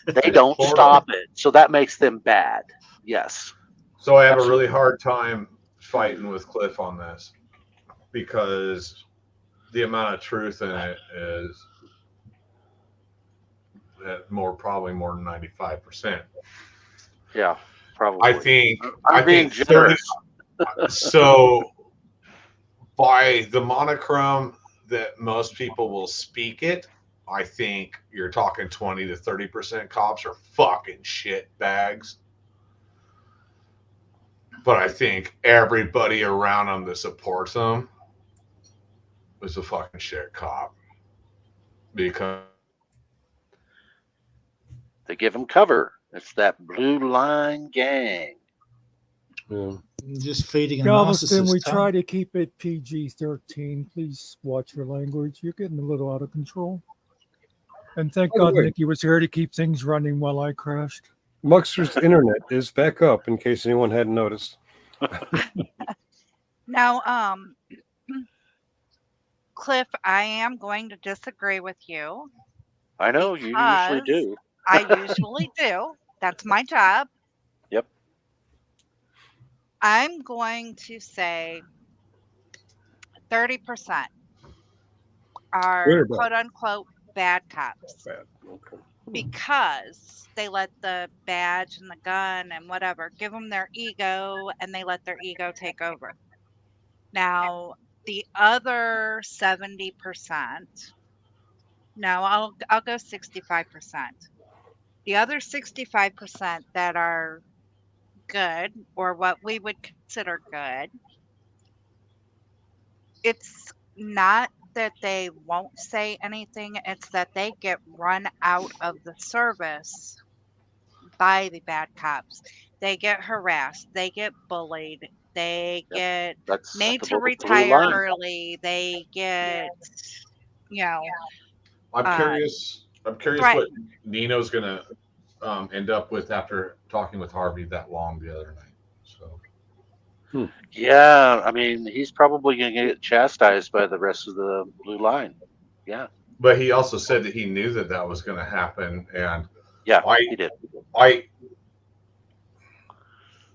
they don't stop it. So that makes them bad. Yes.
So I have a really hard time fighting with Cliff on this because the amount of truth in it is probably more than 95%.
Yeah, probably.
I think
I'm being generous.
So by the monochrome that most people will speak it, I think you're talking 20 to 30% cops are fucking shit bags. But I think everybody around them that supports them is a fucking shit cop. Because
they give them cover. It's that blue line gang.
Yeah.
Just feeding a
Galveston, we
narcissist.
try to keep it PG-13. Please watch your language. You're getting a little out of control. And thank
By the
God
way-
Nikki was here to keep things running while I crashed.
Muckster's internet is back up in case anyone hadn't noticed.
Now, Cliff, I am going to disagree with you.
I know you usually
because
do.
I usually do. That's my job.
Yep.
I'm going to say 30% are
Good or bad?
quote unquote bad cops
Bad. Okay.
because they let the badge and the gun and whatever give them their ego and they let their ego take over. Now, the other 70%, no, I'll go 65%. The other 65% that are good or what we would consider good, it's not that they won't say anything, it's that they get run out of the service by the bad cops. They get harassed, they get bullied, they get
That's
made
the
to
blue
retire
line.
early, they get, you know,
I'm curious what
threatened.
Nino's gonna end up with after talking with Harvey that long the other night. So
Yeah, I mean, he's probably going to get chastised by the rest of the blue line. Yeah.
But he also said that he knew that was going to happen, and
yeah, he did.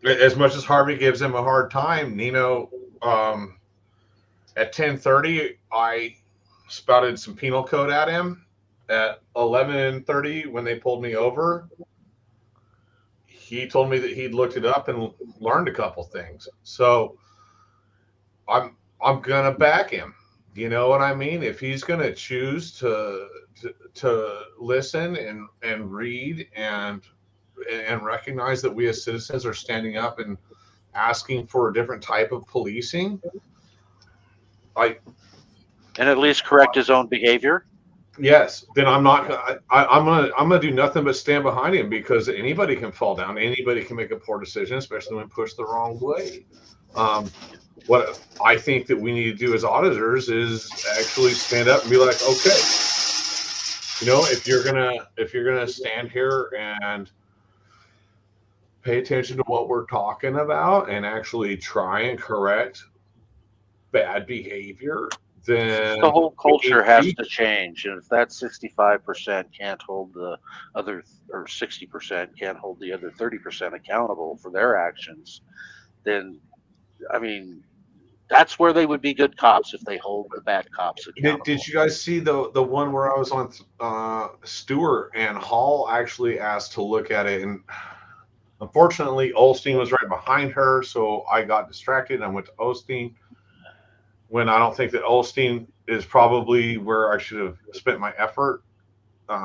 As much as Harvey gives him a hard time, Nino, at 10:30, I spouted some penal code at him. At 11:30, when they pulled me over, he told me that he'd looked it up and learned a couple things. So I'm gonna back him. You know what I mean? If he's gonna choose to listen and read and recognize that we as citizens are standing up and asking for a different type of policing,
and at least correct his own behavior.
Yes, then I'm gonna do nothing but stand behind him, because anybody can fall down, anybody can make a poor decision, especially when pushed the wrong way. What I think that we need to do as auditors is actually stand up and be like, okay, if you're gonna stand here and pay attention to what we're talking about and actually try and correct bad behavior, then
the whole culture has to change. And if that 65% can't hold the other, or 60% can't hold the other 30% accountable for their actions, then, I mean, that's where they would be good cops, if they hold the bad cops accountable.
Did you guys see the one where I was on Stewart and Hall actually asked to look at it, and unfortunately Osteen was right behind her, so I got distracted and I went to Osteen, when I don't think that Osteen is probably where I should have spent my effort,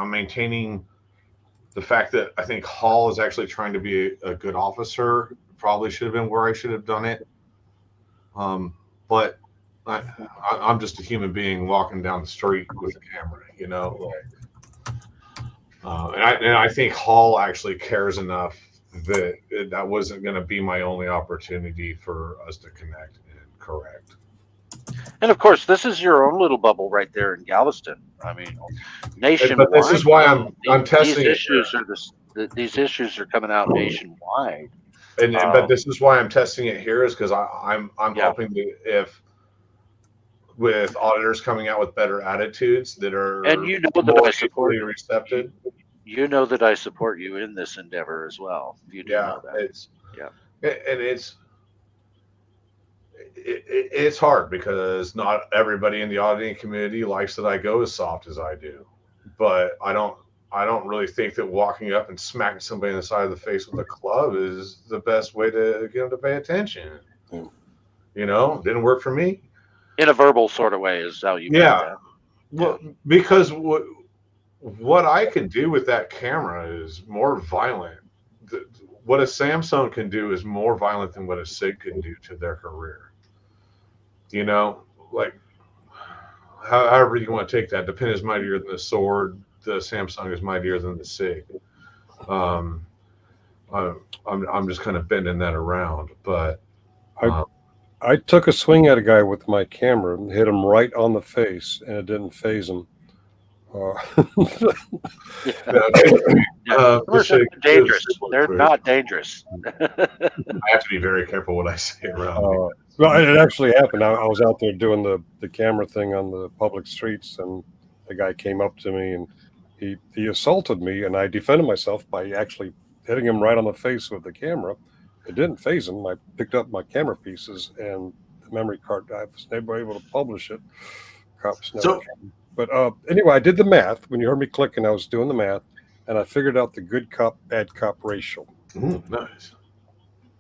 maintaining the fact that I think Hall is actually trying to be a good officer. Probably should have been where I should have done it. But I'm just a human being walking down the street with a camera, and I think Hall actually cares enough that that wasn't going to be my only opportunity for us to connect and correct.
And of course, this is your own little bubble right there in Galveston. I mean, nationwide.
But this is why I'm testing
these
it.
issues these issues are coming out nationwide.
But this is why I'm testing it here, is because I'm hoping to, if with auditors coming out with better attitudes that are
And you know that
more
I support
equally receptive.
You know that I support you in this endeavor as well. You do know that.
It's hard because not everybody in the auditing community likes that I go as soft as I do, but I don't really think that walking up and smacking somebody in the side of the face with a club is the best way to get them to pay attention. You know, didn't work for me.
In a verbal sort of way is how you put that.
Well, because what I can do with that camera is more violent. What a Samsung can do is more violent than what a SIG can do to their career. You know, like however you want to take that. The pen is mightier than the sword. The Samsung is mightier than the SIG. I'm just kind of bending that around, but
I took a swing at a guy with my camera and hit him right on the face, and it didn't phase him.
They're dangerous. They're not dangerous.
I have to be very careful what I say around.
Well, it actually happened. I was out there doing the camera thing on the public streets, and the guy came up to me and he assaulted me, and I defended myself by actually hitting him right on the face with the camera. It didn't phase him. I picked up my camera pieces and the memory card. I was never able to publish it. Cops never came. But anyway, I did the math. When you heard me clicking, I was doing the math, and I figured out the good cop, bad cop ratio.
Nice.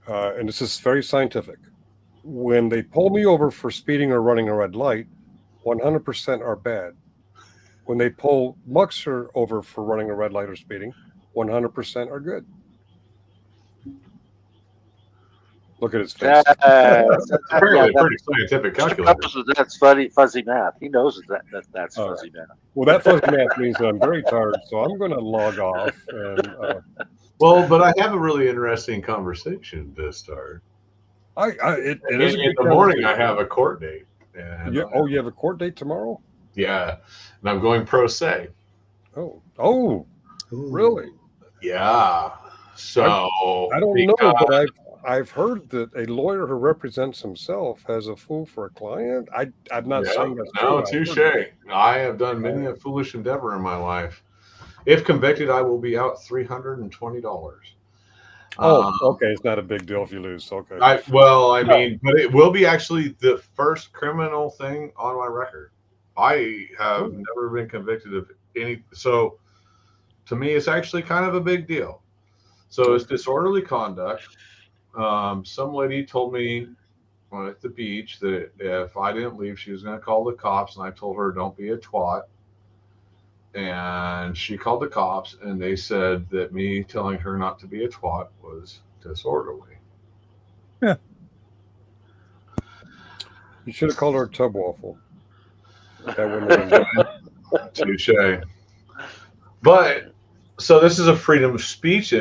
And this is very scientific. When they pull me over for speeding or running a red light, 100% are bad. When they pull Muckster over for running a red light or speeding, 100% are good. Look at his face.
That's pretty scientific calculator.
That's fuzzy math. He knows that's fuzzy math.
Well, that fuzzy math means that I'm very tired, so I'm going to log off. And
well, but I have a really interesting conversation to start.
It is
in the morning. I have a court date. And
you have a court date tomorrow?
Yeah, and I'm going pro se.
Oh, really?
Yeah. So
I don't know, but I've heard that a lawyer who represents himself has a fool for a client. I'm not saying that's
no,
true.
touche. I have done many a foolish endeavor in my life. If convicted, I will be out $320.
Okay. It's not a big deal if you lose. Okay.
I mean, but it will be actually the first criminal thing on my record. I have never been convicted of any. So to me, it's actually kind of a big deal. So it's disorderly conduct. Some lady told me at the beach that if I didn't leave, she was going to call the cops. And I told her, don't be a twat. And she called the cops, and they said that me telling her not to be a twat was disorderly.
Yeah. You should have called her a tub waffle. That wouldn't have been
touche. But so this is a freedom of speech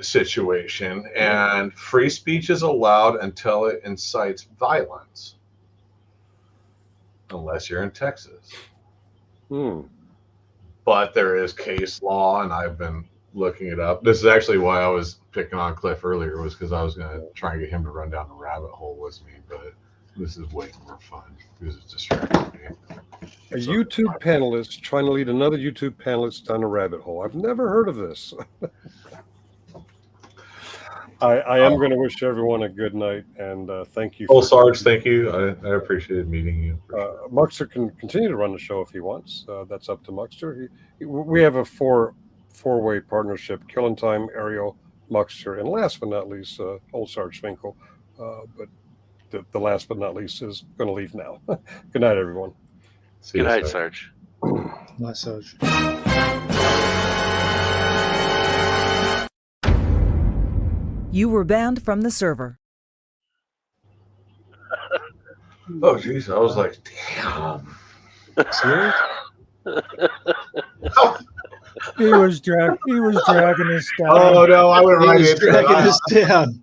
situation, and free speech is allowed until it incites violence, unless you're in Texas. But there is case law, and I've been looking it up. This is actually why I was picking on Cliff earlier, was because I was going to try and get him to run down a rabbit hole with me, but this is way more fun because it's distracting me.
A YouTube panelist trying to lead another YouTube panelist down a rabbit hole. I've never heard of this. I am going to wish everyone a good night, and thank you.
Sarge, thank you. I appreciated meeting you.
Muckster can continue to run the show if he wants. That's up to Muckster. We have a four-way partnership: Killing Time, Ariel, Muckster, and last but not least, old Sarge Finkel. But the last but not least is going to leave now. Good night, everyone.
Good night, Sarge.
Night, Sarge.
You were banned from the server.
Oh, jeez. I was like, damn.
Serious?
He was dragging us down.
Oh, no. I went right into
dragging us down.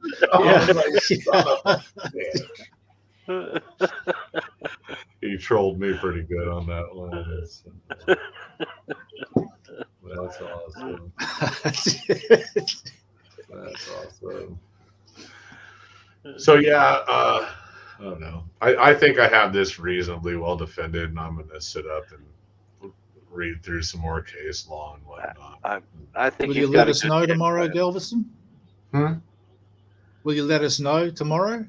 He trolled me pretty good on that one. So, that's awesome. That's awesome. So yeah, I don't know. I think I have this reasonably well defended, and I'm going to sit up and read through some more case law and whatnot.
I think
Will
you've
you
got
let
a
us
good
know
game
tomorrow,
plan.
Galveston?
Hmm?
Will you let us know tomorrow?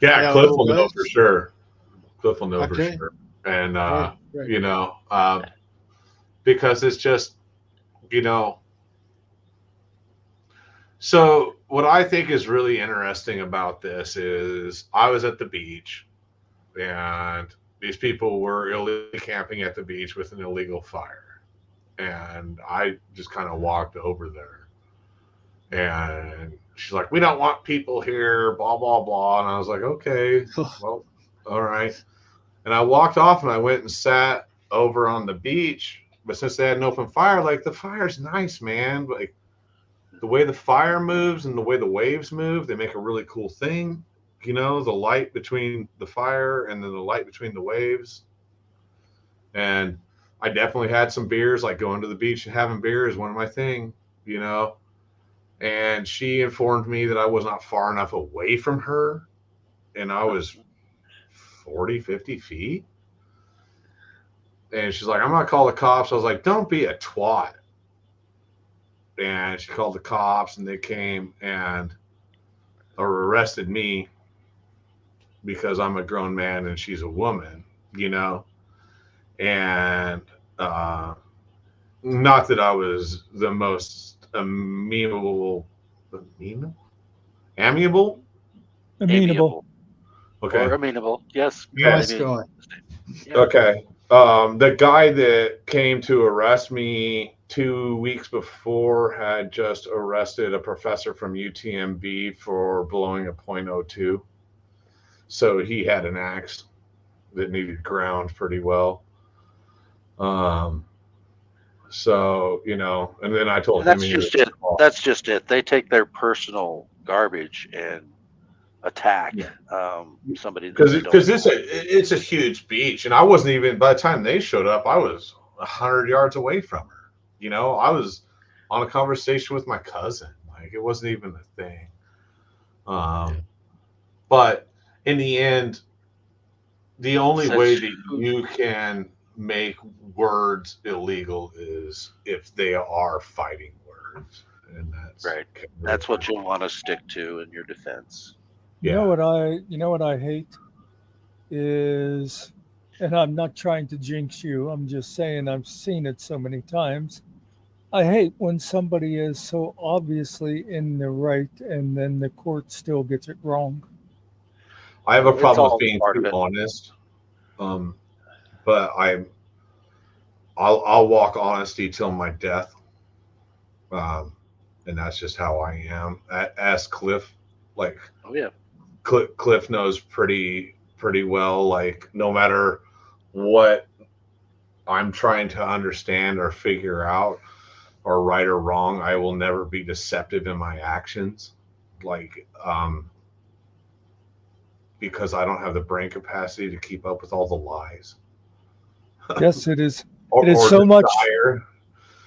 Yeah,
How it
Cliff
all
will know
goes?
for sure. Cliff will know for
Okay.
sure. And
Great.
you know, because it's just, you know. So what I think is really interesting about this is I was at the beach, and these people were illegally camping at the beach with an illegal fire, and I just kind of walked over there, and she's like, "We don't want people here," blah blah blah, and I was like, "Okay, well, all right." And I walked off and I went and sat over on the beach. But since they had an open fire, like the fire's nice, man. Like the way the fire moves and the way the waves move, they make a really cool thing. You know, the light between the fire and then the light between the waves. And I definitely had some beers, like going to the beach and having beer is one of my thing, you know. And she informed me that I was not far enough away from her. And I was 40, 50 feet. And she's like, "I'm going to call the cops." I was like, "Don't be a twat." And she called the cops, and they came and arrested me because I'm a grown man and she's a woman, you know? And not that I was the most amenable.
Amenable.
Okay.
Or amenable. Yes.
Nice
I mean,
guy.
yeah.
Okay. The guy that came to arrest me 2 weeks before had just arrested a professor from UTMB for blowing a .02. So he had an axe that needed ground pretty well. So, you know, and then I told him
That's
he
just
was
it. That's just it. They take their personal garbage and attack somebody that they don't.
because it's a huge beach, and I wasn't even, by the time they showed up, I was 100 yards away from her. You know, I was on a conversation with my cousin. Like it wasn't even a thing. But in the end, the only way that you can make words illegal is if they are fighting words, and that's
right. That's what you'll want to stick to in your defense.
You know what I hate is, and I'm not trying to jinx you, I'm just saying I've seen it so many times. I hate when somebody is so obviously in the right and then the court still gets it wrong.
I have a
It's
problem with
all
being
part of
too
it.
honest, but I'll walk honesty till my death, and that's just how I am. Ask Cliff, like
Oh yeah.
Cliff knows pretty well. Like no matter what I'm trying to understand or figure out, or right or wrong, I will never be deceptive in my actions. Like because I don't have the brain capacity to keep up with all the lies.
Yes, it is.
Or
It is so much.
desire.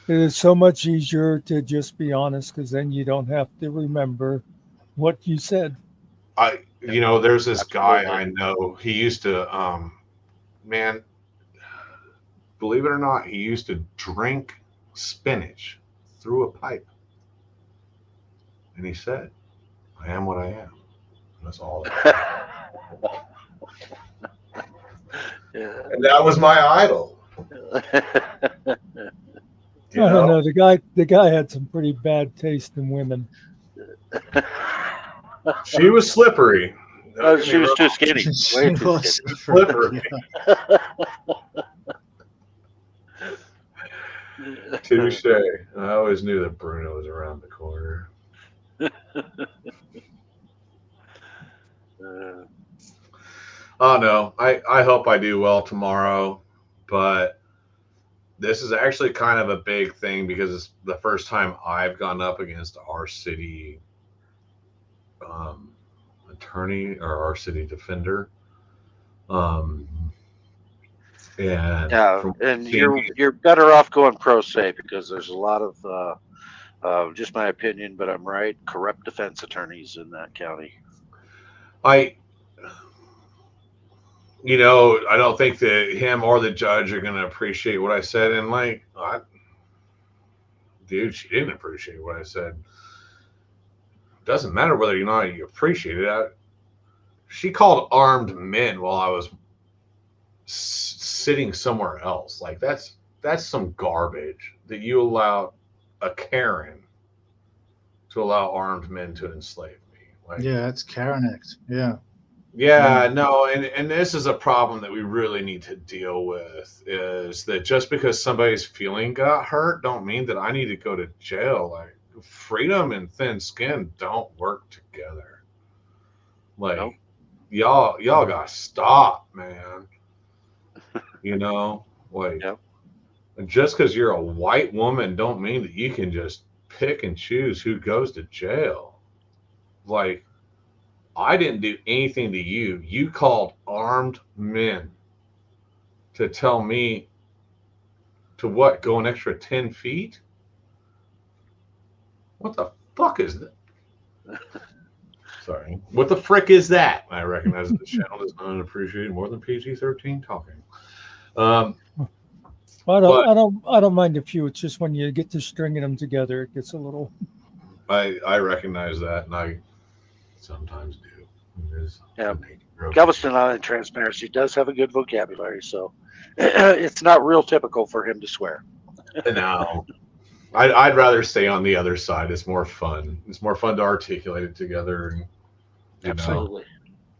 It is so much easier to just be honest because then you don't have to remember what you said.
You know, there's this guy I know. He used to, man, believe it or not, he used to drink spinach through a pipe. And he said, "I am what I am." And that's all. And that was my idol.
I don't know. The guy had some pretty bad taste in women.
She was slippery.
She was too skinny. Way too skinny.
Slippery. Touche. I always knew that Bruno was around the corner. Oh no, I hope I do well tomorrow, but this is actually kind of a big thing because it's the first time I've gone up against our city attorney or our city defender.
And
Yeah,
from
and
seeing,
you're better off going pro se because there's a lot of just my opinion, but I'm right. Corrupt defense attorneys in that county.
I don't think that him or the judge are going to appreciate what I said. And dude, she didn't appreciate what I said. Doesn't matter whether or not you appreciate it. She called armed men while I was sitting somewhere else. Like that's some garbage that you allow a Karen to allow armed men to enslave me. Like,
Yeah, that's Karen Act. Yeah.
yeah, no, and this is a problem that we really need to deal with, is that just because somebody's feeling got hurt don't mean that I need to go to jail. Like, freedom and thin skin don't work together. Like,
Nope.
y'all gotta stop, man. Like,
Yep.
just because you're a white woman don't mean that you can just pick and choose who goes to jail. Like, I didn't do anything to you. You called armed men to tell me to what? Go an extra 10 feet? What the fuck is that? Sorry. What the frick is that? I recognize that the channel does not appreciate more than PG-13 talking.
I don't mind a few. It's just when you get to stringing them together, it gets a little.
I recognize that, and I sometimes do.
Yeah. Galveston Island Transparency does have a good vocabulary, so it's not real typical for him to swear.
No. I'd rather stay on the other side. It's more fun. It's more fun to articulate it together. And,
Absolutely.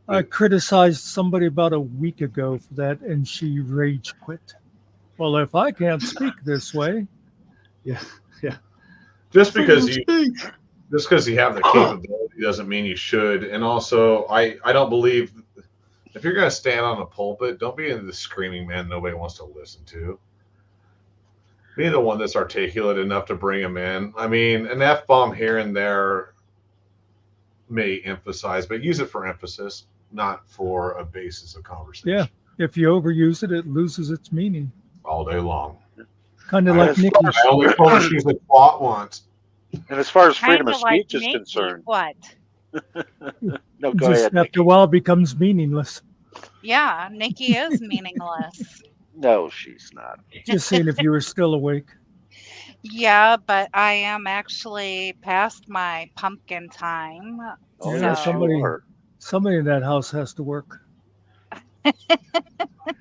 I criticized somebody about a week ago for that, and she rage quit. Well, if I can't speak this way,
yeah.
Just because you have the capability doesn't mean you should. And also, I don't believe if you're going to stand on a pulpit, don't be the screaming man nobody wants to listen to. Be the one that's articulate enough to bring them in. I mean, an F-bomb here and there may emphasize, but use it for emphasis, not for a basis of conversation.
yeah, if you overuse it, it loses its meaning.
All day long.
Kind of like Nikki.
I only told her she's a twat once.
And as far as freedom
Kinda
of
like
speech is
Nikki,
concerned,
what?
No, go
Just
ahead.
after a while, it becomes meaningless.
Yeah, Nikki is meaningless.
No, she's not.
Just saying, if you were still awake.
Yeah, but I am actually past my pumpkin time.
Oh,
Yeah,
yes, you are.
somebody in that house has to work.
I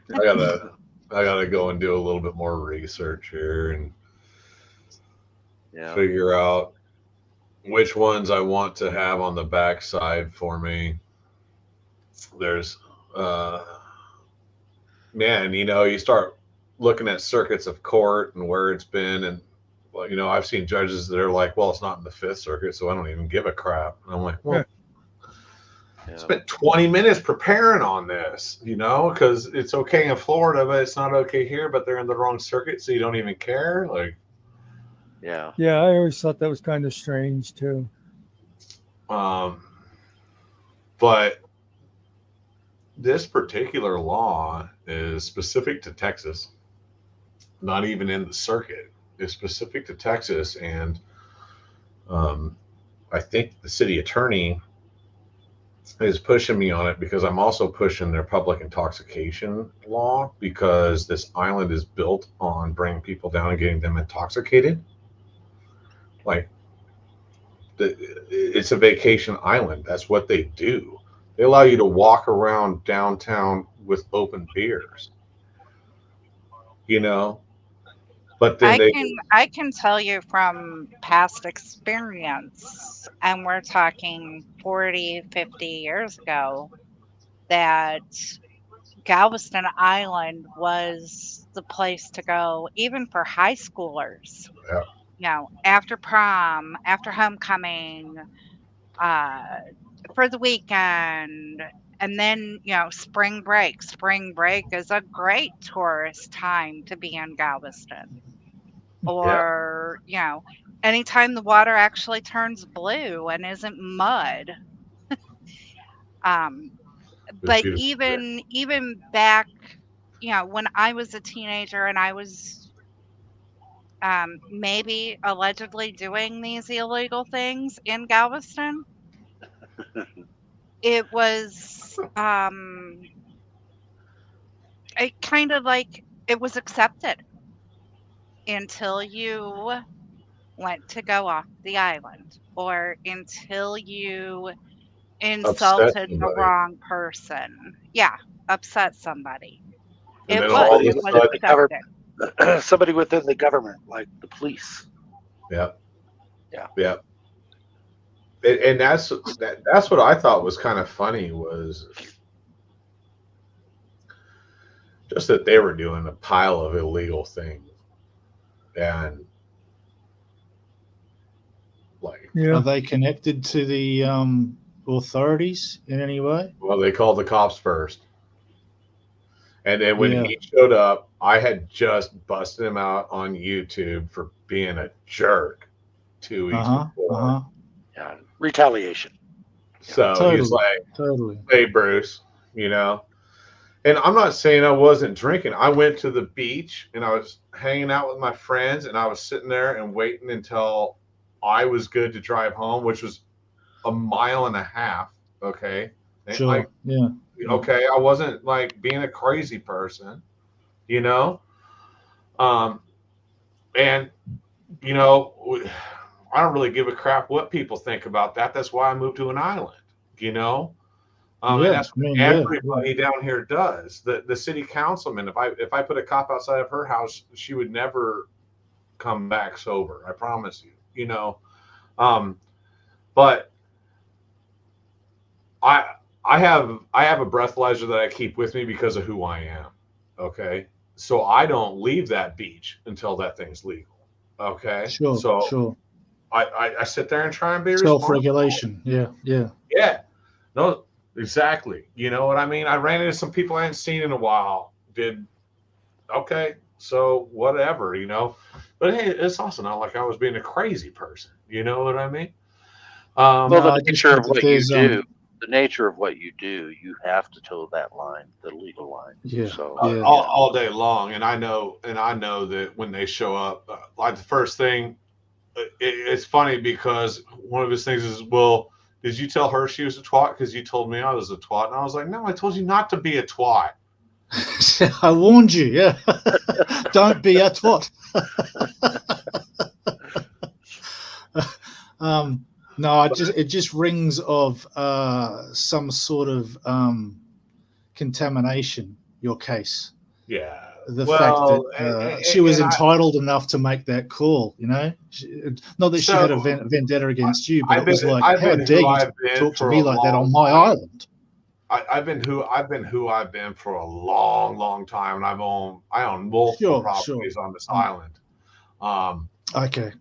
gotta go and do a little bit more research here and figure out which ones I want to have on the backside for me. There's you start looking at circuits of court and where it's been, and I've seen judges that are like, well, it's not in the Fifth Circuit, so I don't even give a crap. And I'm like, well, I spent 20 minutes preparing on this, because it's okay in Florida, but it's not okay here, but they're in the wrong circuit, so you don't even care. Like,
yeah.
Yeah, I always thought that was kind of strange too.
But this particular law is specific to Texas, not even in the circuit. It's specific to Texas, and I think the city attorney is pushing me on it because I'm also pushing their public intoxication law, because this island is built on bringing people down and getting them intoxicated. Like, it's a vacation island. That's what they do. They allow you to walk around downtown with open beers, but then
I can tell you from past experience, and we're talking 40, 50 years ago, that Galveston Island was the place to go, even for high schoolers.
Yeah.
After prom, after homecoming, for the weekend, and then, spring break. Spring break is a great tourist time to be in Galveston. Or, anytime the water actually turns blue and isn't mud. But even back when I was a teenager and I was maybe allegedly doing these illegal things in Galveston, it was it kind of like it was accepted until you went to go off the island or until you
Upset
insulted the
somebody.
wrong person. Yeah, upset somebody.
And
It
then
was.
all of
It
a
was
sudden,
accepted.
Somebody within the government, like the police.
yeah,
Yeah.
yeah. And that's what I thought was kind of funny was just that they were doing a pile of illegal things, and like,
Are they connected to the authorities in any way?
well, they called the cops first, and then when
Yeah.
he showed up, I had just busted him out on YouTube for being a jerk 2 weeks before.
Yeah, retaliation.
So he's
Totally,
like,
totally.
"Hey, Bruce, you know." And I'm not saying I wasn't drinking. I went to the beach and I was hanging out with my friends, and I was sitting there and waiting until I was good to drive home, which was a mile and a half. Okay. And
Sure. Yeah.
okay. I wasn't like being a crazy person, you know? And, you know, I don't really give a crap what people think about that. That's why I moved to an island, you know? And
Yeah,
that's what everybody down here does. The city councilman, if I put a cop outside of her house, she would never come back sober. I promise you. You know, but I have a breathalyzer that I keep with me because of who I am. Okay, so I don't leave that beach until that thing's legal. Okay,
Sure.
I sit there and try and be responsible.
Self-regulation. Yeah.
Yeah. No, exactly. You know what I mean? I ran into some people I hadn't seen in a while. Okay, so whatever, you know. But hey, it's also not like I was being a crazy person. You know what I mean?
Well,
No, I
the
just
nature
think
of
that
what you
there's,
do, the nature of what you do, you have to toe that line, the legal line.
Yeah.
So
all day long, and I know that when they show up, like the first thing, it's funny because one of his things is, well, did you tell her she was a twat because you told me I was a twat? And I was like, no, I told you not to be a twat.
I warned you. Yeah. Don't be a twat. No, it just rings of some sort of contamination. Your case.
Yeah.
The fact that she was entitled enough to make that call, you know, not that she had a vendetta against you, but it was like, how dare you talk to me like that on my island?
I've been who I've been for a long, long time, and I own multiple properties on this island.
Okay.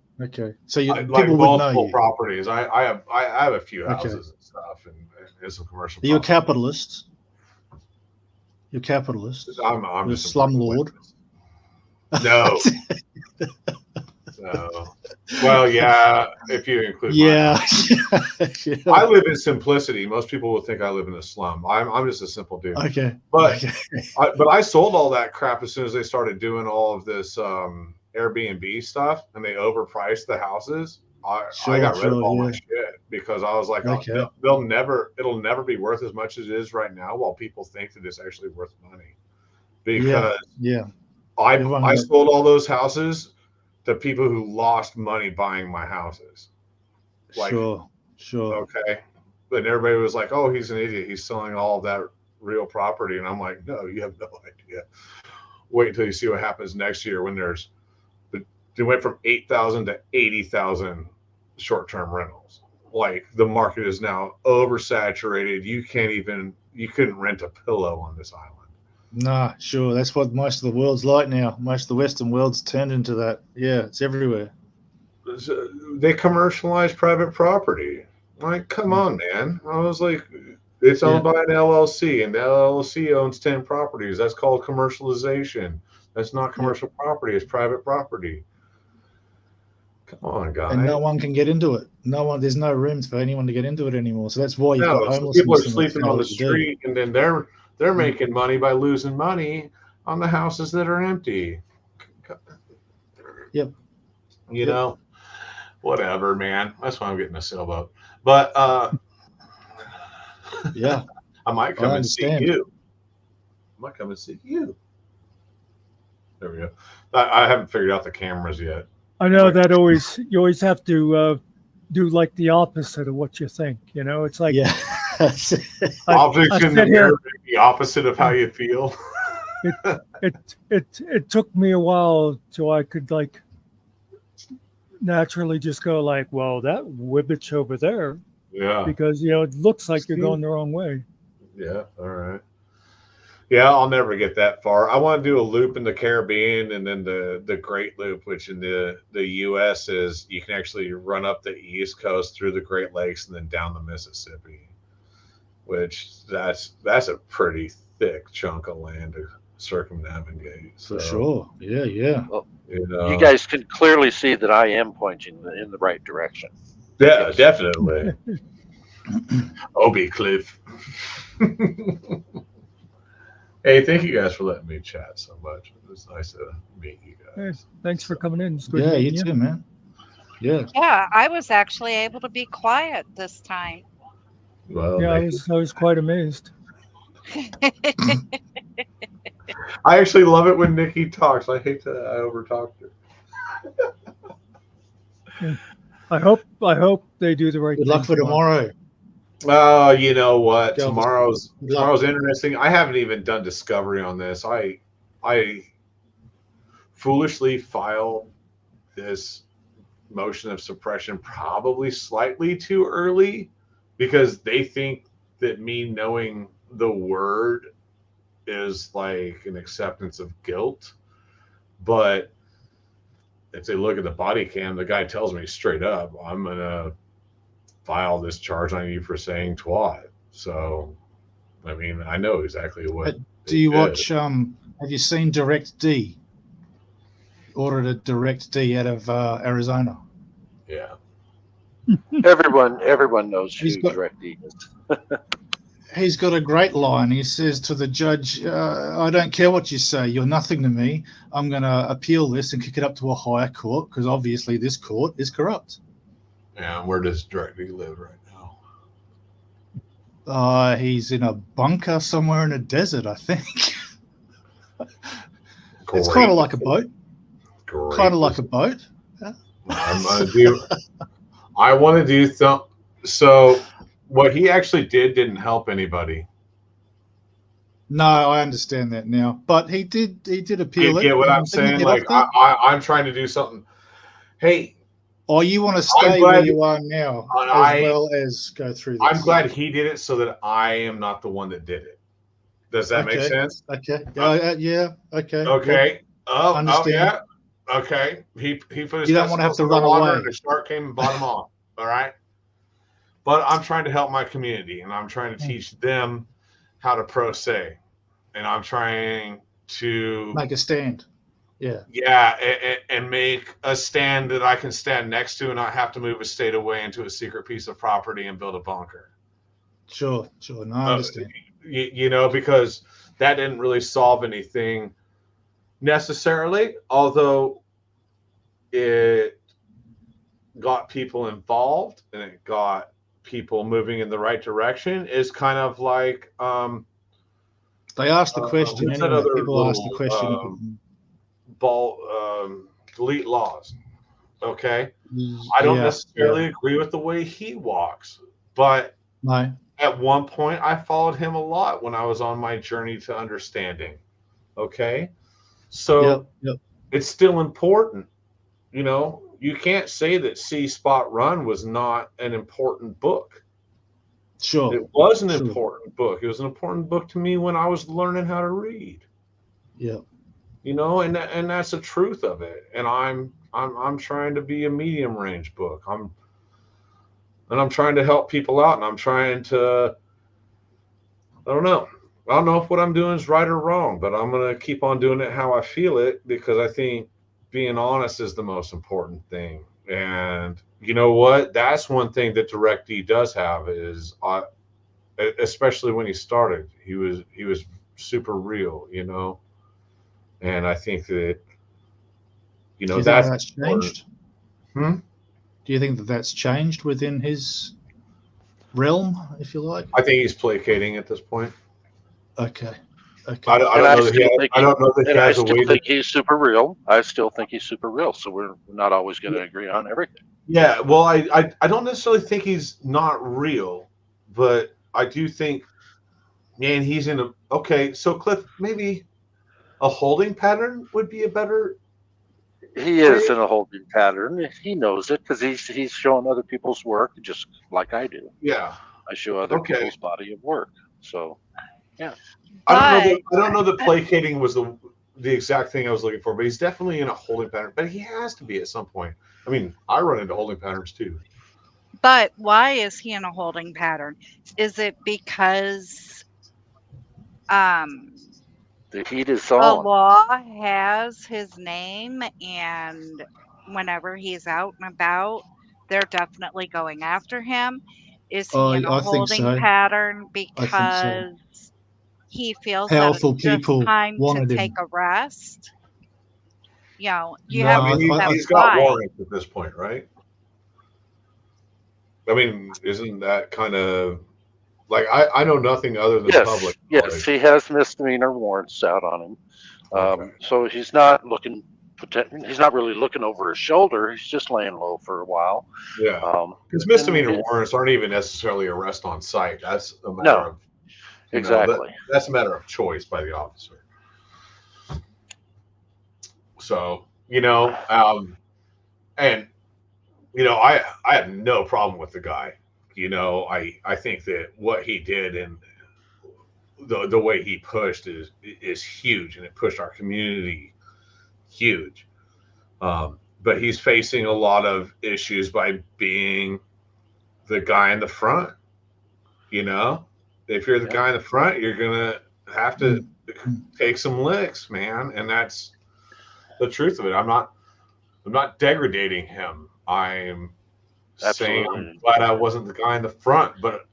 So
like
people would know you.
Properties. I have a few houses and stuff, and some commercial.
Are you a capitalist? You're capitalist.
I'm
a
just
a slumlord.
No. No. Well, yeah, if you include.
Yeah.
I live in simplicity. Most people will think I live in a slum. I'm just a simple dude.
Okay.
But I sold all that crap as soon as they started doing all of this Airbnb stuff, and they overpriced the houses. I got rid of all my shit because I was like, it'll never be worth as much as it is right now, while people think that it's actually worth money. Because I sold all those houses to people who lost money buying my houses. Like,
sure.
Okay. But everybody was like, oh, he's an idiot. He's selling all of that real property. And I'm like, no, you have no idea. Wait until you see what happens next year when they went from 8,000 to 80,000 short-term rentals. Like, the market is now oversaturated. You couldn't rent a pillow on this island.
Nah, sure. That's what most of the world's like now. Most of the Western world's turned into that. Yeah, it's everywhere.
They commercialize private property. Like, come on, man. I was like, it's owned by an LLC, and the LLC owns 10 properties. That's called commercialization. That's not commercial property. It's private property. Come on, guys.
And no one can get into it. There's no rooms for anyone to get into it anymore. So that's why you've got homelessness.
People are sleeping on the street, and then they're making money by losing money. on the houses that are empty.
Yep.
You know, whatever, man. That's why I'm getting a sailboat. But
yeah,
I might come and see
understand.
you. I might come and see you. There we go. I haven't figured out the cameras yet.
I know that you always have to do like the opposite of what you think. You know, it's like
Yeah.
Objects in the mirror the opposite of how you feel.
it took me a while till I could like naturally just go like, well, that wibbitch over there.
Yeah.
Because it looks like you're going the wrong way.
Yeah. All right. Yeah, I'll never get that far. I want to do a loop in the Caribbean and then the Great Loop, which in the U.S. is you can actually run up the East Coast through the Great Lakes and then down the Mississippi, which that's a pretty thick chunk of land to circumnavigate.
For sure. Yeah, yeah.
Well, you guys can clearly see that I am pointing in the right direction.
Yeah, definitely. Obi Cliff. Hey, thank you guys for letting me chat so much. It was nice to meet you guys.
Hey, thanks for coming in. It's good
Yeah,
meeting
you too, man. Yeah.
Yeah, I was actually able to be quiet this time.
Well,
yeah, I was quite amazed.
I actually love it when Nikki talks. I hate to overtalk her.
Yeah. I hope they do the right thing.
Good luck for tomorrow.
Oh, you know what?
Go.
Tomorrow's interesting. I haven't even done discovery on this. I foolishly filed this motion of suppression probably slightly too early because they think that me knowing the word is like an acceptance of guilt. But if they look at the body cam, the guy tells me straight up, I'm going to file this charge on you for saying twat. So, I mean, I know exactly what.
Do you watch, have you seen Direct D? Ordered a Direct D out of Arizona.
Yeah.
Everyone knows who Direct D is.
He's got a great line. He says to the judge, I don't care what you say. You're nothing to me. I'm going to appeal this and kick it up to a higher court because obviously this court is corrupt.
And where does Direct D live right now?
He's in a bunker somewhere in a desert, I think. It's kind of like a boat. Kind of like a boat. Yeah.
I want to do so what he actually didn't help anybody.
No, I understand that now. But he did appeal it.
You get what I'm saying? Like I'm trying to do something. Hey.
Oh, you want to stay where you are now as well as go through this.
I'm glad he did it so that I am not the one that did it. Does that make sense?
Okay. Yeah. Okay.
Okay. Oh,
understand.
Yeah. Okay. He put his
you don't want to have to run away.
And the shark came and bought him off. All right. But I'm trying to help my community and I'm trying to teach them how to pro se. And I'm trying to
make a stand. Yeah.
Yeah, and make a stand that I can stand next to and not have to move a state away into a secret piece of property and build a bunker.
Sure. No, I understand.
Because that didn't really solve anything necessarily, although it got people involved and it got people moving in the right direction. Is kind of like
they asked the question anyway. People asked the question.
Delete laws. Okay. I don't necessarily agree with the way he walks, but at one point I followed him a lot when I was on my journey to understanding. Okay. So it's still important. You can't say that See Spot Run was not an important book.
Sure.
It was an important book. It was an important book to me when I was learning how to read.
Yeah.
And that's the truth of it. And I'm trying to be a medium range book. I'm trying to help people out, and I'm trying to. I don't know if what I'm doing is right or wrong, but I'm gonna keep on doing it how I feel it because I think being honest is the most important thing. And you know what? That's one thing that Direct D does have is, especially when he started, he was super real. And I think that,
Do you think
that's
that's
important.
changed?
Hmm?
Do you think that that's changed within his realm, if you like?
I think he's placating at this point.
Okay. Okay.
I don't know that he has, I don't know that he
I
has a
still
way to.
think he's super real. I still think he's super real. So we're not always going to agree on everything.
Yeah, well, I don't necessarily think he's not real, but I do think, man, he's in a okay. So Cliff, maybe a holding pattern would be a better.
He is in a holding pattern. He knows it because he's showing other people's work just like I do.
Yeah.
I show other
Okay.
people's body of work. So, yeah.
I don't know that placating was the exact thing I was looking for, but he's definitely in a holding pattern. But he has to be at some point. I mean, I run into holding patterns too.
But why is he in a holding pattern? Is it because
the heat is
the
on?
law has his name, and whenever he's out and about, they're definitely going after him? Is he in a
I think
holding
so.
pattern
I think so.
because he feels that
Powerful
it's just
people
time to
wanted
take
him.
a rest? You know, you
No,
have
I mean,
people that
he's got
fight.
warrants at this point, right? I mean, isn't that kind of like I know nothing other than public
Yes,
knowledge.
he has misdemeanor warrants out on him.
Okay.
So he's not looking. He's not really looking over his shoulder. He's just laying low for a while.
Yeah, because misdemeanor warrants aren't even necessarily arrest on site. That's a matter of
exactly.
That's a matter of choice by the officer. So and I have no problem with the guy. I think that what he did and the way he pushed is huge, and it pushed our community huge. But he's facing a lot of issues by being the guy in the front. If you're the guy in the front, you're gonna have to take some licks, man, and that's the truth of it. I'm not degrading him. I'm saying I'm glad I wasn't the guy in the front. But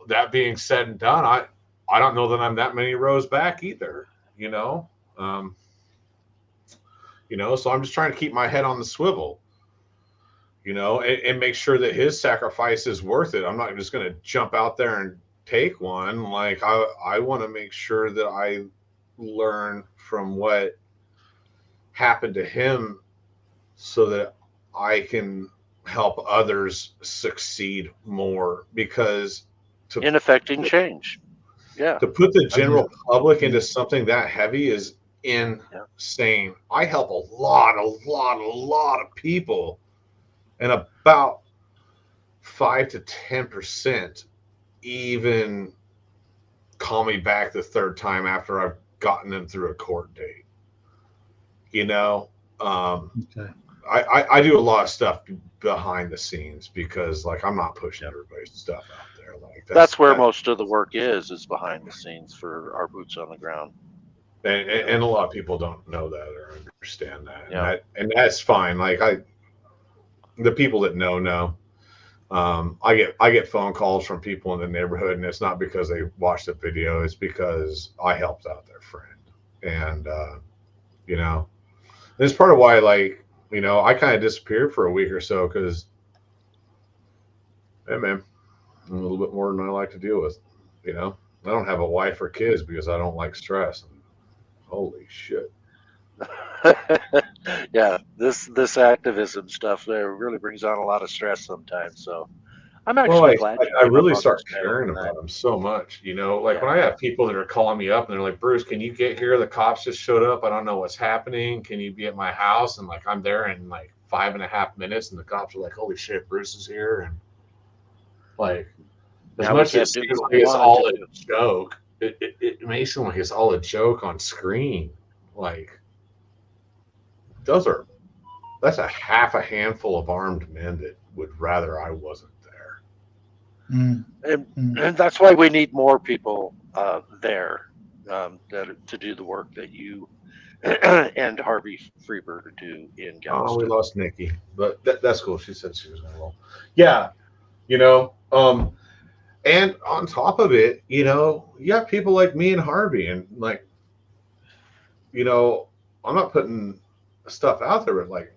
that being said and done, I don't know that I'm that many rows back either. So I'm just trying to keep my head on the swivel. And make sure that his sacrifice is worth it. I'm not just going to jump out there and take one. Like I want to make sure that I learn from what happened to him so that I can help others succeed more, because
in affecting change. Yeah.
To put the general public into something that heavy is insane. I help a lot of people, and about 5 to 10% even call me back the third time after I've gotten them through a court date.
Okay.
I do a lot of stuff behind the scenes because, like, I'm not pushing everybody's stuff out there. Like
that's where most of the work is behind the scenes for our boots on the ground.
And a lot of people don't know that or understand that.
Yeah.
And that's fine. Like the people that know. I get phone calls from people in the neighborhood, and it's not because they watched the video. It's because I helped out their friend, and it's part of why, like, I kind of disappeared for a week or so because, hey man, I'm a little bit more than I like to deal with. I don't have a wife or kids because I don't like stress. Holy shit.
Yeah, this activism stuff there really brings on a lot of stress sometimes. So I'm actually glad
I really start caring about them so much. When I have people that are calling me up and they're like, Bruce, can you get here? The cops just showed up. I don't know what's happening. Can you be at my house? And like, I'm there in like 5.5 minutes, and the cops are like, holy shit, Bruce is here. And like, as much as it seems like it's all a joke, it may seem like it's all a joke on screen. Like, that's a half a handful of armed men that would rather I wasn't there.
And that's why we need more people there to do the work that you and Harvey Freeberg do in Galveston.
Oh, we lost Nikki, but that's cool. She said she was going to roll. Yeah, and on top of it, you have people like me and Harvey, and like, you know, I'm not putting stuff out there, but like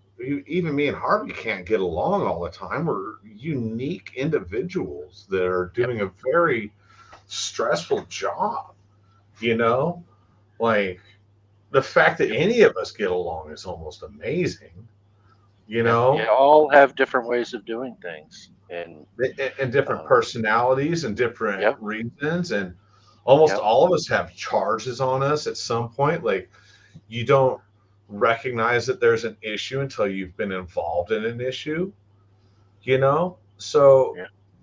even me and Harvey can't get along all the time. We're unique individuals that are doing a very stressful job, you know? Like the fact that any of us get along is almost amazing, you know?
Yeah, all have different ways of doing things,
And different
uh,
personalities and different
yep,
reasons. And almost
yep,
all of us have charges on us at some point. Like you don't recognize that there's an issue until you've been involved in an issue, you know? So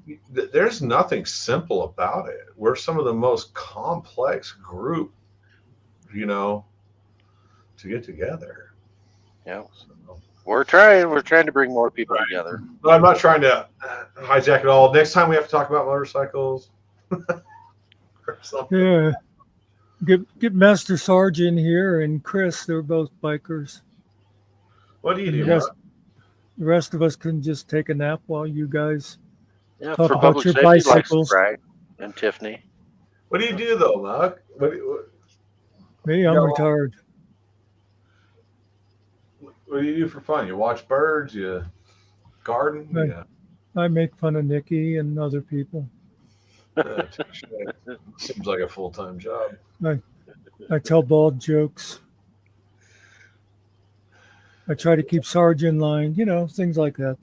yeah,
there's nothing simple about it. We're some of the most complex group, you know, to get together.
yeah.
So,
We're trying to bring more people
right.
together.
But I'm not trying to hijack it all. Next time we have to talk about motorcycles or something.
Yeah. Get Master Sarge in here and Chris. They're both bikers.
What do you
And
do, Mark?
the rest of us can just take a nap while you guys
Yeah,
talk
for
about
public
your
safety, likes to
bicycles.
brag, and Tiffany.
What do you do though, Muck?
Me,
You
I'm
got,
retired.
what do you do for fun? You watch birds? You garden? Yeah.
I make fun of Nikki and other people.
Seems like a full-time job.
I tell bald jokes. I try to keep Sarge in line, things like that.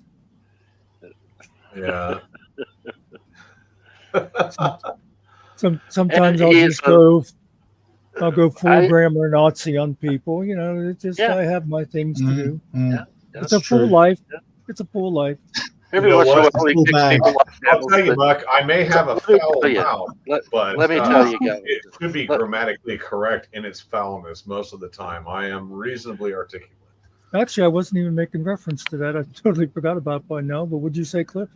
Yeah.
Sometimes I'll just go full grammar Nazi on people. It's just I have my things to do.
Yeah,
it's a full life. It's a full life.
Every once in a while, he kicks people off
I'll tell you, Muck, I may have a foul mouth, but
let me tell you guys,
it could be grammatically correct in its foulness most of the time. I am reasonably articulate.
Actually, I wasn't even making reference to that. I totally forgot about it by now. But would you say, Cliff?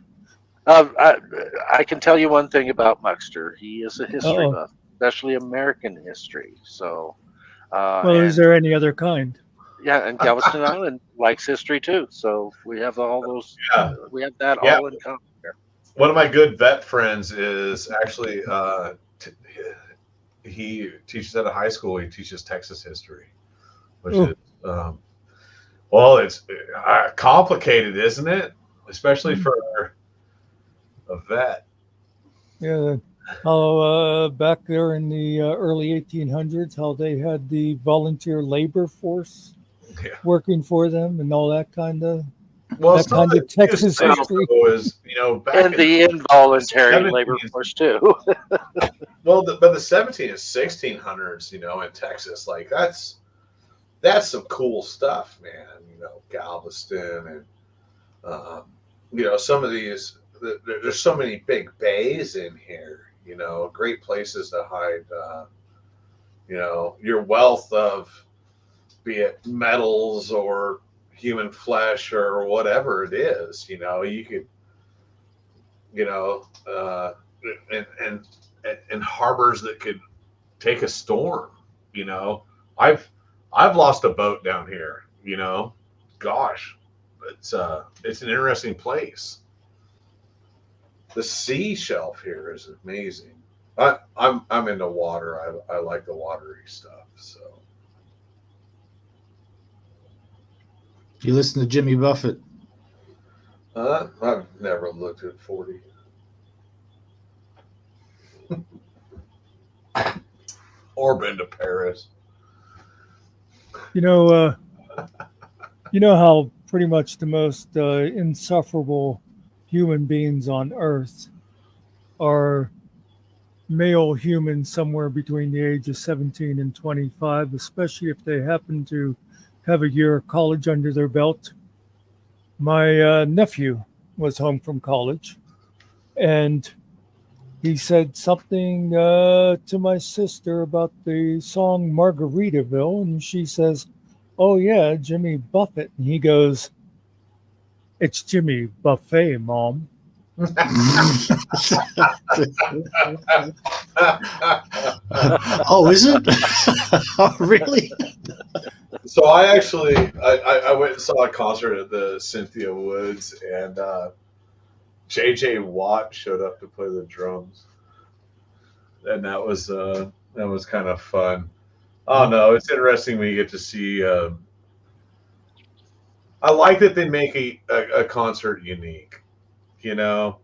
I can tell you one thing about Muckster. He is a history buff, especially American history. So,
well, is there any other kind?
Yeah, and Galveston Island likes history too. So we have all those.
Yeah.
We have that all in common here.
One of my good vet friends is actually he teaches at a high school. He teaches Texas history, which is well, it's complicated, isn't it? Especially for a vet.
Yeah. How back there in the early 1800s, how they had the volunteer labor force working for them and all that kind of Texas history.
Was, back
and the involuntary labor force too.
Well, but the 17 and 1600s, in Texas, like that's some cool stuff, man. Galveston and some of these. There's so many big bays in here. Great places to hide. Your wealth of, be it metals or human flesh or whatever it is. You could, and harbors that could take a storm. I've lost a boat down here. Gosh, it's an interesting place. The sea shelf here is amazing. I'm into water. I like the watery stuff. So
you listen to Jimmy Buffett?
I've never looked at 40. Or been to Paris.
You know how pretty much the most insufferable human beings on Earth are male humans somewhere between the age of 17 and 25, especially if they happen to have a year of college under their belt. My nephew was home from college, and he said something to my sister about the song Margaritaville, and she says, "Oh yeah, Jimmy Buffett." And he goes, "It's Jimmy Buffet, Mom."
Oh, is it? Oh, really?
So I actually I went and saw a concert at the Cynthia Woods, and J.J. Watt showed up to play the drums, and that was kind of fun. Oh no, it's interesting when you get to see. I like that they make a concert unique. You know,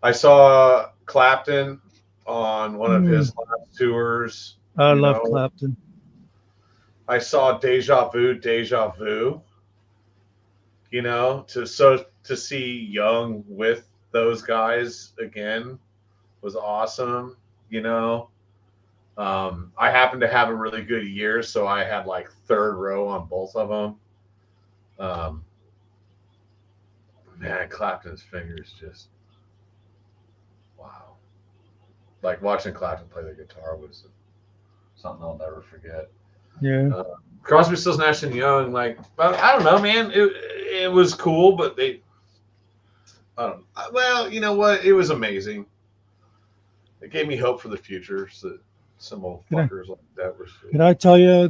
I saw Clapton on one of his last tours.
I
You
love
know,
Clapton.
I saw Deja Vu. You know, to see Young with those guys again was awesome. You know, I happened to have a really good year, so I had like third row on both of them. Um, Man, Clapton's fingers just wow. Like watching Clapton play the guitar was something I'll never forget.
Yeah.
Crosby, Stills, Nash and Young, like, I don't know, man. It was cool, but I don't. Well, you know what? It was amazing. It gave me hope for the future. So some old fuckers like that were.
Can I tell you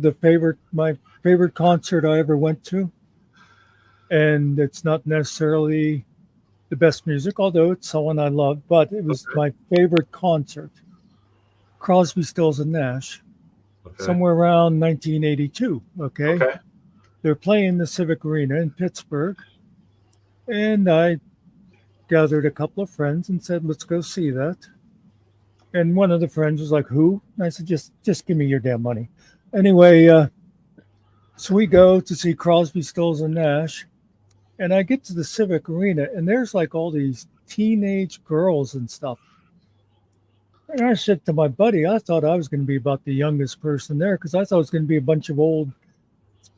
my favorite concert I ever went to? And it's not necessarily the best music, although it's someone I love, but it was my favorite concert. Crosby, Stills, and Nash, somewhere around 1982. Okay. They're playing the Civic Arena in Pittsburgh. And I gathered a couple of friends and said, let's go see that. And one of the friends was like, who? And I said, just give me your damn money. Anyway, so we go to see Crosby, Stills, and Nash. And I get to the Civic Arena, and there's like all these teenage girls and stuff. And I said to my buddy, I thought I was going to be about the youngest person there because I thought it was going to be a bunch of old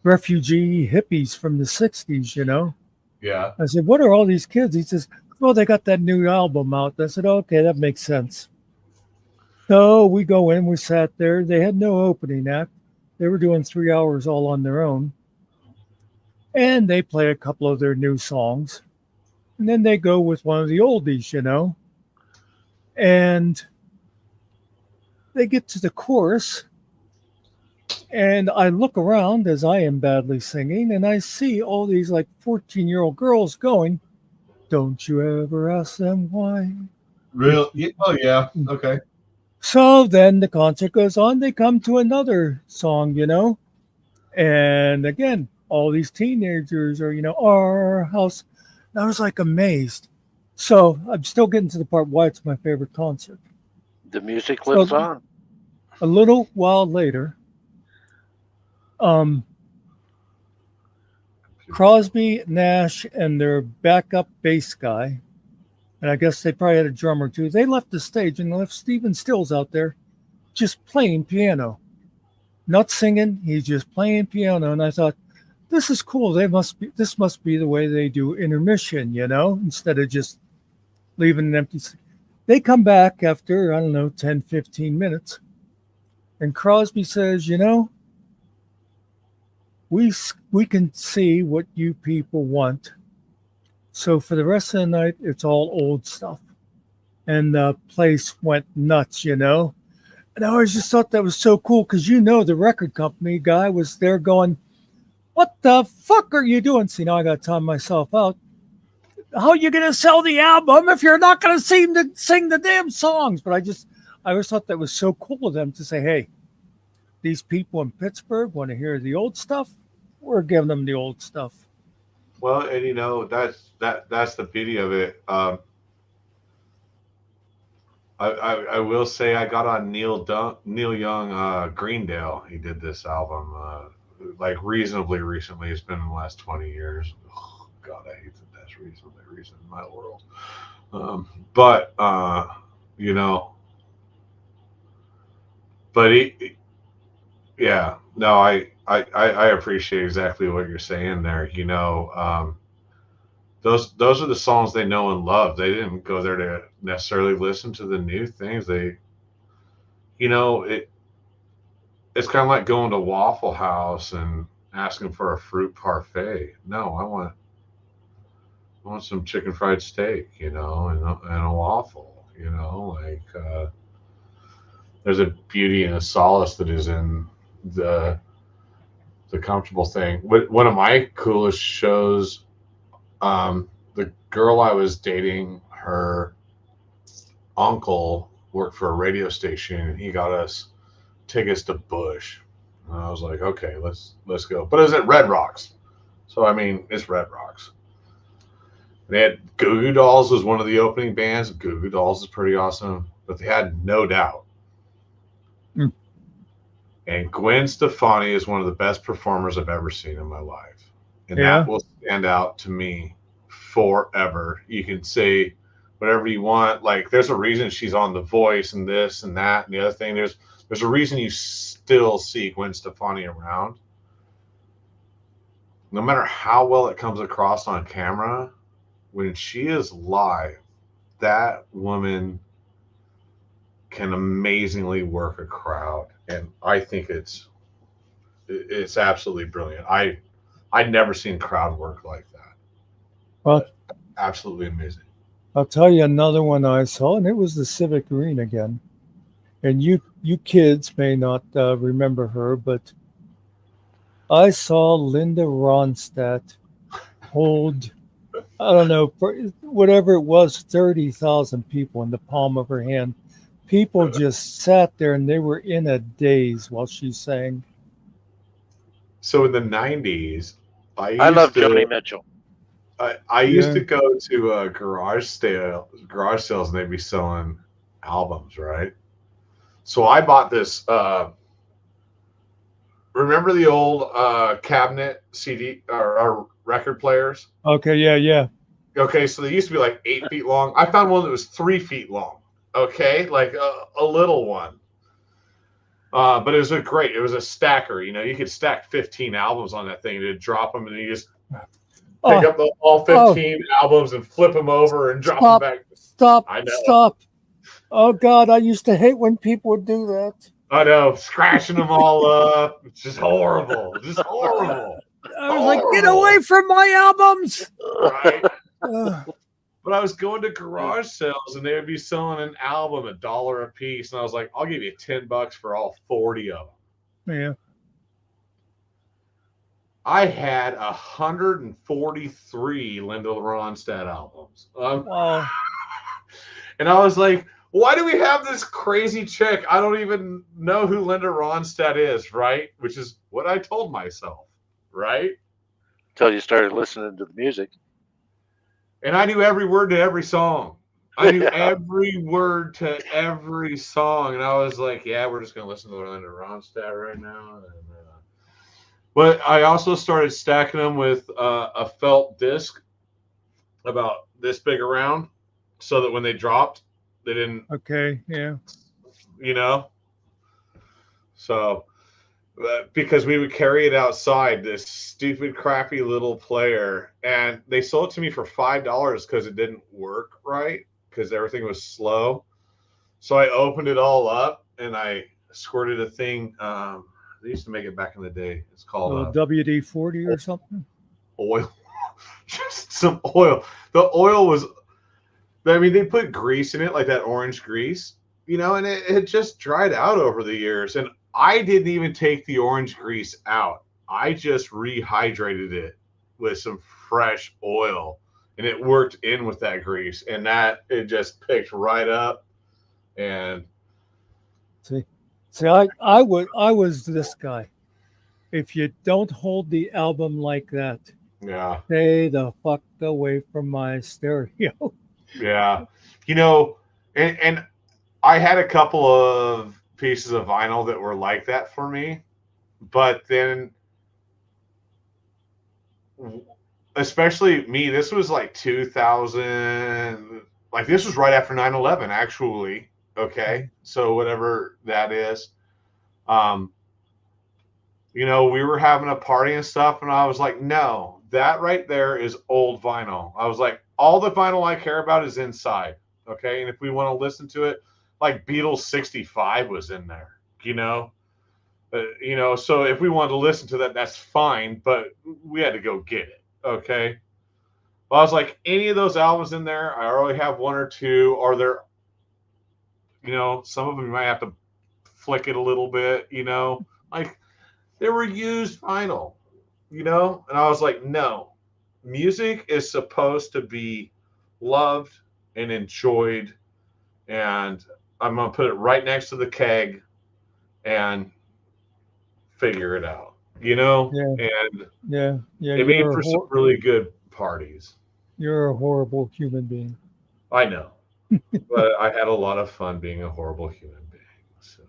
refugee hippies from the 60s, you know?
Yeah.
I said, what are all these kids? He says, well, they got that new album out. I said, okay, that makes sense. So we go in, we sat there. They had no opening act. They were doing 3 hours all on their own. And they play a couple of their new songs. And then they go with one of the oldies, you know? And they get to the chorus. And I look around as I am badly singing, and I see all these like 14-year-old girls going, don't you ever ask them why?
Real? Oh, yeah. Okay.
So then the concert goes on. They come to another song, you know? And again, all these teenagers are, you know, our house. And I was like amazed. So I'm still getting to the part why it's my favorite concert.
The music lives on.
A little while later, Crosby, Nash, and their backup bass guy, and I guess they probably had a drummer too, they left the stage and left Stephen Stills out there just playing piano. Not singing, he's just playing piano. And I thought, this is cool. This must be the way they do intermission, you know, instead of just leaving an empty. They come back after, I don't know, 10, 15 minutes. And Crosby says, you know, we can see what you people want. So for the rest of the night, it's all old stuff. And the place went nuts, you know. And I always just thought that was so cool because, you know, the record company guy was there going, what the fuck are you doing? See, now I got to time myself out. How are you going to sell the album if you're not going to sing the damn songs? But I always thought that was so cool of them to say, hey, these people in Pittsburgh want to hear the old stuff. We're giving them the old stuff.
Well, and you know, that's the beauty of it. I will say I got on Neil Young, Greendale. He did this album like reasonably recently. It's been in the last 20 years. Oh, God, I hate that that's reasonably recent in my world. But you know, but yeah, no, I appreciate exactly what you're saying there. You know, those are the songs they know and love. They didn't go there to necessarily listen to the new things. They, you know, it's kind of like going to Waffle House and asking for a fruit parfait. No, I want some chicken fried steak, you know, and a waffle, you know, like there's a beauty and a solace that is in the comfortable thing. One of my coolest shows, the girl I was dating, her uncle worked for a radio station and he got us tickets to Bush. And I was like, okay, let's go. But it was at Red Rocks, so I mean, it's Red Rocks. They had Goo Goo Dolls was one of the opening bands. Goo Goo Dolls is pretty awesome, but they had No Doubt.
Hmm.
And Gwen Stefani is one of the best performers I've ever seen in my life. And
Yeah.
that will stand out to me forever. You can say whatever you want. Like, there's a reason she's on The Voice and this and that and the other thing. There's a reason you still see Gwen Stefani around. No matter how well it comes across on camera, when she is live, that woman can amazingly work a crowd. And I think it's absolutely brilliant. I'd never seen crowd work like that.
Well,
Absolutely amazing.
I'll tell you another one I saw, and it was the Civic Green again. And you kids may not remember her, but I saw Linda Ronstadt hold, I don't know, whatever it was, 30,000 people in the palm of her hand. People just sat there and they were in a daze while she sang.
So in the 90s,
I love Joni Mitchell.
I used
Yeah.
to go to garage sales, and they'd be selling albums, right? So I bought this. Remember the old cabinet CD or record players?
Okay, yeah.
Okay, so they used to be like 8 feet long. I found one that was 3 feet long. Okay, like a little one. But it was it was a stacker. You know, you could stack 15 albums on that thing. You'd drop them, and you just pick up all 15 albums and flip them over and drop them back.
Stop.
I know.
Stop. Oh, God, I used to hate when people would do that.
I know, scratching them all up. It's just horrible. Just horrible.
I was like, get away from my albums.
Right. But I was going to garage sales, and they would be selling an album $1 a piece, and I was like, I'll give you $10 for all 40 of them.
Yeah.
I had 143 Linda Ronstadt albums.
Wow.
And I was like, why do we have this crazy chick? I don't even know who Linda Ronstadt is, right? Which is what I told myself, right?
Until you started listening to the music.
And I knew every word to every song. I knew
Yeah.
every word to every song. And I was like, yeah, we're just going to listen to Linda Ronstadt right now. But I also started stacking them with a felt disc about this big around so that when they dropped, they didn't.
Okay, yeah.
You know? So, because we would carry it outside, this stupid, crappy little player, and they sold it to me for $5 because it didn't work right, because everything was slow. So I opened it all up, and I squirted a thing. They used to make it back in the day. It's called
WD-40 or something?
Oil. Just some oil. The oil was, I mean, they put grease in it, like that orange grease, you know, and it just dried out over the years. And I didn't even take the orange grease out. I just rehydrated it with some fresh oil, and it worked in with that grease, and it just picked right up. And
See, I was this guy. If you don't hold the album like that,
yeah,
stay the fuck away from my stereo.
yeah, you know, and I had a couple of pieces of vinyl that were like that for me, but then, especially me, this was like 2000, like this was right after 9/11, actually. Okay, so whatever that is, you know, we were having a party and stuff, and I was like, no, that right there is old vinyl. I was like, all the vinyl I care about is inside. Okay, and if we want to listen to it, like Beatles 65 was in there, you know. So if we wanted to listen to that, that's fine, but we had to go get it. Okay. Well, I was like, any of those albums in there, I already have one or two. Are there, some of them you might have to flick it a little bit, like they were used vinyl, and I was like, no, music is supposed to be loved and enjoyed, and I'm going to put it right next to the keg and figure it out, you know?
Yeah.
And
Yeah.
it made for some really good parties.
You're a horrible human being.
I know. But I had a lot of fun being a horrible human being. So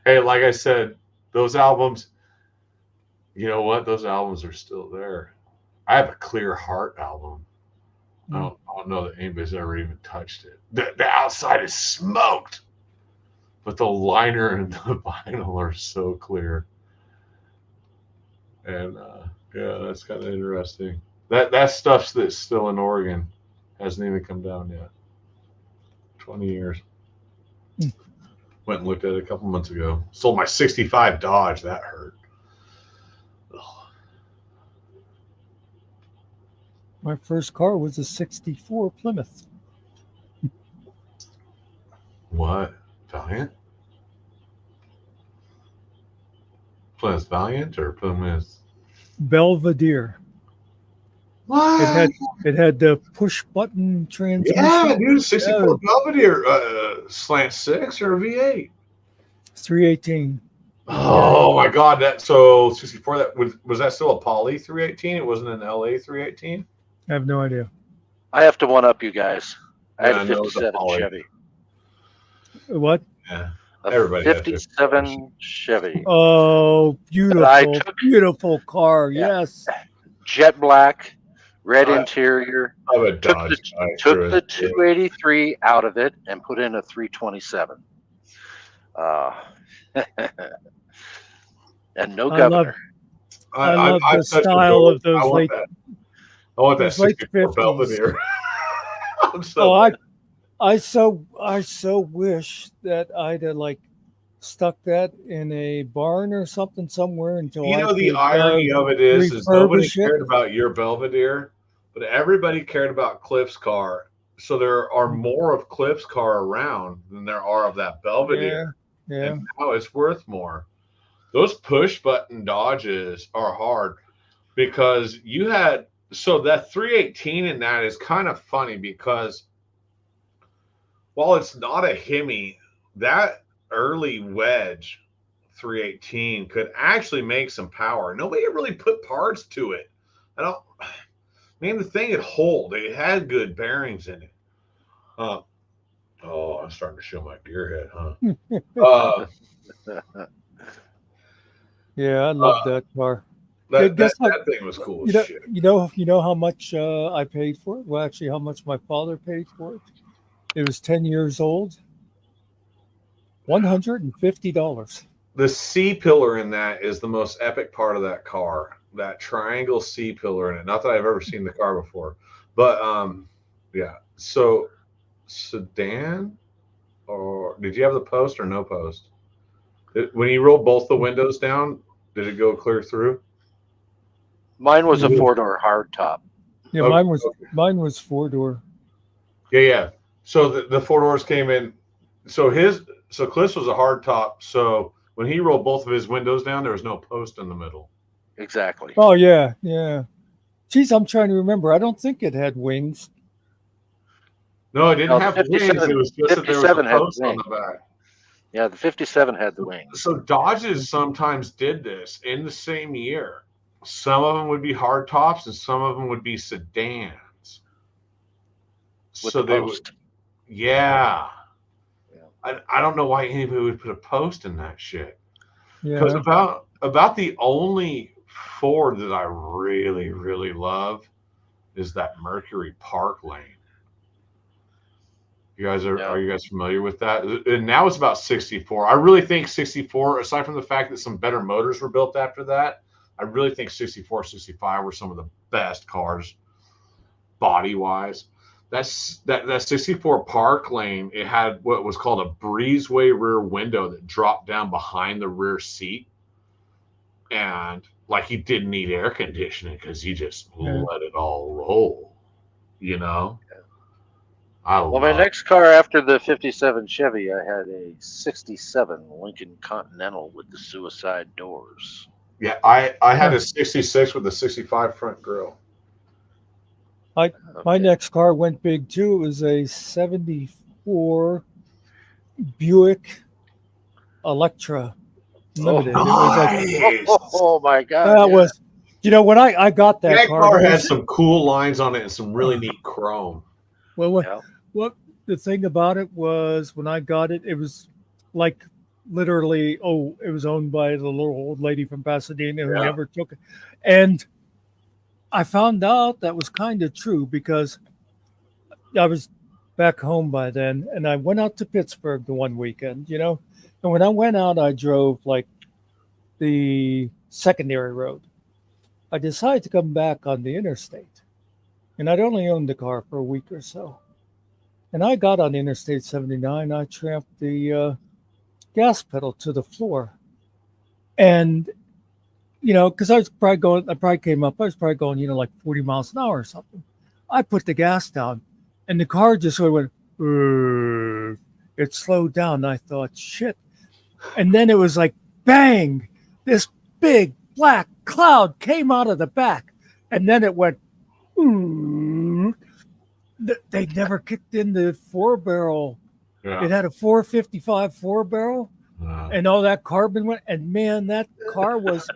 hey, like I said, those albums, you know what? Those albums are still there. I have a Clear Heart album. I don't know that anybody's ever even touched it. The outside is smoked, but the liner and the vinyl are so clear. And yeah, that's kind of interesting. That stuff's that's still in Oregon hasn't even come down yet. 20 years. Went and looked at it a couple months ago. Sold my 65 Dodge. That hurt. Ugh.
My first car was a 64 Plymouth.
What? Valiant? Plymouth Valiant or Plymouth?
Belvedere.
What?
It had the push button transmission.
Yeah, dude, 64 Belvedere, slant 6 or V8?
318.
Oh my God! That so 64. That was that still a Poly 318? It wasn't an LA 318.
I have no idea.
I have to one up you guys. I
Yeah,
had
no,
a
it was a
57
Poly.
Chevy.
What?
Yeah,
A
everybody had
57 Chevy.
Oh, beautiful, beautiful car.
Yeah.
Yes.
Jet black, red interior.
I'm a
Took
Dodge guy
took
through
the
and through.
283 out of it and put in a 327. And no governor.
I love the style of those late.
I want that
those late
64
50s.
Belvedere. I'm so
I so wish that I'd have like stuck that in a barn or something somewhere until
You know,
I
the
could,
irony of it is nobody
refurbish it.
cared about your Belvedere, but everybody cared about Cliff's car. So there are more of Cliff's car around than there are of that Belvedere.
Yeah.
And now it's worth more. Those push button Dodges are hard because you had, so that 318 in that is kind of funny because while it's not a Hemi, that early wedge 318 could actually make some power. Nobody really put parts to it. The thing would hold. It had good bearings in it. Oh, I'm starting to show my gearhead, huh?
Yeah, I love that car.
That
Guess what?
thing was cool
You
as
know,
shit.
you know how much I paid for it? Well, actually, how much my father paid for it? It was 10 years old. $150.
The C pillar in that is the most epic part of that car. That triangle C pillar in it. Not that I've ever seen the car before, but yeah. So sedan, or did you have the post or no post? When you rolled both the windows down, did it go clear through?
Mine was a 4-door hardtop.
Yeah, mine was 4-door.
Yeah. So the 4 doors came in. So Cliff's was a hardtop. So when he rolled both of his windows down, there was no post in the middle.
Exactly.
Oh yeah. Geez, I'm trying to remember. I don't think it had wings.
No, it didn't have wings. It was just that there was a post on the back.
Yeah, the 57 had the wings.
So Dodges sometimes did this in the same year. Some of them would be hard tops and some of them would be sedans.
With
so
the
they
post.
would, yeah. I don't know why anybody would put a post in that shit. Because about the only Ford that I really, really love is that Mercury Park Lane. Are you guys familiar with that? And now it's about 64. I really think 64, aside from the fact that some better motors were built after that, I really think 64, 65 were some of the best cars body wise. That 64 Park Lane, it had what was called a breezeway rear window that dropped down behind the rear seat. And like he didn't need air conditioning because he just let it all roll, you know?
Well, my next car after the 57 Chevy, I had a 67 Lincoln Continental with the suicide doors.
Yeah, I had a 66 with a 65 front grille.
My next car went big too. It was a 74 Buick Electra Limited. It was like
Nice.
Oh my God!
that
Yeah.
was, when I got that
That
car,
car
there
had
was,
some cool lines on it and some really neat chrome.
well, what
Yeah.
what the thing about it was when I got it, it was like literally, it was owned by the little old lady from Pasadena who
Yeah.
never took it, and I found out that was kind of true because I was back home by then, and I went out to Pittsburgh the one weekend, and when I went out, I drove like the secondary road. I decided to come back on the interstate, and I'd only owned the car for a week or so. And I got on Interstate 79. I tramped the gas pedal to the floor, and because I probably came up, I was probably going, like 40 miles an hour or something. I put the gas down, and the car just sort of went. "Urgh." It slowed down. And I thought, shit, and then it was like, bang! This big black cloud came out of the back, and then it went. "Urgh." They never kicked in the 4-barrel.
Yeah.
It had a 455 4-barrel, and all that carbon went. And man, that car was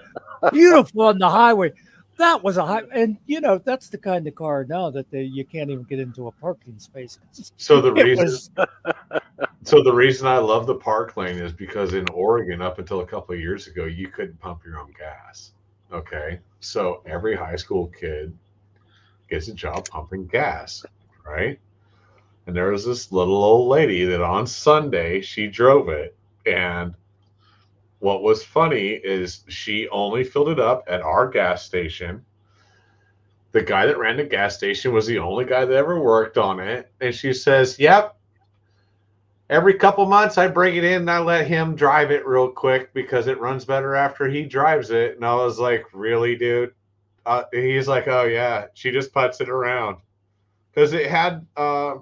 beautiful on the highway. That was a high, and that's the kind of car now that you can't even get into a parking space.
So the
It
reason,
was,
I love the park lane is because in Oregon, up until a couple of years ago, you couldn't pump your own gas. Okay, so every high school kid gets a job pumping gas, right? And there was this little old lady that on Sunday she drove it, and what was funny is she only filled it up at our gas station. The guy that ran the gas station was the only guy that ever worked on it. And she says, yep, every couple months I bring it in and I let him drive it real quick because it runs better after he drives it. And I was like, really, dude? He's like, oh, yeah, she just puts it around. Because it had, I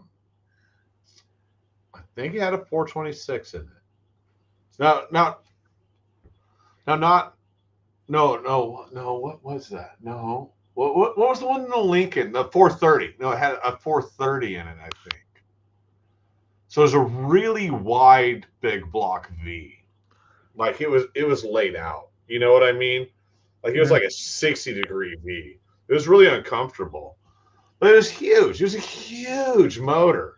think it had a 426 in it. No, what was that? No. What was the one in the Lincoln? The 430. No, it had a 430 in it, I think. So it was a really wide, big block V. Like it was laid out. You know what I mean? Like it was like a 60-degree V. It was really uncomfortable. But it was huge. It was a huge motor.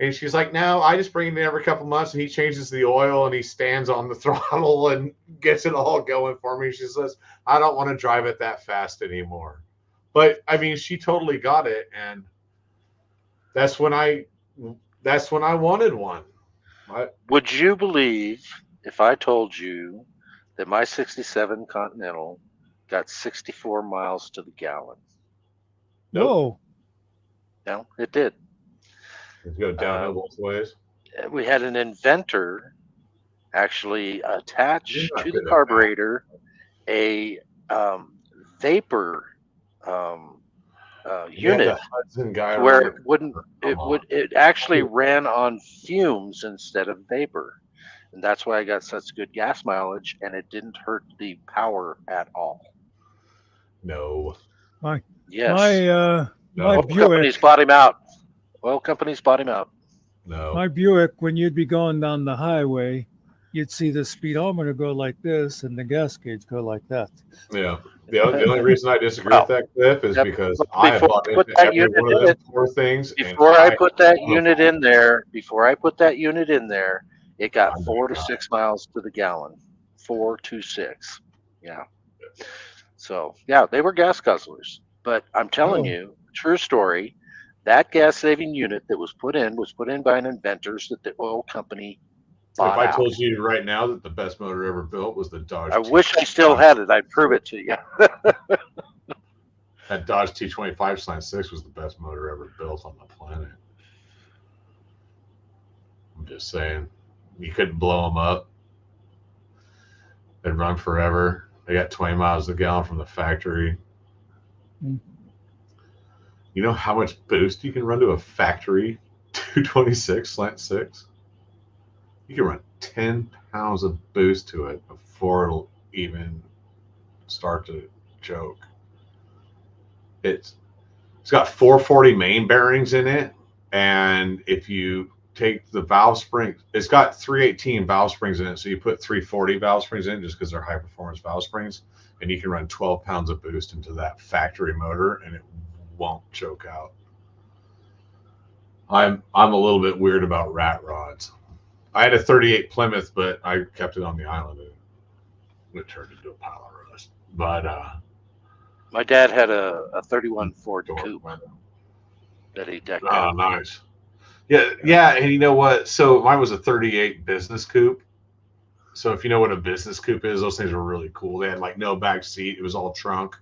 And she's like, no, I just bring it in every couple months and he changes the oil and he stands on the throttle and gets it all going for me. She says, I don't want to drive it that fast anymore. But I mean, she totally got it. And that's when I wanted one.
Would you believe if I told you that my 67 Continental got 64 miles to the gallon?
whoa.
No, it did.
It go downhill both ways.
We had an inventor actually attach to the carburetor a vapor unit where it actually ran on fumes instead of vapor, and that's why I got such good gas mileage, and it didn't hurt the power at all.
No.
My
Oil
Buick.
companies bought him out. Oil companies bought him out.
No.
My Buick, when you'd be going down the highway, you'd see the speedometer go like this and the gas gauge go like that.
Yeah. The only reason I disagree with that, Cliff, is because I have bought into every one of them four things.
Before I put that unit in there, it got 4 to 6 miles to the gallon. 4 to 6. Yeah. So, yeah, they were gas guzzlers. But I'm telling you, true story, that gas-saving unit that was put in by an inventor that the oil company bought
If I told you right now that the best motor ever built was the Dodge
I wish I still had it. I'd prove it to you.
That Dodge T25/6 was the best motor ever built on the planet. I'm just saying. You couldn't blow them up. They'd run forever. They got 20 miles a gallon from the factory. You know how much boost you can run to a factory 226/6? You can run 10 pounds of boost to it before it'll even start to choke. It's got 440 main bearings in it, and if you take the valve springs. It's got 318 valve springs in it, so you put 340 valve springs in it just because they're high performance valve springs, and you can run 12 pounds of boost into that factory motor, and it won't choke out. I'm a little bit weird about rat rods. I had a 38 Plymouth, but I kept it on the island, and it turned into a pile of rust. But
My dad had a 31 Ford Coupe that he decked out.
Oh, nice. Yeah, and you know what? So mine was a 38 business coupe. So if you know what a business coupe is, those things were really cool. They had like no back seat; it was all trunk.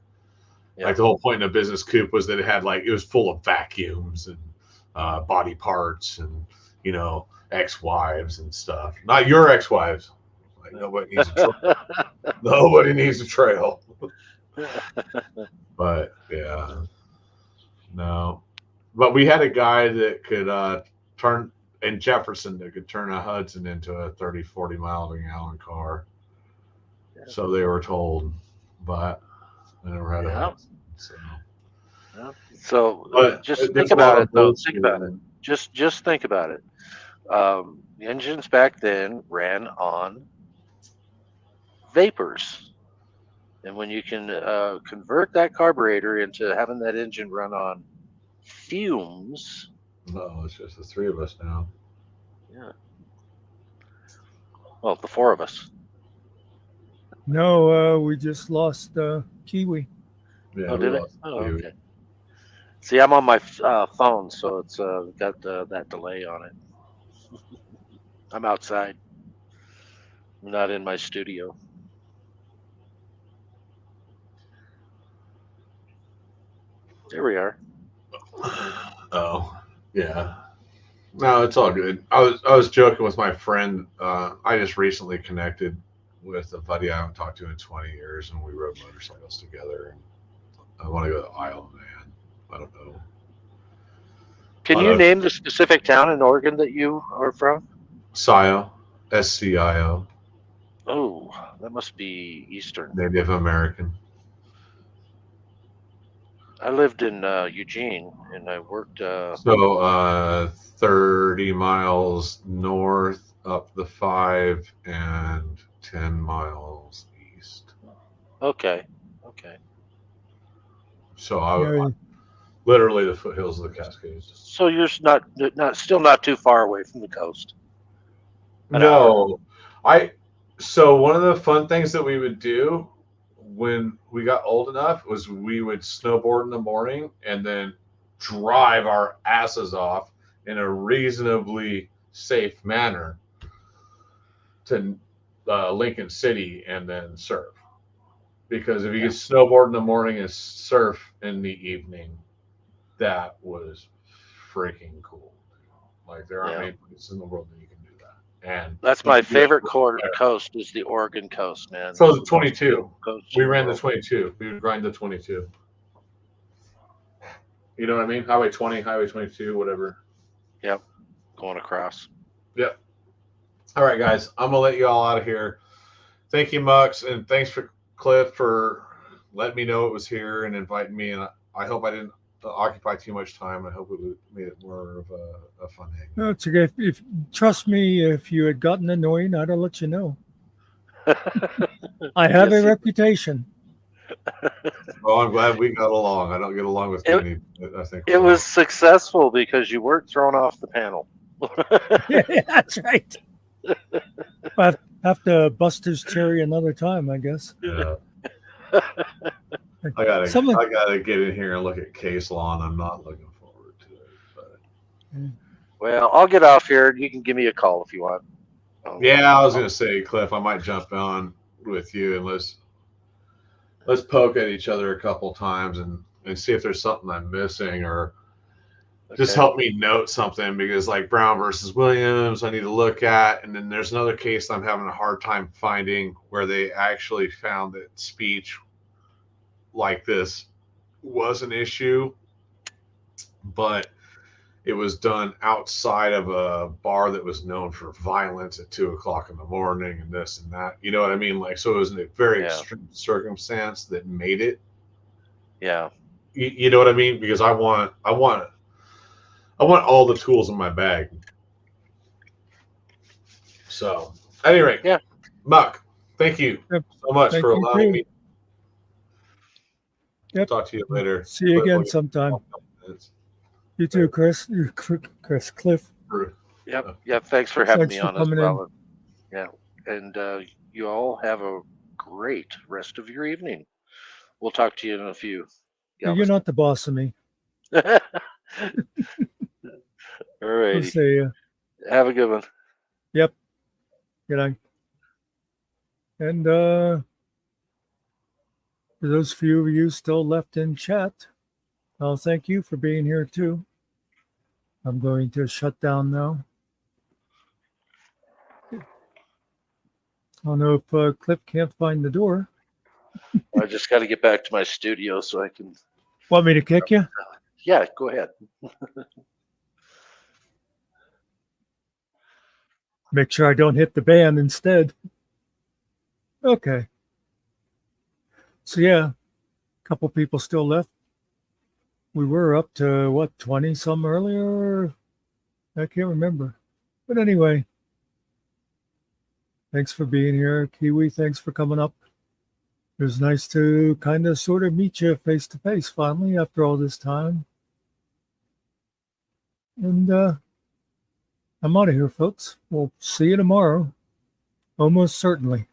Yeah.
Like the whole point in a business coupe was that it was full of vacuums and body parts and ex-wives and stuff. Not your ex-wives. Like nobody needs a trail. Nobody needs a trail. But yeah, no. But we had a guy that could turn in Jefferson that could turn a Hudson into a 30, 40 mile per gallon car.
Yeah.
So they were told, but I never had a Hudson.
So just think about it, though. Think about it. Just think about it. The engines back then ran on vapors. And when you can convert that carburetor into having that engine run on fumes.
No, it's just the three of us now.
Yeah. Well, the four of us.
No, we just lost Kiwi.
Yeah,
oh, did it? Oh, okay. See, I'm on my phone, so it's got that delay on it. I'm outside. I'm not in my studio. There we are.
Oh, yeah. No, it's all good. I was joking with my friend. I just recently connected with a buddy I haven't talked to in 20 years, and we rode motorcycles together. And I want to go to Isle of Man. I don't know.
Can you name the specific town in Oregon that you are from?
Scio, SCIO.
Oh, that must be Eastern.
Native American.
I lived in Eugene, and I worked.
30 miles north up the 5 and 10 miles east.
Okay.
So I literally the foothills of the Cascades.
So you're still not too far away from the coast.
No, So one of the fun things that we would do when we got old enough was we would snowboard in the morning and then drive our asses off in a reasonably safe manner to Lincoln City and then surf. Because if you could snowboard in the morning and surf in the evening, that was freaking cool. Like there aren't many places in the world that you can do that. And
that's my favorite coast is the Oregon coast, man.
So the 22. We ran the 22. We would grind the 22. You know what I mean? Highway 20, Highway 22, whatever.
Yep. Going across.
Yep. All right, guys. I'm going to let you all out of here. Thank you, Mux. And thanks for Cliff for letting me know it was here and inviting me. And I hope I didn't occupy too much time. I hope it made it more of a fun hang.
No, it's okay. If trust me, if you had gotten annoying, I'd have let you know. I have a reputation.
Well, I'm glad we got along. I don't get along with many. I think
it was successful because you weren't thrown off the panel.
Yeah, that's right. I have to bust his cherry another time, I guess.
Yeah. I gotta get in here and look at case law, and I'm not looking forward to it. But
well, I'll get off here. You can give me a call if you want.
Yeah, I was gonna say, Cliff, I might jump on with you and let's poke at each other a couple times and see if there's something I'm missing or just help me note something, because like Brown versus Williams, I need to look at. And then there's another case I'm having a hard time finding where they actually found that speech like this was an issue, but it was done outside of a bar that was known for violence at 2:00 in the morning and this and that. You know what I mean? Like, so it was a very extreme circumstance that made it.
Yeah.
You know what I mean? Because I want all the tools in my bag. So, at any rate,
Yeah.
Muck, thank you
Yep.
so much
Thank
for
you,
allowing
too.
me.
Yep.
Talk to you later.
See you
Cliff,
again
we'll get-
sometime. You too, Chris. Chris, Cliff.
Yep. Thanks for having
Thanks
me
for
on as
coming
well. Yeah. And you all have a great rest of your evening. We'll talk to you in a few.
in. You're not the boss of me.
All
We'll
righty.
see you.
Have a good one.
Yep. Good night. And for those few of you still left in chat, I'll thank you for being here too. I'm going to shut down now. I don't know if Cliff can't find the door.
I just got to get back to my studio so I can.
Want me to kick you?
Yeah, go ahead.
Make sure I don't hit the band instead. Okay. So yeah, a couple people still left. We were up to what, 20 some earlier? I can't remember. But anyway, thanks for being here. Kiwi, thanks for coming up. It was nice to kind of sort of meet you face to face finally after all this time. And I'm out of here, folks. We'll see you tomorrow. Almost certainly.